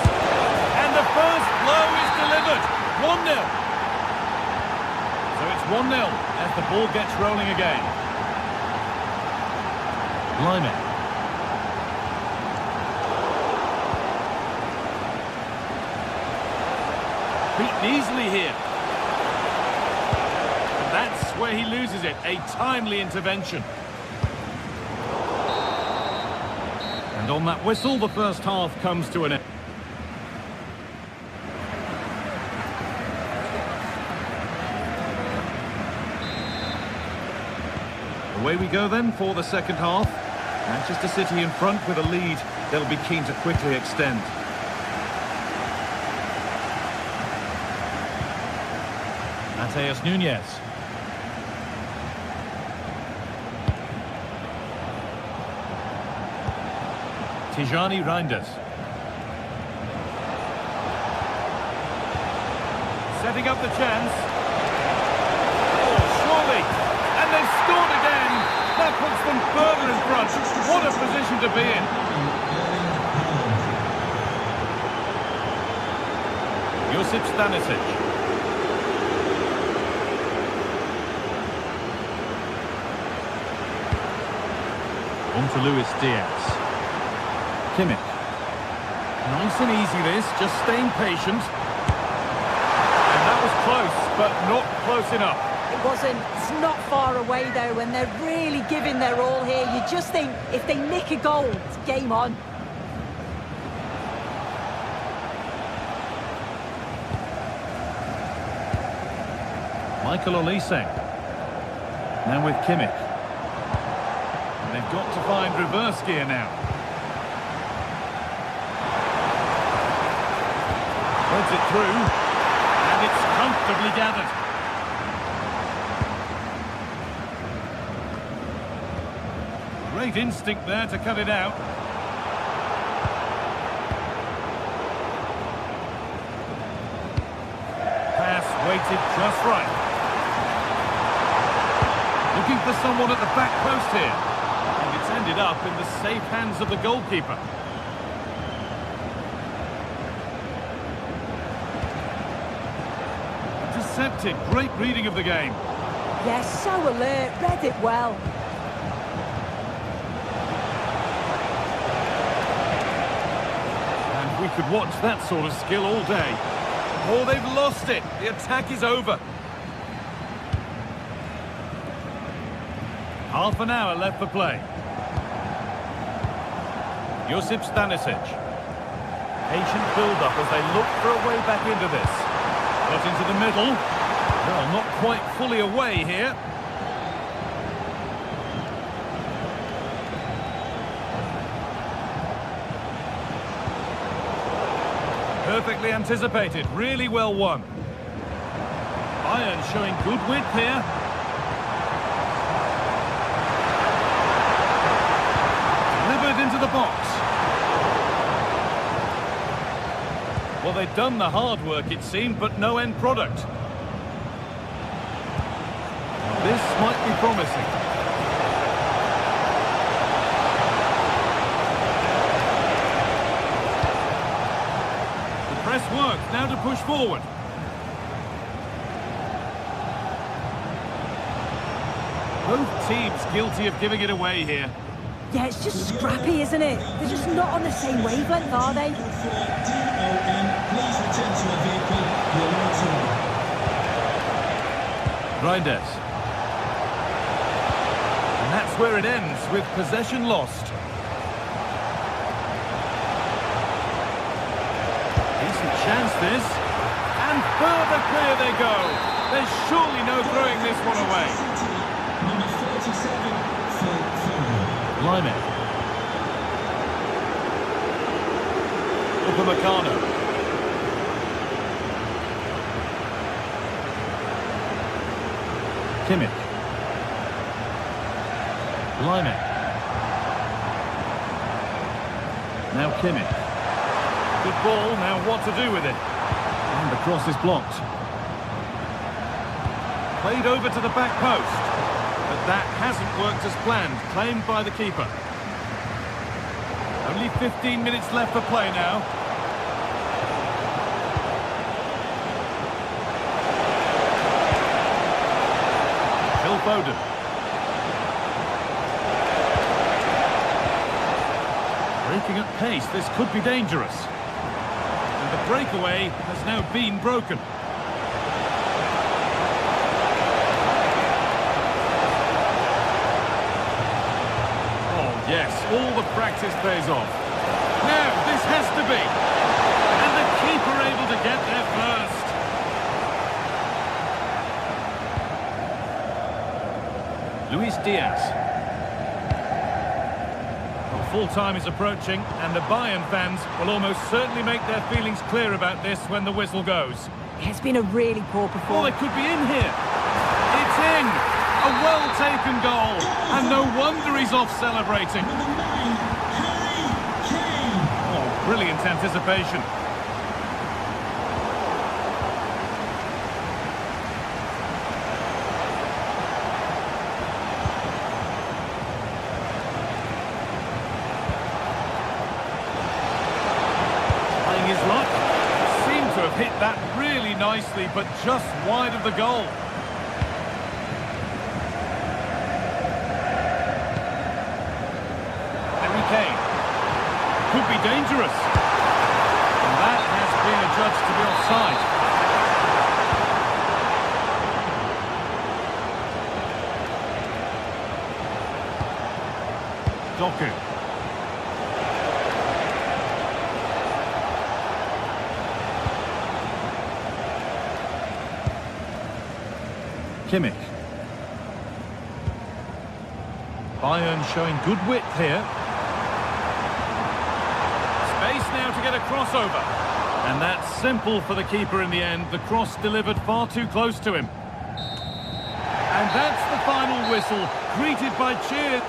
And the first blow is delivered. 1-0. So it's 1-0 as the ball gets rolling again. Lyon. Beaten easily here. And that's where he loses it. A timely intervention. And on that whistle, the first half comes to an end. Away we go then for the second half. Manchester City in front with a lead they'll be keen to quickly extend. Mateus Nunes. Tijani Reinders. Setting up the chance. Oh, surely. And they've scored again. That puts them further in front. What a position to be in. Josip Stanisic. On to Luis Diaz. Kimmich. Nice and easy this, just staying patient. And that was close, but not close enough. It wasn't. It's not far away though, and they're really giving their all here. You just think if they nick a goal, it's game on. Michael Olise. Now with Kimmich. And they've got to find reverse gear now. Threads it through, and it's comfortably gathered. Great instinct there to cut it out. Pass weighted just right. Looking for someone at the back post here. And it's ended up in the safe hands of the goalkeeper. Intercepted. Great reading of the game. Yes, so alert. Read it well. We could watch that sort of skill all day. Oh, they've lost it. The attack is over. Half an hour left for play. Josip Stanisic. Patient build-up as they look for a way back into this. Got into the middle. Well, not quite fully away here. Perfectly anticipated, really well won. Bayern showing good width here. Delivered into the box. Well, they've done the hard work, it seemed, but no end product. This might be promising. Press work, now to push forward. Both teams guilty of giving it away here. Yeah, it's just scrappy, isn't it? They're just not on the same wavelength, are they? Reinders. And that's where it ends, with possession lost. Decent chance this. And further clear they go. There's surely no throwing this one away. Number 47, Lyon. Upamecano. Kimmich. Lyon. Now Kimmich. Good ball, now what to do with it? And the cross is blocked. Played over to the back post. But that hasn't worked as planned, claimed by the keeper. Only 15 minutes left for play now. Phil Foden. Breaking at pace, this could be dangerous. And the breakaway has now been broken. Oh yes, all the practice pays off. Now, this has to be. And the keeper able to get there first. Luis Diaz. Full-time is approaching, and the Bayern fans will almost certainly make their feelings clear about this when the whistle goes. It's been a really poor Oh, performance. they could be in here. It's in! A well-taken goal, and no wonder he's off celebrating. Oh, brilliant anticipation. His luck seemed to have hit that really nicely, but just wide of the goal. Harry Kane could be dangerous, and that has been adjudged to be offside. Doku. Kimmich. Bayern showing good width here. Space now to get a crossover. And that's simple for the keeper in the end. The cross delivered far too close to him. And that's the final whistle, greeted by cheers.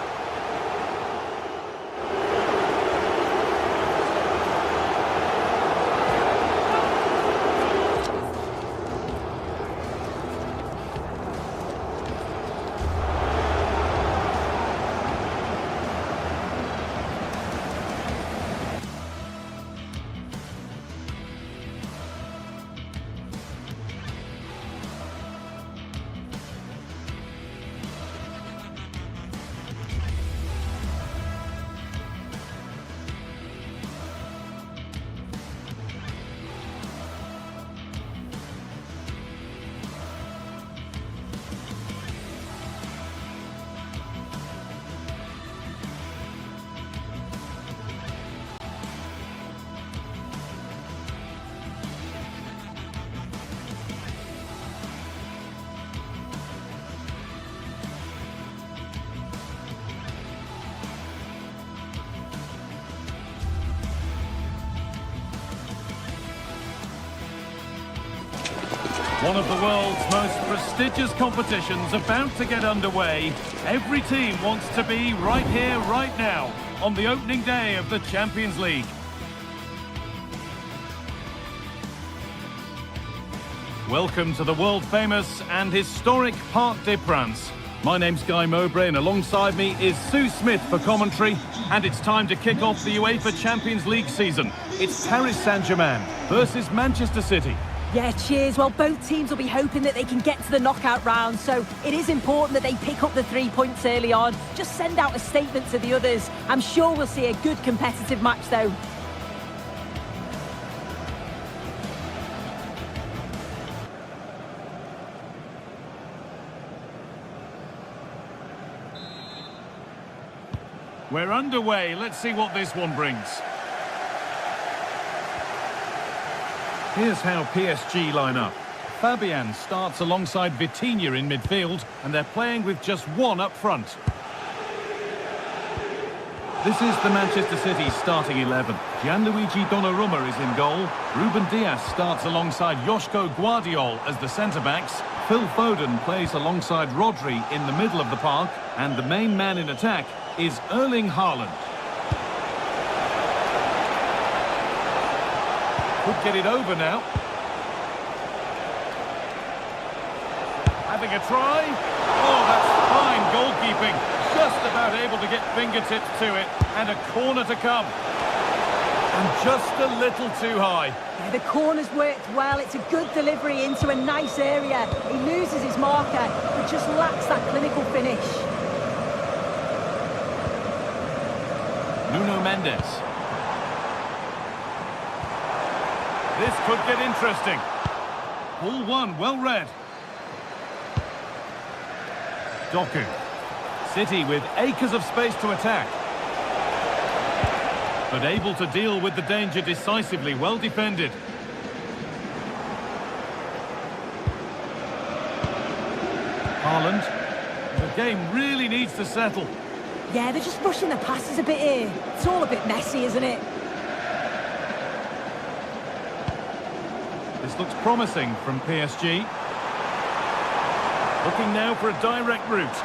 One of the world's most prestigious competitions about to get underway. Every team wants to be right here, right now, on the opening day of the Champions League. Welcome to the world-famous and historic Parc des Princes. My name's Guy Mowbray, and alongside me is Sue Smith for commentary. And it's time to kick off the UEFA Champions League season. It's Paris Saint-Germain versus Manchester City. Yeah, cheers. Well, both teams will be hoping that they can get to the knockout round, so it is important that they pick up the 3 points early on. Just send out a statement to the others. I'm sure we'll see a good competitive match, though. We're underway. Let's see what this one brings. Here's how PSG line up. Fabian starts alongside Vitinha in midfield, and they're playing with just one up front. This is the Manchester City starting 11. Gianluigi Donnarumma is in goal. Ruben Dias starts alongside Joško Guardiol as the centre-backs. Phil Foden plays alongside Rodri in the middle of the park. And the main man in attack is Erling Haaland. Could get it over now. Having a try. Oh, that's fine goalkeeping. Just about able to get fingertips to it. And a corner to come. And just a little too high. Yeah, the corner's worked well. It's a good delivery into a nice area. He loses his marker, but just lacks that clinical finish. Nuno Mendes. This could get interesting. Ball one, well read. Doku. City with acres of space to attack. But able to deal with the danger decisively, well defended. Haaland. The game really needs to settle. Yeah, they're just rushing the passes a bit here. It's all a bit messy, isn't it? This looks promising from PSG. Looking now for a direct route.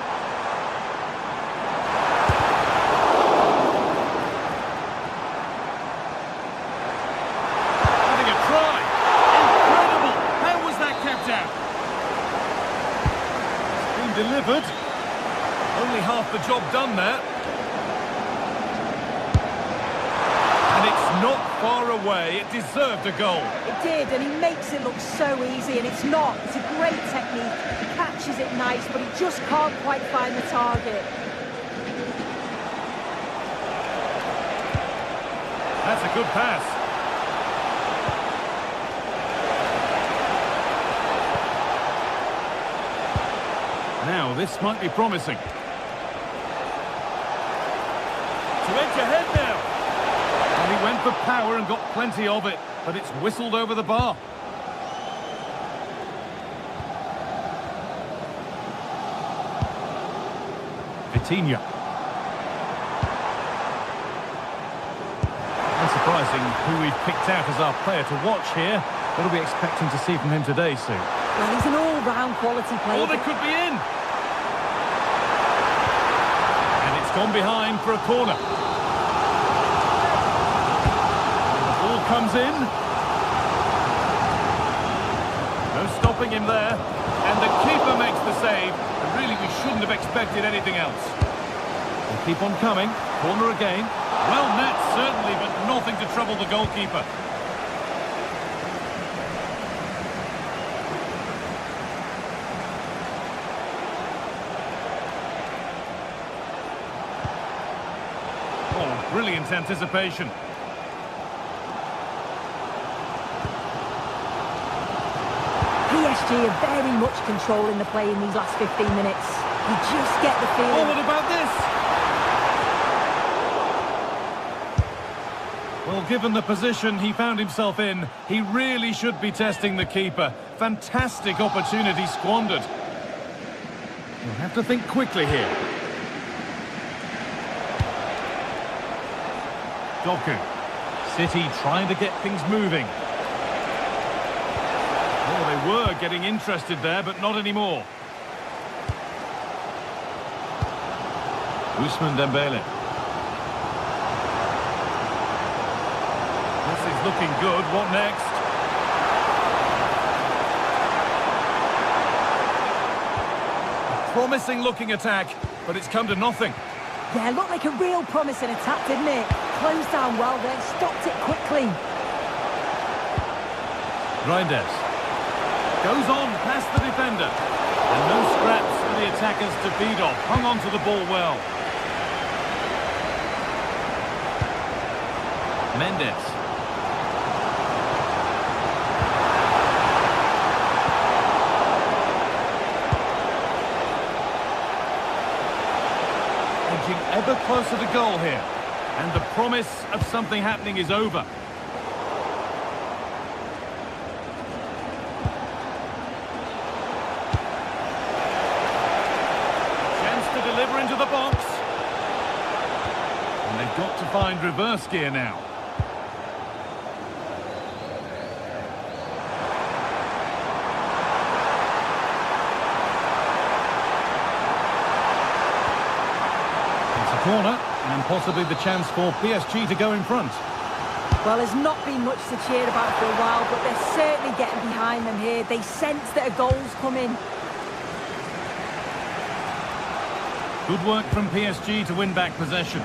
Having a try. Incredible! How was that kept out? It's been delivered. Only half the job done there. And it's not far away. It deserved a goal. It did, and he makes it look so easy, and it's not. It's a great technique. He catches it nice, but he just can't quite find the target. That's a good pass. Now, this might be promising. To edge ahead now. And he went for power and got plenty of it, but it's whistled over the bar. Vitinha. Unsurprising who we've picked out as our player to watch here. What are we expecting to see from him today, Sue? Well, he's an all-round quality player. Oh, they could be in! And it's gone behind for a corner. The ball comes in. No stopping him there. And the keeper makes the save. And really, we shouldn't have expected anything else. They keep on coming. Corner again. Well met, certainly, but nothing to trouble the goalkeeper. Oh, brilliant anticipation. PSG are very much controlling the play in these last 15 minutes. You just get the feeling. Oh, what about this? Well, given the position he found himself in, he really should be testing the keeper. Fantastic opportunity squandered. You'll have to think quickly here. Doku. City trying to get things moving. Oh, they were getting interested there, but not anymore. Ousmane Dembele. This is looking good. What next? A promising looking attack, but it's come to nothing. Yeah, looked like a real promising attack, didn't it? Closed down well there, stopped it quickly. Reinders. Goes on past the defender. And no scraps for the attackers to feed off. Hung on to the ball well. Mendes. Edging ever closer to goal here. And the promise of something happening is over. find reverse gear now. It's a corner, and possibly the chance for PSG to go in front. Well, there's not been much to cheer about for a while, but they're certainly getting behind them here. They sense that a goal's coming. Good work from PSG to win back possession.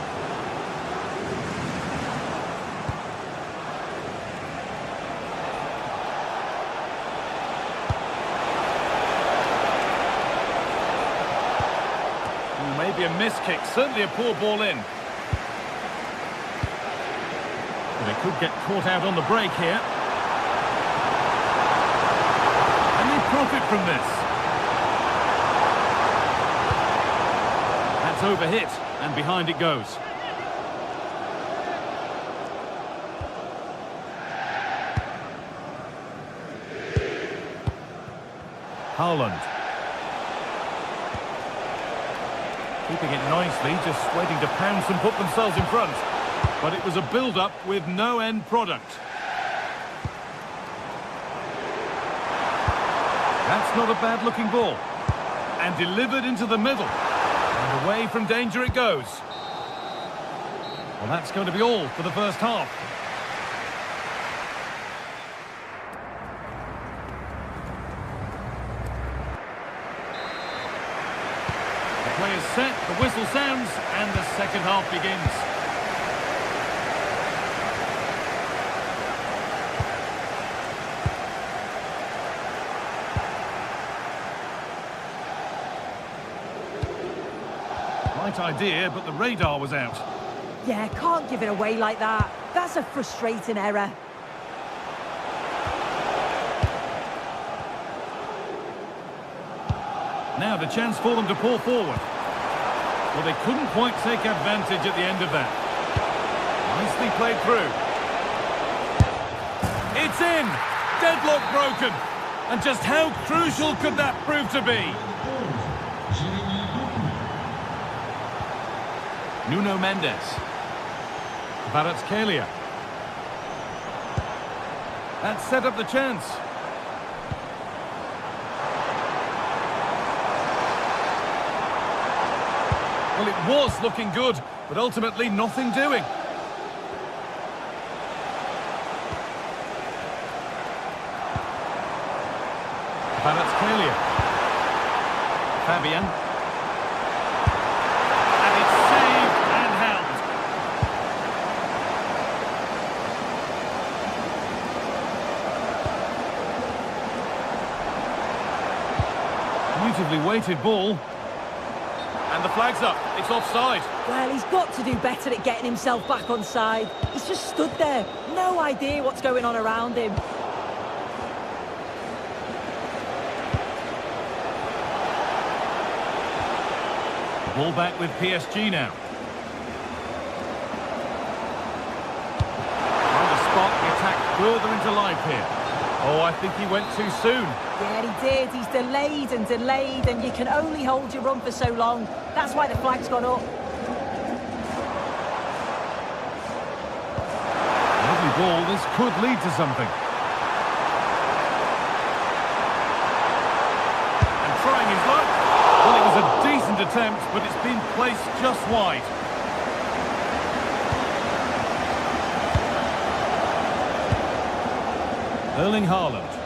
Maybe a miss kick, certainly a poor ball in. They could get caught out on the break here. And they profit from this. That's overhit, and behind it goes. Haaland. Keeping it nicely, just waiting to pounce and put themselves in front. But it was a build-up with no end product. That's not a bad-looking ball. And delivered into the middle. And away from danger it goes. Well, that's going to be all for the first half. The play is set, the whistle sounds, and the second half begins. Right idea, but the radar was out. Yeah, can't give it away like that. That's a frustrating error. Now the chance for them to pour forward. Well, they couldn't quite take advantage at the end of that. Nicely played through. It's in! Deadlock broken! And just how crucial could that prove to be? Nuno Mendes. Kvaratskhelia. That set up the chance. Well, it was looking good, but ultimately nothing doing. Kvaratskhelia. Fabian. And it's saved and held. Beautifully weighted ball. And the flag's up. It's offside. Well, he's got to do better at getting himself back on side. He's just stood there. No idea what's going on around him. Ball back with PSG now. Trying to spark the attack further into life here. Oh, I think he went too soon. Yeah, he did. He's delayed, and you can only hold your run for so long. That's why the flag's gone up. Lovely ball. This could lead to something. And trying his luck. Well, it was a decent attempt, but it's been placed just wide. Erling Haaland.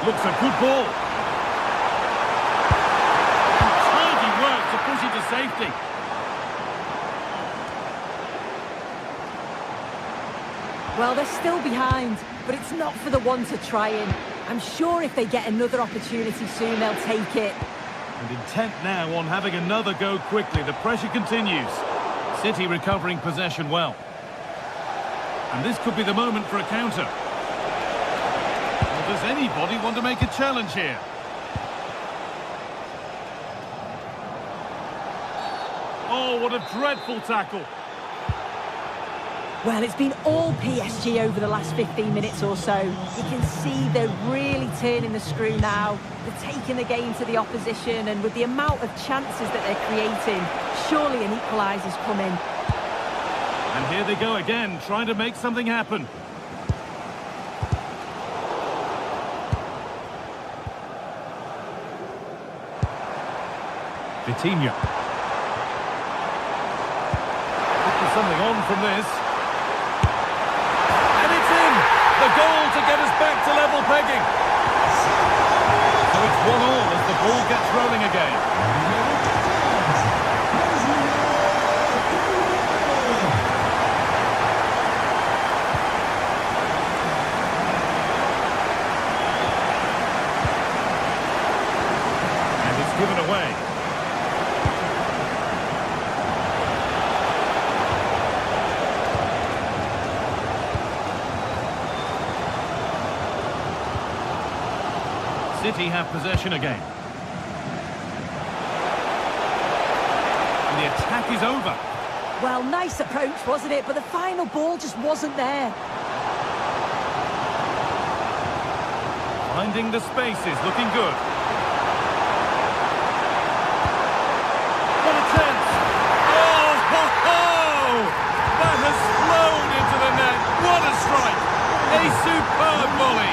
Looks a good ball. Tidy work to push it to safety. Well, they're still behind, but it's not for the want of trying. I'm sure if they get another opportunity soon, they'll take it. And intent now on having another go quickly. The pressure continues. City recovering possession well. And this could be the moment for a counter. Well, does anybody want to make a challenge here? Oh, what a dreadful tackle. Well, it's been all PSG over the last 15 minutes or so. You can see they're really turning the screw now. They're taking the game to the opposition, and with the amount of chances that they're creating, surely an equaliser's coming. And here they go again, trying to make something happen. Vitinha. Looking something on from this. And it's in! The goal to get us back to level pegging. So it's 1-1 as the ball gets rolling again. And it's given away. City have possession again. And the attack is over. Well, nice approach, wasn't it? But the final ball just wasn't there. Finding the spaces, looking good. What a chance! Oh, ho, ho! That has flown into the net. What a strike! A superb volley.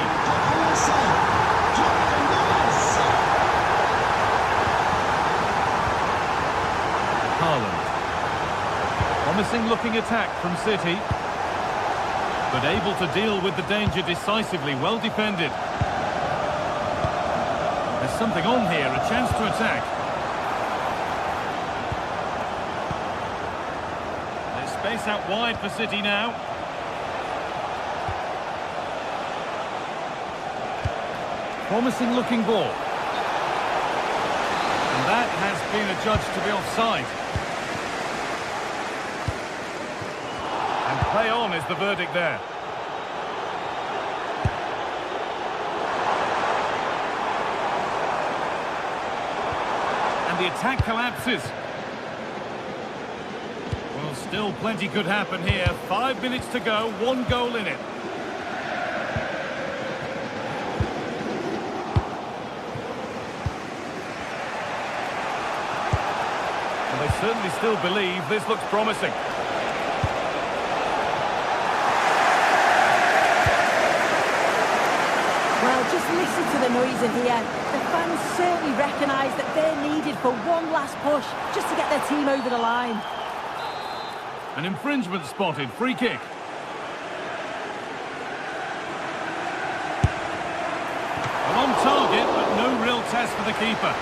Promising looking attack from City, but able to deal with the danger decisively, well defended. There's something on here, a chance to attack. There's space out wide for City now. Promising looking ball. And that has been adjudged to be offside. Play on is the verdict there. And the attack collapses. Well, still plenty could happen here. 5 minutes to go, 1 goal in it. And they certainly still believe this looks promising. Well, just listen to the noise in here. The fans certainly recognise that they're needed for one last push just to get their team over the line. An infringement spotted, free kick. Well, on target, but no real test for the keeper.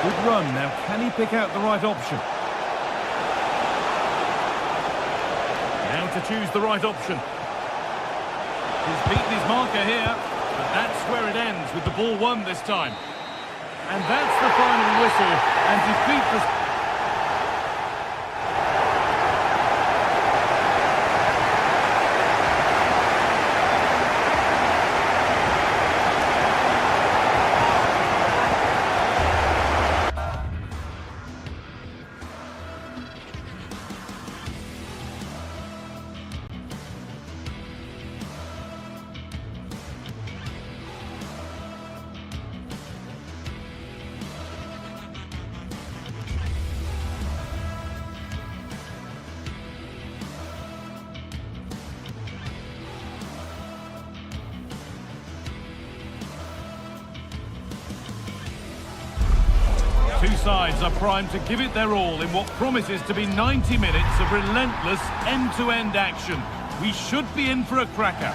Good run, now can he pick out the right option? To choose the right option. He's beaten his marker here, but that's where it ends with the ball won this time. And that's the final whistle, and defeat the... Two sides are primed to give it their all in what promises to be 90 minutes of relentless end-to-end action. We should be in for a cracker.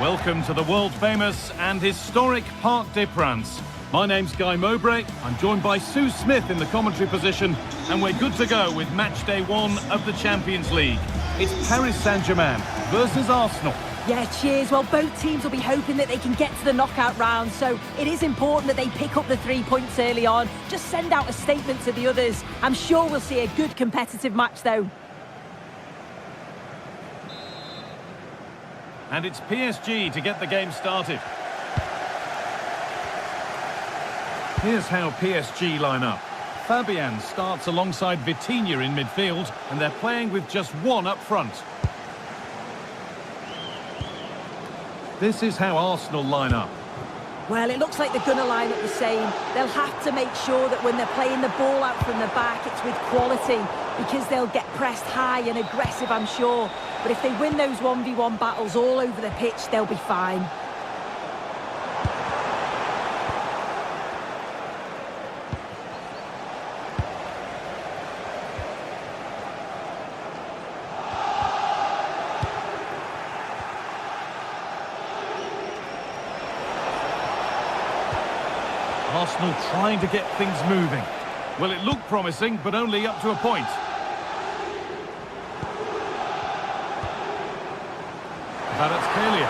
Welcome to the world-famous and historic Parc des Princes. My name's Guy Mowbray. I'm joined by Sue Smith in the commentary position, and we're good to go with match day 1 of the Champions League. It's Paris Saint-Germain versus Arsenal. Yeah, cheers. Well, both teams will be hoping that they can get to the knockout round, so it is important that they pick up the 3 points early on. Just send out a statement to the others. I'm sure we'll see a good competitive match, though. And it's PSG to get the game started. Here's how PSG line up. Fabian starts alongside Vitinha in midfield, and they're playing with just one up front. This is how Arsenal line up. Well, it looks like they're going to line up the same. They'll have to make sure that when they're playing the ball out from the back, it's with quality, because they'll get pressed high and aggressive, I'm sure. But if they win those 1v1 battles all over the pitch, they'll be fine. Arsenal trying to get things moving. Well, it looked promising, but only up to a point. Galatasaray.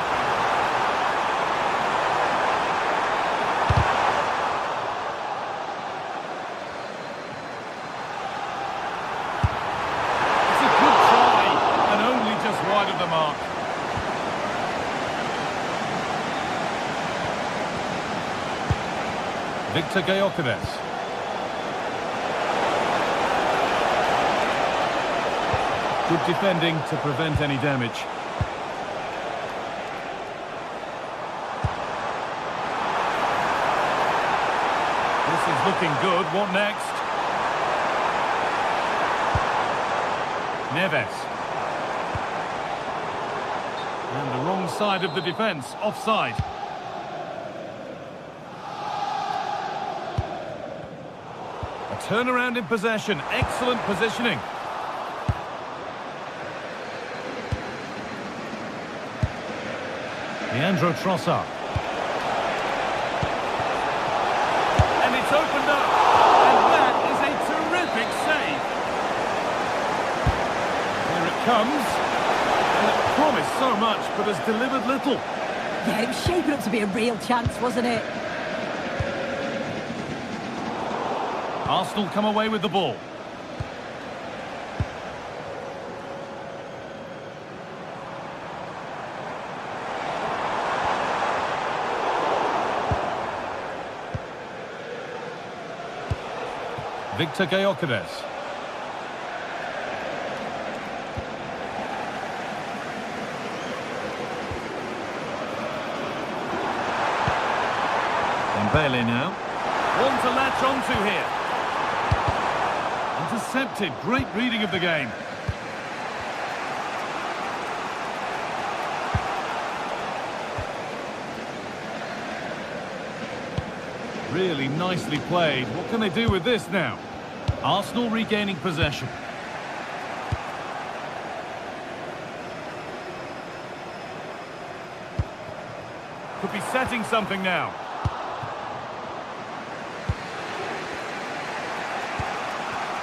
It's a good try, and only just wide of the mark. Victor Gyökeres. Good defending to prevent any damage. This is looking good. What next? Neves. And the wrong side of the defence, offside. Turnaround in possession, excellent positioning. Leandro Trossard. And it's opened up. And that is a terrific save. Here it comes. And it promised so much, but has delivered little. Yeah, it was shaping up to be a real chance, wasn't it? Arsenal come away with the ball. Victor Gyökeres. Dembele now. One to latch onto here. Intercepted. Great reading of the game. Really nicely played. What can they do with this now? Arsenal regaining possession. Could be setting something now.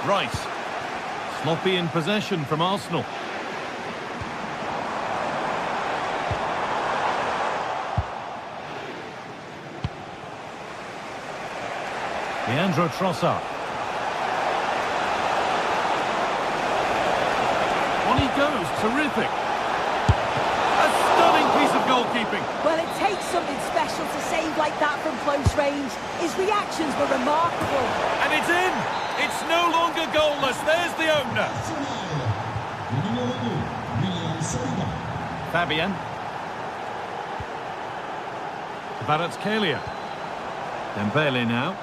Rice. Sloppy in possession from Arsenal. Leandro Trossard. On he goes, terrific. A stunning piece of goalkeeping. Well, it takes something special to save like that from close range. His reactions were remarkable. And it's in! It's no longer goalless. There's the opener. Fabian. Kvaratskhelia. Dembele now.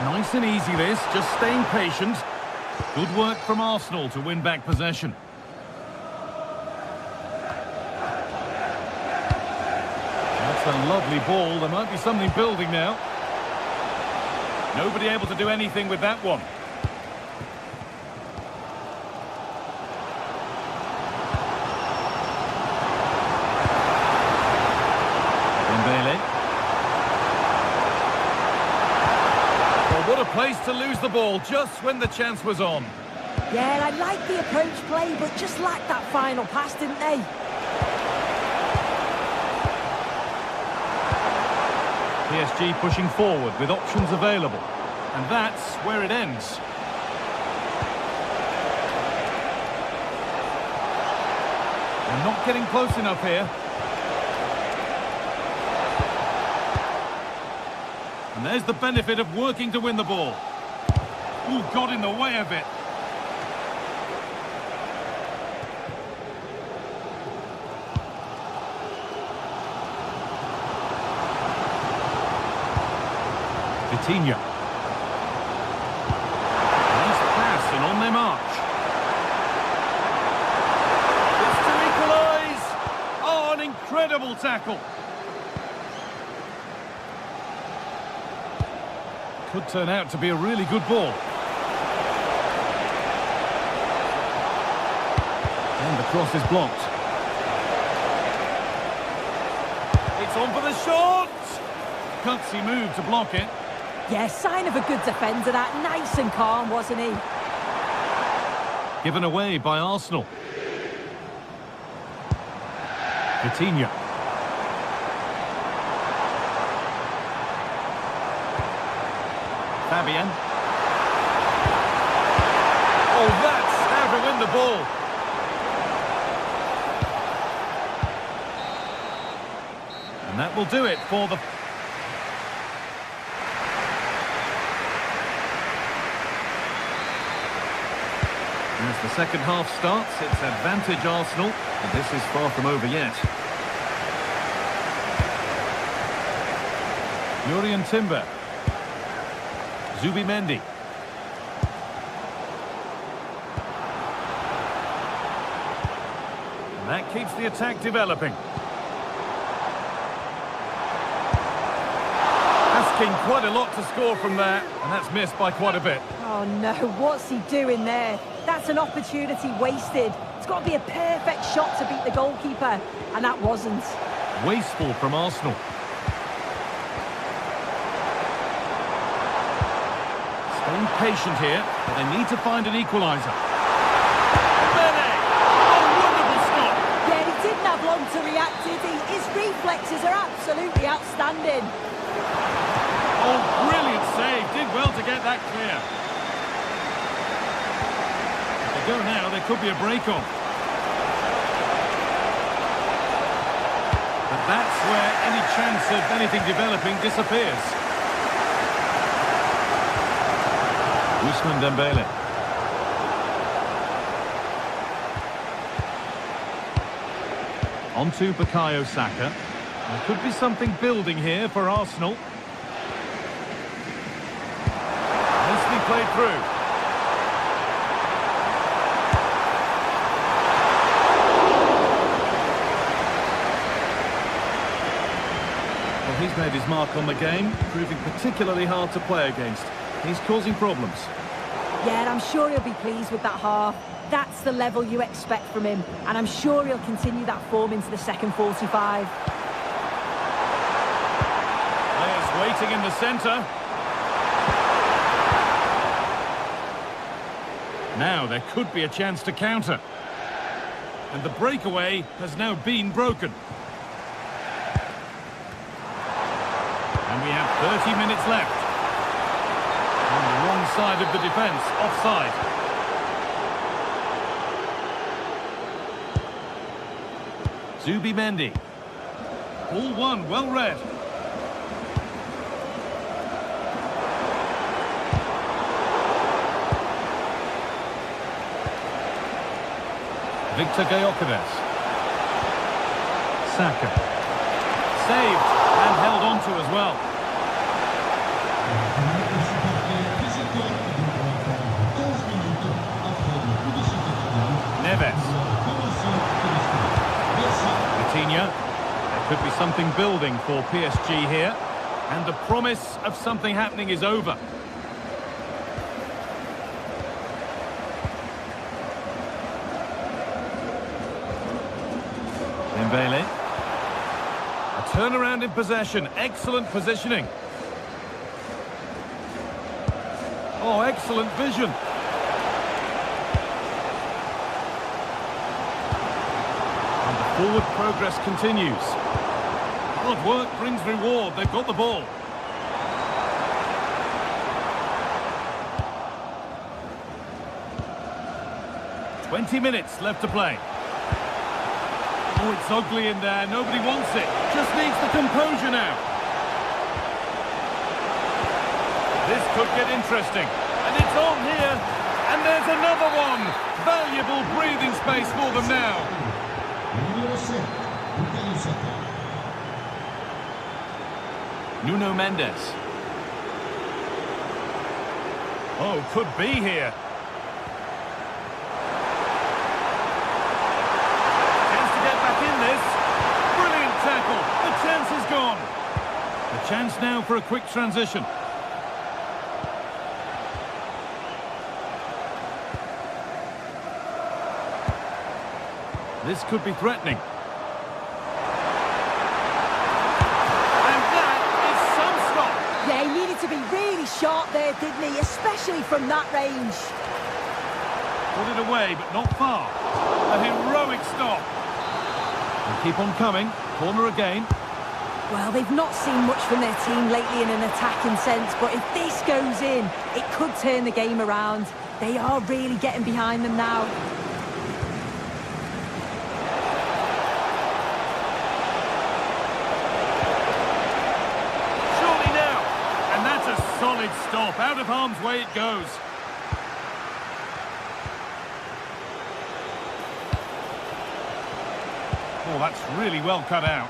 Nice and easy this, just staying patient. Good work from Arsenal to win back possession. That's a lovely ball. There might be something building now. Nobody able to do anything with that one. Dembele. Well, what a place to lose the ball just when the chance was on. Yeah, I like the approach play, but just lacked that final pass, didn't they? PSG pushing forward with options available. And that's where it ends. They're not getting close enough here. And there's the benefit of working to win the ball. Ooh, got in the way of it. Vitinha. Nice pass and on their march. It's to equalise. Oh, an incredible tackle. Could turn out to be a really good ball. And the cross is blocked. It's on for the shot. Gutsy move to block it. Yeah, sign of a good defender, that. Nice and calm, wasn't he? Given away by Arsenal. Vitinha. Fabian. Oh, that's how to win the ball. And that will do it for the... As the second half starts, it's advantage Arsenal, but this is far from over yet. Jurriën Timber. Zubimendi. And that keeps the attack developing. Asking quite a lot to score from there, and that's missed by quite a bit. Oh no, what's he doing there? That's an opportunity wasted. It's got to be a perfect shot to beat the goalkeeper, and that wasn't. Wasteful from Arsenal. Staying patient here, but they need to find an equaliser. Mene! A wonderful stop! Yeah, he didn't have long to react, did he? His reflexes are absolutely outstanding. Oh, brilliant save. Did well to get that clear. If they go now, there could be a break-on. But that's where any chance of anything developing disappears. Ousmane Dembele. On to Bukayo Saka. There could be something building here for Arsenal. Nicely played through. Well, he's made his mark on the game, proving particularly hard to play against. He's causing problems. Yeah, and I'm sure he'll be pleased with that half. That's the level you expect from him, and I'm sure he'll continue that form into the second 45. Players waiting in the centre. Now there could be a chance to counter. And the breakaway has now been broken. And we have 30 minutes left. On the wrong side of the defence, offside. Zubimendi. Ball one, well read. Victor Gyökeres. Saka. Saved and held on to as well. Neves. Vitinha. There could be something building for PSG here. And the promise of something happening is over. Dembele. A turnaround in possession. Excellent positioning. Oh, excellent vision. And the forward progress continues. Hard work brings reward. They've got the ball. "20 minutes left to play. Oh, it's ugly in there. Nobody wants it. Just needs the composure now. could get interesting. And it's on here. And there's another one. Valuable breathing space for them now. Nuno Mendes. Oh, could be here. Chance to get back in this. Brilliant tackle. The chance is gone. A chance now for a quick transition. This could be threatening. And that is some stop. Yeah, he needed to be really sharp there, didn't he? Especially from that range. Put it away, but not far. A heroic stop. And keep on coming. Corner again. Well, they've not seen much from their team lately in an attacking sense, but if this goes in, it could turn the game around. They are really getting behind them now. Solid stop. Out of harm's way it goes. Oh, that's really well cut out.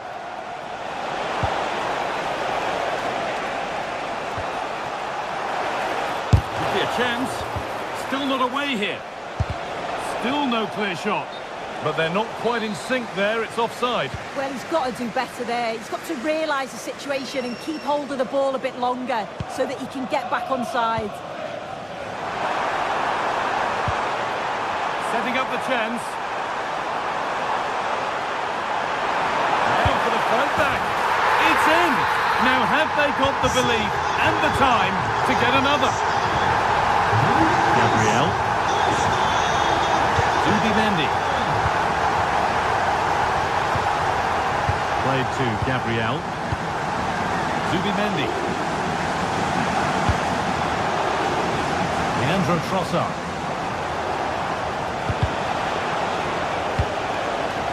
Could be a chance. Still not away here. Still no clear shot. But they're not quite in sync there. It's offside. Well, he's got to do better there. He's got to realise the situation and keep hold of the ball a bit longer so that he can get back on side. Setting up the chance. Now for the fight back. It's in. Now have they got the belief and the time to get another? Gabriel. Zubimendi. Played to Gabriel. Zubimendi. Leandro Trossard.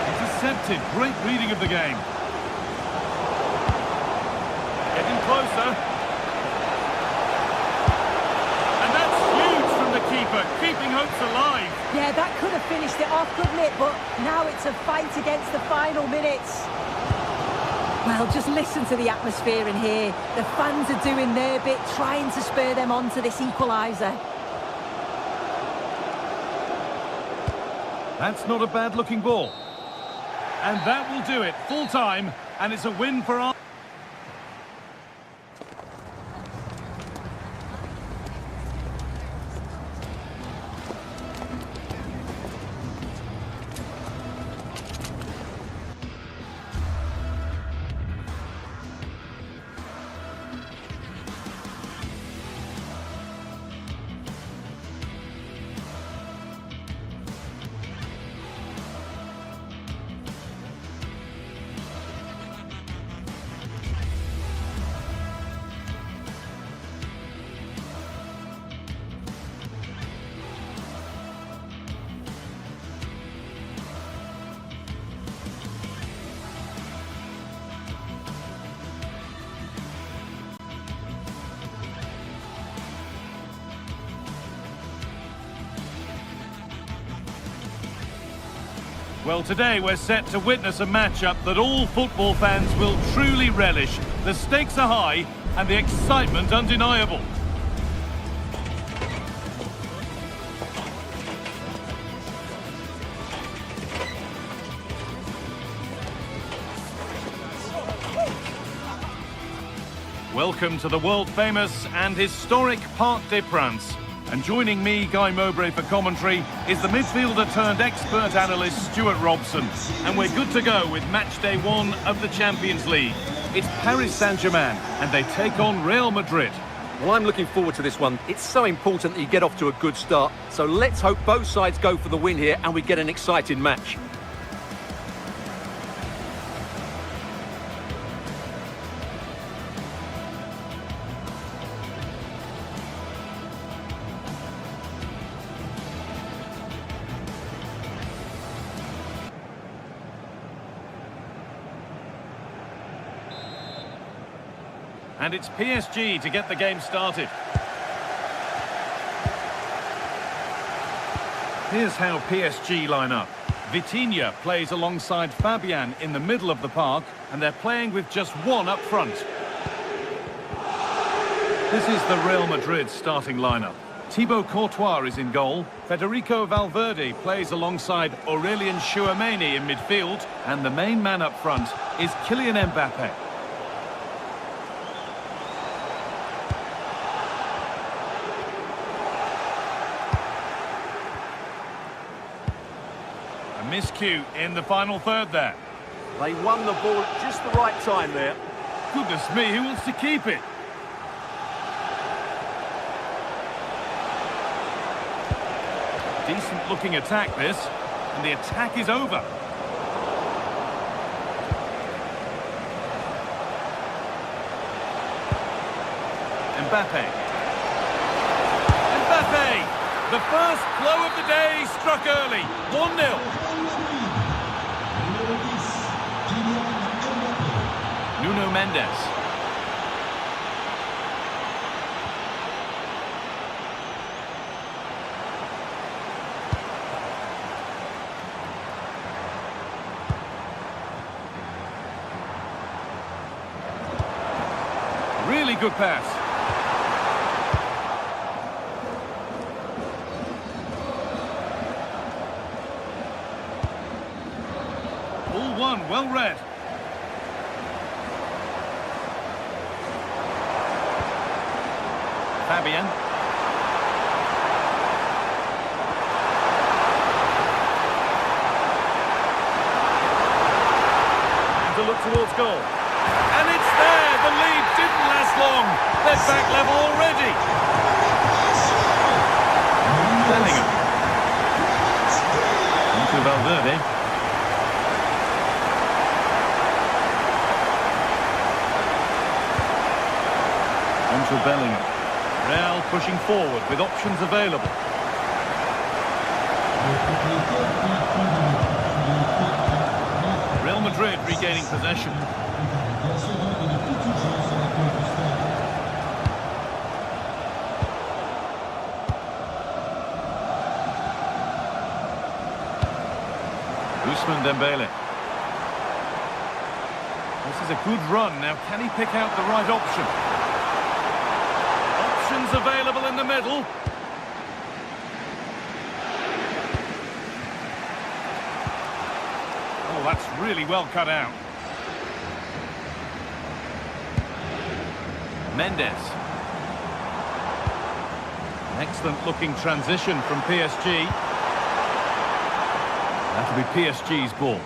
Intercepted. Great reading of the game. Getting closer. And that's huge from the keeper, keeping hopes alive. Yeah, that could have finished it off, couldn't it? But now it's a fight against the final minutes. Well, just listen to the atmosphere in here. The fans are doing their bit, trying to spur them on to this equaliser. That's not a bad-looking ball. And that will do it. Full time, and it's a win for our... Well, today we're set to witness a matchup that all football fans will truly relish. The stakes are high and the excitement undeniable. Welcome to the world-famous and historic Parc des Princes. And joining me, Guy Mowbray, for commentary is the midfielder-turned-expert analyst Stuart Robson. And we're good to go with match day 1 of the Champions League. It's Paris Saint-Germain, and they take on Real Madrid. Well, I'm looking forward to this one. It's so important that you get off to a good start. So let's hope both sides go for the win here and we get an exciting match. And it's PSG to get the game started. Here's how PSG line up. Vitinha plays alongside Fabian in the middle of the park, and they're playing with just one up front. This is the Real Madrid starting lineup. Thibaut Courtois is in goal. Federico Valverde plays alongside Aurelien Tchouameni in midfield, and the main man up front is Kylian Mbappe. Miscue in the final third there. They won the ball at just the right time there. Goodness me, who wants to keep it? Decent looking attack this, and the attack is over. Mbappe. The first blow of the day struck early. 1-0. Nuno Mendes. Really good pass. Ball one, well read. Fabian. And to look towards goal. And it's there! The lead didn't last long. They're back level already. Bellingham. Into Valverde. Onto Bellingham. Real pushing forward with options available. Real Madrid regaining possession. Ousmane Dembele. This is a good run. Now, can he pick out the right option? Options available in the middle. Oh, that's really well cut out. Mendes. An excellent looking transition from PSG. That'll be PSG's ball.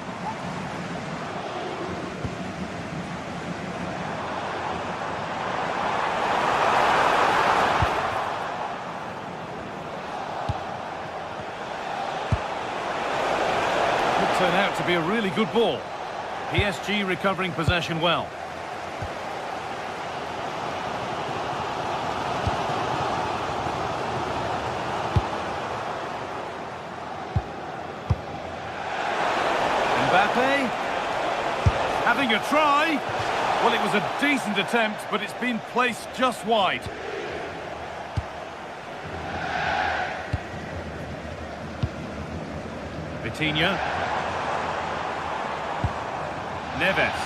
Could turn out to be a really good ball. PSG recovering possession well. Mbappe, having a try. Well, it was a decent attempt, but it's been placed just wide. Vitinha. Neves.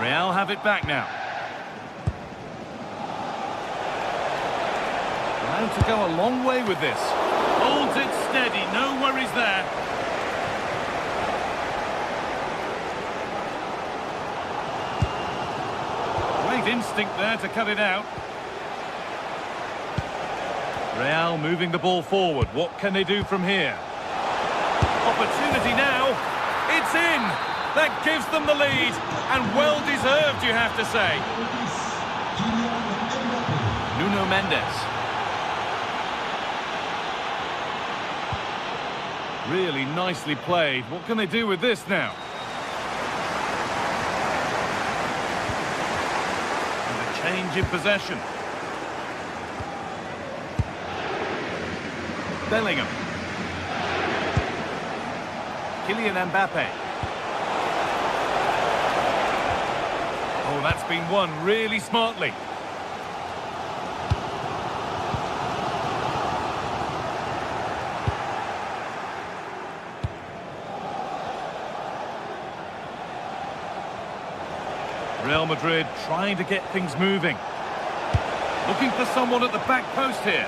Real have it back now. To go a long way with this. Holds it steady, no worries there. Great instinct there to cut it out. Real moving the ball forward. What can they do from here? Opportunity now. It's in. That gives them the lead. And well deserved, you have to say. Nuno Mendes. Really nicely played. What can they do with this now? And a change in possession. Bellingham. Kylian Mbappe. Oh, that's been won really smartly. Real Madrid trying to get things moving. Looking for someone at the back post here.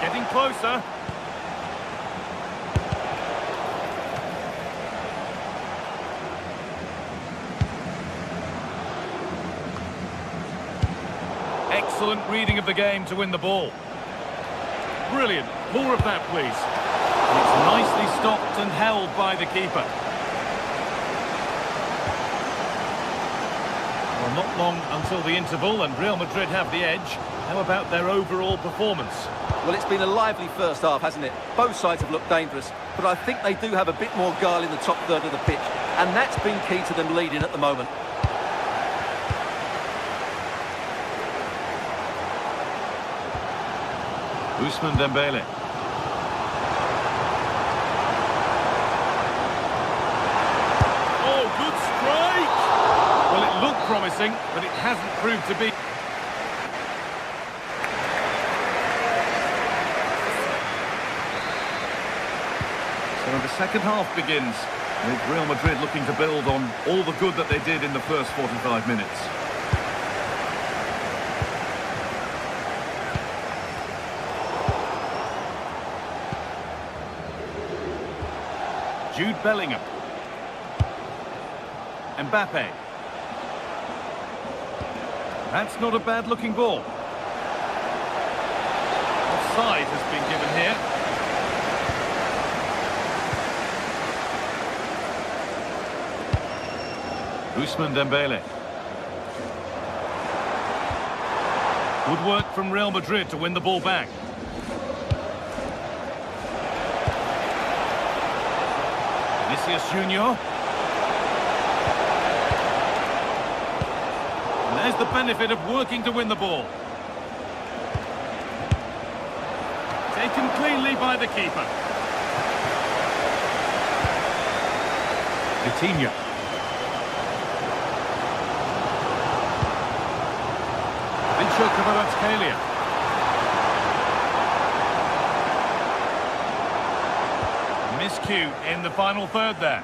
Getting closer. Excellent reading of the game to win the ball. Brilliant. More of that, please. And it's nicely stopped and held by the keeper. Well, not long until the interval, and Real Madrid have the edge. How about their overall performance? Well, it's been a lively first half, hasn't it? Both sides have looked dangerous, but I think they do have a bit more guile in the top third of the pitch, and that's been key to them leading at the moment. Ousmane Dembele. Oh, good strike! Well, it looked promising, but it hasn't proved to be. So the second half begins, with Real Madrid looking to build on all the good that they did in the first 45 minutes. Jude Bellingham. Mbappe. That's not a bad-looking ball. Offside has been given here. Ousmane Dembele. Good work from Real Madrid to win the ball back. Vinicius Junior. And there's the benefit of working to win the ball. Taken cleanly by the keeper. Coutinho. Vinicius Kvaratskhelia. Miscue in the final third there.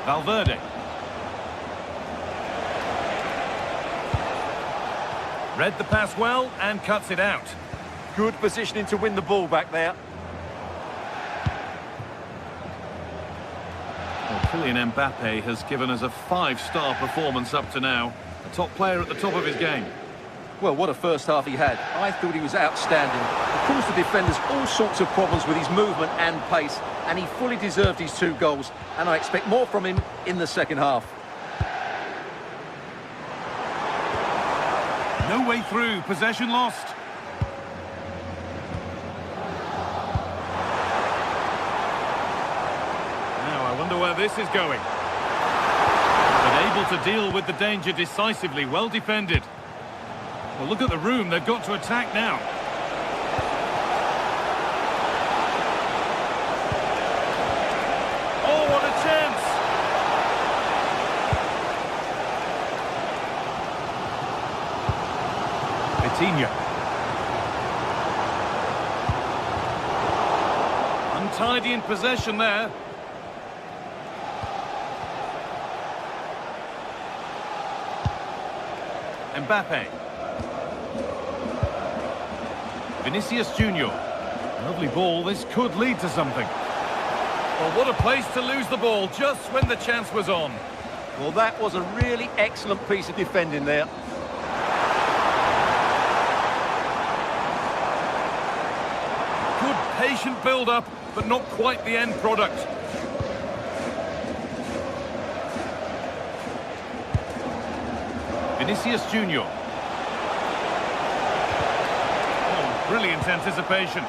Valverde. Read the pass well and cuts it out. Good positioning to win the ball back there. Well, Kylian Mbappe has given us a 5-star performance up to now. A top player at the top of his game. Well, what a first half he had. I thought he was outstanding. He caused the defenders all sorts of problems with his movement and pace, and he fully deserved his 2 goals, and I expect more from him in the second half. No way through, possession lost. Now I wonder where this is going. But able to deal with the danger decisively, well defended. Well, look at the room, they've got to attack now. Oh, what a chance! Coutinho. Untidy in possession there. Mbappe. Vinicius Junior. Lovely ball, this could lead to something. Well, what a place to lose the ball just when the chance was on. Well, that was a really excellent piece of defending there. Good patient build-up, but not quite the end product. Vinicius Junior. Oh, brilliant anticipation.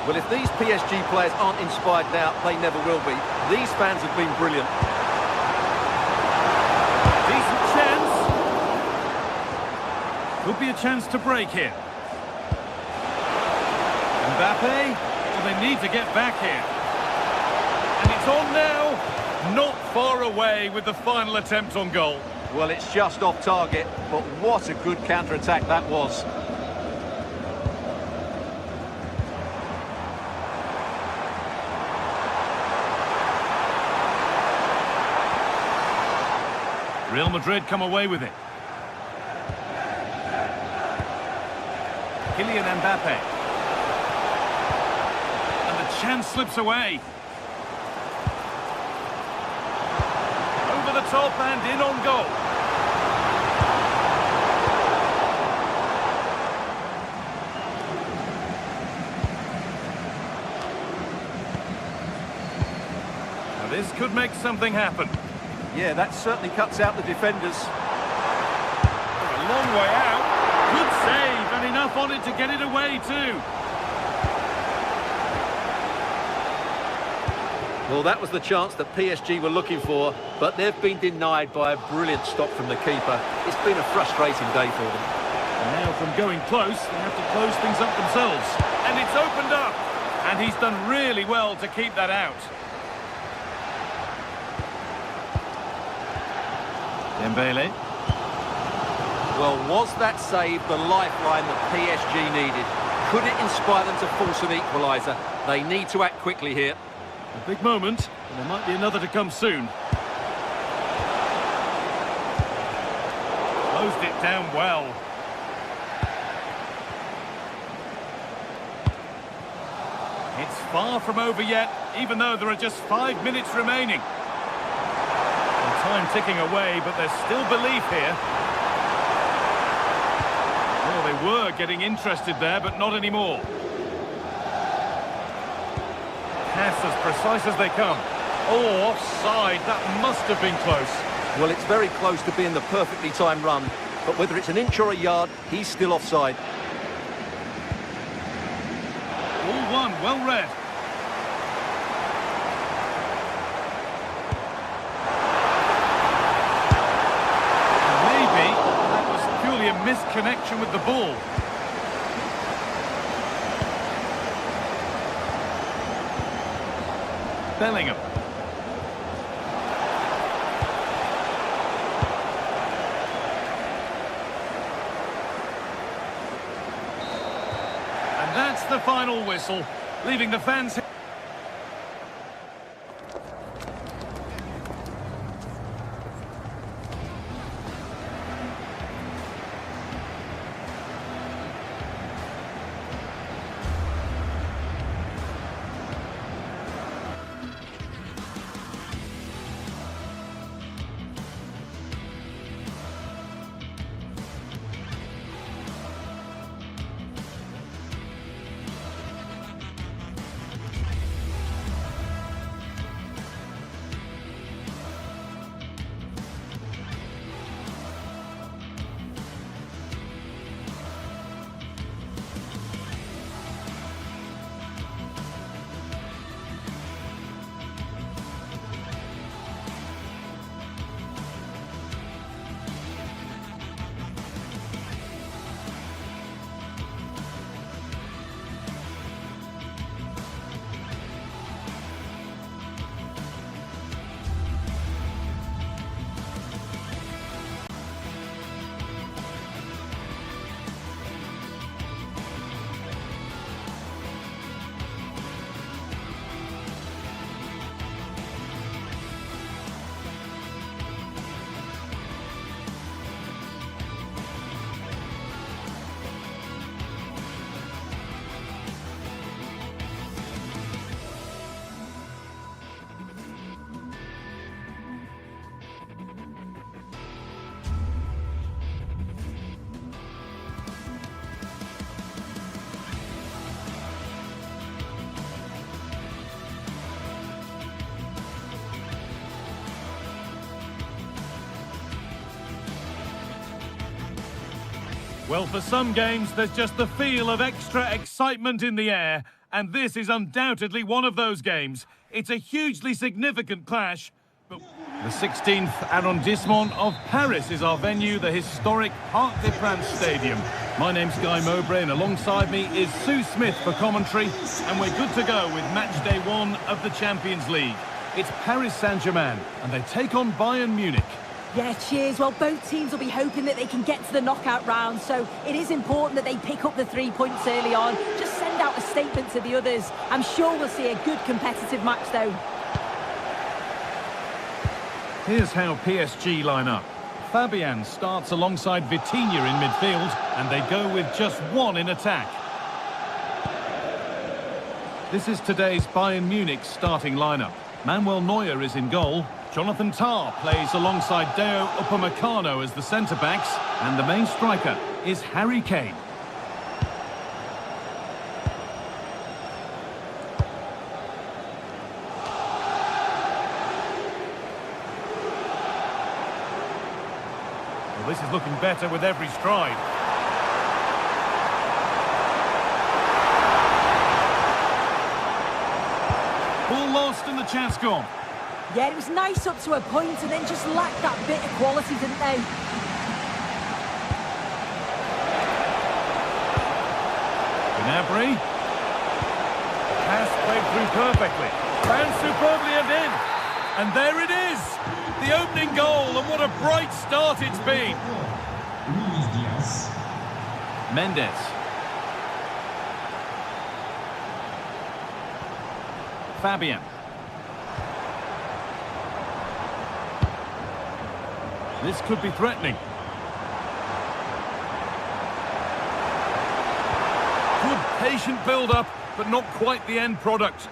Well, if these PSG players aren't inspired now, they never will be. These fans have been brilliant. Decent chance. Could be a chance to break here. Mbappe. Well, they need to get back here. And it's on now. Not far away with the final attempt on goal. Well, it's just off target, but what a good counter-attack that was. Real Madrid come away with it. Kylian Mbappe. And the chance slips away. Over the top and in on goal. Now this could make something happen. Yeah, that certainly cuts out the defenders. A long way out. Good save, and enough on it to get it away too. Well, that was the chance that PSG were looking for, but they've been denied by a brilliant stop from the keeper. It's been a frustrating day for them. And now from going close, they have to close things up themselves. And it's opened up. And he's done really well to keep that out. Dembele. Well, was that save the lifeline that PSG needed? Could it inspire them to force an equaliser? They need to act quickly here. A big moment, and there might be another to come soon. Closed it down well. It's far from over yet, even though there are just 5 minutes remaining. Time ticking away, but there's still belief here. Well, they were getting interested there, but not anymore. Pass as precise as they come. Oh, offside. That must have been close. Well, it's very close to being the perfectly timed run, but whether it's an inch or a yard, he's still offside. All one, well read. A misconnection with the ball. Bellingham. And that's the final whistle, leaving the fans. Well, for some games, there's just the feel of extra excitement in the air, and this is undoubtedly one of those games. It's a hugely significant clash, but the 16th arrondissement of Paris is our venue, the historic Parc des Princes Stadium. My name's Guy Mowbray, and alongside me is Sue Smith for commentary, and we're good to go with match day 1 of the Champions League. It's Paris Saint-Germain, and they take on Bayern Munich. Yeah, cheers. Well, both teams will be hoping that they can get to the knockout round, so it is important that they pick up the 3 points early on. Just send out a statement to the others. I'm sure we'll see a good competitive match, though. Here's how PSG line up. Fabian starts alongside Vitinha in midfield, and they go with just one in attack. This is today's Bayern Munich starting lineup. Manuel Neuer is in goal. Jonathan Tah plays alongside Deo Upamecano as the centre-backs, and the main striker is Harry Kane. Well, this is looking better with every stride. Ball lost and the chance gone. Yeah, it was nice up to a point and then just lacked that bit of quality, didn't they? Gnabry. Pass played through perfectly. Ran superbly and in. And there it is. The opening goal, and what a bright start it's been. Mendes. Fabian. This could be threatening. Good patient build-up, but not quite the end product.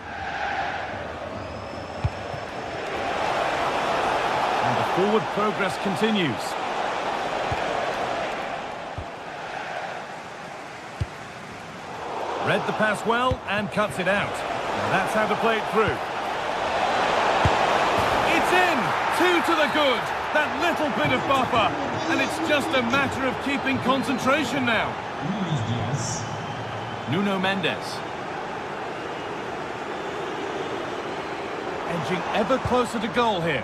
And the forward progress continues. Read the pass well and cuts it out. And that's how to play it through. It's in! 2 to the good. That little bit of buffer, and it's just a matter of keeping concentration now. Nuno Mendes. Edging ever closer to goal here.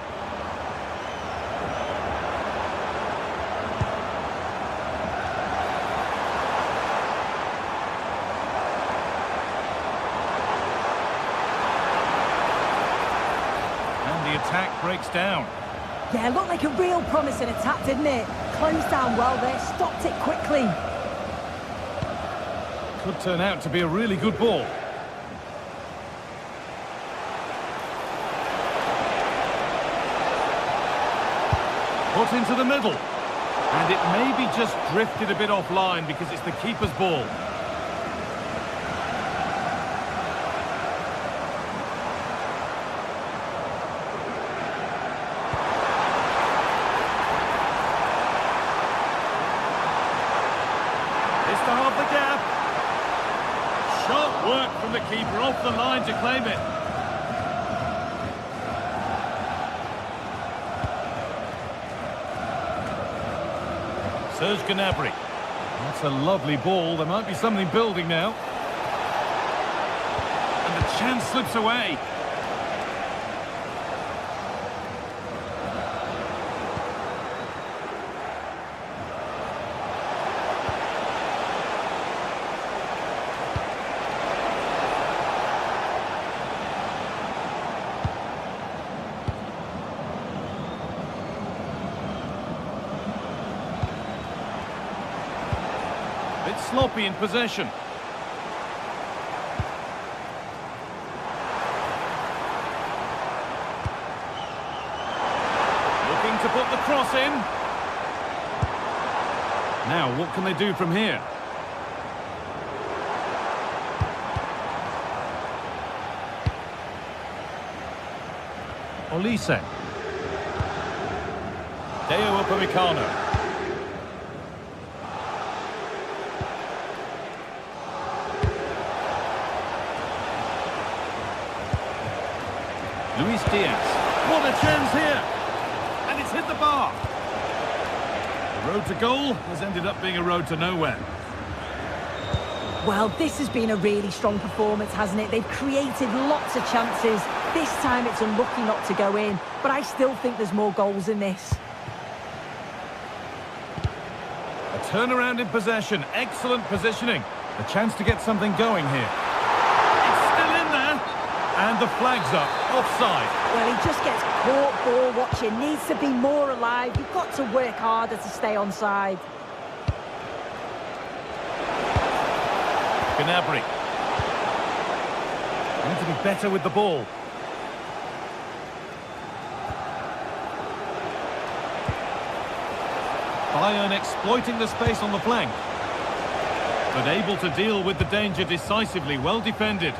And the attack breaks down. Yeah, looked like a real promising attack, didn't it? Closed down well there, stopped it quickly. Could turn out to be a really good ball. Put into the middle. And it maybe just drifted a bit offline because it's the keeper's ball. To half the gap. Sharp work from the keeper off the line to claim it. Serge Gnabry. That's a lovely ball. There might be something building now. And the chance slips away. Bit sloppy in possession. Looking to put the cross in. Now, what can they do from here? Olise. Deo Upamecano. Luis Diaz. What a chance here! And it's hit the bar. The road to goal has ended up being a road to nowhere. Well, this has been a really strong performance, hasn't it? They've created lots of chances. This time it's unlucky not to go in, but I still think there's more goals in this. A turnaround in possession. Excellent positioning. A chance to get something going here. It's still in there. And the flag's up. Offside. Well, he just gets caught ball watching. Needs to be more alive. You've got to work harder to stay onside. Gnabry. Need to be better with the ball. Bayern exploiting the space on the flank. But able to deal with the danger decisively. Well defended.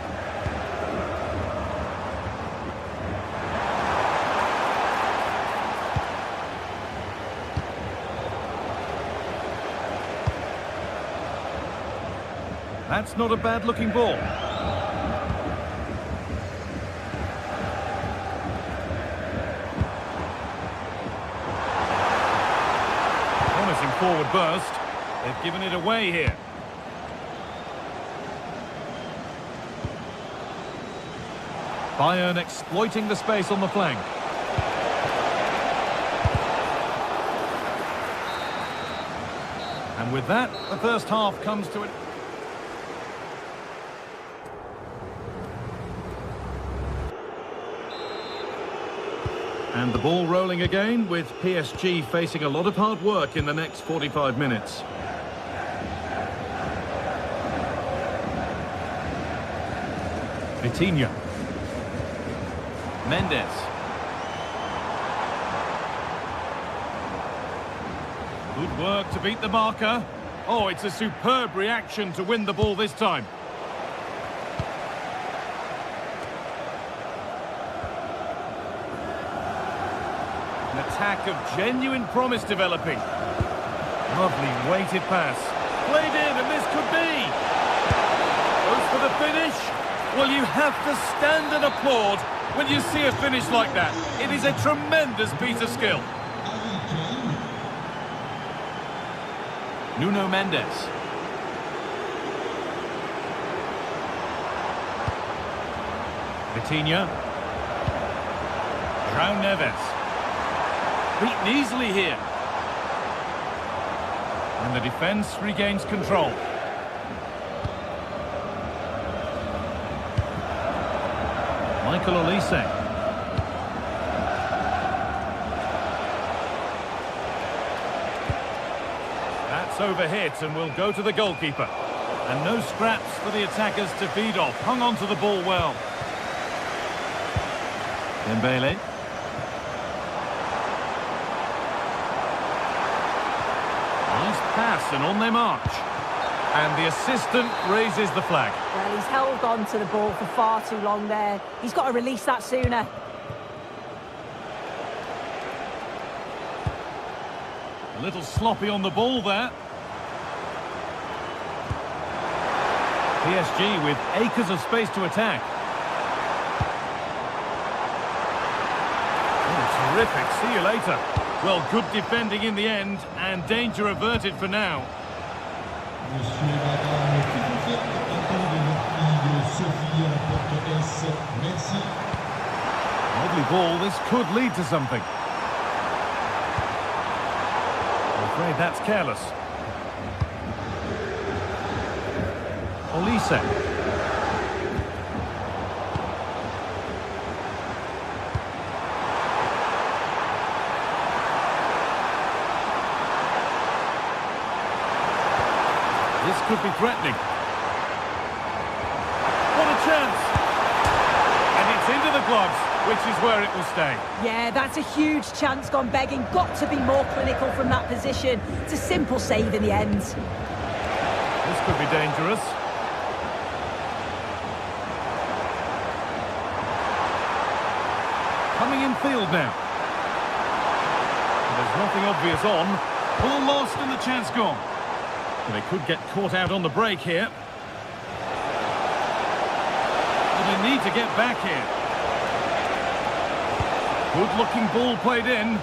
That's not a bad-looking ball. Promising forward burst. They've given it away here. Bayern exploiting the space on the flank. And with that, the first half comes to an... And the ball rolling again, with PSG facing a lot of hard work in the next 45 minutes. Vitinha. Mendes. Good work to beat the marker. Oh, it's a superb reaction to win the ball this time. An attack of genuine promise developing. Lovely weighted pass. Played in, and this could be. Goes for the finish. Well, you have to stand and applaud when you see a finish like that. It is a tremendous piece of skill. Nuno Mendes. Vitinha. João Neves. Beaten easily here. And the defence regains control. Michael Olise. That's overhit and will go to the goalkeeper. And no scraps for the attackers to feed off. Hung on to the ball well. Dembele. Nice pass and on they march. And the assistant raises the flag. Well, he's held on to the ball for far too long there. He's got to release that sooner. A little sloppy on the ball there. PSG with acres of space to attack. Oh, terrific. See you later. Well, good defending in the end, and danger averted for now. Lovely ball. This could lead to something. I'm afraid that's careless. Olise. This could be threatening. What a chance! And it's into the gloves, which is where it will stay. Yeah, that's a huge chance gone begging. Got to be more clinical from that position. It's a simple save in the end. This could be dangerous. Coming in field now. There's nothing obvious on. Ball lost and the chance gone. They could get caught out on the break here. But they need to get back here. Good-looking ball played in.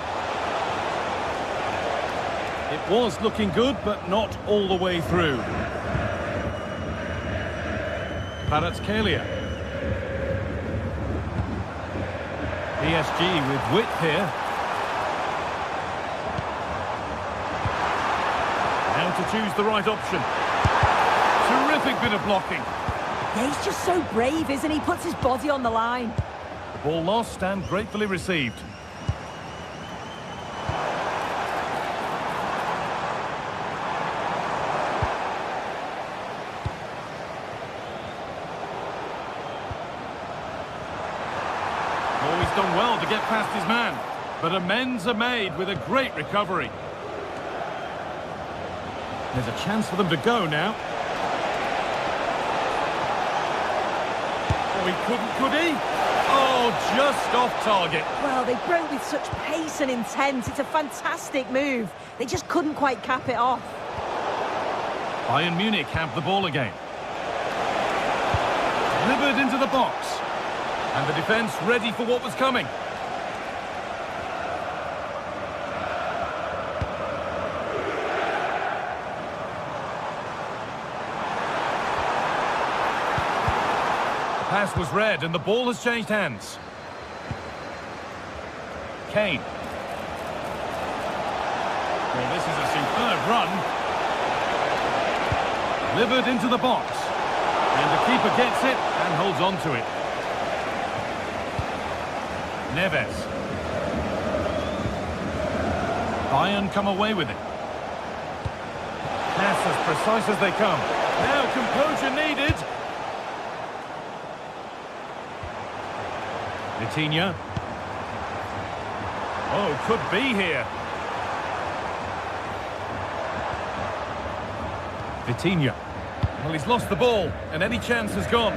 It was looking good, but not all the way through. Kvaratskhelia. PSG with width here. Now to choose the right option. Terrific bit of blocking. Yeah, he's just so brave, isn't he? Puts his body on the line. The ball lost and gratefully received. Oh, he's done well to get past his man. But amends are made with a great recovery. There's a chance for them to go now. Oh, he couldn't, could he? Oh, just off target. Well, they broke with such pace and intent. It's a fantastic move. They just couldn't quite cap it off. Bayern Munich have the ball again. Delivered into the box. And the defence ready for what was coming. The pass was read and the ball has changed hands. Kane. Well, this is a superb run. Delivered into the box. And the keeper gets it and holds on to it. Neves. Bayern come away with it. Pass as precise as they come. Now composure needed. Vitinha. Oh, could be here. Vitinha. Well, he's lost the ball, and any chance has gone.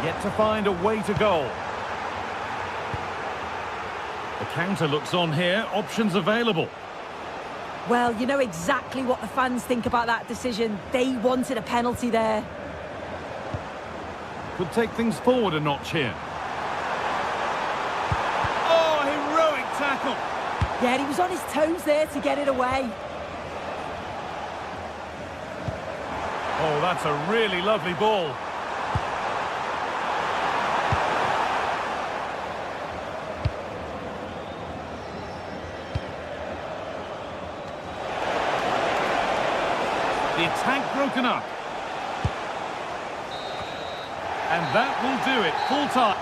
Yet to find a way to goal. The counter looks on here, options available. Well, you know exactly what the fans think about that decision. They wanted a penalty there. Could take things forward a notch here. Oh, heroic tackle. Yeah, he was on his toes there to get it away. Oh, that's a really lovely ball. The attack broken up. And that will do it. Full time.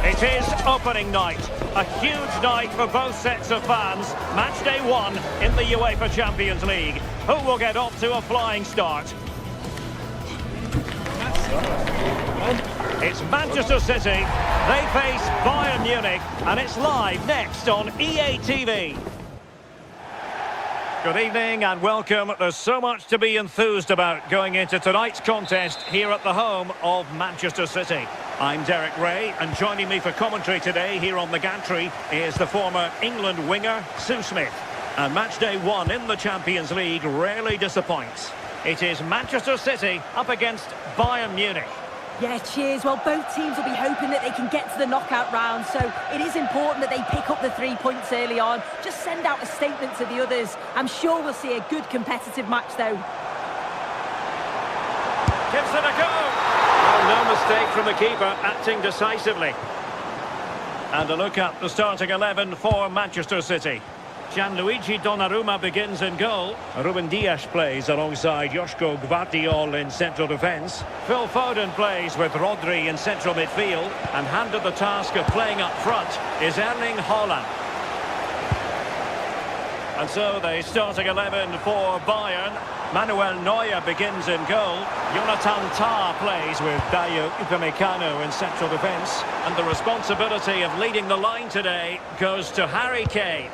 It is opening night. A huge night for both sets of fans. Match day 1 in the UEFA Champions League. Who will get off to a flying start? It's Manchester City. They face Bayern Munich, and it's live next on EA TV. Good evening and welcome. There's so much to be enthused about going into tonight's contest here at the home of Manchester City. I'm Derek Ray, and joining me for commentary today here on the gantry is the former England winger, Sue Smith. And match day 1 in the Champions League rarely disappoints. It is Manchester City up against Bayern Munich. Yeah, cheers. Well, both teams will be hoping that they can get to the knockout round, so it is important that they pick up the 3 points early on. Just send out a statement to the others. I'm sure we'll see a good competitive match, though. Gives it a go. Well, no mistake from the keeper, acting decisively. And a look at the starting 11 for Manchester City. Gianluigi Donnarumma begins in goal. Ruben Dias plays alongside Joško Gvardiol in central defence. Phil Foden plays with Rodri in central midfield. And handed the task of playing up front is Erling Haaland. And so the starting 11 for Bayern. Manuel Neuer begins in goal. Jonathan Tah plays with Dayo Upamecano in central defence. And the responsibility of leading the line today goes to Harry Kane.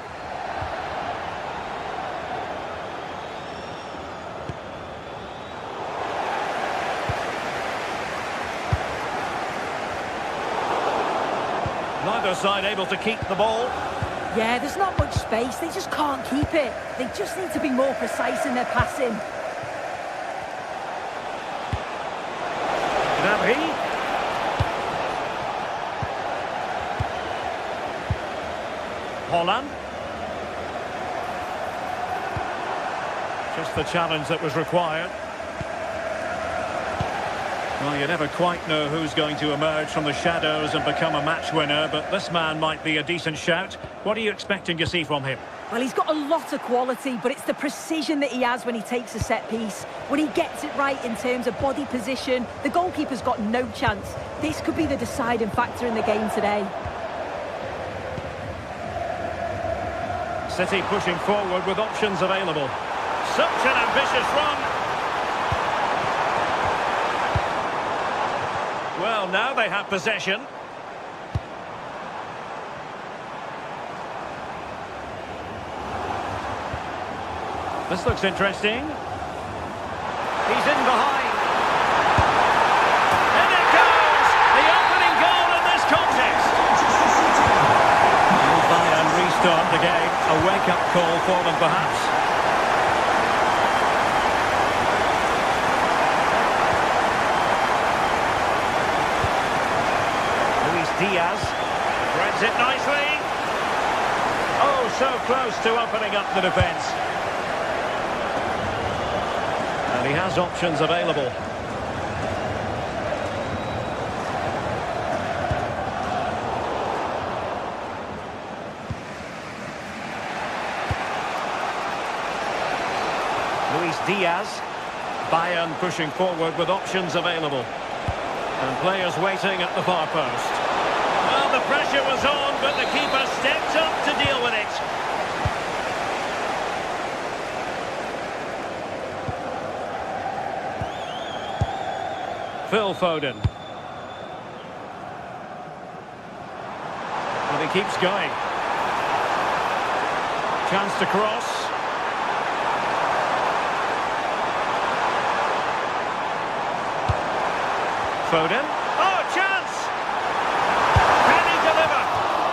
Neither side able to keep the ball. Yeah, there's not much space. They just can't keep it. They just need to be more precise in their passing. Gnabry. Haaland. Just the challenge that was required. Well, you never quite know who's going to emerge from the shadows and become a match winner, but this man might be a decent shout. What are you expecting to see from him? Well, he's got a lot of quality, but it's the precision that he has when he takes a set piece. When he gets it right in terms of body position, the goalkeeper's got no chance. This could be the deciding factor in the game today. City pushing forward with options available. Such an ambitious run. Well, now they have possession. This looks interesting. He's in behind. And it goes! The opening goal in this contest. Will Bayern restart the game? A wake-up call for them, perhaps. Diaz threads it nicely. Oh, so close to opening up the defence. And he has options available. Luis Diaz. Bayern pushing forward with options available. And players waiting at the far post. Well, the pressure was on, but the keeper stepped up to deal with it. Phil Foden. And he keeps going. Chance to cross. Foden. Oh, chance! Can he deliver?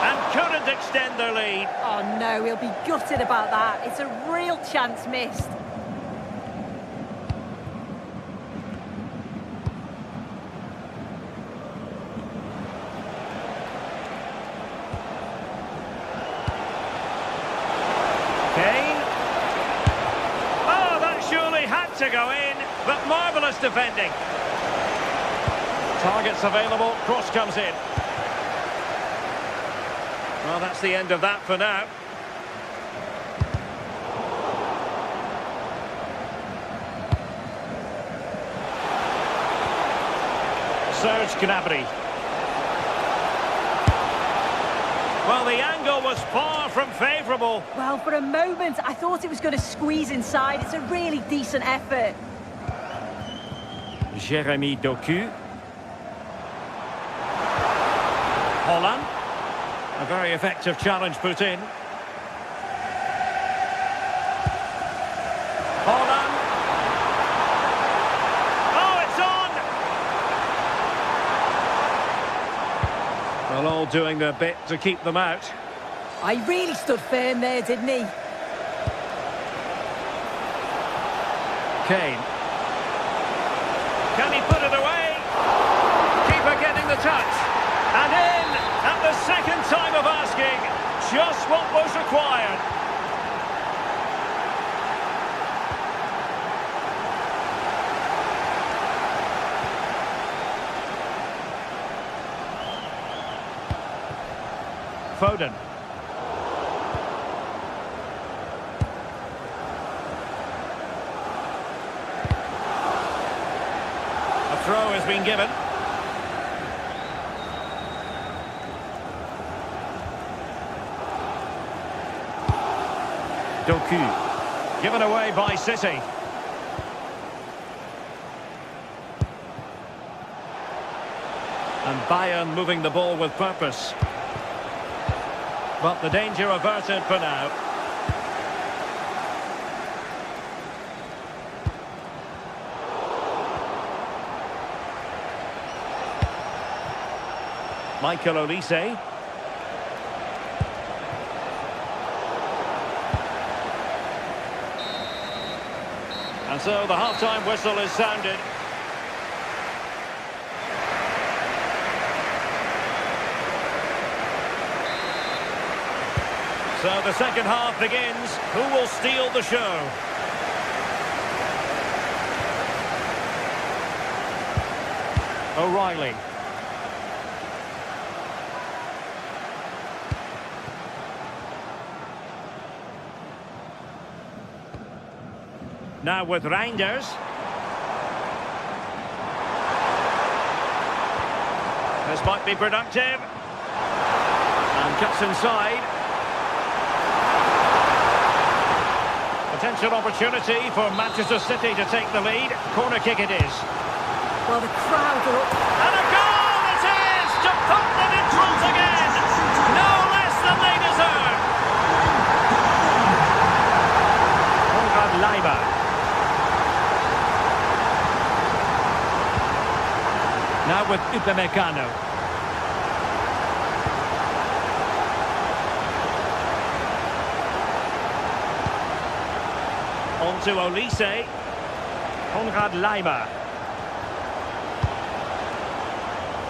And couldn't extend their lead. Oh no, he'll be gutted about that. It's a real chance missed. Kane. Oh, that surely had to go in, but marvellous defending. Targets available, cross comes in. Well, that's the end of that for now. Serge Gnabry. Well, the angle was far from favourable. Well, for a moment, I thought it was going to squeeze inside. It's a really decent effort. Jeremy Doku. Haaland. A very effective challenge put in. Haaland. Oh, it's on! Well, all doing their bit to keep them out. I really stood firm there, didn't he? Kane. Can he put it away? Keeper getting the touch. And in at the second time of asking. Just what was required. Foden. A throw has been given. Doku. Given away by City. And Bayern moving the ball with purpose. But the danger averted for now. Michael Olise. And so the half-time whistle is sounded. So the second half begins. Who will steal the show? O'Reilly. Now with Reinders. This might be productive. And cuts inside. Potential opportunity for Manchester City to take the lead. Corner kick it is. Well, the crowd are up. And a goal it is to put them in front again. No less than they deserve. Lyon. Now with Upamecano. On to Olise. Lyon.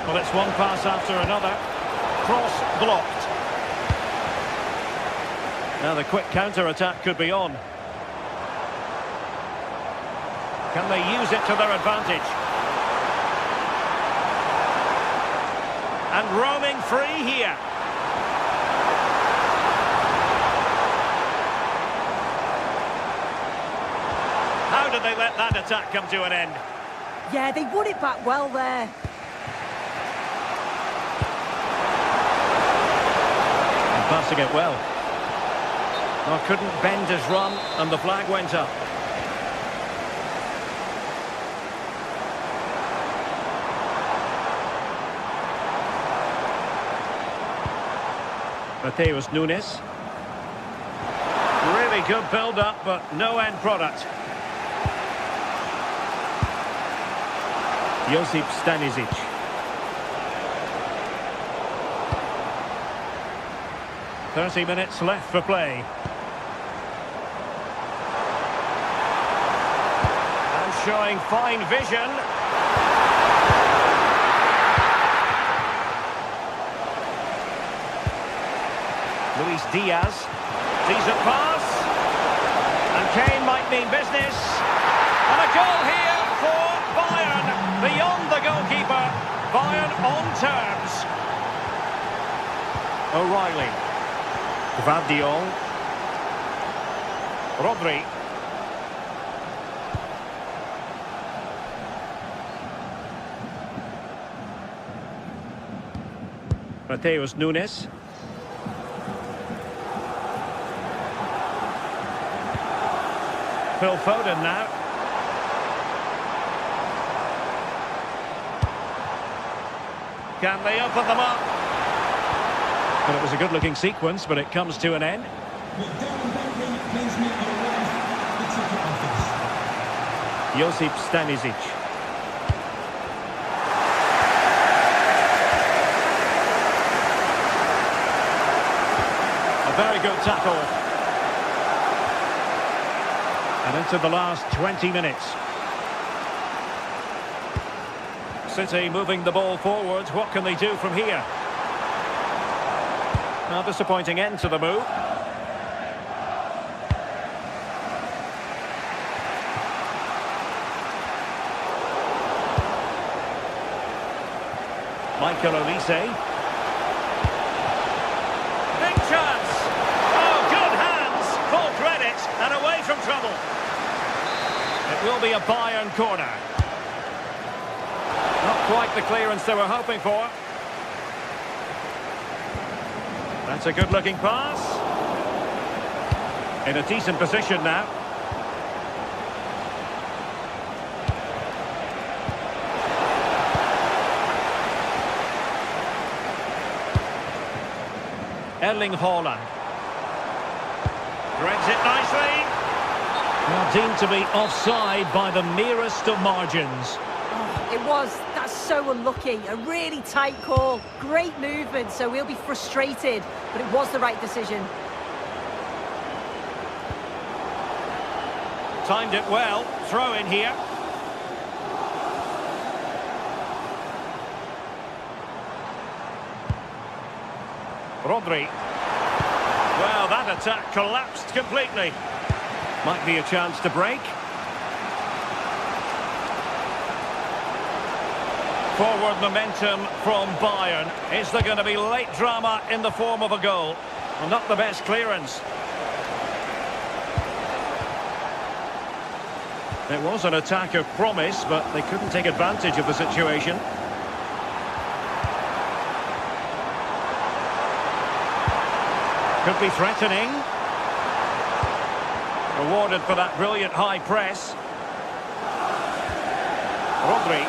Well, it's one pass after another. Cross blocked. Now the quick counter-attack could be on. Can they use it to their advantage? And roaming free here. How did they let that attack come to an end? Yeah, they won it back well there. And passing it well. Well, couldn't bend his run, and the flag went up. Mateus Nunes. Really good build-up, but no end product. Josip Stanisic. "30 minutes left for play. And showing fine vision. Luis Diaz. Decent pass. And Kane might mean business. And a goal here for Bayern. Beyond the goalkeeper. Bayern on terms. O'Reilly. Gvardiol. Rodri. Mateus Nunes. Phil Foden now. Can they open them up? Well, it was a good-looking sequence, but it comes to an end. Josip Stanisic. very good tackle. And into the last 20 minutes. City moving the ball forwards. What can they do from here? Now, disappointing end to the move. Michael Olise. Big chance. Oh, good hands. Full credit and away from trouble. It will be a Bayern corner. Not quite the clearance they were hoping for. That's a good-looking pass. In a decent position now. Erling Haaland. Threads it nicely. Well, deemed to be offside by the merest of margins. It was. That's so unlucky. A really tight call. Great movement, so we'll be frustrated. But it was the right decision. Timed it well. Throw in here. Rodri. Well, that attack collapsed completely. Might be a chance to break. Forward momentum from Bayern. Is there going to be late drama in the form of a goal? Well, not the best clearance. It was an attack of promise, but they couldn't take advantage of the situation. Could be threatening. Rewarded for that brilliant high press. Rodri.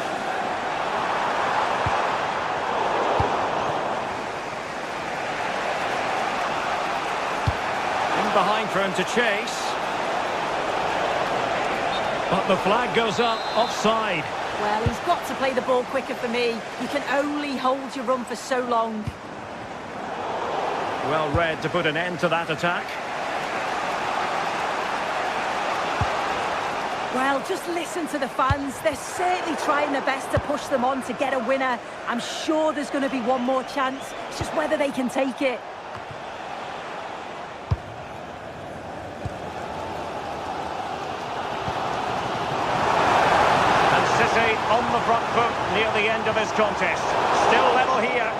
In behind for him to chase. But the flag goes up, offside. Well, he's got to play the ball quicker for me. You can only hold your run for so long. Well read to put an end to that attack. Well, just listen to the fans. They're certainly trying their best to push them on to get a winner. I'm sure there's going to be one more chance. It's just whether they can take it. And City on the front foot near the end of this contest. Still level here.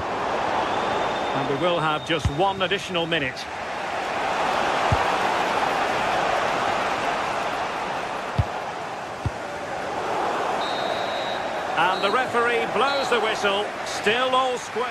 And we will have just one additional minute. And the referee blows the whistle. Still all square.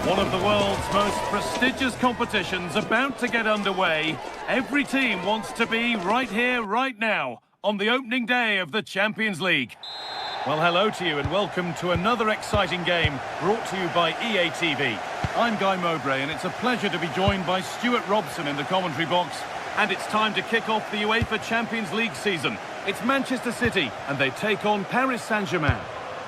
One of the world's most prestigious competitions about to get underway. Every team wants to be right here, right now, on the opening day of the Champions League. Well, hello to you and welcome to another exciting game brought to you by EA TV. I'm Guy Mowbray, and it's a pleasure to be joined by Stuart Robson in the commentary box. And it's time to kick off the UEFA Champions League season. It's Manchester City, and they take on Paris Saint-Germain.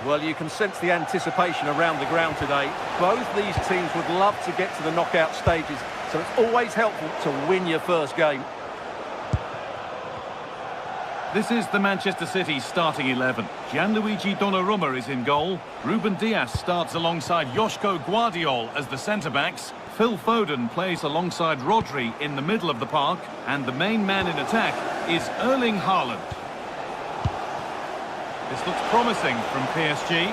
Well, you can sense the anticipation around the ground today. Both these teams would love to get to the knockout stages, so it's always helpful to win your first game. This is the Manchester City starting 11. Gianluigi Donnarumma is in goal. Ruben Dias starts alongside Joško Guardiol as the centre-backs. Phil Foden plays alongside Rodri in the middle of the park. And the main man in attack is Erling Haaland. This looks promising from PSG.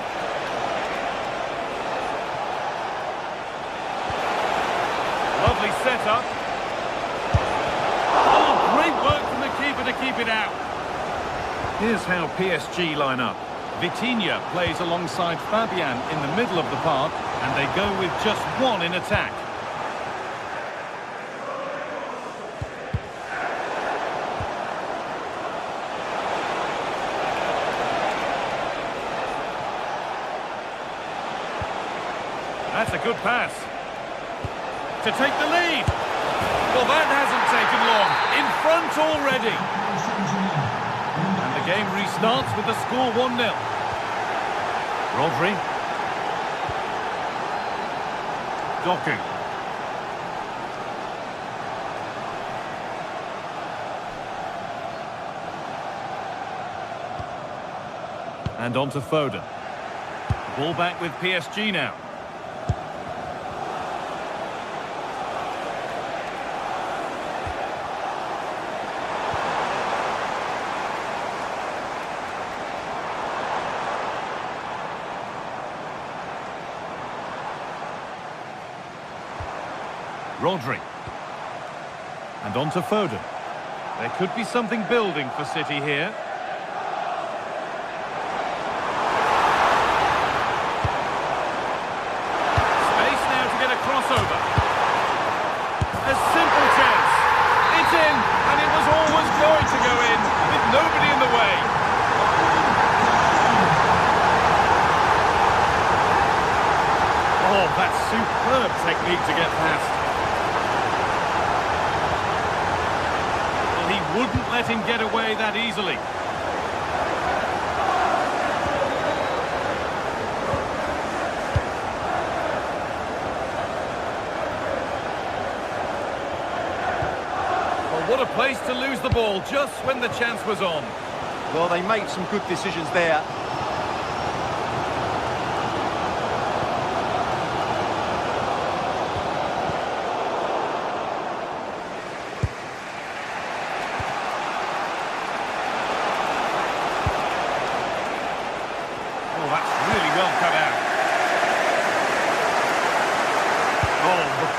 Lovely setup. Oh, great work from the keeper to keep it out. Here's how PSG line up. Vitinha plays alongside Fabian in the middle of the park, and they go with just one in attack. That's a good pass. To take the lead. Well, that hasn't taken long. In front already. The game restarts with the score 1-0. Rodri. Doku. And on to Foden. Ball back with PSG now. Rodri. And on to Foden. There could be something building for City here. Space now to get a crossover. A simple chance. It's in, and it was always going to go in, with nobody in the way. Oh, that's superb technique to get past. Wouldn't let him get away that easily. Well, what a place to lose the ball just when the chance was on. Well, they made some good decisions there.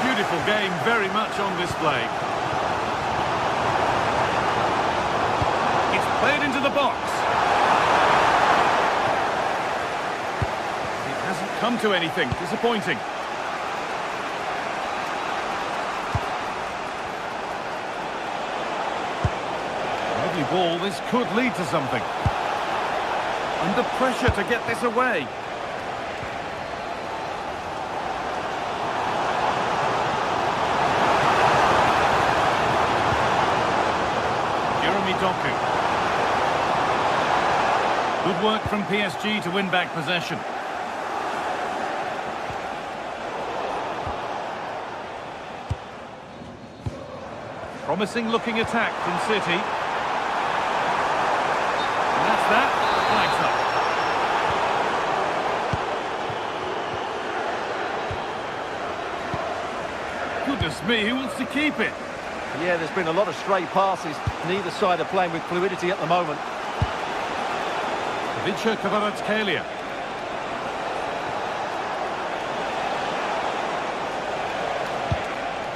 Beautiful game, very much on display. It's played into the box. It hasn't come to anything. Disappointing. Lovely ball. This could lead to something. Under pressure to get this away. Doku. Good work from PSG to win back possession. Promising looking attack from City. And that's that. Flags up. Goodness me, who wants to keep it? Yeah, there's been a lot of stray passes. Neither side are playing with fluidity at the moment. Vicha Kvaratskhelia.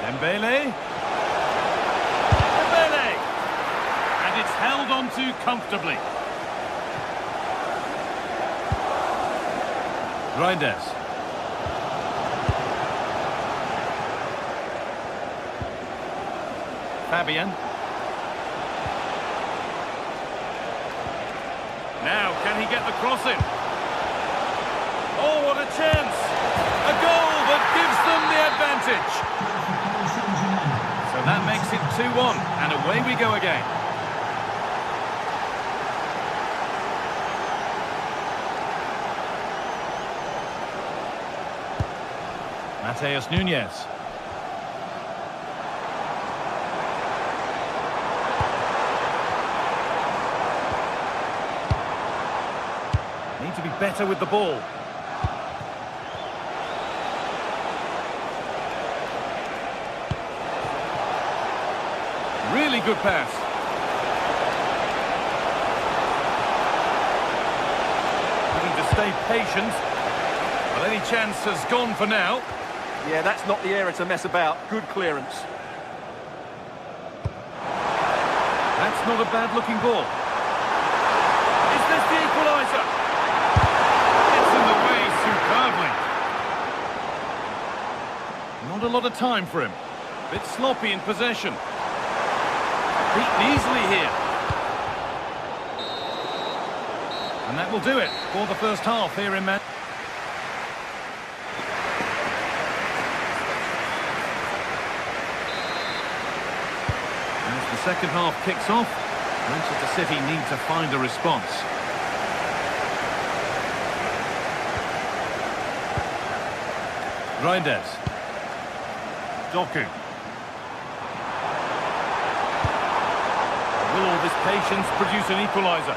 Dembele. Dembele! And it's held on to comfortably. Reinders. Fabian. Now, can he get the cross in? Oh, what a chance! A goal that gives them the Away we go again. Mateus Nunes. Need to be better with the ball. Really good pass. Looking to stay patient. Well, any chance has gone for now. Yeah, that's not the area to mess about. Good clearance. That's not a bad-looking ball. Is this the equaliser? It's in the way superbly. Not a lot of time for him. Bit sloppy in possession. Beaten easily here. And that will do it for the first half here in Man. As the second half kicks off, Manchester City need to find a response. Reinders. Doku. Will all this patience produce an equaliser?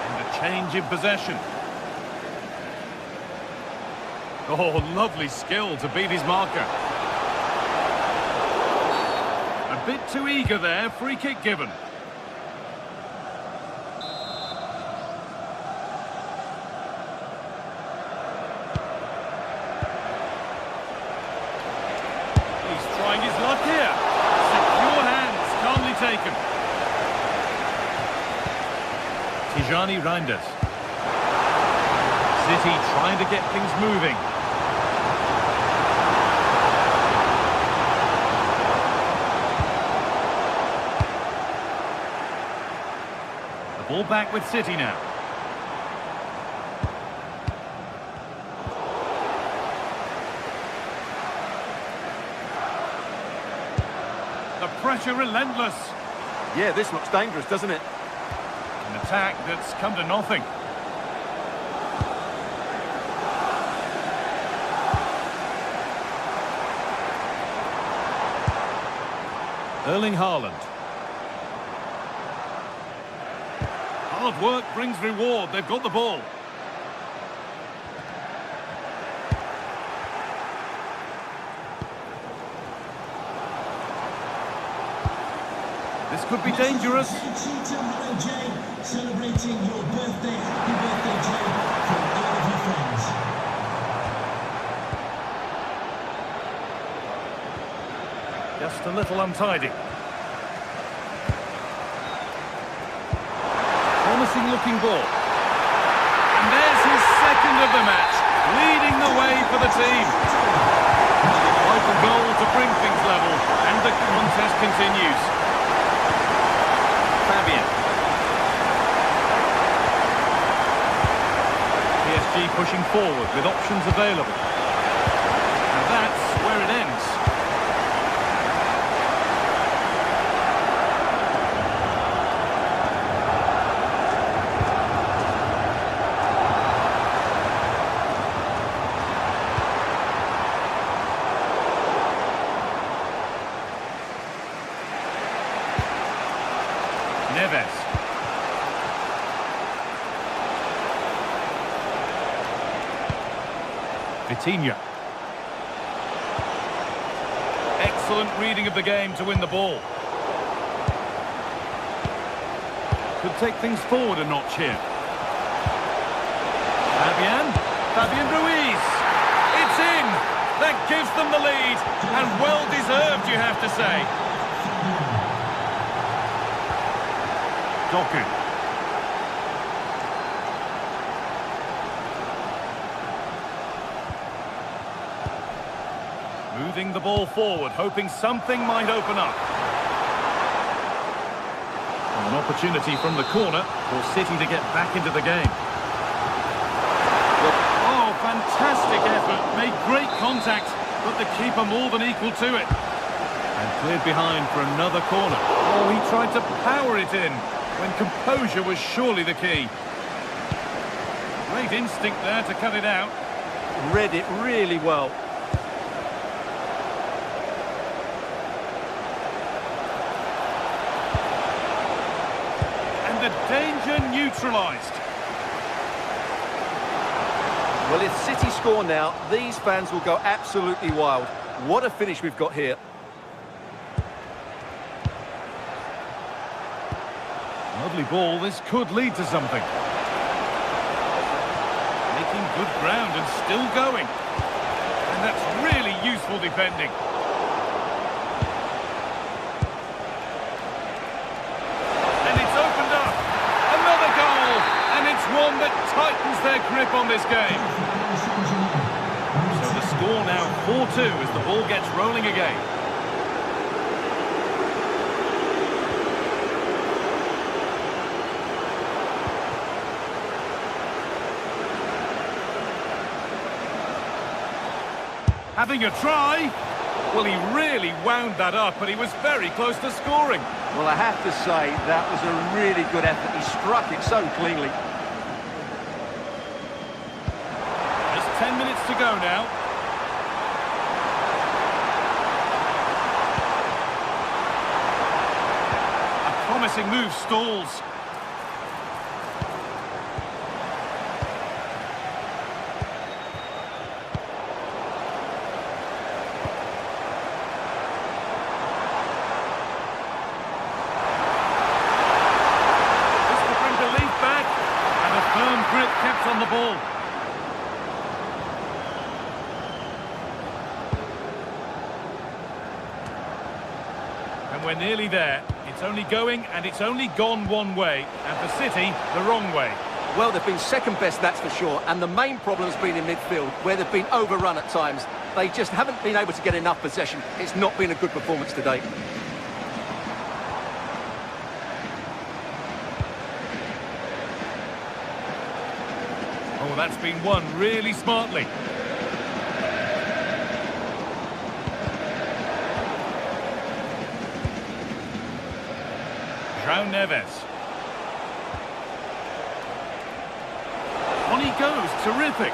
And a change in possession. Oh, lovely skill to beat his marker. A bit too eager there, free kick given. Trying his luck here. Secure hands, calmly taken. Tijani Reinders. City trying to get things moving. The ball back with City now. The pressure relentless. Yeah, this looks dangerous, doesn't it? An attack that's come to nothing. Erling Haaland. Hard work brings reward. They've got the ball. This could be dangerous. Celebrating your birthday. Happy birthday, Jay, from all of your friends. Just a little untidy. Promising looking ball. And there's his second of the match, leading the way for the team. Vital goal to bring things level, and the contest continues. Fabian. PSG pushing forward with options available. And that's where it ends. Neves. Vitinha. Excellent reading of the game to win the ball. Could take things forward a notch here. Fabian Ruiz. It's in. That gives them the lead. And well deserved, you have to say. Doku. Moving the ball forward, hoping something might open up. An opportunity from the corner for City to get back into the game. Oh, fantastic effort. Made great contact. but the keeper more than equal to it. And cleared behind for another corner. Oh, he tried to power it in, when composure was surely the key. Great instinct there to cut it out. Read it really well. And the danger neutralised. Well, if City score now, these fans will go absolutely wild. What a finish we've got here. Lovely ball, this could lead to something. Making good ground and still going. And that's really useful defending. And it's opened up. Another goal! And it's one that tightens their grip on this game. So the score now 4-2 as the ball gets rolling again. Having a try. Well, he really wound that up, but he was very close to scoring. Well, I have to say, that was a really good effort. He struck it so cleanly. Just 10 minutes to go now. A promising move stalls. Grip kept on the ball. And we're nearly there. It's only going and it's only gone one way. And for City, the wrong way. Well, they've been second best, that's for sure. And the main problem has been in midfield, where they've been overrun at times. They just haven't been able to get enough possession. It's not been a good performance today. Oh, that's been won really smartly. João Neves. On he goes, terrific.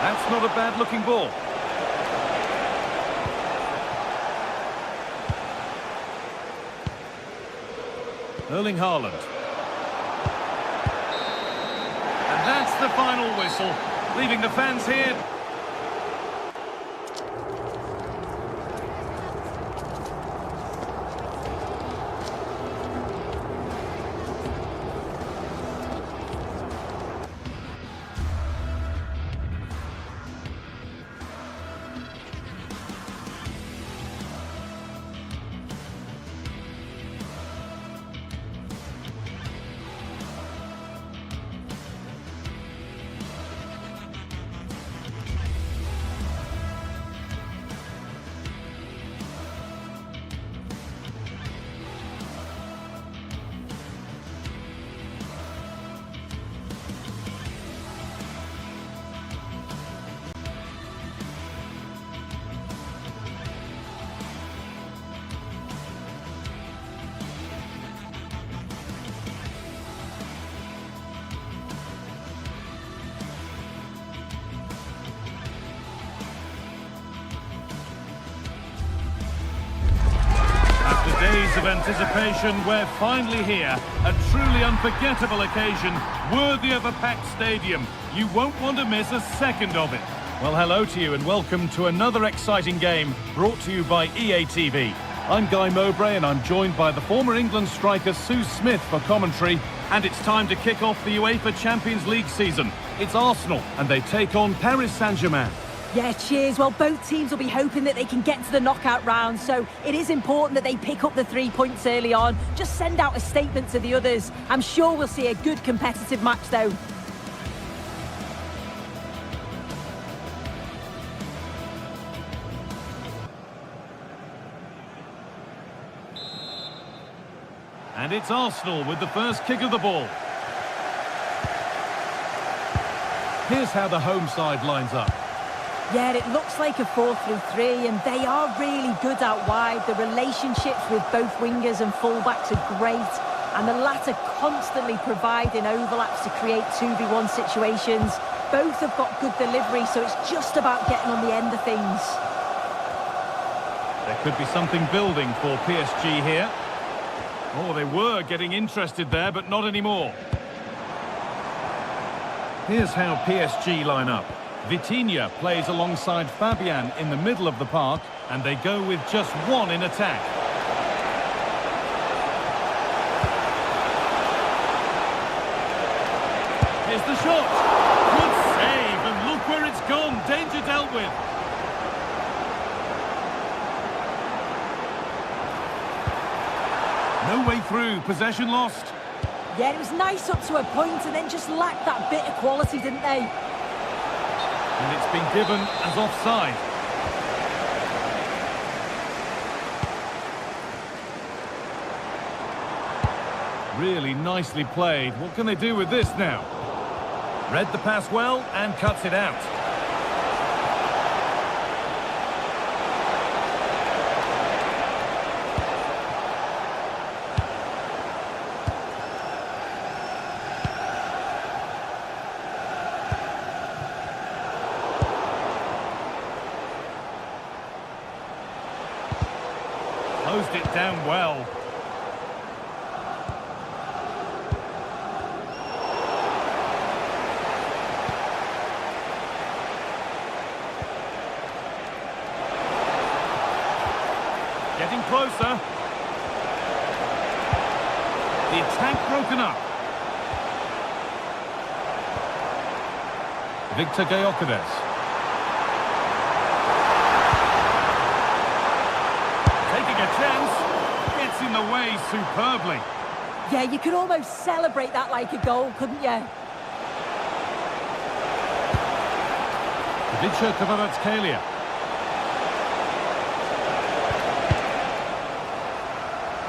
That's not a bad-looking ball. Erling Haaland. And that's the final whistle, leaving the fans here. Days of anticipation, we're finally here. A truly unforgettable occasion, worthy of a packed stadium. You won't want to miss a second of it. Well, hello to you and welcome to another exciting game brought to you by EA TV. I'm Guy Mowbray and I'm joined by the former England striker Sue Smith for commentary. And it's time to kick off the UEFA Champions League season. It's Arsenal and they take on Paris Saint-Germain. Yeah, cheers. Well, both teams will be hoping that they can get to the knockout round, so it is important that they pick up the 3 points early on. Just send out a statement to the others. I'm sure we'll see a good competitive match, though. And it's Arsenal with the first kick of the ball. Here's how the home side lines up. Yeah, it looks like a 4-3-3, and they are really good out wide. The relationships with both wingers and fullbacks are great, and the latter constantly providing overlaps to create 2v1 situations. Both have got good delivery, so it's just about getting on the end of things. There could be something building for PSG here. Oh, they were getting interested there, but not anymore. Here's how PSG line up. Vitinha plays alongside Fabian in the middle of the park, and they go with just one in attack. Here's the shot. Good save, and look where it's gone. Danger dealt with. No way through. Possession lost. Yeah, it was nice up to a point, and then just lacked that bit of quality, didn't they? And it's been given as offside. Really nicely played. What can they do with this now? Read the pass well and cuts it out. Closed it down well. Getting closer. The attack broken up. Victor Gyökeres. Taking a chance. Gets in the way superbly. Yeah, you could almost celebrate that like a goal, couldn't you? Victor Kvaratskhelia.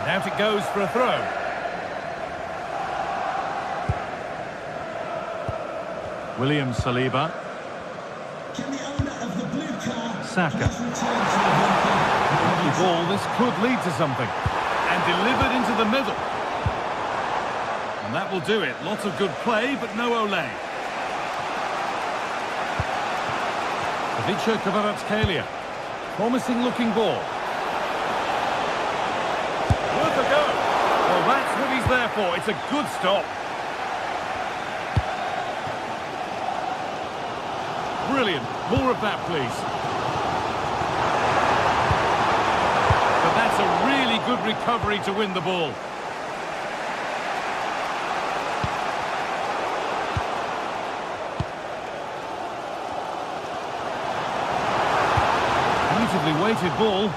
And out it goes for a throw. William Saliba. Can the owner of the blue car Saka. just return to the vehicle? Lovely ball, this could lead to something. And delivered into the middle. And that will do it. Lots of good play, but no Ole. Victor Kvaratskhelia. Promising looking ball. Worth a go. Well, that's what he's there for. It's a good stop. Brilliant. More of that, please. But that's a really good recovery to win the ball. Beautifully weighted ball.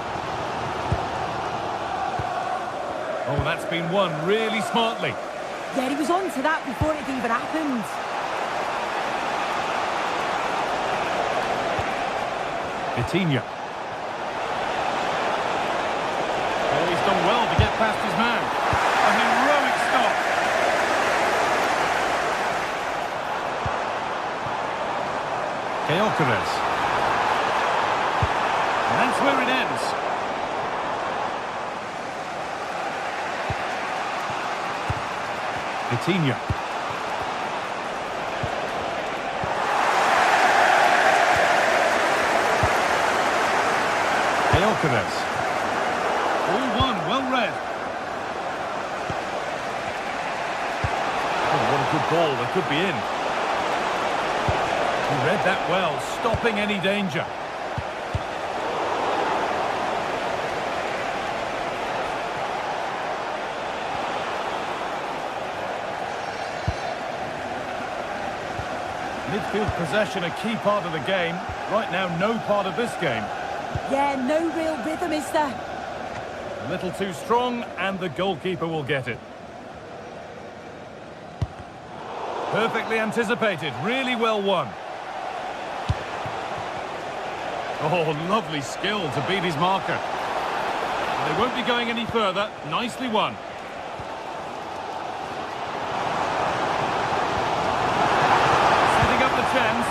Oh, that's been won really smartly. Yeah, he was on to that before it even happened. Vitinha. Oh, he's done well to get past his man. A heroic stop. Gyökeres. And that's where it ends. Vitinha. Gyökeres. All one, well read. Oh, what a good ball, they could be in. He read that well, stopping any danger. Midfield possession a key part of the game. Right now, no part of this game. Yeah, no real rhythm, is there? A little too strong, and the goalkeeper will get it. Perfectly anticipated, really well won. Oh, lovely skill to beat his marker. They won't be going any further. Nicely won. Setting up the chance.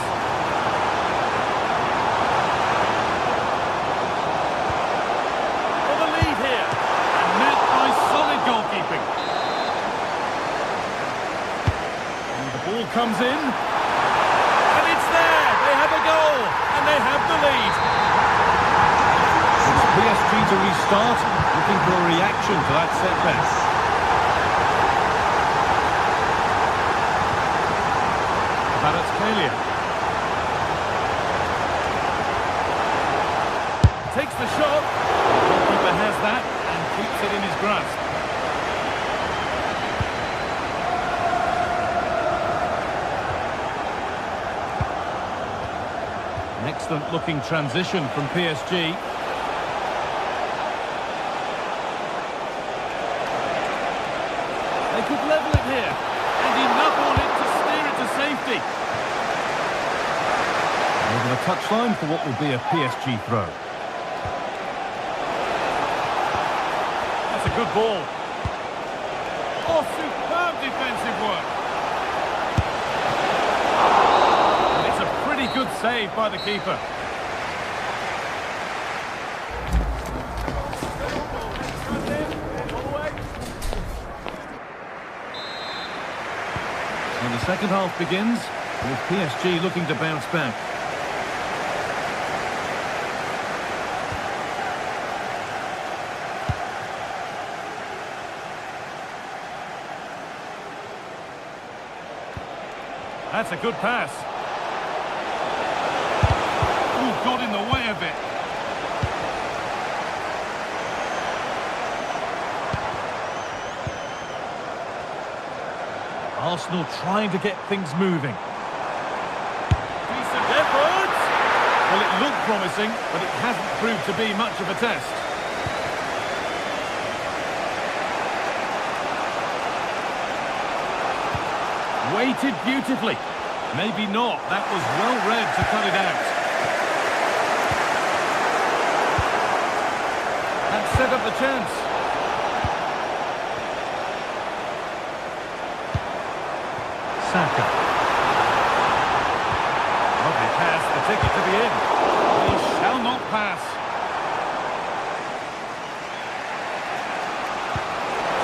comes in. And it's there! They have a goal! And they have the lead! It's PSG to restart, looking for a reaction to that setback. Galatasaray takes the shot. The goalkeeper has that and keeps it in his grasp. An excellent looking transition from PSG. They could level it here, and enough on it to steer it to safety. Over the touchline for what will be a PSG throw. That's a good ball. Oh, superb defensive work. And it's a pretty good save by the keeper. So the second half begins with PSG looking to bounce back. That's a good pass. Ooh, got in the way of it. Arsenal trying to get things moving. Decent effort! Well, it looked promising, but it hasn't proved to be much of a test. Waited beautifully. Maybe not. That was well read to cut it out. That set up the chance. Saka. Lovely pass, the ticket to the end. He shall not pass.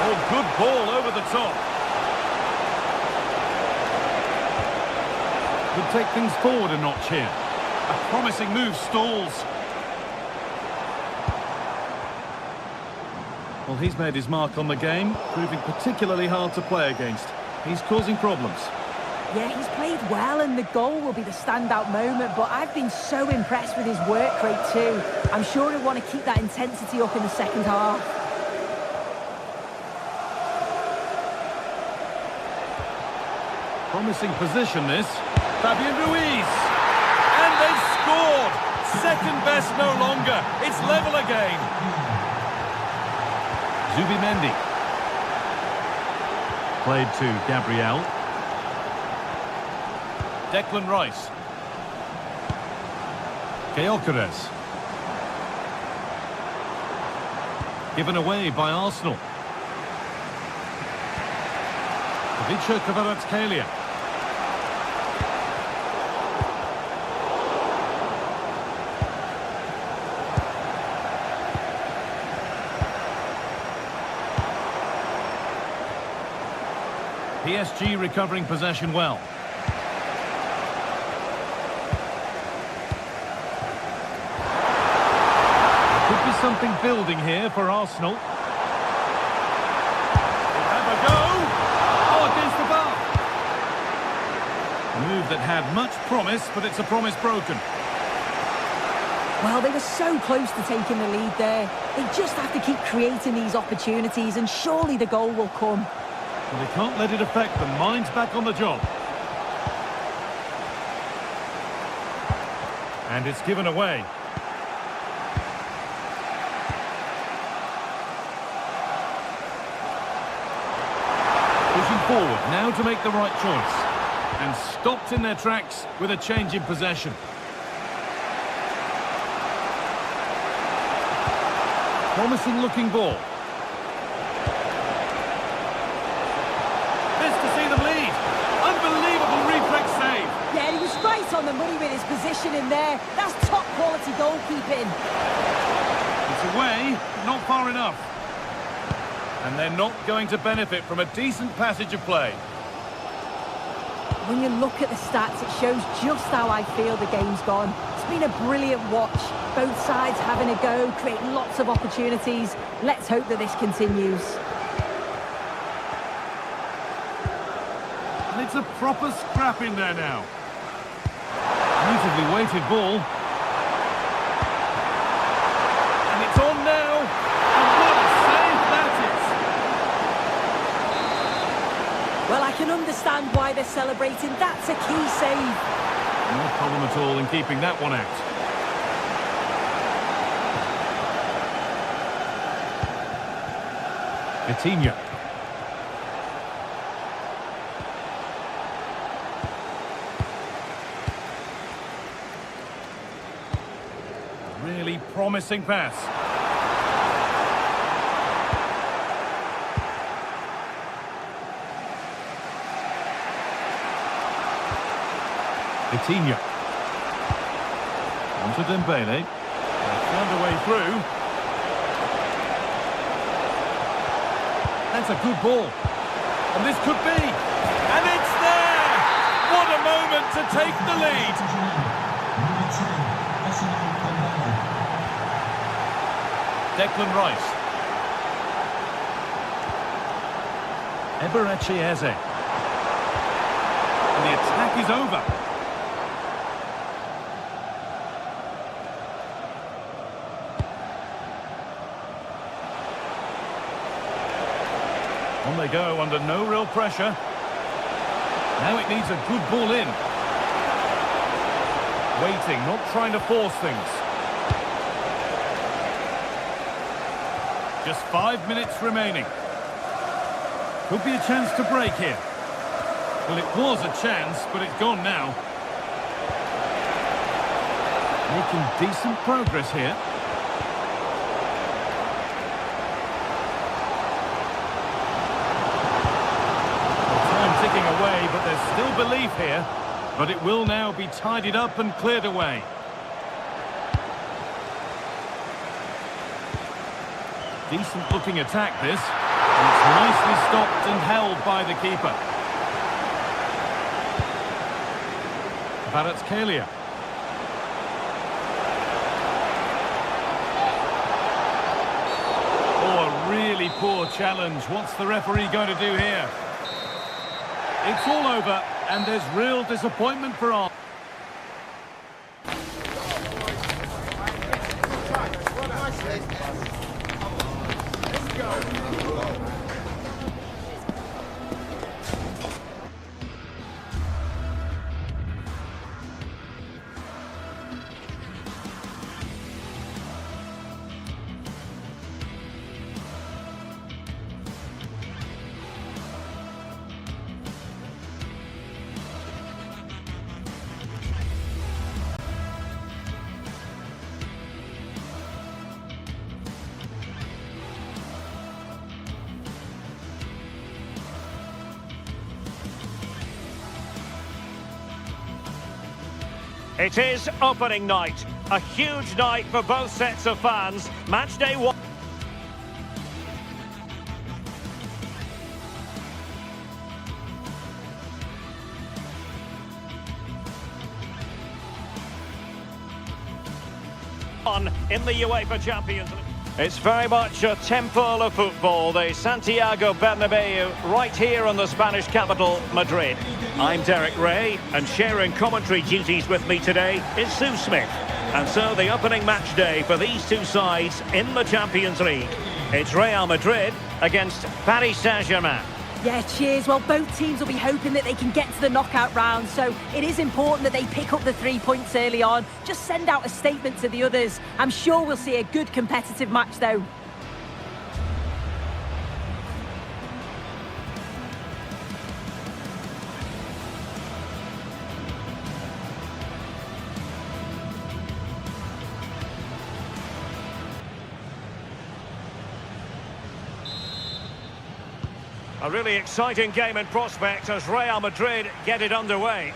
Oh, good ball over the top. Could take things forward a notch here. A promising move stalls. Well, he's made his mark on the game, proving particularly hard to play against. He's causing problems. Yeah, he's played well and the goal will be the standout moment, but I've been so impressed with his work rate too. I'm sure he'll want to keep that intensity up in the second half. Promising position this. Fabian Ruiz. And they've scored. Second best no longer. It's level again. Zubimendi. Played to Gabriel. Declan Rice. Gyökeres. Given away by Arsenal. Kvaratskhelia. PSG recovering possession well. There could be something building here for Arsenal. We'll have a go. Oh, against the bar. A move that had much promise, but it's a promise broken. Well, they were so close to taking the lead there. They just have to keep creating these opportunities and surely the goal will come. Well, they can't let it affect them. Mind's back on the job. And it's given away. Pushing forward now to make the right choice. And stopped in their tracks with a change in possession. Promising looking ball. Yeah, he was right on the money with his position in there. That's top quality goalkeeping. It's away, not far enough. And they're not going to benefit from a decent passage of play. When you look at the stats, it shows just how I feel the game's gone. It's been a brilliant watch. Both sides having a go, creating lots of opportunities. Let's hope that this continues. And it's a proper scrap in there now. Beautifully weighted ball. And it's on now. And what a save that is. Well, I can understand why they're celebrating. That's a key save. No problem at all in keeping that one out. Coutinho. Really promising pass. Coutinho. On to Dembele. Found a way through. That's a good ball. And this could be. And it's there! What a moment to take the lead. Declan Rice. Eberechi Eze. And the attack is over. On they go under no real pressure. Now it needs a good ball in. Waiting, not trying to force things. Just 5 minutes remaining. Could be a chance to break here. Well, it was a chance, but it's gone now. Making decent progress here. Ticking away, but there's still belief here. But it will now be tidied up and cleared away. Decent looking attack this. And it's nicely stopped and held by the keeper. Kvaratskhelia. Oh, a really poor challenge. What's the referee going to do here? It's all over, and there's real disappointment for Arsenal. It is opening night, a huge night for both sets of fans. Match day one. In the UEFA Champions League. It's very much a temple of football, the Santiago Bernabeu, right here in the Spanish capital, Madrid. I'm Derek Ray, and sharing commentary duties with me today is Sue Smith. And so the opening match day for these two sides in the Champions League. It's Real Madrid against Paris Saint-Germain. Yeah, cheers. Well, both teams will be hoping that they can get to the knockout round, so it is important that they pick up the 3 points early on. Just send out a statement to the others. I'm sure we'll see a good competitive match, though. A really exciting game in prospect as Real Madrid get it underway.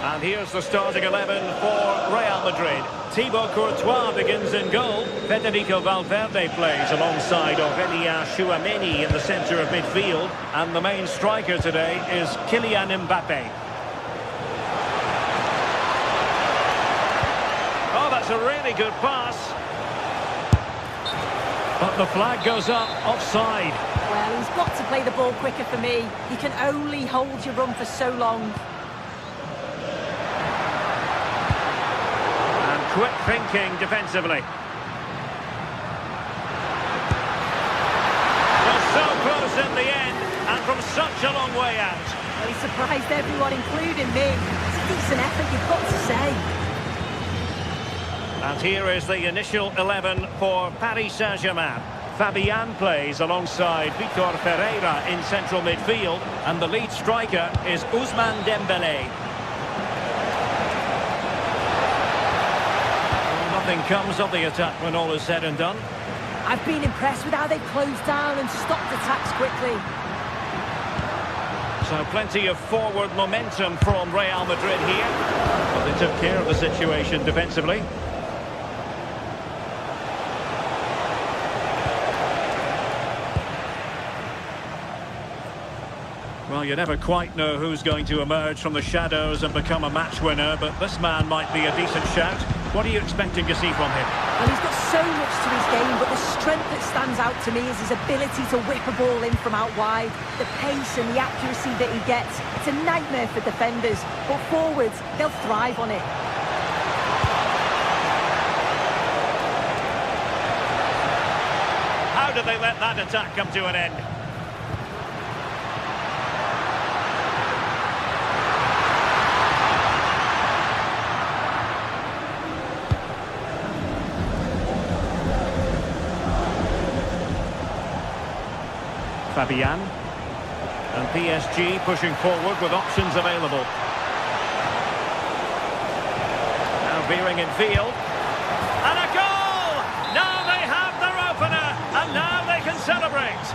And here's the starting 11 for Real Madrid. Thibaut Courtois begins in goal. Federico Valverde plays alongside Aurélien Tchouameni in the centre of midfield. And the main striker today is Kylian Mbappe. Oh, that's a really good pass. But the flag goes up, offside. Well, he's got to play the ball quicker for me. You can only hold your run for so long. Quick thinking defensively. Well, so close in the end, and from such a long way out. Well, he surprised everyone, including me. It's a decent effort, you've got to say. And here is the initial 11 for Paris Saint-Germain. Fabian plays alongside Vitor Ferreira in central midfield, and the lead striker is Ousmane Dembélé. Nothing comes of the attack when all is said and done. I've been impressed with how they've closed down and stopped attacks quickly. So plenty of forward momentum from Real Madrid here. But they took care of the situation defensively. Well, you never quite know who's going to emerge from the shadows and become a match winner, but this man might be a decent shout. What are you expecting to see from him? Well, he's got so much to his game, but the strength that stands out to me is his ability to whip a ball in from out wide. The pace and the accuracy that he gets, it's a nightmare for defenders, but forwards, they'll thrive on it. How did they let that attack come to an end? Fabian, and PSG pushing forward with options available. Now veering in field, and a goal! Now they have their opener, and now they can celebrate.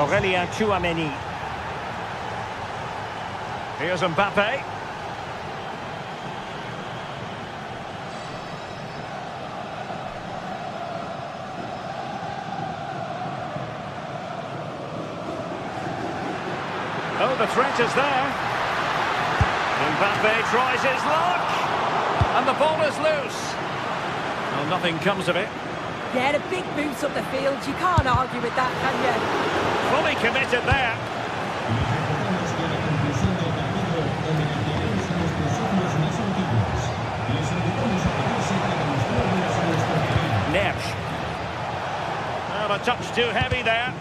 Aurélien Tchouameni. Here's Mbappe. Oh, the threat is there. Mbappe tries his luck. And the ball is loose. Well, nothing comes of it. Yeah, the big boots up the field. You can't argue with that, can you? Fully committed there. Nesh. Well, a touch too heavy there.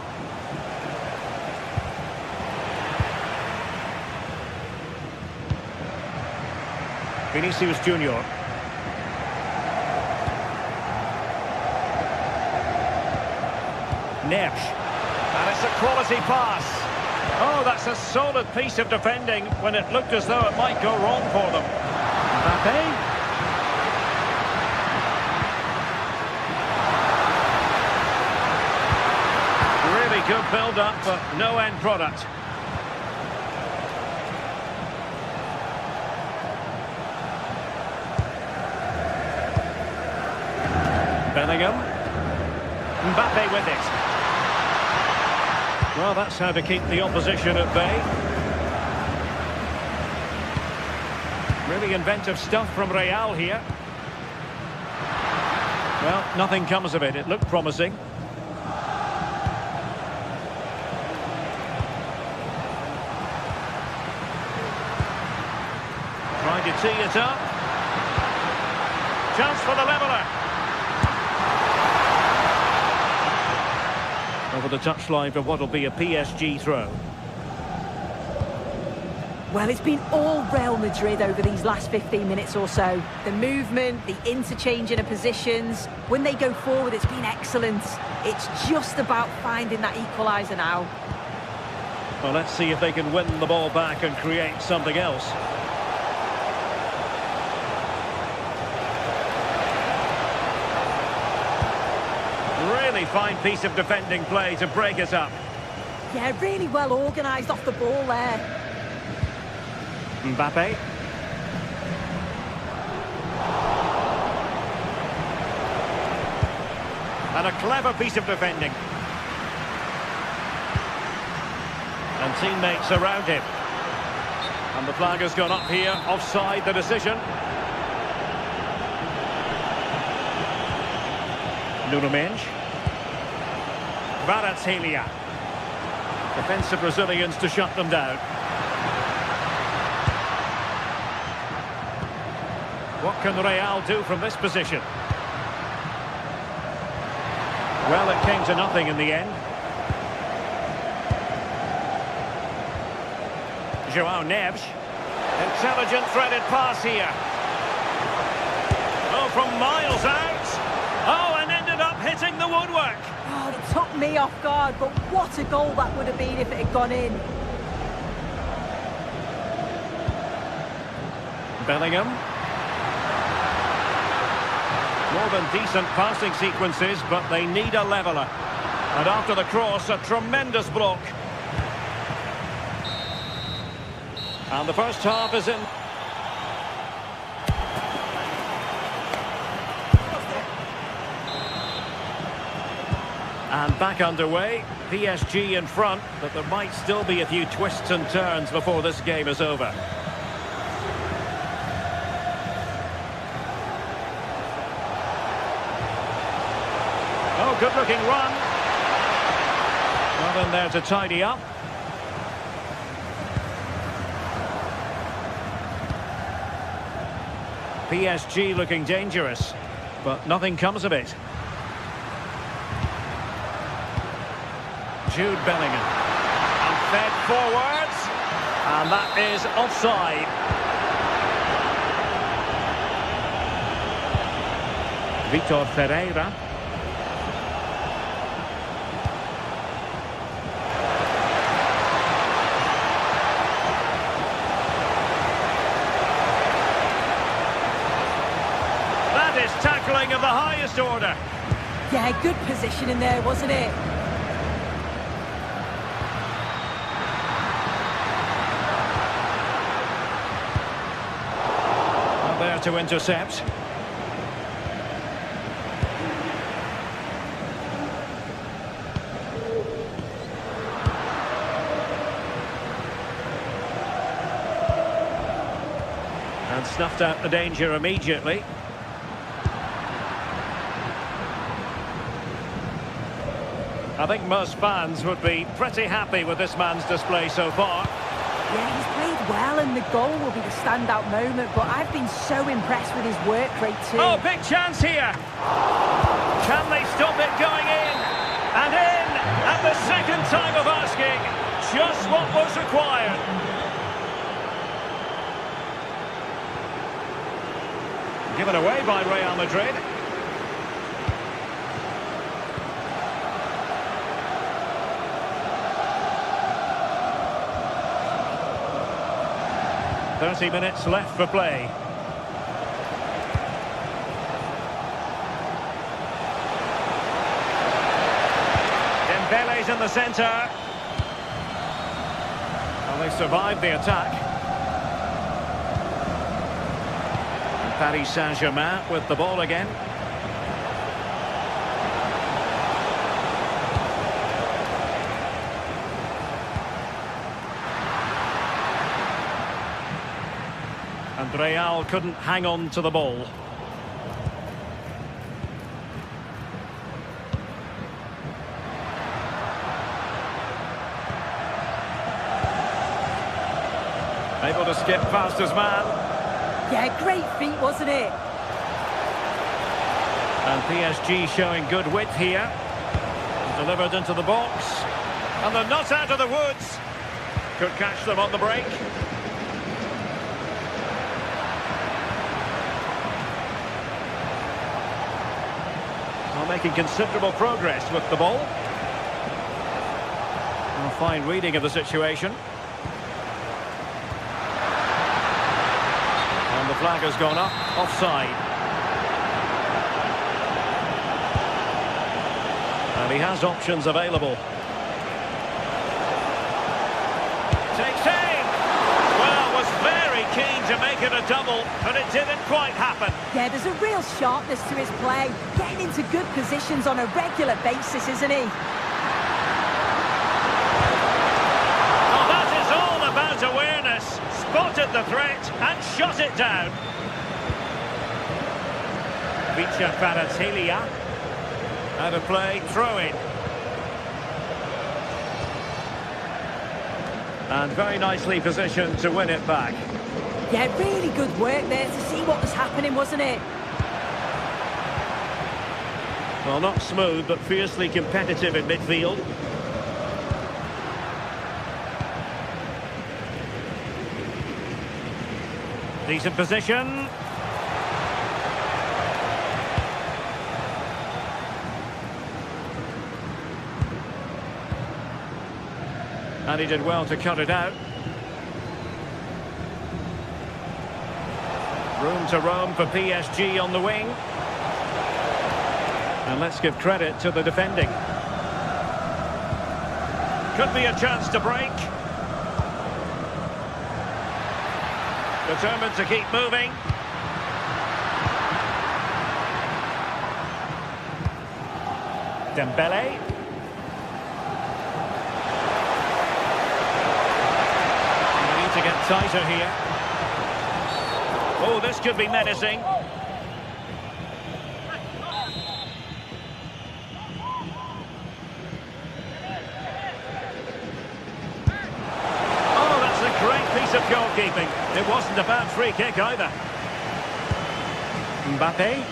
Vinicius Junior. Nesh. And it's a quality pass. Oh, that's a solid piece of defending when it looked as though it might go wrong for them. Mbappe. Really good build-up, but no end product. Bellingham. Mbappe with it. Well, that's how to keep the opposition at bay. Really inventive stuff from Real here. Well, nothing comes of it. It looked promising. Trying to tee it up. Chance for the leveller. Over the touchline for what will be a PSG throw. Well, it's been all Real Madrid over these last 15 minutes or so. The movement, the interchanging of positions. When they go forward, it's been excellent. It's just about finding that equaliser now. Well, let's see if they can win the ball back and create something else. Really fine piece of defending play to break us up. Yeah, really well organised off the ball there. Mbappe. And a clever piece of defending. And teammates around him. And the flag has gone up here, offside the decision. Nuno Mendes. Kvaratskhelia. Defensive Brazilians to shut them down. What can Real do from this position? Well, it came to nothing in the end. João Neves. Intelligent threaded pass here. Oh, from miles out. Oh, and ended up hitting the woodwork. Oh, it took me off guard, but what a goal that would have been if it had gone in. Bellingham. More than decent passing sequences, but they need a leveller. And after the cross, a tremendous block. And the first half is in. And back underway. PSG in front, but there might still be a few twists and turns before this game is over. Oh, good-looking run. Well, in there to tidy up. PSG looking dangerous, but nothing comes of it. Jude Bellingham. And fed forwards. And that is offside. Vitor Ferreira. That is tackling of the highest order. Yeah, good position in there, wasn't it? Well, there to intercept. And snuffed out the danger immediately. I think most fans would be pretty happy with this man's display so far. Yeah, he's played well and the goal will be the standout moment, but I've been so impressed with his work rate too. Oh, big chance here. Can they stop it going in? And in at the second time of asking. Just what was required. Given away by Real Madrid. "30 minutes left for play." Dembele's in the centre. Well, they survived the attack. Paris Saint-Germain with the ball again. And Real couldn't hang on to the ball. Able to skip past his man. Yeah, great feat, wasn't it? And PSG showing good width here. Delivered into the box. And they're not out of the woods. Could catch them on the break. Well, making considerable progress with the ball. A fine reading of the situation. And the flag has gone up, offside. And he has options available. Takes aim! Well, was very taken a double, but it didn't quite happen. Yeah, there's a real sharpness to his play. Getting into good positions on a regular basis, isn't he? Oh, that is all about awareness. Spotted the threat and shot it down. Vicha Kvaratskhelia. Out of play, throw in. And very nicely positioned to win it back. Yeah, really good work there to see what was happening, wasn't it? Well, not smooth, but fiercely competitive in midfield. Decent position. And he did well to cut it out. Room to roam for PSG on the wing. And let's give credit to the defending. Could be a chance to break. Determined to keep moving. Dembele. We need to get tighter here. Oh, this could be menacing. Oh, that's a great piece of goalkeeping. It wasn't a bad free kick either. Mbappe.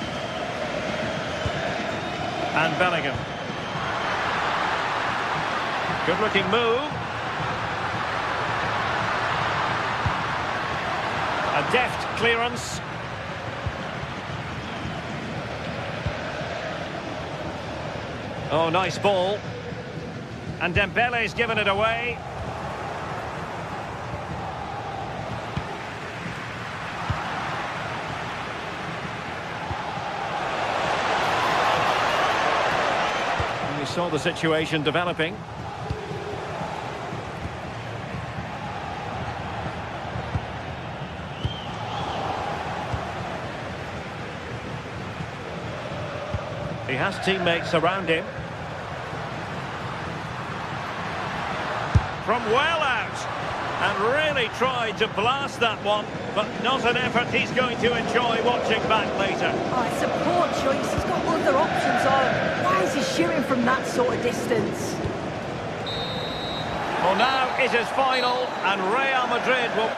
And Bellingham. Good-looking move. A deft clearance. Oh, nice ball. And Dembele's given it away. And we saw the situation developing. He has teammates around him. From well out. And really tried to blast that one. But not an effort he's going to enjoy watching back later. Oh, it's a poor choice. He's got other options on. Why is he shooting from that sort of distance? Well, now it is final. And Real Madrid will...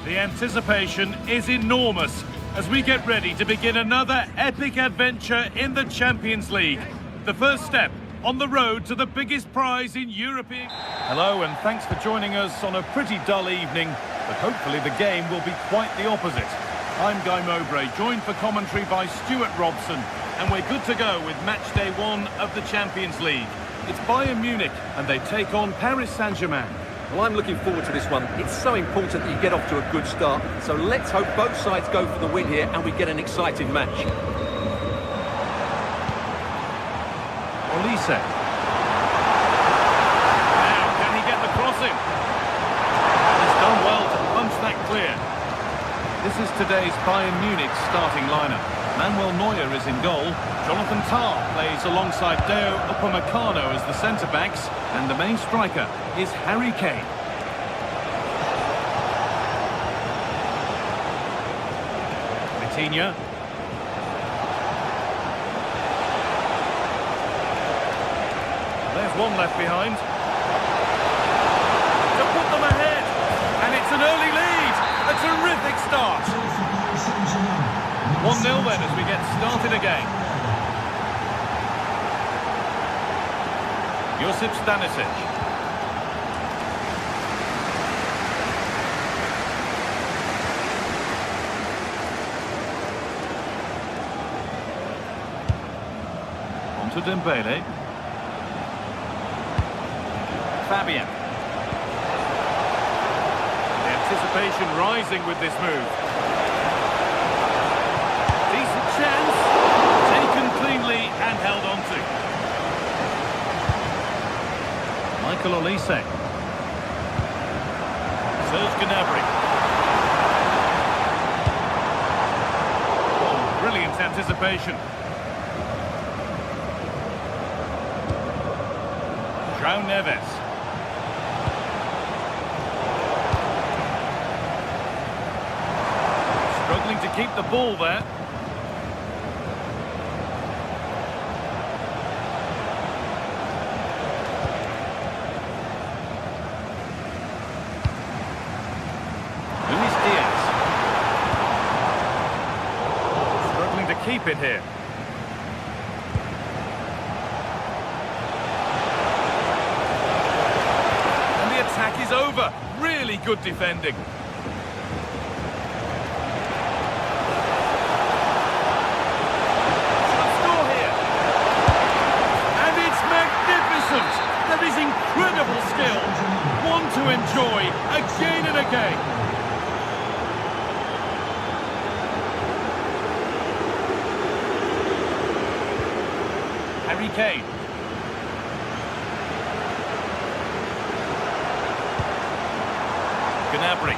The anticipation is enormous as we get ready to begin another epic adventure in the Champions League. The first step on the road to the biggest prize in European... Hello and thanks for joining us on a pretty dull evening. but hopefully the game will be quite the opposite. I'm Guy Mowbray, joined for commentary by Stuart Robson, and we're good to go with match day 1 of the Champions League. It's Bayern Munich, and they take on Paris Saint-Germain. Well, I'm looking forward to this one. It's so important that you get off to a good start. So let's hope both sides go for the win here and we get an exciting match. Olise. Now, can he get the crossing? He's done well to punch that clear. This is today's Bayern Munich starting lineup. Manuel Neuer is in goal. Jonathan Tah plays alongside Deo Upamecano as the centre-backs. And the main striker is Harry Kane. Vitinha. There's one left behind. To put them ahead. And it's an early lead. A terrific start. 1-0 then as we get started again. Josip Stanisic. On to Dembele. Fabian. The anticipation rising with this move. Decent chance. Taken cleanly and held on to. Michael Olise. Serge Gnabry. Oh, brilliant anticipation. João Neves. Struggling to keep the ball there. Keep it here. And the attack is over. Really good defending. A score here. And it's magnificent. There is incredible skill. One to enjoy again and again. Harry Kane. Gnabry.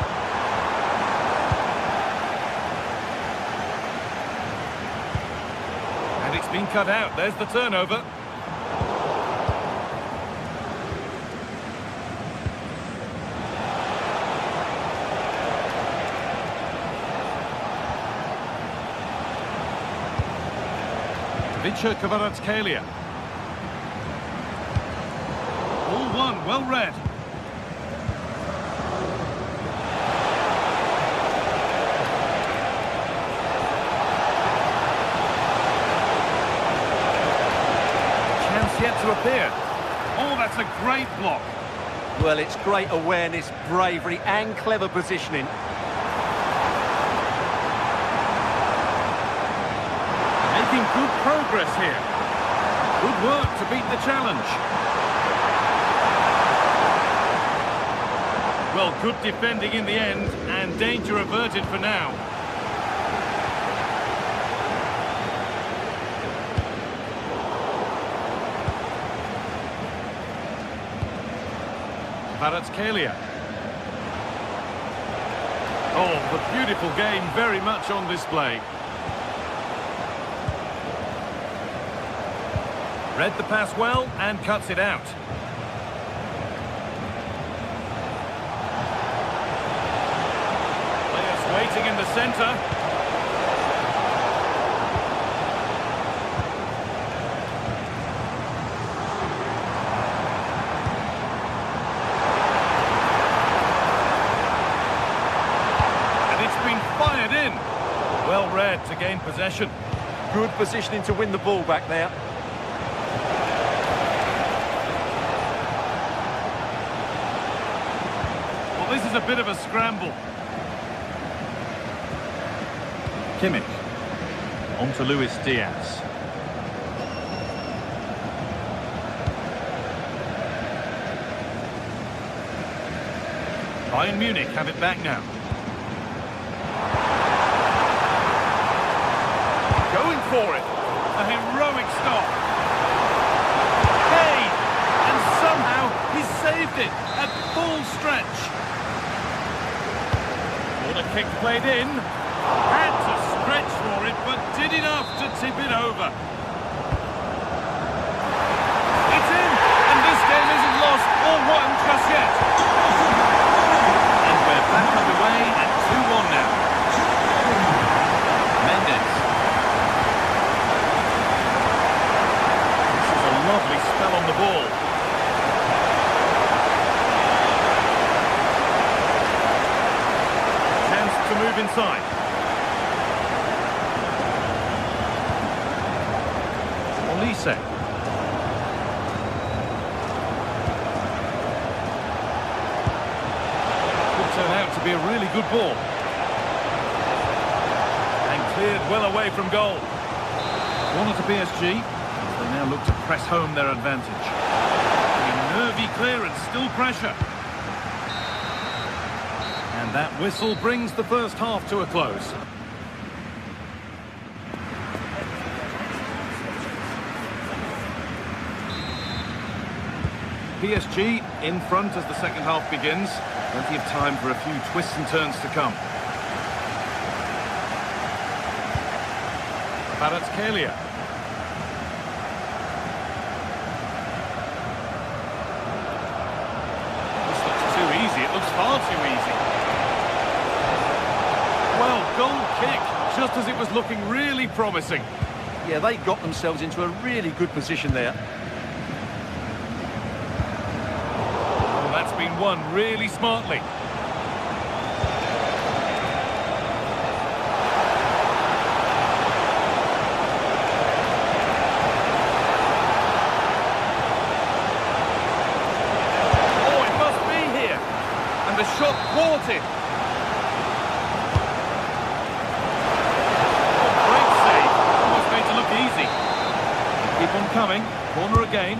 And it's been cut out. There's the turnover. Kvaratskhelia. All one, well read. Chance yet to appear. Oh, that's a great block. Well, it's great awareness, bravery and clever positioning. Making good progress here. Good work to beat the challenge. Well, good defending in the end, and danger averted for now. Kvaratskhelia. Oh, the beautiful game very much on display. Read the pass well and cuts it out. Players waiting in the centre. And it's been fired in. Well read to gain possession. Good positioning to win the ball back there. This is a bit of a scramble. Kimmich. On to Luis Diaz. Bayern Munich have it back now. Going for it. A heroic stop. Hey! And somehow he saved it at full stretch. What a kick played in. Had to stretch for it, but did enough to tip it over. It's in! And this game isn't lost or won just yet. And we're back underway at 2-1 now. Mendes. This is a lovely spell on the ball. Chance to move inside. Olise. Could turn out to be a really good ball. And cleared well away from goal. Corner to PSG. They now look to press home their advantage. A nervy clearance, still pressure. And that whistle brings the first half to a close. PSG in front as the second half begins. Plenty of time for a few twists and turns to come. Kvaratskhelia. This looks too easy. It looks far too easy. Well, goal kick, just as it was looking really promising. Yeah, they got themselves into a really good position there. That's been won really smartly. Oh, it must be here. And the shot thwarted. Oh, great save. Almost made to look easy. Keep on coming. Corner again.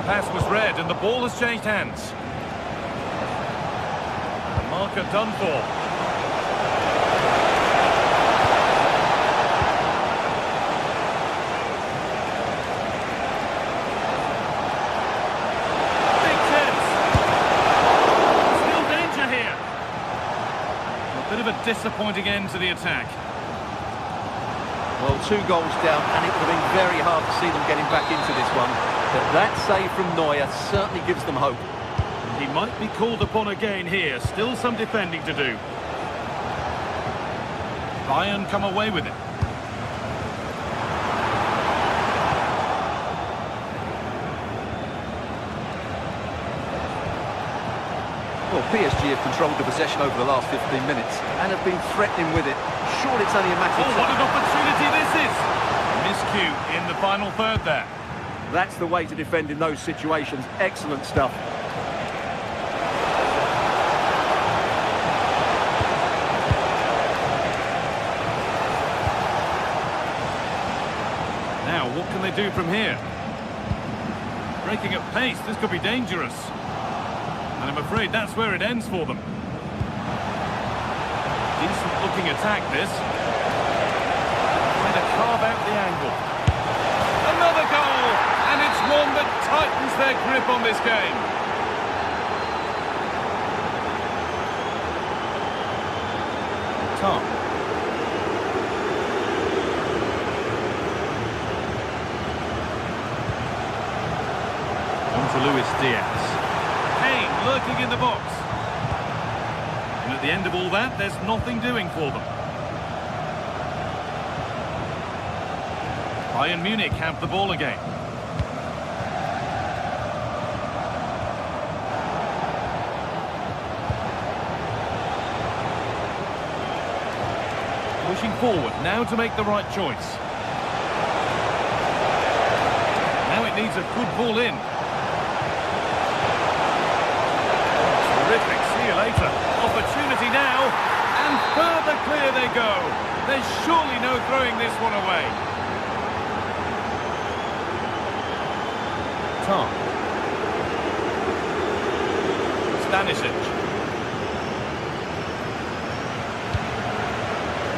Pass was read and the ball has changed hands. The marker done for. Big chance. Still danger here. A bit of a disappointing end to the attack. Well, 2 goals down, and it would have been very hard to see them getting back into this one. But that save from Neuer certainly gives them hope. He might be called upon again here. Still some defending to do. Bayern come away with it. Well, PSG have controlled the possession over the last 15 minutes and have been threatening with it. Surely it's only a matter of time. Oh, what an opportunity this is! Miscue in the final third there. That's the way to defend in those situations. Excellent stuff. Now, what can they do from here? Breaking at pace, this could be dangerous. And I'm afraid that's where it ends for them. Decent looking attack, this. Trying to carve out the angle. Another goal! And it's one that tightens their grip on this game. Tom. On to Luis Diaz. Kane lurking in the box. And at the end of all that, there's nothing doing for them. Bayern Munich have the ball again. Pushing forward, now to make the right choice. needs a good ball in. Terrific, see you later. Opportunity now, and further clear they go. There's surely no throwing this one away. Tom. Stanisic.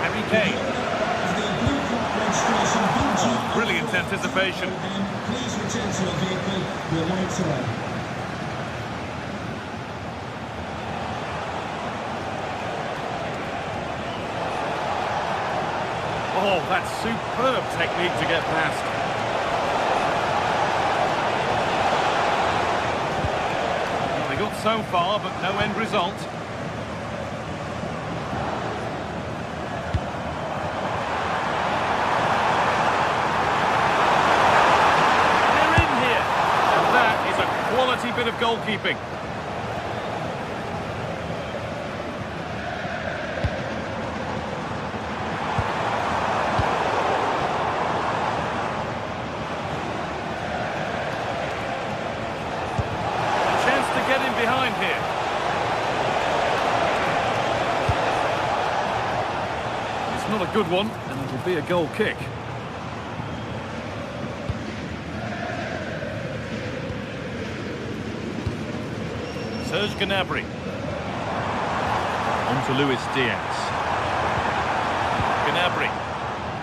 Harry Kane. Oh, brilliant anticipation. Please return to your vehicle. Your lights are on. Oh, that's superb technique to get past. Well, they got so far, but no end result. They're in here. And that is a quality bit of goalkeeping. Get in behind here. It's not a good one, and it'll be a goal kick. Serge Gnabry. On to Luis Diaz. Gnabry.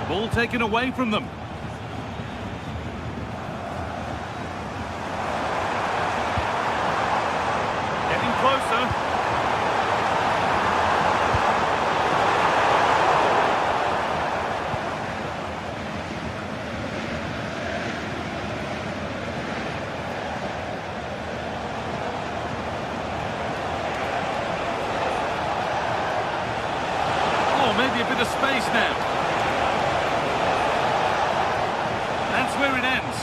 The ball taken away from them. Closer. Oh, maybe a bit of space now. That's where it ends.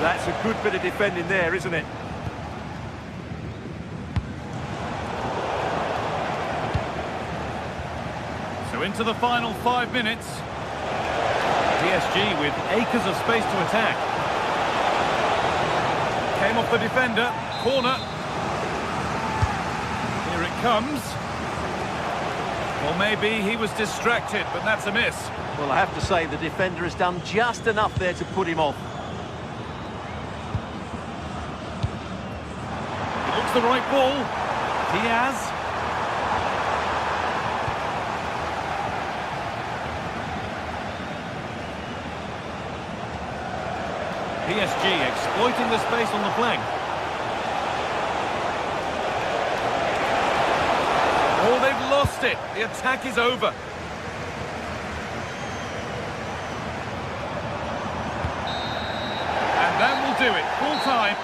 That's a good bit of defending there, isn't it? Into the final 5 minutes. PSG with acres of space to attack. Came off the defender. Corner. Here it comes. Well, maybe he was distracted, but that's a miss. Well, I have to say the defender has done just enough there to put him off. It looks the right ball. Diaz. PSG exploiting the space on the flank. Oh, they've lost it. The attack is over. And that will do it. Full time.